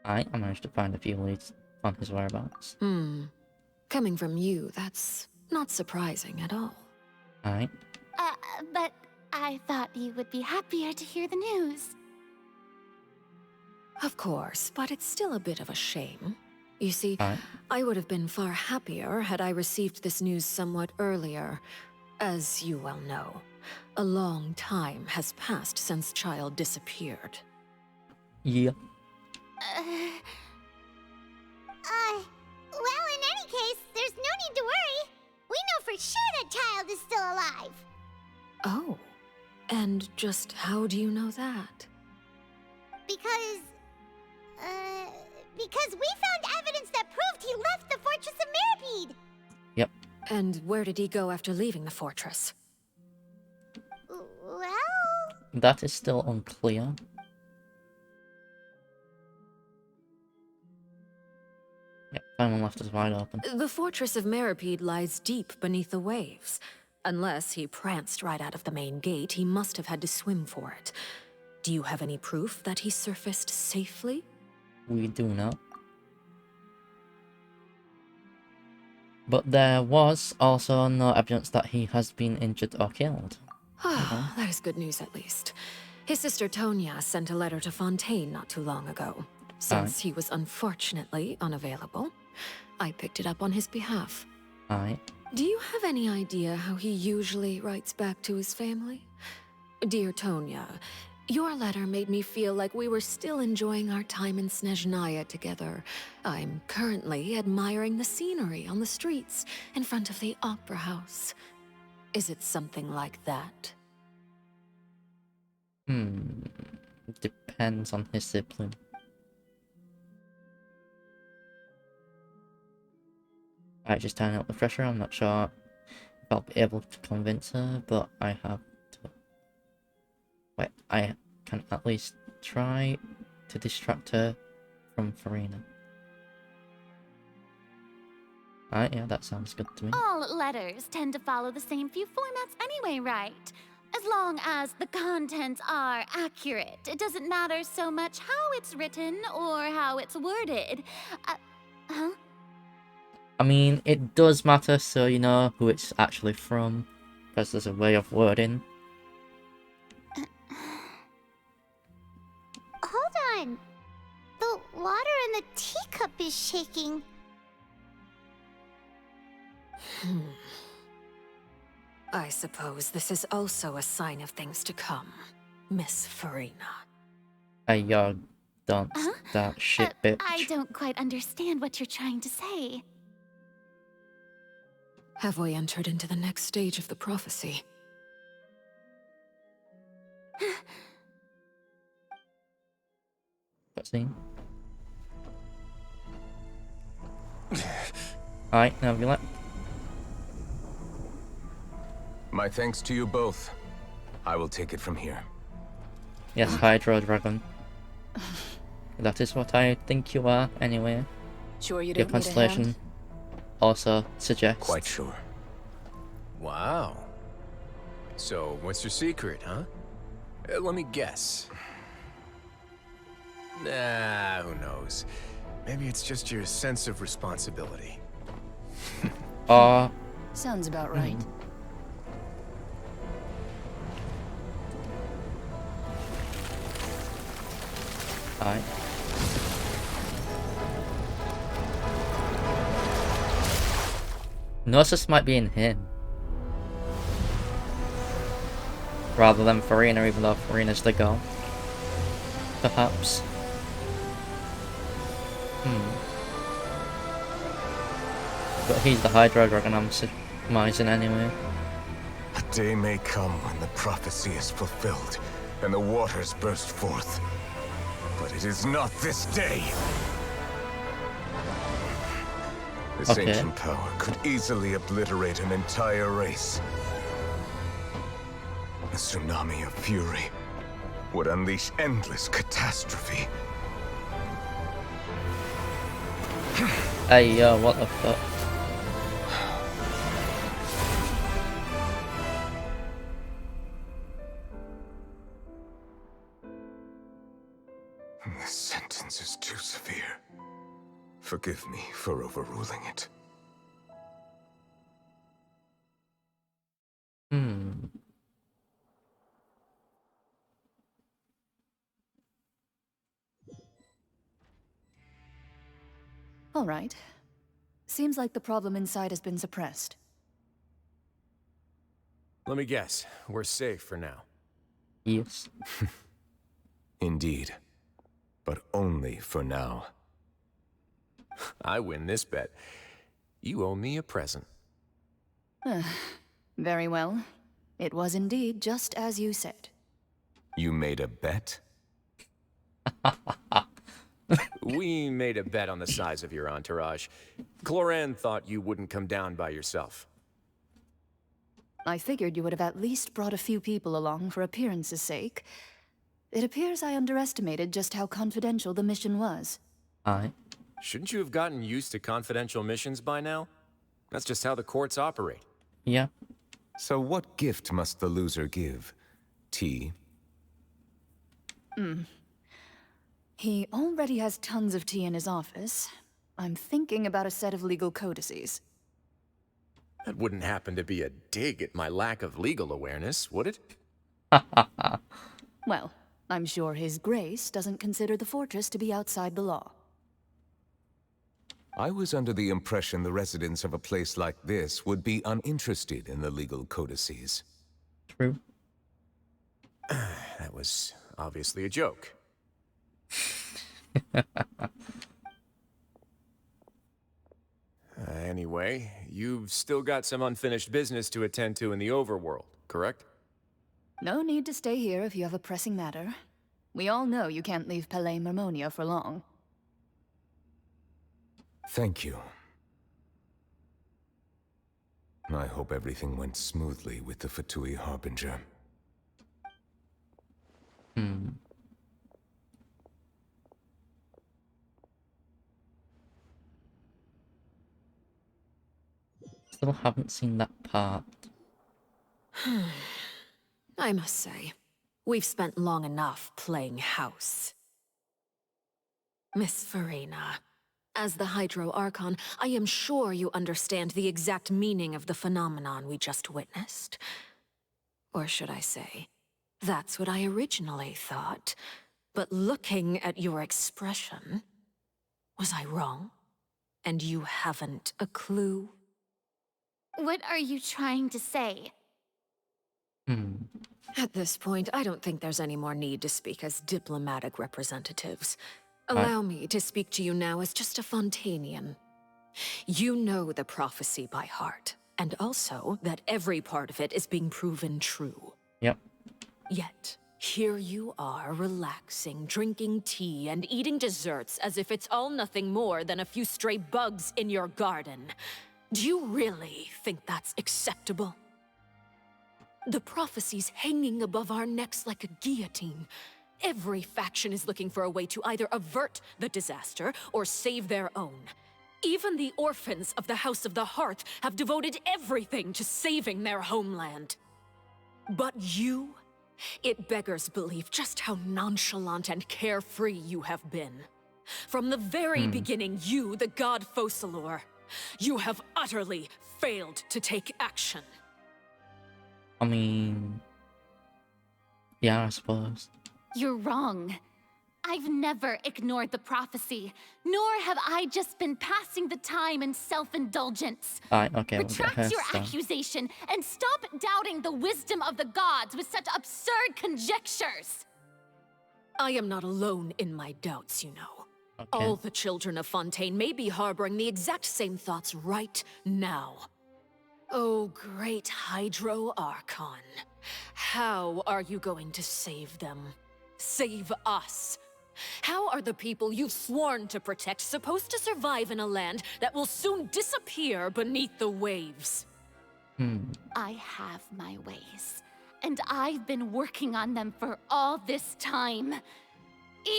I managed to find a few leads on his whereabouts. Coming from you, that's not surprising at all. Alright. But I thought you would be happier to hear the news. Of course, but it's still a bit of a shame. You see, Alright. I would have been far happier had I received this news somewhat earlier. As you well know, a long time has passed since Child disappeared. Yeah. Well, in any case, there's no need to worry. We know for sure that Child is still alive. Oh. And just how do you know that? Because we found evidence that proved he left the Fortress of Meropide. Yep. And where did he go after leaving the fortress? Well... That is still unclear. Yep, final left is wide open. The Fortress of Meropide lies deep beneath the waves. Unless he pranced right out of the main gate, he must have had to swim for it. Do you have any proof that he surfaced safely? We do not. But there was also no evidence that he has been injured or killed. That is good news at least. His sister Tonya sent a letter to Fontaine not too long ago. Since he was unfortunately unavailable, I picked it up on his behalf. Do you have any idea how he usually writes back to his family? Dear Tonya, your letter made me feel like we were still enjoying our time in Snezhnaya together. I'm currently admiring the scenery on the streets in front of the opera house. Is it something like that? Depends on his sibling. Alright, just turning up the pressure. I'm not sure if I'll be able to convince her, but I have to... Wait, I can at least try to distract her from Farina. Alright, yeah, that sounds good to me. All letters tend to follow the same few formats anyway, right? As long as the contents are accurate, it doesn't matter so much how it's written or how it's worded. Huh? I mean, it does matter, so you know who it's actually from, because there's a way of wording. Hold on. The water in the teacup is shaking. I suppose this is also a sign of things to come, Miss Farina. Hey, yo, don't that shit, bitch. I don't quite understand what you're trying to say. Have we entered into the next stage of the prophecy? Cutscene. Alright, now you let. My thanks to you both. I will take it from here. Yes, Hydro Dragon. That is what I think you are, anyway. Sure you Your don't need a constellation hand? also suggests. Quite sure. Wow. So, what's your secret, huh? Let me guess. Nah, who knows? Maybe it's just your sense of responsibility. Sounds about right. Alright. Gnosis might be in him. Rather than Farina, even though Farina's the goal. Perhaps. But he's the Hydro Dragon I'm surmising anyway. A day may come when the prophecy is fulfilled and the waters burst forth. But it is not this day. This ancient power could easily obliterate an entire race. A tsunami of fury would unleash endless catastrophe. Hey, yo, what the fuck? This sentence is too severe. Forgive me for overruling it. All right. Seems like the problem inside has been suppressed. Let me guess. We're safe for now. Yes. Indeed. But only for now. I win this bet. You owe me a present. Very well. It was indeed just as you said. You made a bet? We made a bet on the size of your entourage. Cloran thought you wouldn't come down by yourself. I figured you would have at least brought a few people along for appearance's sake. It appears I underestimated just how confidential the mission was. Aye. Shouldn't you have gotten used to confidential missions by now? That's just how the courts operate. Yeah. So what gift must the loser give? Tea? He already has tons of tea in his office. I'm thinking about a set of legal codices. That wouldn't happen to be a dig at my lack of legal awareness, would it? Well, I'm sure His Grace doesn't consider the fortress to be outside the law. I was under the impression the residents of a place like this would be uninterested in the legal codices. True. That was obviously a joke. Anyway, you've still got some unfinished business to attend to in the overworld, correct? No need to stay here if you have a pressing matter. We all know you can't leave Palais Mermonia for long. Thank you. I hope everything went smoothly with the Fatui Harbinger. Still haven't seen that part. I must say, we've spent long enough playing house. Miss Farina, as the Hydro Archon, I am sure you understand the exact meaning of the phenomenon we just witnessed. Or should I say, that's what I originally thought. But looking at your expression, was I wrong? And you haven't a clue? What are you trying to say? At this point, I don't think there's any more need to speak as diplomatic representatives. Allow me to speak to you now as just a Fontanian. You know the prophecy by heart, and also that every part of it is being proven true. Yep. Yet, here you are, relaxing, drinking tea, and eating desserts as if it's all nothing more than a few stray bugs in your garden. Do you really think that's acceptable? The prophecy's hanging above our necks like a guillotine. Every faction is looking for a way to either avert the disaster or save their own. Even the orphans of the House of the Hearth have devoted everything to saving their homeland. But you? It beggars belief just how nonchalant and carefree you have been. From the very beginning, you, the god Focalor, you have utterly failed to take action. I mean... yeah, I suppose. You're wrong. I've never ignored the prophecy, nor have I just been passing the time in self-indulgence. Alright, okay, we'll get Retract her your stuff. accusation and stop doubting the wisdom of the gods with such absurd conjectures. I am not alone in my doubts, you know. Okay. All the children of Fontaine may be harboring the exact same thoughts right now. Oh, great Hydro Archon. How are you going to save them? Save us? How are the people you've sworn to protect supposed to survive in a land that will soon disappear beneath the waves? I have my ways, and I've been working on them for all this time.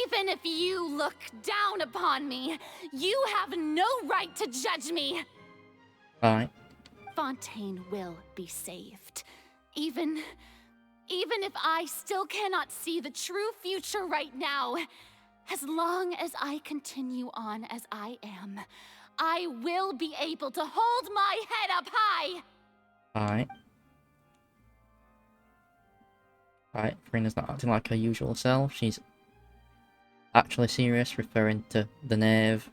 Even if you look down upon me, you have no right to judge me. Alright. Fontaine will be saved. Even if I still cannot see the true future right now, as long as I continue on as I am, I will be able to hold my head up high. Alright. Alright, Farina's not acting like her usual self. She's actually serious, referring to the knave.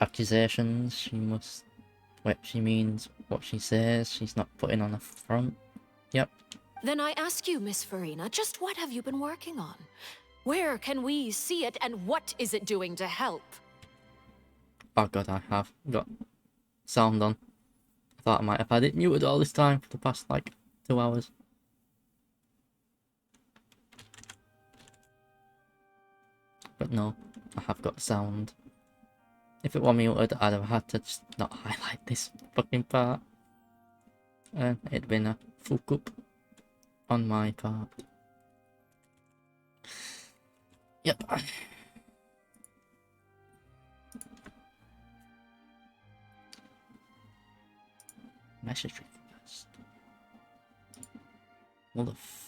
accusations. She must... Wait, she means what she says. She's not putting on a front. Yep. Then I ask you, Miss Farina, just what have you been working on? Where can we see it, and what is it doing to help? Oh god, I have got sound on. I thought I might have had it muted all this time for the past, like, 2 hours. But no, I have got sound. If it were muted, I'd have had to just not highlight this fucking part. And it'd been a fuck up on my part. Yep. Message request. What the f...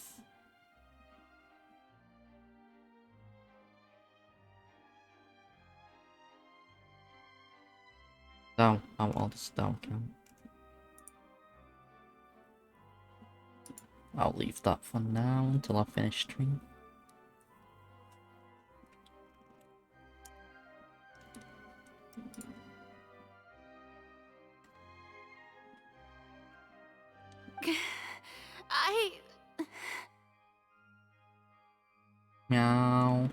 Down. How old is down count? I'll leave that for now until I finish stream. Meow.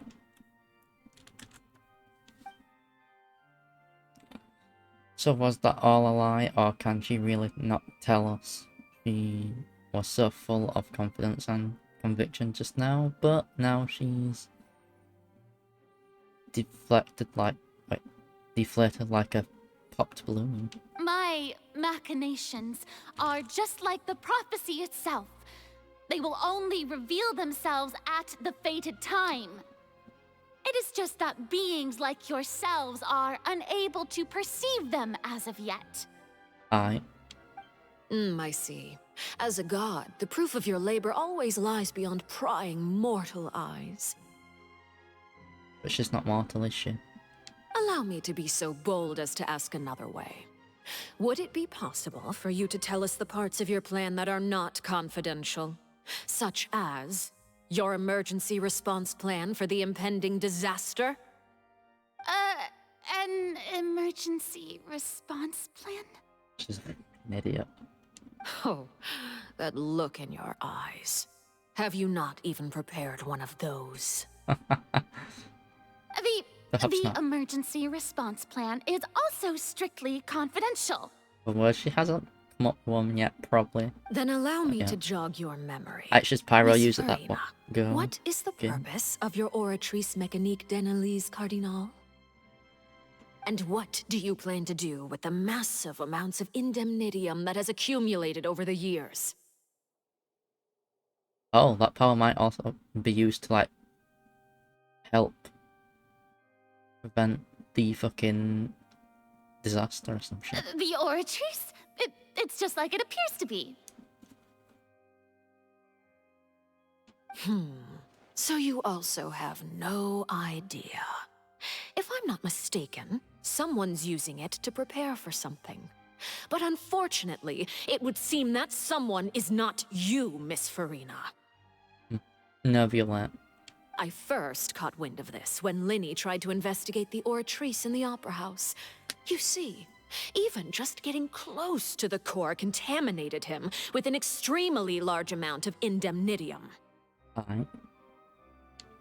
So was that all a lie, or can she really not tell us? She was so full of confidence and conviction just now, but now she's deflated like a popped balloon. My machinations are just like the prophecy itself. They will only reveal themselves at the fated time. It is just that beings like yourselves are unable to perceive them as of yet. I see. As a god, the proof of your labor always lies beyond prying mortal eyes. But she's not mortal, is she? Allow me to be so bold as to ask another way. Would it be possible for you to tell us the parts of your plan that are not confidential? Such as your emergency response plan for the impending disaster? An emergency response plan? She's an idiot. Oh, that look in your eyes. Have you not even prepared one of those? The emergency response plan is also strictly confidential. Well, she hasn't come up with one yet, probably. Then allow me to jog your memory. Actually, it's Pyro Miss used that Farina, one. Go. What is the purpose of your Oratrice Mécanique d'Analyse Cardinal? And what do you plan to do with the massive amounts of indemnitium that has accumulated over the years? Oh, that power might also be used to, like, help prevent the fucking disaster or some shit. The Oratrice? It's just like it appears to be. So you also have no idea. If I'm not mistaken, someone's using it to prepare for something. But unfortunately, it would seem that someone is not you, Miss Farina. No, Violet. I first caught wind of this when Linny tried to investigate the Oratrice in the Opera House. You see, even just getting close to the core contaminated him with an extremely large amount of indemnitium.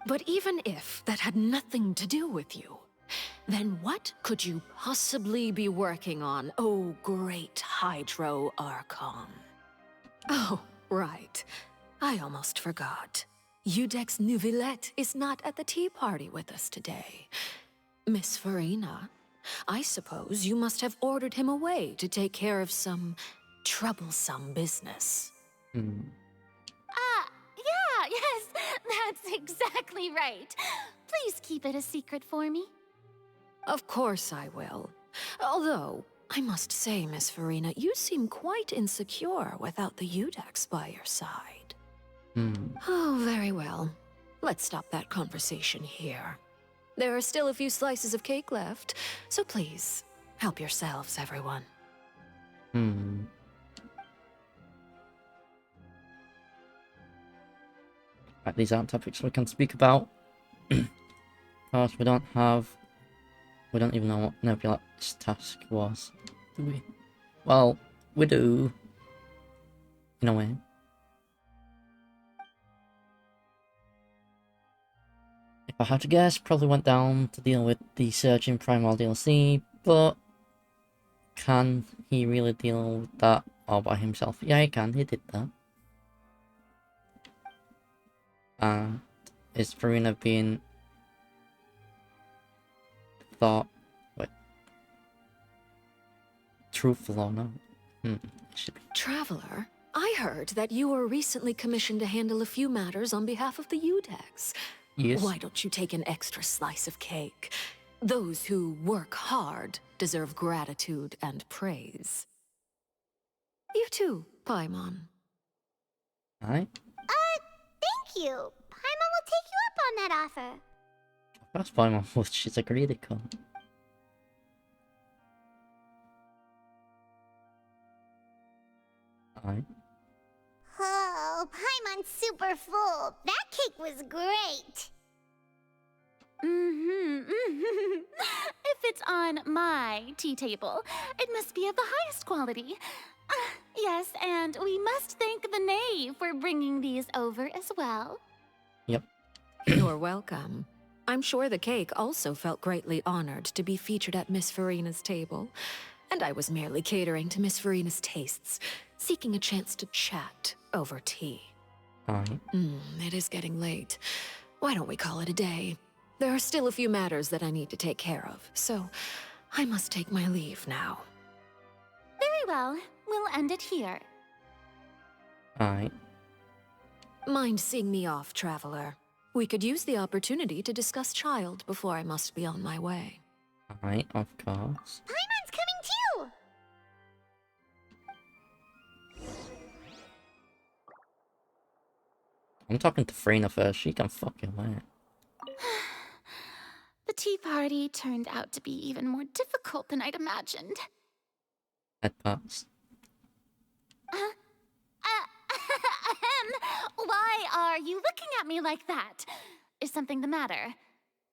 But even if that had nothing to do with you, then what could you possibly be working on, oh great Hydro Archon? Oh, right. I almost forgot. Udex Neuvillette is not at the tea party with us today. Miss Farina, I suppose you must have ordered him away to take care of some troublesome business. Yes, that's exactly right. Please keep it a secret for me. Of course I will. Although, I must say, Miss Farina, you seem quite insecure without the Udex by your side. Oh, very well. Let's stop that conversation here. There are still a few slices of cake left, so please, help yourselves, everyone. Right, these aren't topics we can speak about. Of course, we don't have We don't even know what Nebula's task was, do we? Well, we do. In a way. If I had to guess, probably went down to deal with the Searching Primal DLC, but can he really deal with that all by himself? Yeah, he can, he did that. Is Farina being thought, wait, truthful or not? Should be. Traveler, I heard that you were recently commissioned to handle a few matters on behalf of the Udex. Yes. Why don't you take an extra slice of cake? Those who work hard deserve gratitude and praise. You too, Paimon. Aye. Thank you. Paimon will take you up on that offer. That's Paimon, but she's a greedy cunt. Aye. Oh, Paimon's super full. That cake was great. If it's on my tea table, it must be of the highest quality. Yes, and we must thank the knave for bringing these over as well. Yep. You're welcome. I'm sure the cake also felt greatly honored to be featured at Miss Farina's table. And I was merely catering to Miss Farina's tastes, seeking a chance to chat over tea. Aye. It is getting late. Why don't we call it a day? There are still a few matters that I need to take care of, so I must take my leave now. Very well. We'll end it here. Aye. Mind seeing me off, Traveler? We could use the opportunity to discuss Child before I must be on my way. Aye, of course. Paimon's coming too! I'm talking to Farina first, she can fucking wait. The tea party turned out to be even more difficult than I'd imagined. Head pats. Why are you looking at me like that? Is something the matter?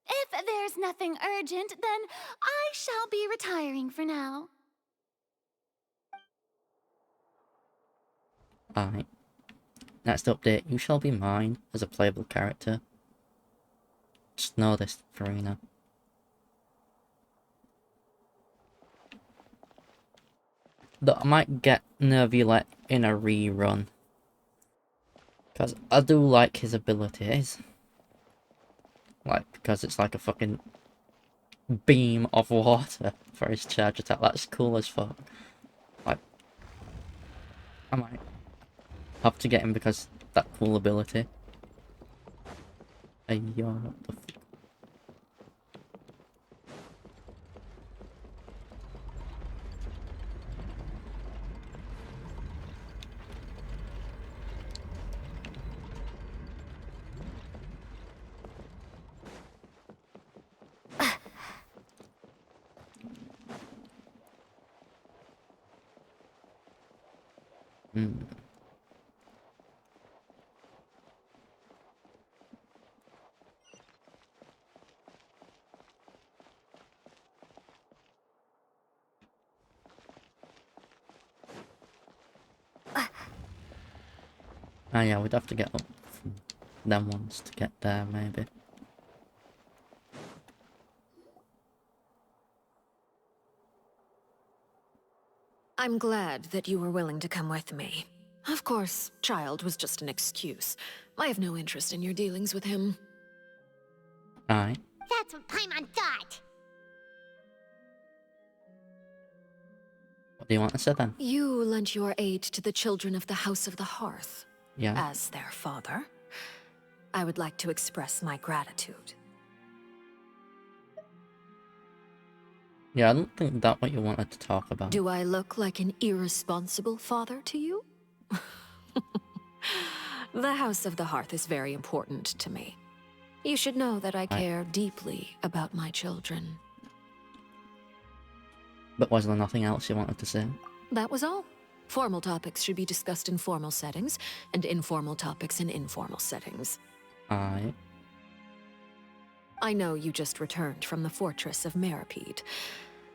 If there's nothing urgent, then I shall be retiring for now. Aye. Next update, you shall be mine as a playable character. Just know this, Farina. That I might get Nervula in a rerun. Because I do like his abilities. Like, because it's like a fucking beam of water for his charge attack. That's cool as fuck. Like, I might have to get him because that cool ability. Hey, yo, what the fuck? Ah, yeah, we'd have to get up from them ones to get there, maybe. I'm glad that you were willing to come with me. Of course, Child was just an excuse. I have no interest in your dealings with him. Aye. That's what Paimon thought. What do you want to say then? You lent your aid to the children of the House of the Hearth. Yeah. As their father, I would like to express my gratitude. Yeah, I don't think that's what you wanted to talk about. Do I look like an irresponsible father to you? The House of the Hearth is very important to me. You should know that I care deeply about my children. But was there nothing else you wanted to say? That was all. Formal topics should be discussed in formal settings, and informal topics in informal settings. Aye. I know you just returned from the fortress of Meropide.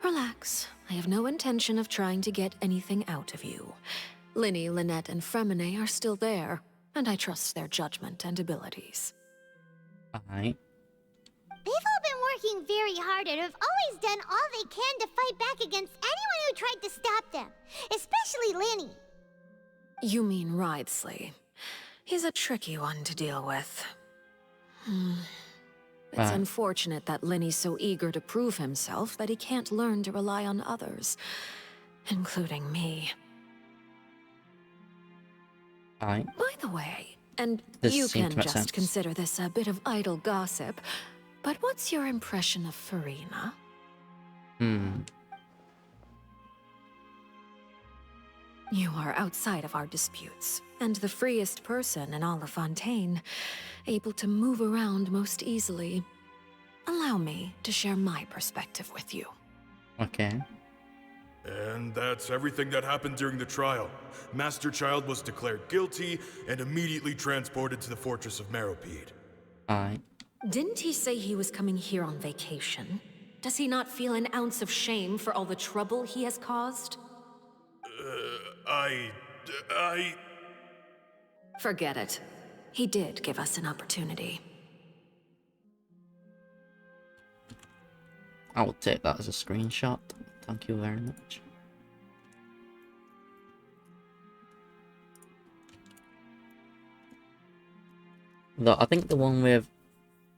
Relax. I have no intention of trying to get anything out of you. Linny, Lynette, and Fremine are still there, and I trust their judgment and abilities. Alright. They've all been working very hard and have always done all they can to fight back against anyone who tried to stop them, especially Linny. You mean Ridesley. He's a tricky one to deal with. It's unfortunate that Linny's so eager to prove himself that he can't learn to rely on others, including me. Aye. By the way, and This you seems can to make just sense. consider this a bit of idle gossip, but what's your impression of Farina? You are outside of our disputes, and the freest person in all of Fontaine, able to move around most easily. Allow me to share my perspective with you. Okay. And that's everything that happened during the trial. Master Child was declared guilty and immediately transported to the fortress of Meropide. Aye. Didn't he say he was coming here on vacation? Does he not feel an ounce of shame for all the trouble he has caused? Forget it. He did give us an opportunity. I will take that as a screenshot. Thank you very much. Though I think the one with,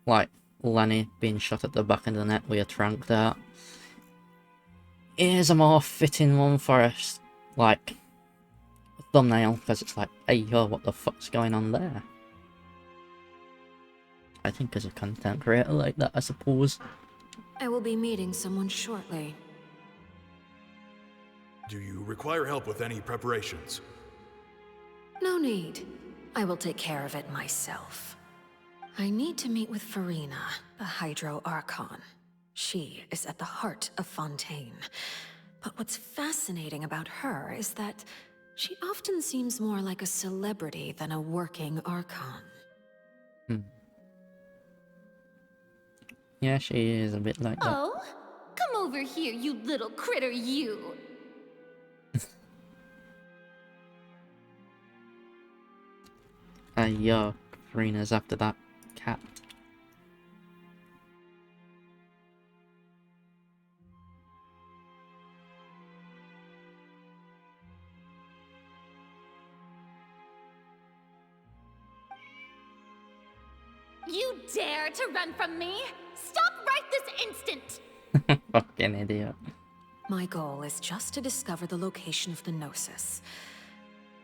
like, Lenny being shot at the back of the neck with a trank there is a more fitting one for a, like, thumbnail, because it's like, hey yo, what the fuck's going on there? I think as a content creator like that, I suppose. I will be meeting someone shortly. Do you require help with any preparations? No need. I will take care of it myself. I need to meet with Farina, the Hydro Archon. She is at the heart of Fontaine. But what's fascinating about her is that she often seems more like a celebrity than a working Archon. Yeah, she is a bit like that. Oh, come over here, you little critter, you. Yo, Karina's after that cat. You dare to run from me? Stop right this instant! Fucking idiot. My goal is just to discover the location of the Gnosis.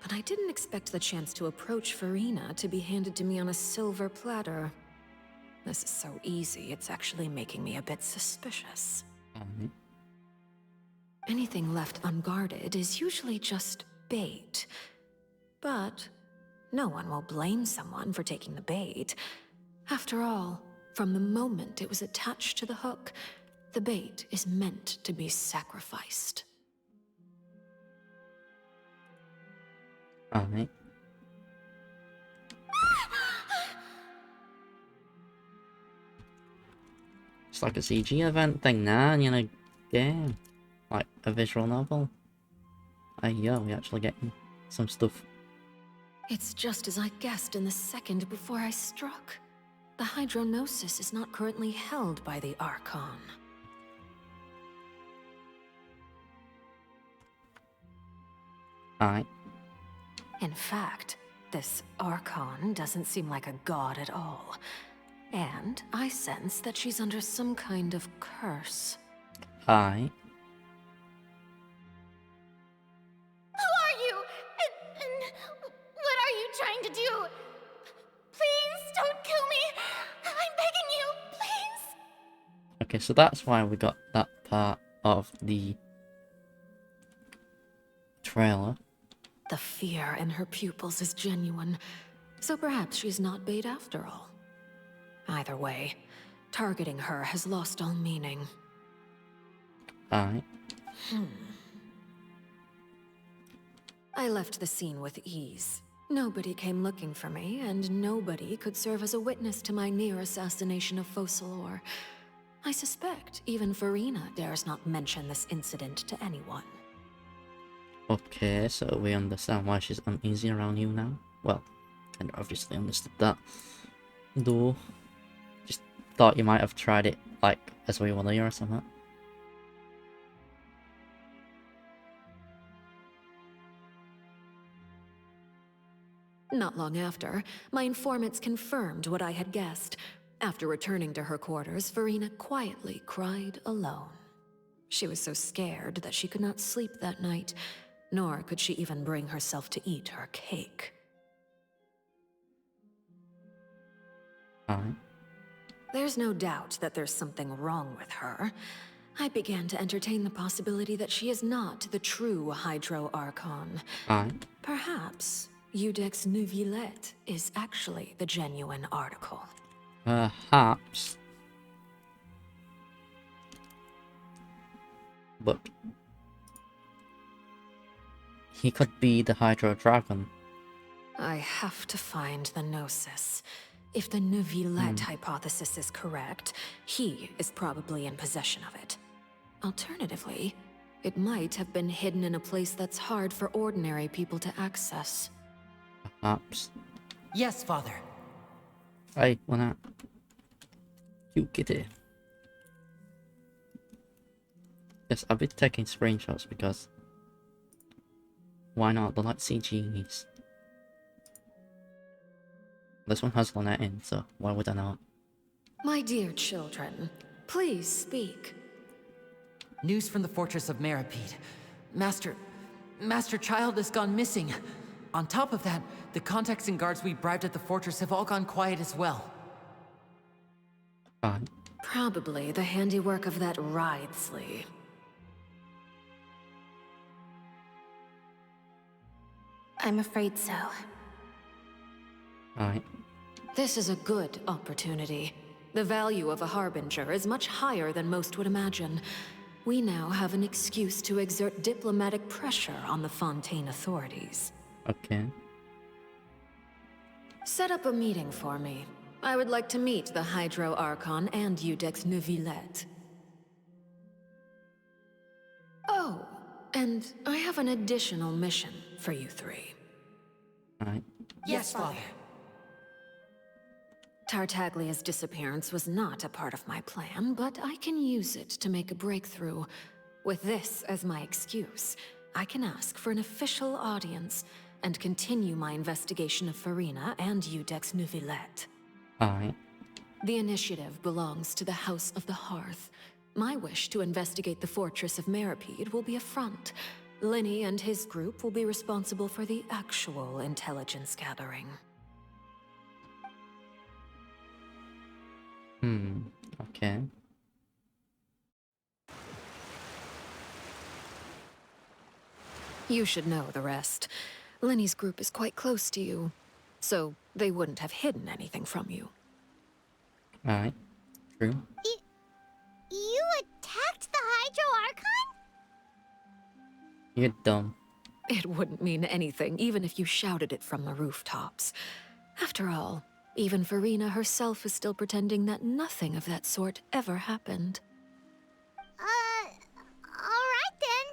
But I didn't expect the chance to approach Farina to be handed to me on a silver platter. This is so easy, it's actually making me a bit suspicious. Anything left unguarded is usually just bait. But no one will blame someone for taking the bait. After all, from the moment it was attached to the hook, the bait is meant to be sacrificed. Alright. It's like a CG event thing now, and in a game. Like a visual novel. Yeah, we're actually getting some stuff. It's just as I guessed in the second before I struck. The Hydronosis is not currently held by the Archon. Alright. In fact, this Archon doesn't seem like a god at all. And I sense that she's under some kind of curse. Alright. Who are you? And what are you trying to do? Please don't kill me. I'm begging you, please. Okay, so that's why we got that part of the trailer. The fear in her pupils is genuine, so perhaps she's not bait after all. Either way, targeting her has lost all meaning. Alright. I left the scene with ease. Nobody came looking for me, and nobody could serve as a witness to my near assassination of Focalor. I suspect even Farina dares not mention this incident to anyone. Okay, so we understand why she's uneasy around you now. Well, and obviously understood that. Though, just thought you might have tried it, like, as we were there or something. Not long after, my informants confirmed what I had guessed. After returning to her quarters, Farina quietly cried alone. She was so scared that she could not sleep that night, nor could she even bring herself to eat her cake. There's no doubt that there's something wrong with her. I began to entertain the possibility that she is not the true Hydro Archon. Perhaps Iudex Neuvillette is actually the genuine article. Perhaps. But he could be the Hydro Dragon. I have to find the Gnosis. If the Neuvillette hypothesis is correct, he is probably in possession of it. Alternatively, it might have been hidden in a place that's hard for ordinary people to access. Perhaps. Yes, Father. I wanna... You get it. Yes, I've been taking screenshots because... Why not? They're like CGs. This one has Lynette in, so why would I not? My dear children, please speak. News from the fortress of Meropide. Master Child has gone missing. On top of that, the contacts and guards we bribed at the fortress have all gone quiet as well. Probably the handiwork of that Wriothesley. I'm afraid so. This is a good opportunity. The value of a Harbinger is much higher than most would imagine. We now have an excuse to exert diplomatic pressure on the Fontaine authorities. Okay. Set up a meeting for me. I would like to meet the Hydro Archon and Iudex Neuvillette. Oh, and I have an additional mission for you three. Yes, Father. Tartaglia's disappearance was not a part of my plan, but I can use it to make a breakthrough. With this as my excuse, I can ask for an official audience and continue my investigation of Farina and Iudex Neuvillette. The initiative belongs to the House of the Hearth. My wish to investigate the fortress of Meropide will be a front. Linny and his group will be responsible for the actual intelligence gathering. Okay. You should know the rest. Linny's group is quite close to you, so they wouldn't have hidden anything from you. True. You attacked the Hydro Archon? You're dumb. It wouldn't mean anything, even if you shouted it from the rooftops. After all, even Farina herself is still pretending that nothing of that sort ever happened. Alright then.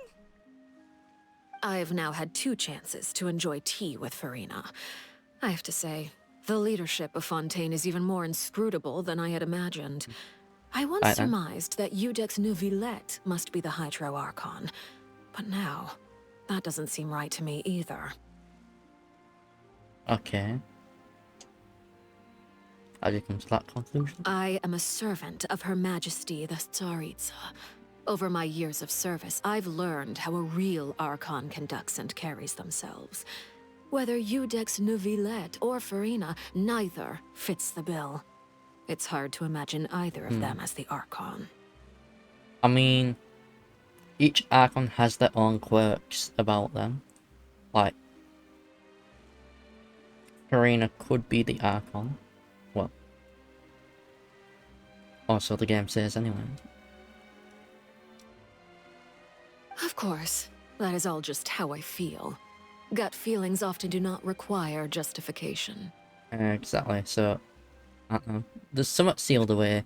I've now had 2 chances to enjoy tea with Farina. I have to say, the leadership of Fontaine is even more inscrutable than I had imagined. I once surmised that Iudex Neuvillette must be the Hydro Archon, but now, that doesn't seem right to me either. Okay. How do you come to that conclusion? I am a servant of Her Majesty the Tsaritsa. Over my years of service, I've learned how a real Archon conducts and carries themselves. Whether Iudex Neuvillette or Farina, neither fits the bill. It's hard to imagine either of them as the Archon. I mean, each Archon has their own quirks about them. Like, Farina could be the Archon. Well, also the game says anyway. Of course, that is all just how I feel. Gut feelings often do not require justification. Exactly, so, I don't know. There's somewhat sealed away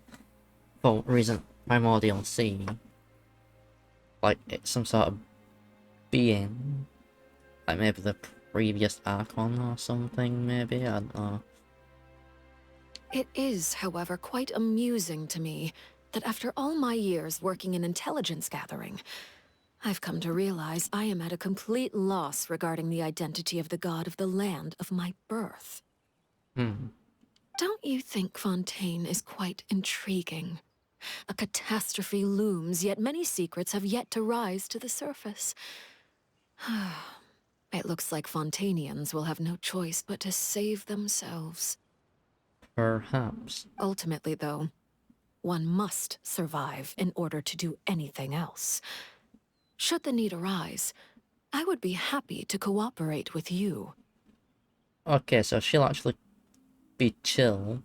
for reason Primordial Sea. Like, it's some sort of being. Like, maybe the previous Archon or something, maybe? I don't know. It is, however, quite amusing to me that after all my years working in intelligence gathering, I've come to realize I am at a complete loss regarding the identity of the god of the land of my birth. Don't you think Fontaine is quite intriguing? A catastrophe looms, yet many secrets have yet to rise to the surface. It looks like Fontainians will have no choice but to save themselves. Perhaps. Ultimately, though, one must survive in order to do anything else. Should the need arise, I would be happy to cooperate with you. Okay, so she'll actually be chill.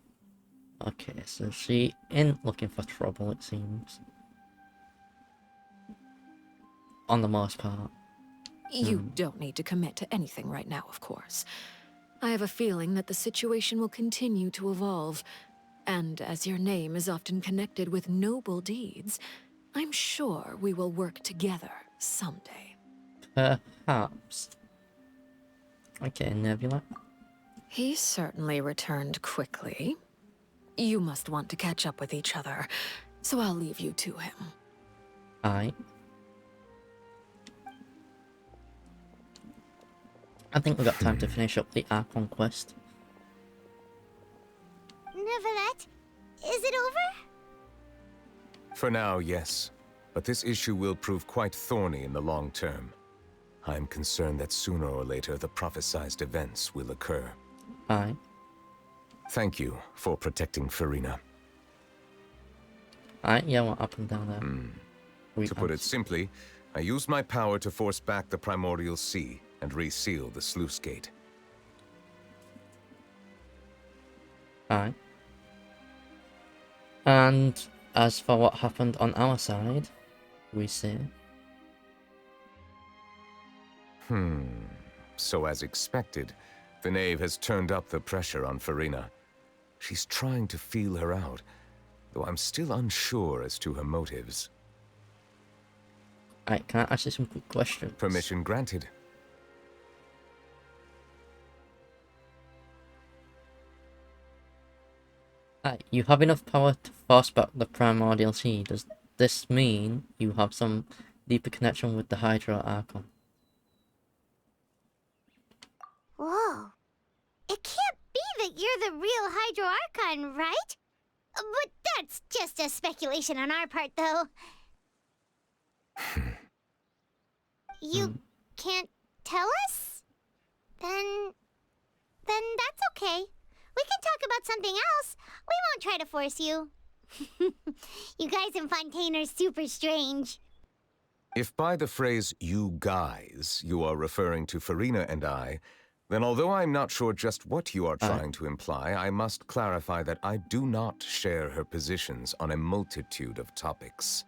Okay, so she ain't looking for trouble, it seems. On the most part. You don't need to commit to anything right now, of course. I have a feeling that the situation will continue to evolve, and as your name is often connected with noble deeds, I'm sure we will work together someday. Perhaps. Okay, Nebula. He certainly returned quickly. You must want to catch up with each other, so I'll leave you to him. Aye. I think we've got time to finish up the Archon quest. Neverlet, is it over? For now, yes. But this issue will prove quite thorny in the long term. I'm concerned that sooner or later the prophesized events will occur. Aye. Thank you for protecting Farina. Aye, yeah, what happened down there? To put it simply, I used my power to force back the Primordial Sea and reseal the sluice gate. Aye. And as for what happened on our side, we see. So as expected, the knave has turned up the pressure on Farina. She's trying to feel her out, though I'm still unsure as to her motives. Alright, can I ask you some quick questions? Permission granted. You have enough power to force back the Primordial Sea. Does this mean you have some deeper connection with the Hydro Archon? Whoa. It can't be that you're the real Hydro Archon, right? But that's just a speculation on our part, though. You can't tell us? Then that's okay. We can talk about something else. We won't try to force you. You guys in Fontaine are super strange. If by the phrase, you guys, you are referring to Farina and I, then although I'm not sure just what you are trying to imply, I must clarify that I do not share her positions on a multitude of topics.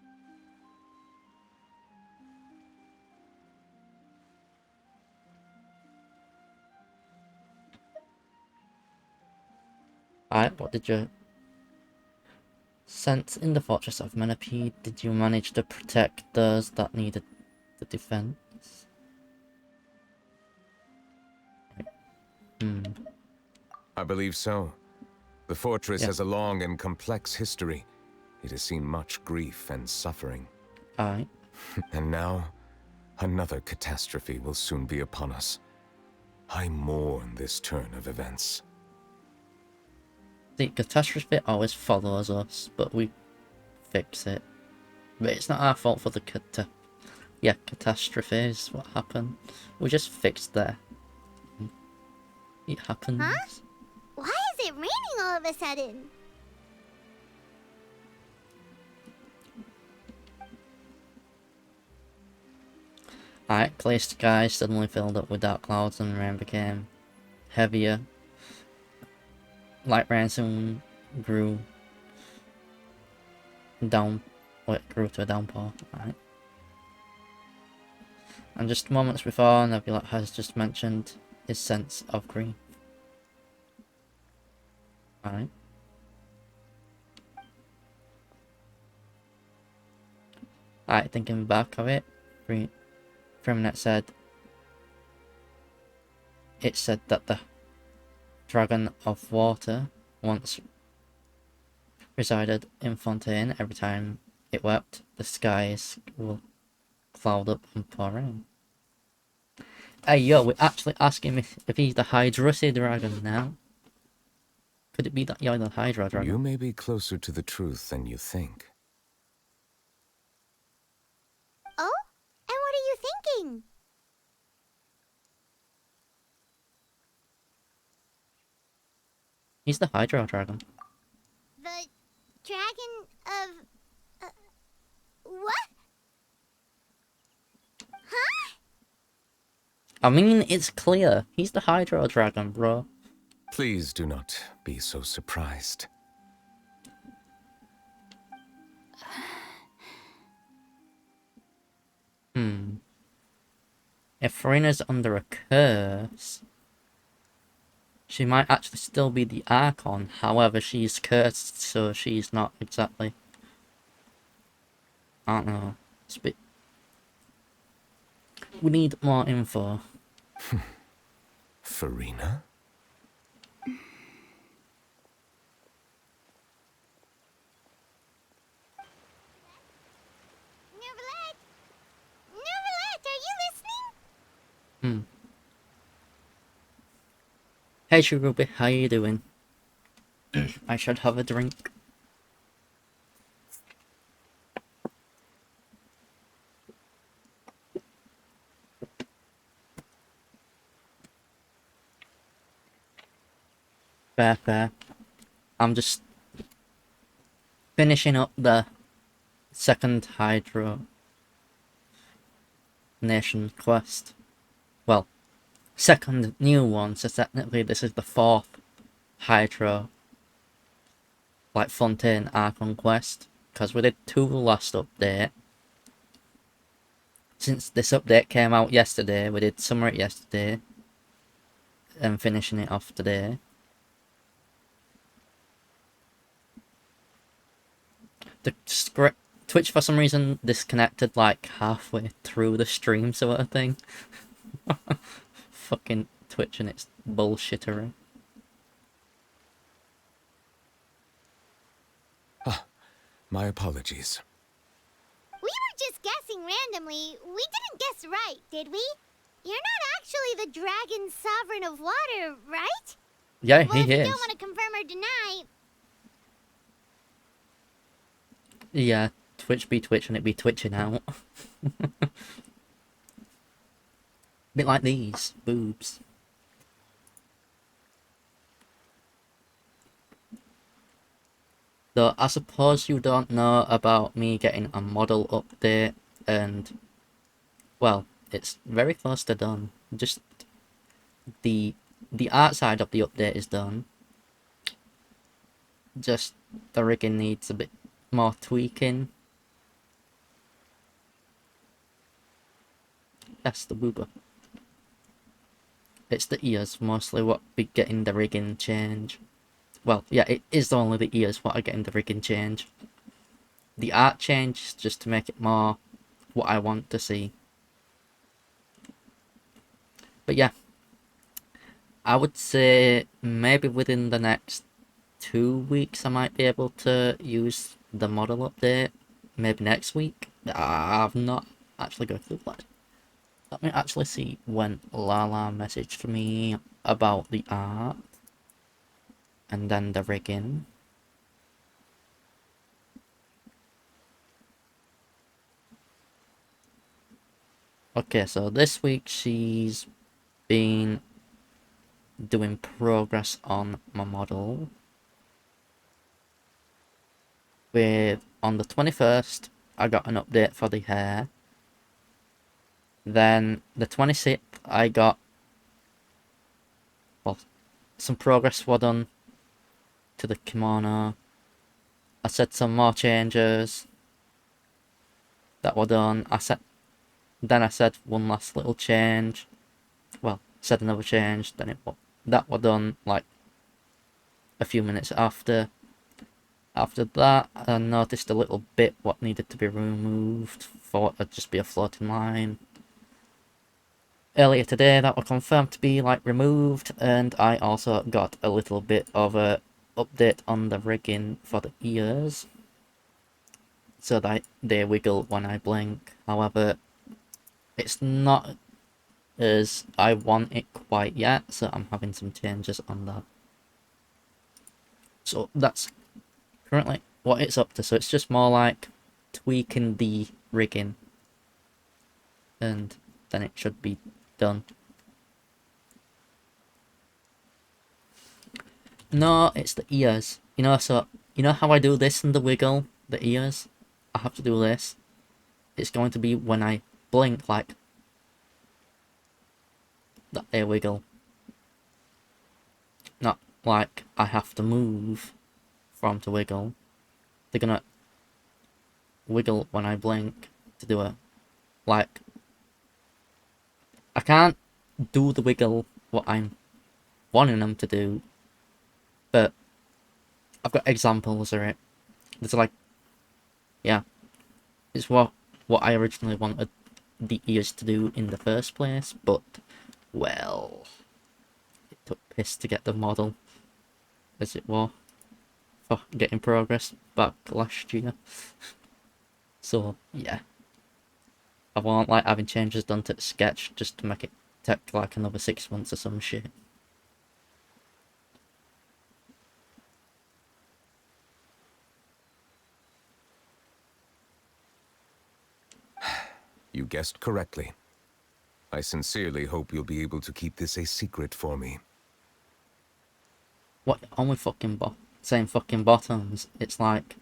Alright, what did you sense in the fortress of Meropide? Did you manage to protect those that needed the defense? I believe so. The fortress has a long and complex history. It has seen much grief and suffering. Aye. And now, another catastrophe will soon be upon us. I mourn this turn of events. The catastrophe always follows us, but we fix it. But it's not our fault for the catastrophe is what happened. We just fixed that. It happens. Huh? Why is it raining all of a sudden? Alright, clear sky suddenly filled up with dark clouds and rain became heavier. Light rain soon grew to a downpour. Alright. And just moments before, Nebula has just mentioned his sense of grief. Alright. Alright, thinking back of it, Freminet said, it said that the dragon of water once resided in Fontaine. Every time it wept, the skies will cloud up and pour rain. Hey yo, we're actually asking if he's the Hydra dragon now. Could it be that you're the Hydra dragon? You may be closer to the truth than you think. Oh? And what are you thinking? He's the Hydra dragon. The dragon of... what? Huh? I mean, it's clear. He's the Hydra dragon, bro. Please do not be so surprised. If Farina's under a curse, she might actually still be the Archon. However, she's cursed, so she's not exactly... I don't know. It's a bit... We need more info. Farina? Hey Ruby, how you doing? I should have a drink. Fair. I'm just finishing up the second Hydro Nation quest. Well, second new one, so technically this is the fourth Hydro, like Fontaine Archon quest, because we did 2 last update. Since this update came out yesterday, we did summer it yesterday, and finishing it off today. The script Twitch for some reason disconnected like halfway through the stream sort of thing. Fucking Twitch and its bullshittery. My apologies. We were just guessing randomly. We didn't guess right, did we? You're not actually the dragon sovereign of water, right? Yeah, well, he if is. you don't want to confirm or deny... Yeah, Twitch be Twitch and it be twitching out. Bit like these boobs. Though I suppose you don't know about me getting a model update, and well, it's very close to done. Just the art side of the update is done. Just the rigging needs a bit more tweaking. That's the boober. It's the ears mostly what be getting the rigging change. Well, yeah, it is only the ears what are getting the rigging change. The art change is just to make it more what I want to see. But yeah, I would say maybe within the next 2 weeks I might be able to use the model update. Maybe next week. I've not actually got through that. Let me actually see when Lala messaged me about the art. And then the rigging. Okay, so this week she's been doing progress on my model. On the 21st, I got an update for the hair. Then the 26th, I got, well, some progress was done to the kimono. I said some more changes that were done. I set then I said one last little change. Well, said another change, then that was done like a few minutes after. After that, I noticed a little bit what needed to be removed for what would just be a floating line. Earlier today, that was confirmed to be like removed, and I also got a little bit of a update on the rigging for the ears, so that they wiggle when I blink. However, it's not as I want it quite yet, so I'm having some changes on that. So that's currently what it's up to. So it's just more like tweaking the rigging, and then it should be done. No, it's the ears. You know, so you know how I do this in the wiggle, the ears? I have to do this. It's going to be when I blink, like that they wiggle. Not like I have to move from to wiggle. They're gonna wiggle when I blink to do it. Like, I can't do the wiggle what I'm wanting them to do, but I've got examples of it. It's like, yeah, it's what I originally wanted the ears to do in the first place, but, well, it took piss to get the model, as it were, for getting progress back last year. So, yeah. I want, like, having changes done to the sketch just to make it take, like, another 6 months or some shit. You guessed correctly. I sincerely hope you'll be able to keep this a secret for me. What, only fucking same fucking bottoms? It's like,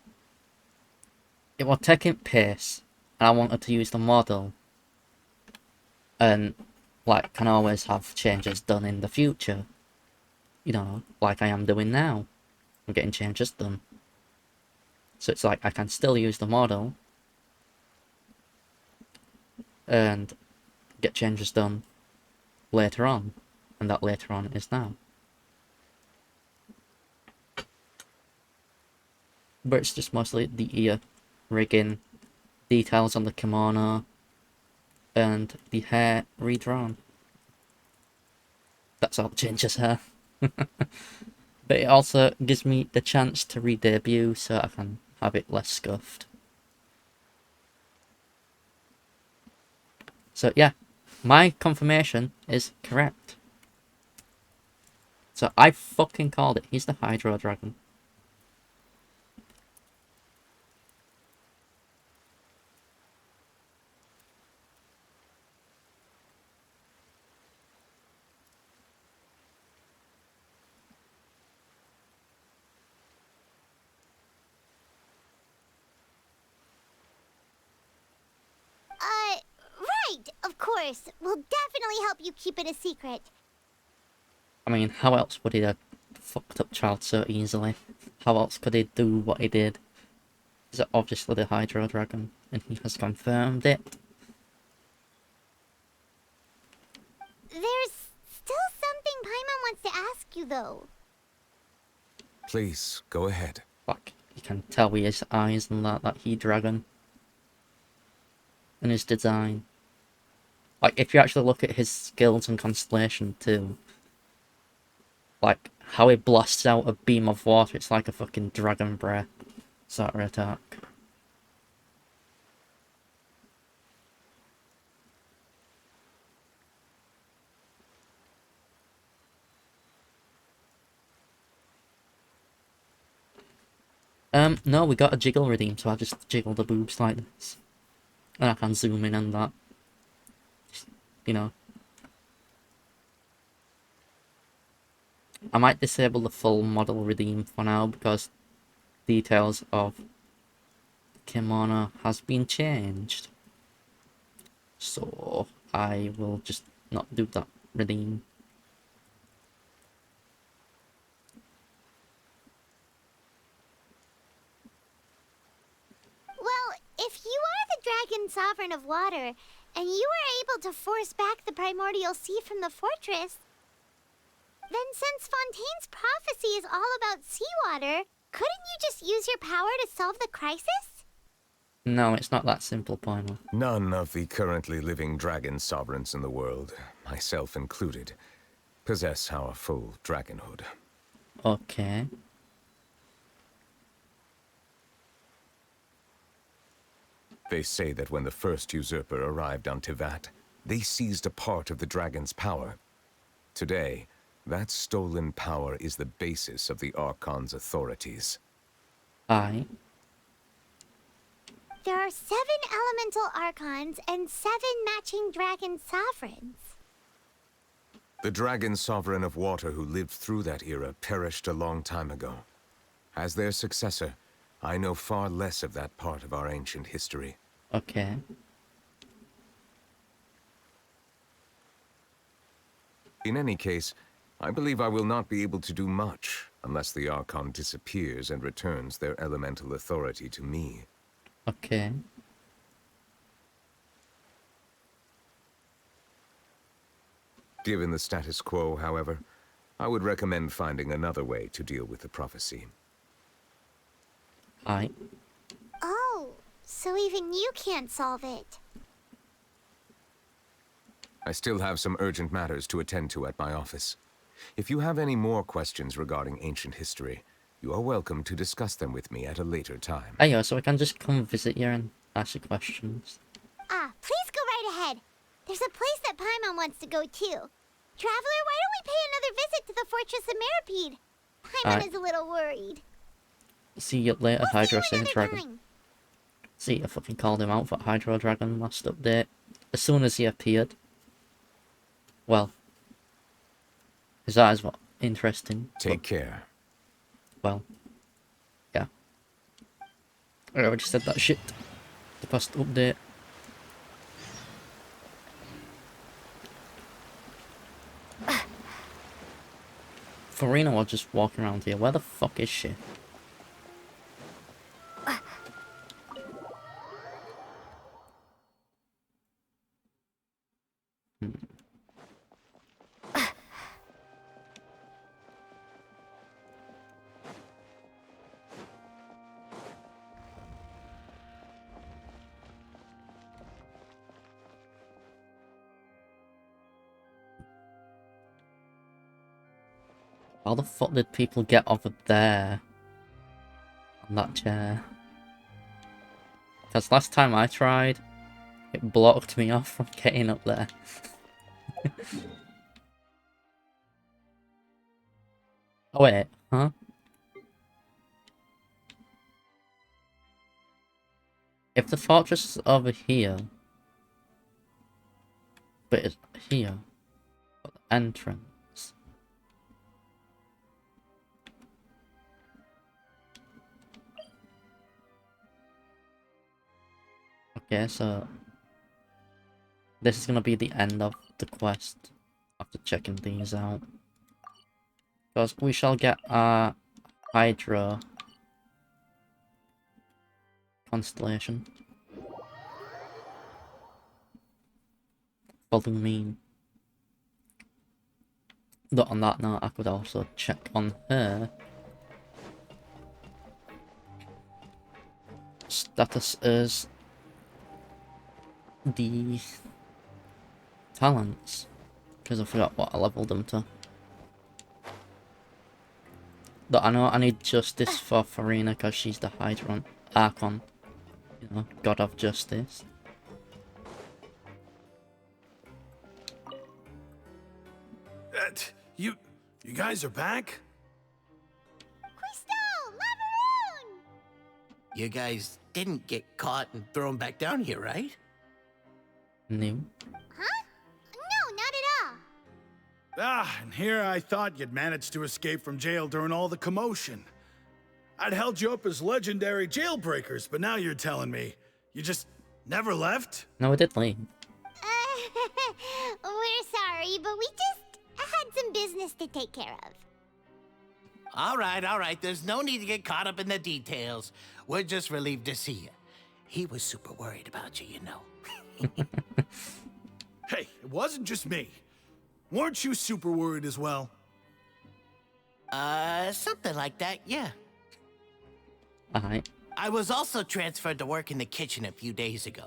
it was taking piss, and I wanted to use the model, and, like, can always have changes done in the future. You know, like I am doing now. I'm getting changes done. So it's like, I can still use the model, and get changes done later on, and that later on is now. But it's just mostly the ear rigging, details on the kimono, and the hair redrawn. That's all the changes here. But it also gives me the chance to re-debut, so I can have it less scuffed. So yeah, my confirmation is correct. So I fucking called it. He's the Hydro Dragon. Right, of course. We'll definitely help you keep it a secret. I mean, how else would he have fucked up Child so easily? How else could he do what he did? He's obviously the Hydro Dragon, and he has confirmed it. There's still something Paimon wants to ask you, though. Please, go ahead. Like, you can tell with his eyes and that he dragon. And his design. Like, if you actually look at his skills and constellation too, like, how he blasts out a beam of water, it's like a fucking dragon breath sort of attack. No, we got a jiggle redeem, so I just jiggle the boobs like this. And I can zoom in and that. Just, you know. I might disable the full model redeem for now, because details of kimono has been changed. So, I will just not do that redeem. Well, if you are the Dragon Sovereign of Water, and you were able to force back the primordial sea from the fortress, then since Fontaine's prophecy is all about seawater, couldn't you just use your power to solve the crisis? No, it's not that simple, Paimon. None of the currently living dragon sovereigns in the world, myself included, possess our full dragonhood. Okay. They say that when the first usurper arrived on Tivat, they seized a part of the dragon's power. Today, that stolen power is the basis of the Archon's authorities. Aye. There are 7 elemental archons and 7 matching dragon sovereigns. The dragon sovereign of water who lived through that era perished a long time ago. As their successor, I know far less of that part of our ancient history. Okay. In any case, I believe I will not be able to do much unless the Archon disappears and returns their elemental authority to me. Okay. Given the status quo, however, I would recommend finding another way to deal with the prophecy. Aye. Oh, so even you can't solve it. I still have some urgent matters to attend to at my office. If you have any more questions regarding ancient history, you are welcome to discuss them with me at a later time. Hey, so I can just come visit you and ask you questions. Please go right ahead. There's a place that Paimon wants to go too. Traveler, why don't we pay another visit to the Fortress of Meropide? Paimon is a little worried. See you later, Hydro Another Dragon. time. See, I fucking called him out for Hydro Dragon last update. As soon as he appeared. Well. His eyes were interesting. Take care. Well. Yeah. I already said that shit. The past update. Farina was just walking around here. Where the fuck is she? How the fuck did people get over there? On that chair? Because last time I tried, it blocked me off from getting up there. Oh wait, huh? If the fortress is over here, but it's here, the entrance. Okay, so this is gonna be the end of the quest after checking these out. Because we shall get our Hydra constellation. Follow me. But on that note, I could also check on her status as the talents, because I forgot what I leveled them to. But I know I need justice for Farina because she's the Archon, you know, god of justice. You guys are back? You guys didn't get caught and thrown back down here, right? No. Huh? No, not at all. And here I thought you'd managed to escape from jail during all the commotion. I'd held you up as legendary jailbreakers, but now you're telling me you just never left? No, we did leave. We're sorry, but we just had some business to take care of. All right. There's no need to get caught up in the details. We're just relieved to see you. He was super worried about you, you know. Hey, it wasn't just me. Weren't you super worried as well? Something like that, yeah. Alright. I was also transferred to work in the kitchen a few days ago.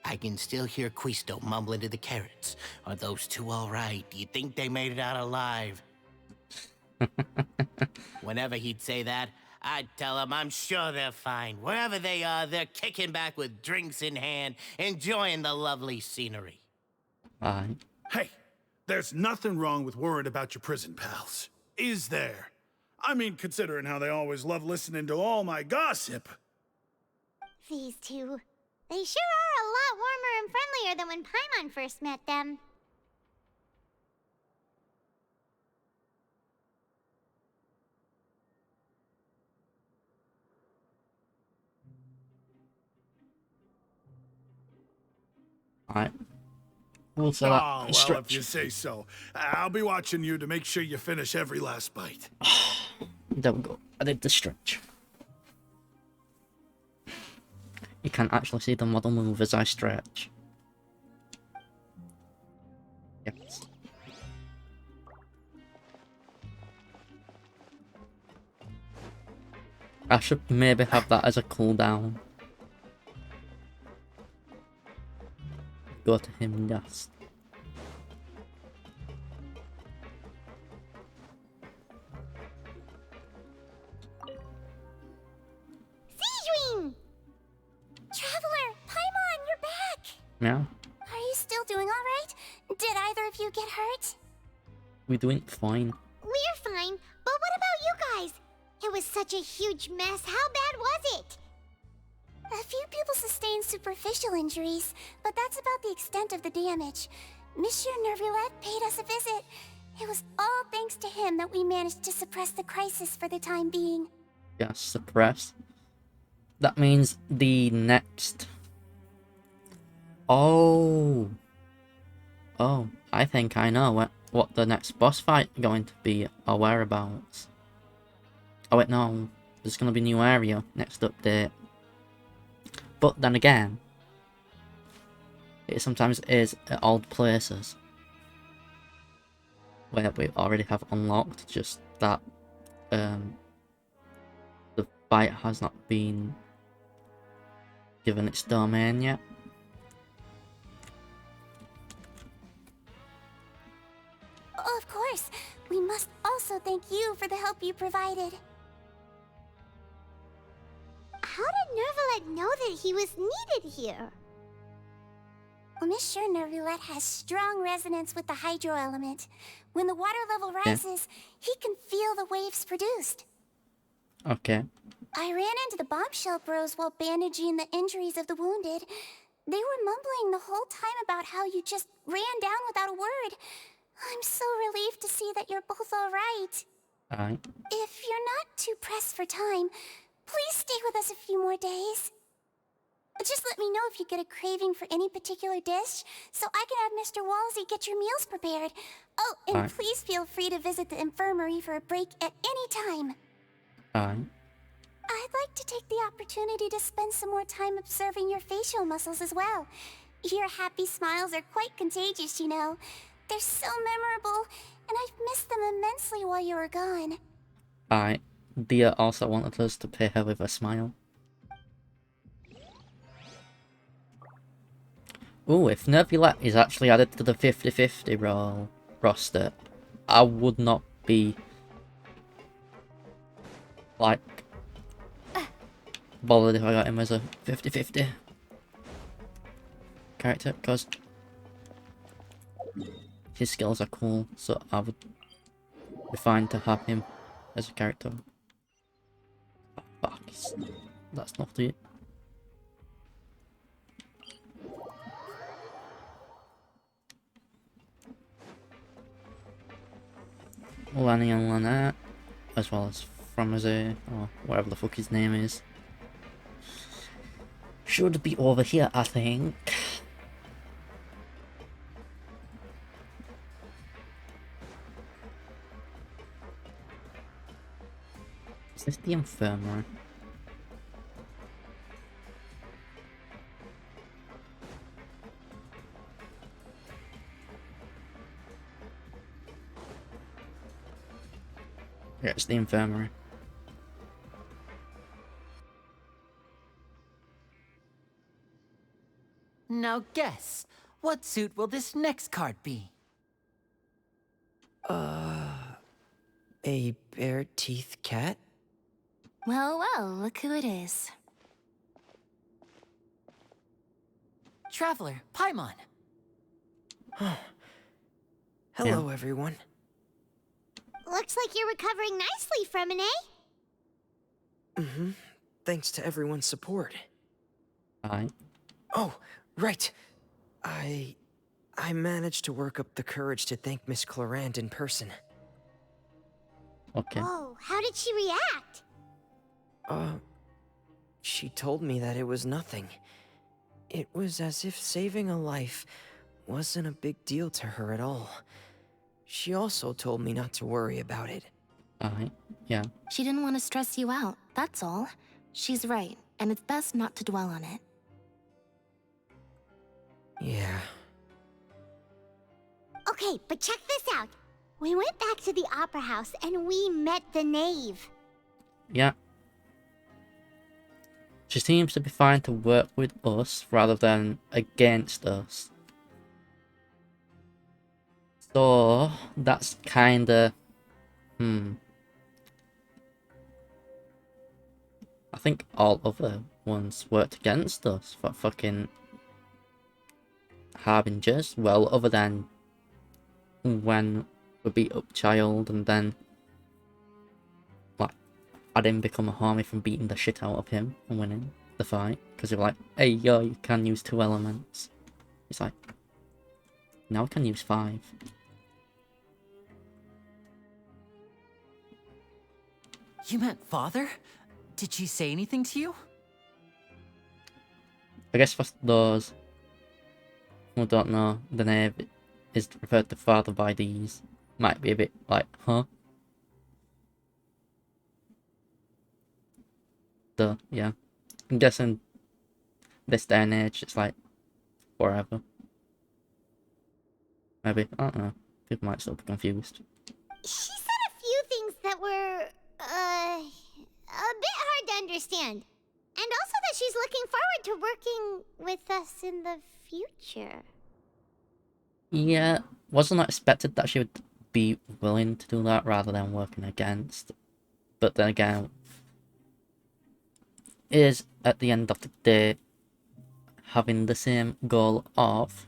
I can still hear Quisto mumbling to the carrots. Are those two all right? Do you think they made it out alive? Whenever he'd say that, I'd tell him I'm sure they're fine. Wherever they are, they're kicking back with drinks in hand, enjoying the lovely scenery. Alright. Hey, there's nothing wrong with worrying about your prison pals. Is there? I mean, considering how they always love listening to all my gossip. These two. They sure are a lot warmer and friendlier than when Paimon first met them. Alright. We'll say Oh, that. well, Stretch. if you say so. I'll be watching you to make sure you finish every last bite. There we go. I did the stretch. You can actually see the model move as I stretch. Yes. I should maybe have that as a cooldown. Go to him next. Sijuin! Traveler, Paimon, you're back! Yeah, Are you still doing alright? Did either of you get hurt? we're doing fine. We're fine, but what about you guys? It was such a huge mess. How bad was it? A few people sustained superficial injuries, but that's about the extent of the damage. Monsieur Nervillette paid us a visit. It was all thanks to him that we managed to suppress the crisis for the time being. Yeah, suppress. That means the next... Oh, I think I know what the next boss fight is going to be, or whereabouts. Oh wait, no. There's going to be a new area next update. But then again, it sometimes is at old places where we already have unlocked, just that the fight has not been given its domain yet. Of course, we must also thank you for the help you provided. How did Nervillette know that he was needed here? Well, Monsieur Nervillette has strong resonance with the hydro element. When the water level rises, he can feel the waves produced. Okay. I ran into the bombshell bros while bandaging the injuries of the wounded. They were mumbling the whole time about how you just ran down without a word. I'm so relieved to see that you're both alright. Alright. If you're not too pressed for time, please stay with us a few more days. Just let me know if you get a craving for any particular dish, so I can have Mr. Walsey get your meals prepared. Oh, and Alright. please feel free to visit the infirmary for a break at any time. Alright. I'd like to take the opportunity to spend some more time observing your facial muscles as well. Your happy smiles are quite contagious, you know. They're so memorable, and I've missed them immensely while you were gone. Alright. Dia also wanted us to pay her with a smile. Ooh, if Nervillette is actually added to the 50-50 roster, I would not be like bothered if I got him as a 50-50 character, because his skills are cool, so I would be fine to have him as a character. Oh, fuck, that's not it. Lanny and Lynette, as well as Framaze, or whatever the fuck his name is. Should be over here, I think. Is this the infirmary? It's the infirmary. Now guess, what suit will this next card be? A bare-teeth cat? Well, well, look who it is. Traveler, Paimon. Hello, everyone. Looks like you're recovering nicely from it, eh? Mm-hmm. Thanks to everyone's support. Aye. Oh, right. I managed to work up the courage to thank Miss Clorant in person. Okay. Oh, how did she react? She told me that it was nothing. It was as if saving a life wasn't a big deal to her at all. She also told me not to worry about it. Aye. Yeah. She didn't want to stress you out, that's all. She's right, and it's best not to dwell on it. Yeah. Okay, but check this out. We went back to the opera house and we met the knave. Yeah. She seems to be fine to work with us rather than against us. So, that's kinda... I think all other ones worked against us for fucking harbingers. Well, other than when we beat up Child and then like I didn't become a harmony from beating the shit out of him and winning the fight because they were like, hey yo, you can use 2 elements. It's like, now I can use 5. You meant father? Did she say anything to you? I guess for those who don't know, the knave is referred to father by these. Might be a bit like, huh? Yeah. I'm guessing this day and age, it's like forever. Maybe, I don't know. People might still be confused. She said a few things that were, a bit hard to understand. And also that she's looking forward to working with us in the future. Yeah, wasn't expected that she would be willing to do that rather than working against. But then again, is at the end of the day having the same goal of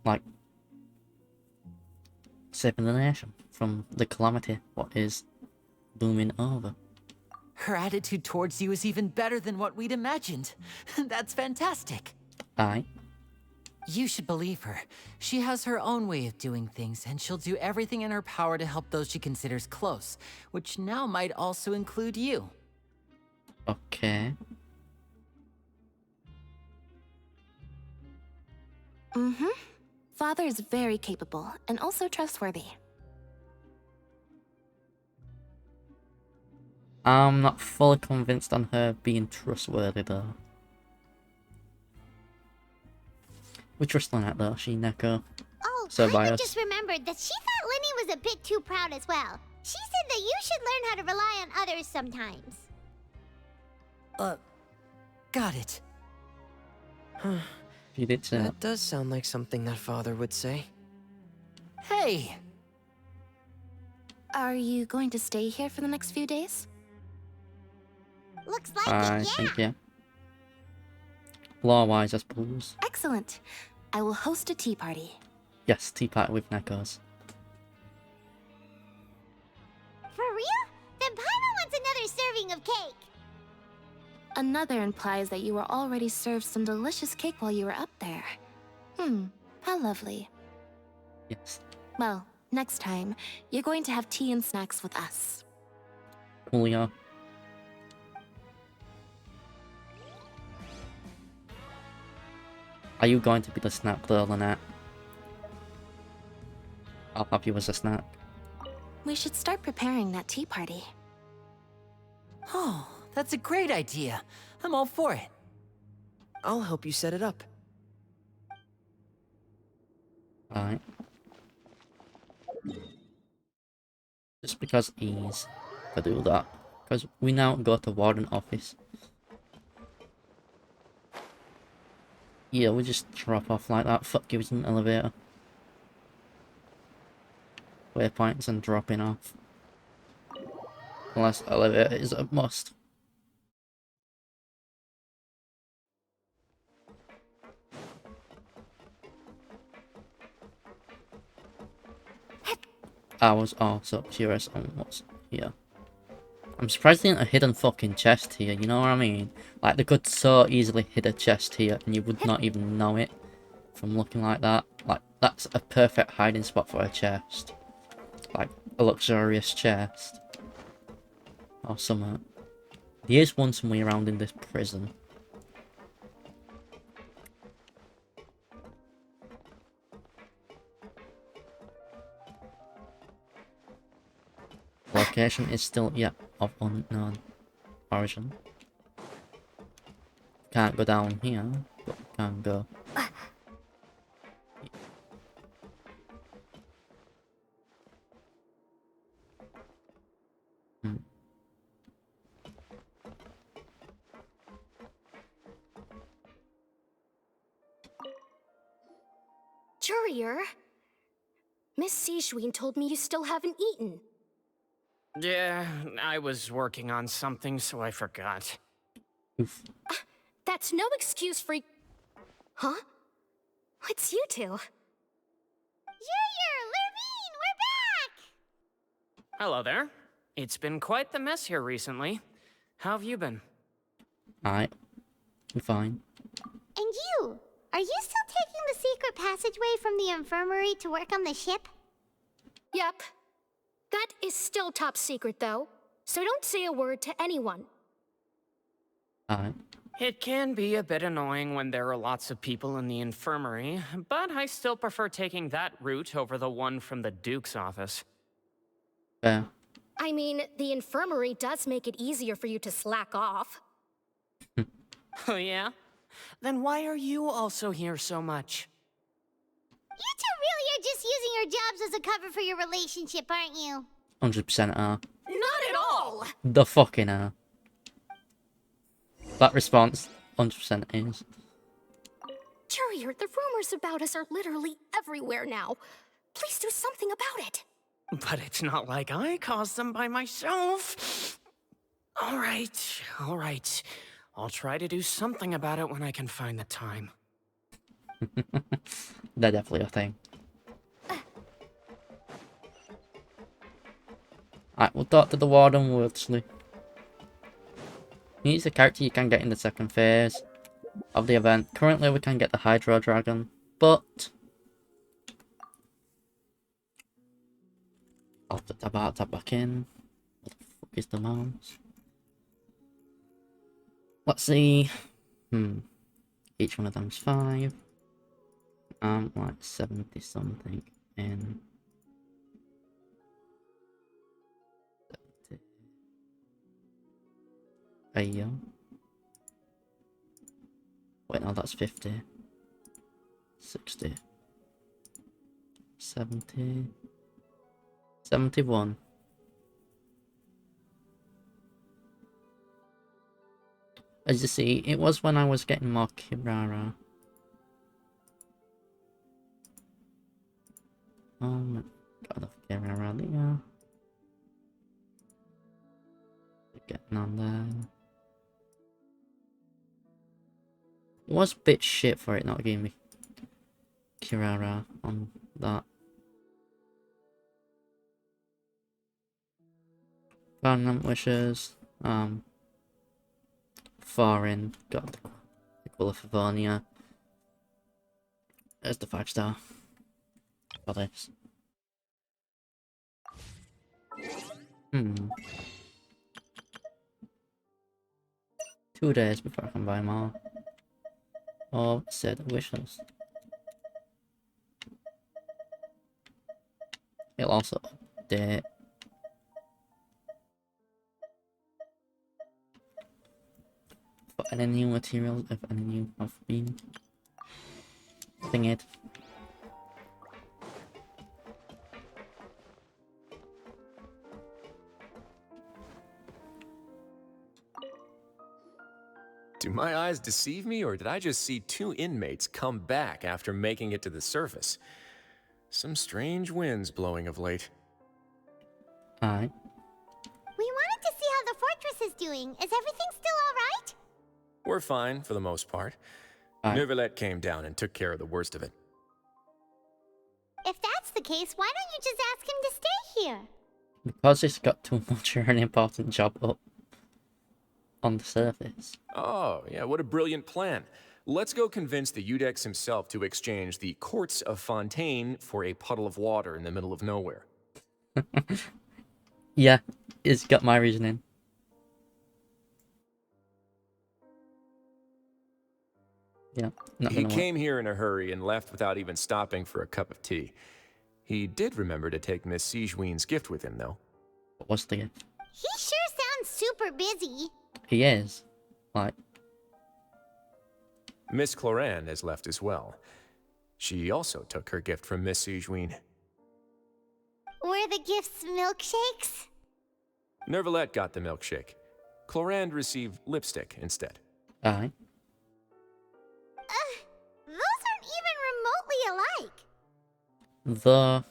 like saving the nation from the calamity what is booming over. Her attitude towards you is even better than what we'd imagined. That's fantastic. Aye. You should believe her. She has her own way of doing things, and she'll do everything in her power to help those she considers close, which now might also include you. Okay. Mm-hmm. Father is very capable, and also trustworthy. I'm not fully convinced on her being trustworthy though. We trust on that though, she Neko. Oh, So Piper biased. just remembered that she thought Lenny was a bit too proud as well. She said that you should learn how to rely on others sometimes. Got it. She did say That does sound like something that father would say. Hey! Are you going to stay here for the next few days? Looks like I think, yeah. Law-wise, I suppose. Excellent. I will host a tea party. Yes, tea party with Nekos. For real? Then Piper wants another serving of cake. Another implies that you were already served some delicious cake while you were up there. How lovely. Yes. Well, next time, you're going to have tea and snacks with us. Coolio. Are you going to be the snack girl, Lynette? I'll have you as a snack. We should start preparing that tea party. Oh, that's a great idea. I'm all for it. I'll help you set it up. Alright. Just because ease to do that. Because we now go to Warden office. Yeah, we just drop off like that. Fuck you, it's an elevator. Waypoints and dropping off. Unless elevator is a must. I was also curious on what's here. I'm surprised there isn't a hidden fucking chest here, you know what I mean? Like, they could so easily hit a chest here and you would not even know it from looking like that. Like, that's a perfect hiding spot for a chest. Like, a luxurious chest. Or something. There is one somewhere around in this prison. Location is still, yeah, of unknown origin. Can't go down here, but can go. Courier? Miss Sijween told me you still haven't eaten. Yeah, I was working on something, so I forgot. That's no excuse for... Huh? It's you two. Junior! Lurvine! We're back! Hello there. It's been quite the mess here recently. How have you been? Alright. I'm fine. And you? Are you still taking the secret passageway from the infirmary to work on the ship? Yep. That is still top secret, though. So don't say a word to anyone. Alright. It can be a bit annoying when there are lots of people in the infirmary, but I still prefer taking that route over the one from the Duke's office. Yeah. I mean, the infirmary does make it easier for you to slack off. Oh yeah? Then why are you also here so much? You two really are just using your jobs as a cover for your relationship, aren't you? 100% are. Not at all! The fucking are. That response, 100% is. Courier, the rumors about us are literally everywhere now. Please do something about it. But it's not like I caused them by myself. All right. I'll try to do something about it when I can find the time. They're definitely a thing. Alright, we'll talk to the Warden Wordsley. He's a character you can get in the second phase of the event. Currently we can get the Hydro Dragon, but I'll have to tab back in. What the fuck is the mouse? Let's see. Each one of them's 5. I'm like 70 something in. 70. Ayo. Wait, no, that's 50. 60. 70. 71. As you see, it was when I was getting more Kirara. Got enough Kirara there. Getting on there. It was a bit shit for it not giving me Kirara on that. Permanent wishes. Foreign. Got the Equal of Favonia. There's the 5-star. For this. 2 days before I can buy more. Or said wishes. It'll also update. For any new materials, if any new have been thinged. Do my eyes deceive me, or did I just see 2 inmates come back after making it to the surface? Some strange winds blowing of late. We wanted to see how the fortress is doing. Is everything still alright? We're fine, for the most part. Neuvillette came down and took care of the worst of it. If that's the case, why don't you just ask him to stay here? Because he's got too much of an important job up on the surface. Oh, yeah, what a brilliant plan. Let's go convince the Udex himself to exchange the Courts of Fontaine for a puddle of water in the middle of nowhere. Yeah, it's got my reasoning. Yeah, he came here in a hurry and left without even stopping for a cup of tea. He did remember to take Miss Sigewinne's gift with him, though. What was the gift? He sure sounds super busy. He is. Like... Miss Cloran has left as well. She also took her gift from Miss Sigewinne. Were the gifts milkshakes? Neuvillette got the milkshake. Cloran received lipstick instead. Aye. Those aren't even remotely alike. The...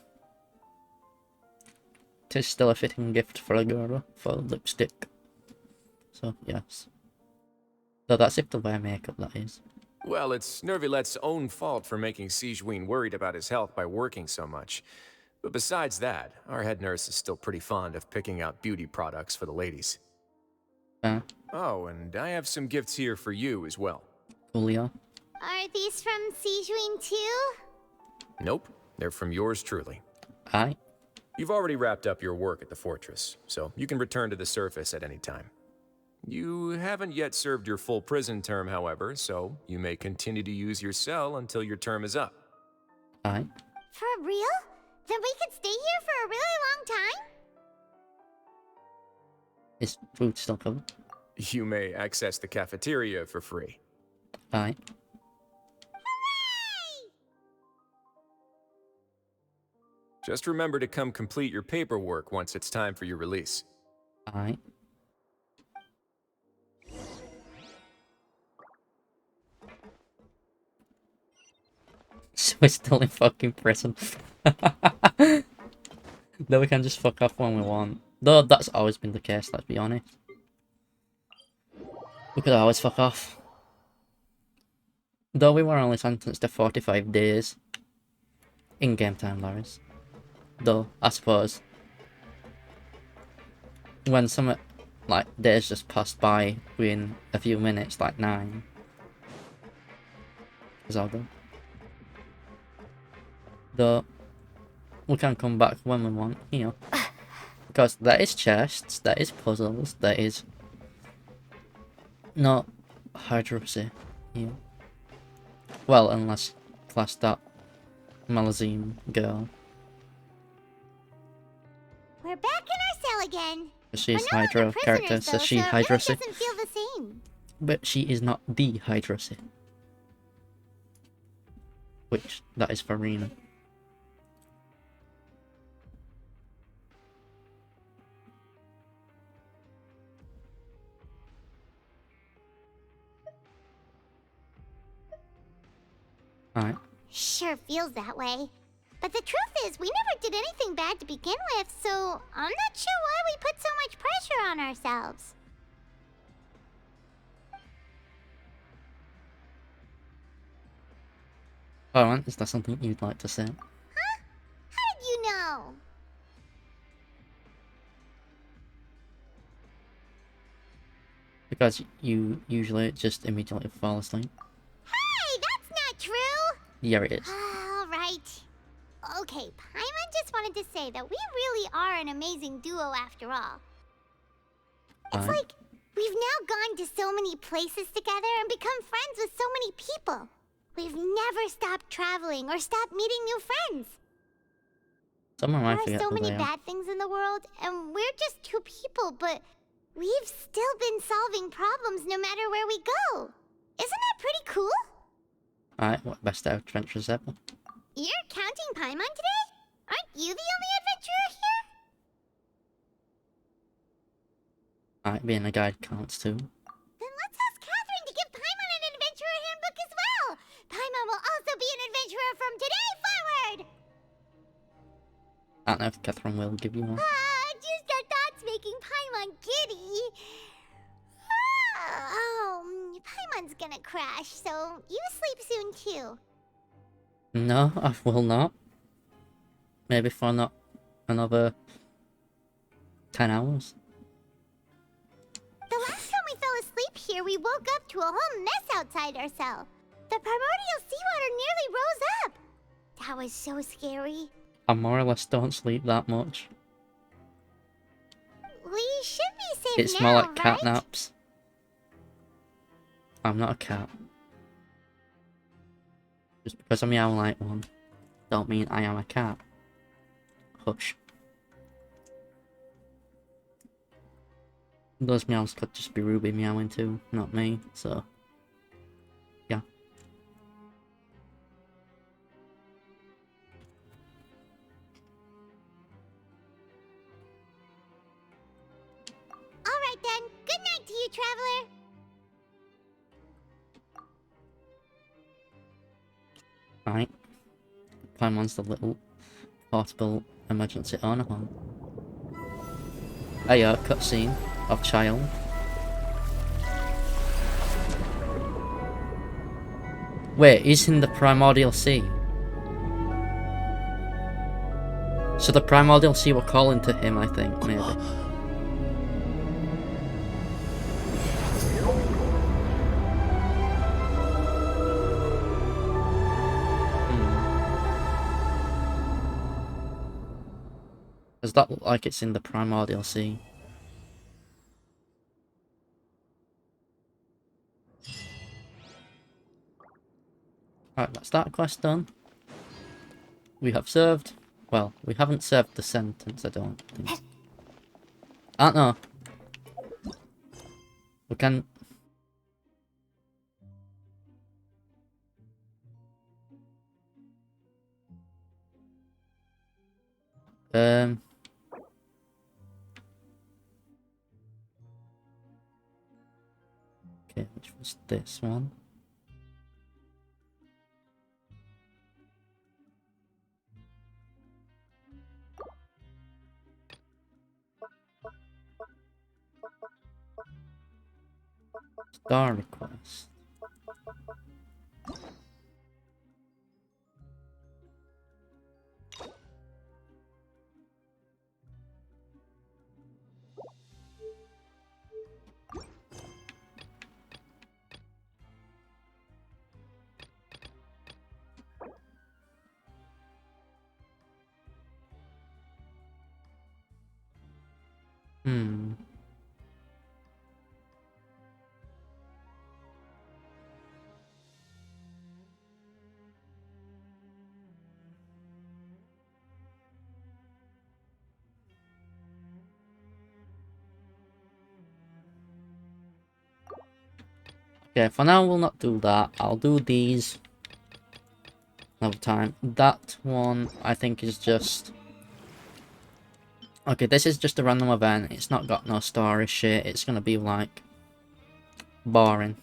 Tis still a fitting gift for a girl, for lipstick. So, yes. Though that's if they wear makeup, that is. Well, it's Neuvillette's own fault for making Sigewinne worried about his health by working so much. But besides that, our head nurse is still pretty fond of picking out beauty products for the ladies. Oh, and I have some gifts here for you as well. Coolio. Are these from Sigewinne too? Nope, they're from yours truly. Aye. You've already wrapped up your work at the fortress, so you can return to the surface at any time. You haven't yet served your full prison term, however, so you may continue to use your cell until your term is up. Aye. For real? Then we could stay here for a really long time? Is food still covered? You may access the cafeteria for free. Aye. Just remember to come complete your paperwork once it's time for your release. Aye. So we're still in fucking prison. Then we can just fuck off when we want. Though that's always been the case, let's be honest. We could always fuck off. Though we were only sentenced to 45 days. In-game time, Loris. Though, I suppose, when some, like, days just passed by within a few minutes, like 9. Is all good. Though, we can come back when we want, you know. Because there is chests, there is puzzles, there is not hydroxy, you know. Well, unless class that Malazine girl. We're back in our cell again. She's Hydro character, so she hydrocy. It doesn't feel the same. But she is not the hydrocy. Which, that is Farina. Alright. Sure feels that way. But the truth is, we never did anything bad to begin with, so I'm not sure why we put so much pressure on ourselves. Alright, is that something you'd like to say? Huh? How did you know? Because you usually just immediately fall asleep. Hey, that's not true! Yeah, it is. Alright. Okay, Paimon just wanted to say that we really are an amazing duo after all. It's like, we've now gone to so many places together and become friends with so many people. We've never stopped traveling or stopped meeting new friends. Someone might There forget are so who many they are. bad things in the world, and we're just two people, but we've still been solving problems no matter where we go. Isn't that pretty cool? Alright, what best adventures ever? You're counting Paimon today? Aren't you the only adventurer here? Alright, being a guide counts too. Then let's ask Catherine to give I don't know if Catherine will give you one. Just our thoughts making Paimon giddy. Paimon's gonna crash, so you sleep soon too. No, I will not. Maybe for not another 10 hours. The last time we fell asleep here, we woke up to a whole mess outside our cell. The primordial seawater nearly rose up. That was so scary. I more or less don't sleep that much. We should be safe It's now, more like cat right? naps. I'm not a cat. Just because I meow like one, don't mean I am a cat. Hush. Those meows could just be Ruby meowing too, not me, so... yeah. Alright then, good night to you, Traveler. Right. Paimon's the little portable emergency honor home. A cutscene of Child. Wait, he's in the Primordial Sea. So the Primordial Sea were calling to him, I think, maybe. Does that look like it's in the Primordial Sea? Alright, that's that quest done. We have served... well, we haven't served the sentence, I don't think. I don't know. We can... okay, which was this one? Star request. Okay, for now we'll not do that. I'll do these another time. That one, I think, is just... okay, this is just a random event. It's not got no story shit. It's gonna be, like, boring.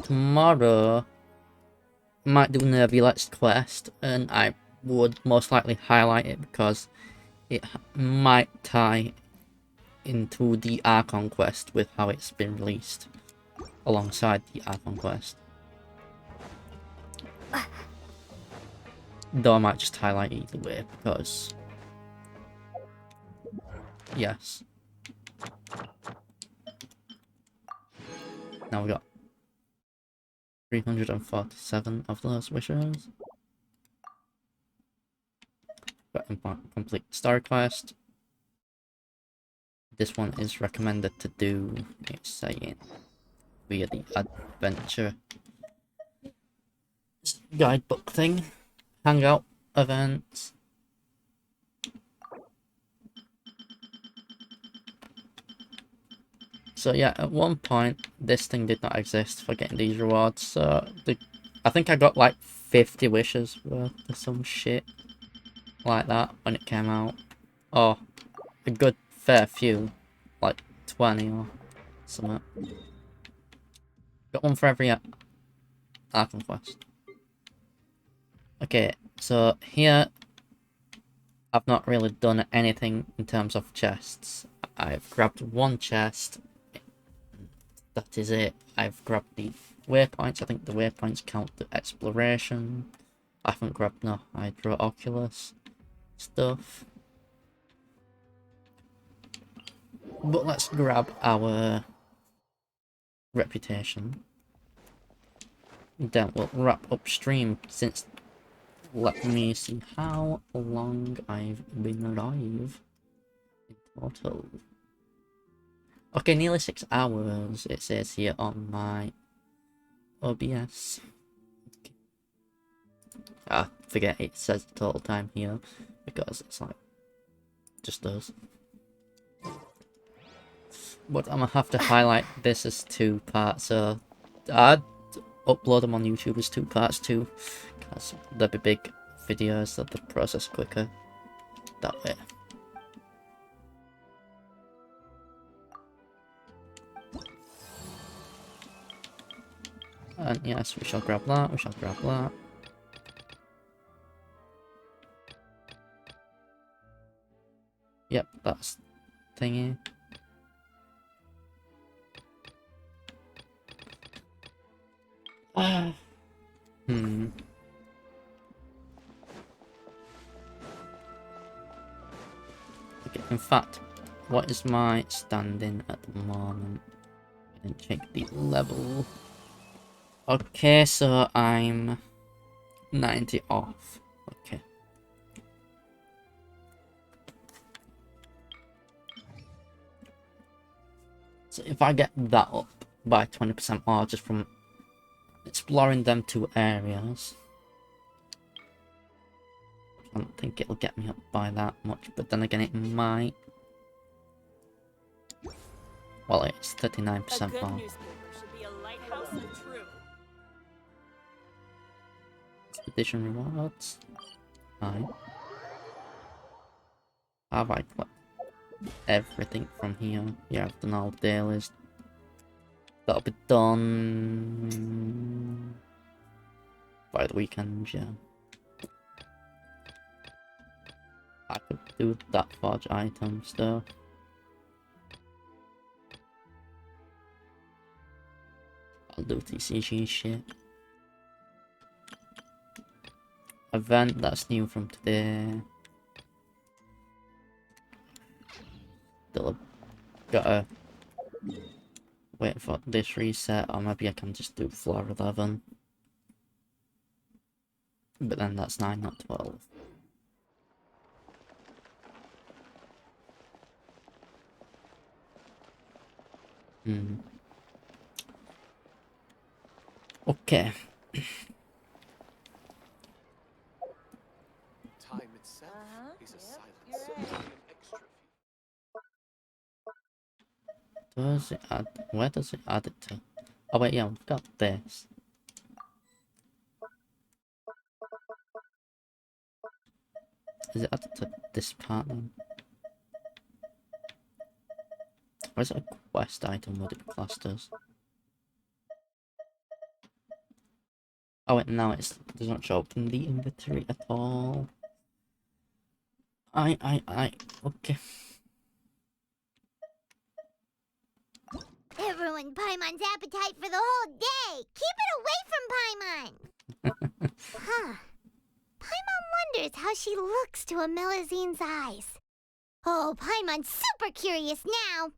Tomorrow might do Nervy Let's quest, and I would most likely highlight it because it might tie into the Archon quest with how it's been released alongside the Archon quest. Though I might just highlight either way because... yes. Now we got 347 of those wishes. Got complete star quest. This one is recommended to do, it's saying, via the adventure guidebook thing. Hangout events. So yeah, at one point, this thing did not exist for getting these rewards, so I think I got like 50 wishes worth of some shit like that when it came out. Or a good fair few, like 20 or something. Got one for every Archon quest. Okay, so here I've not really done anything in terms of chests. I've grabbed one chest. That is it. I've grabbed the waypoints. I think the waypoints count the exploration. I haven't grabbed no Hydro Oculus stuff. But let's grab our reputation. Then we'll wrap upstream, since let me see how long I've been alive in total. Okay, nearly 6 hours it says here on my OBS. Okay. I forget it says the total time here because it's like just does. But I'm gonna have to highlight this as 2 parts, so I'd upload them on YouTube as 2 parts too, because they'll be big videos, so they'll process quicker that way. And yes, we shall grab that, we shall grab that. Yep, that's thingy. Okay, in fact, what is my standing at the moment? I didn't check the level. Okay, so I'm 90 off. Okay. So if I get that up by 20% more just from exploring them 2 areas, I don't think it'll get me up by that much, but then again it might. Well, it's 39% more. Expedition rewards. Right. Have I collected everything from here? Yeah, I've done all dailies. That'll be done by the weekend, yeah. I could do that forge item stuff. I'll do TCG shit. Event that's new from today. Still gotta wait for this reset, or maybe I can just do floor 11. But then that's 9, not 12. Okay. Time itself is a silence. Does it add? Where does it add it to? Oh wait, yeah, we've got this. Is it added to this part then? Or is it a quest item? Would it be classed as? Oh wait, now it doesn't show up in the inventory at all. Okay. It ruined Paimon's appetite for the whole day. Keep it away from Paimon. Huh. Paimon wonders how she looks to Amelizine's eyes. Oh, Paimon's super curious now.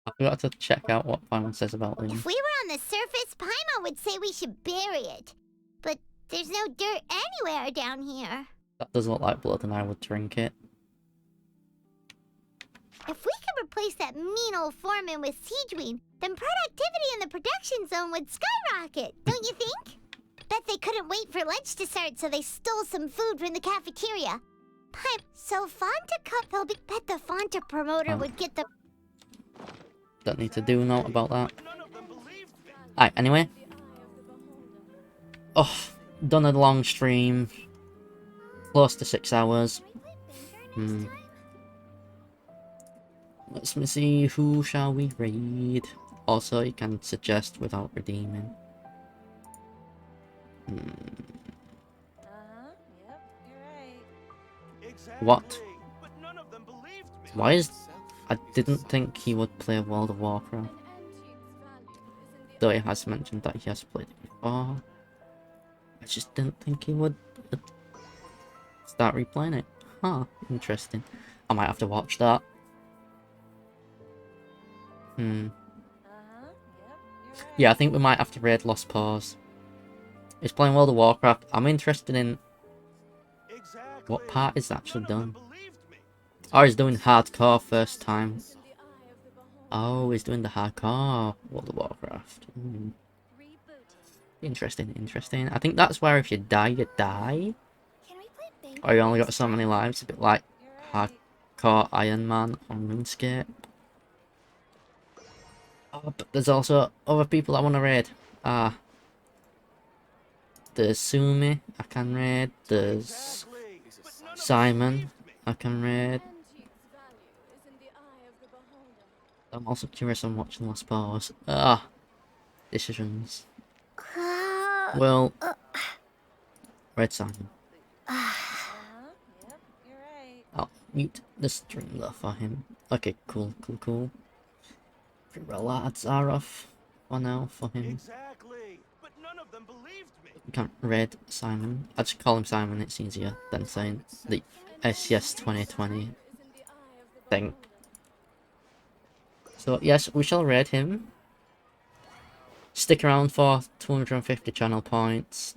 I forgot to check out what Paimon says about Lynn. If we were on the surface, Paimon would say we should bury it. But there's no dirt anywhere down here. That does look like blood and I would drink it. If we could replace that mean old foreman with Siegeween, then productivity in the production zone would skyrocket, don't you think? Bet they couldn't wait for lunch to start, so they stole some food from the cafeteria. So Fanta bet the Fanta promoter would get the... Don't need to do note about that. Alright, anyway. Oh, done a long stream. Close to 6 hours. Let's see, who shall we raid? Also, you can suggest without redeeming. What? Why is... I didn't think he would play World of Warcraft. Though he has mentioned that he has played it before. I just didn't think he would start replaying it. Huh, interesting. I might have to watch that. Yeah, I think we might have to raid Lost Paws. He's playing World of Warcraft. I'm interested in what part is actually done. Oh, he's doing hardcore first time. Oh, he's doing the hardcore World of Warcraft. Interesting, interesting. I think that's where if you die, you die. Or you only got so many lives, a bit like hardcore Iron Man on RuneScape. Oh, but there's also other people I want to raid. There's Sumi, I can raid. There's Simon, I can raid. I'm also curious on watching Lost Paws. Decisions. Well, Red Simon. I'll mute the stream though for him. Okay, cool. Relads are off for now for him. We can't raid Simon. I just call him Simon, it's easier than saying the SES 2020 thing. So yes, we shall raid him. Stick around for 250 channel points.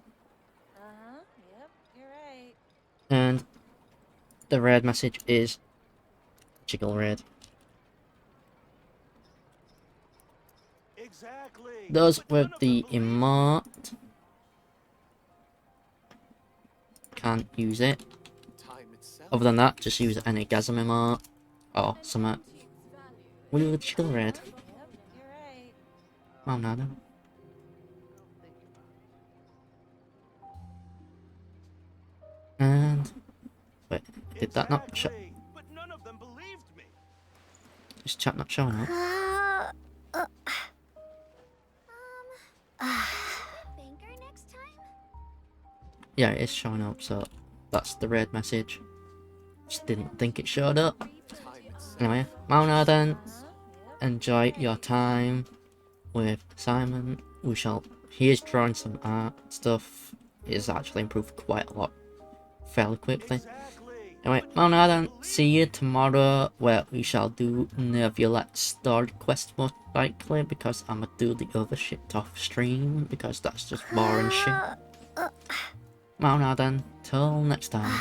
And the raid message is Jiggle Raid. Those with the emote can't use it. Other than that, just use any Gasm emote or something. We will Jiggle Raid. Oh no. And wait, did that not show? Is chat not showing up? Yeah, it is showing up, so that's the raid message. Just didn't think it showed up. Anyway, Mauna then. Enjoy your time with Simon. He is drawing some art stuff. It has actually improved quite a lot fairly quickly. Anyway, Mauna then. See you tomorrow where we shall do Nerviolet story quest most likely, because I'ma do the other shit off stream because that's just boring shit. Mauna then. Till next time.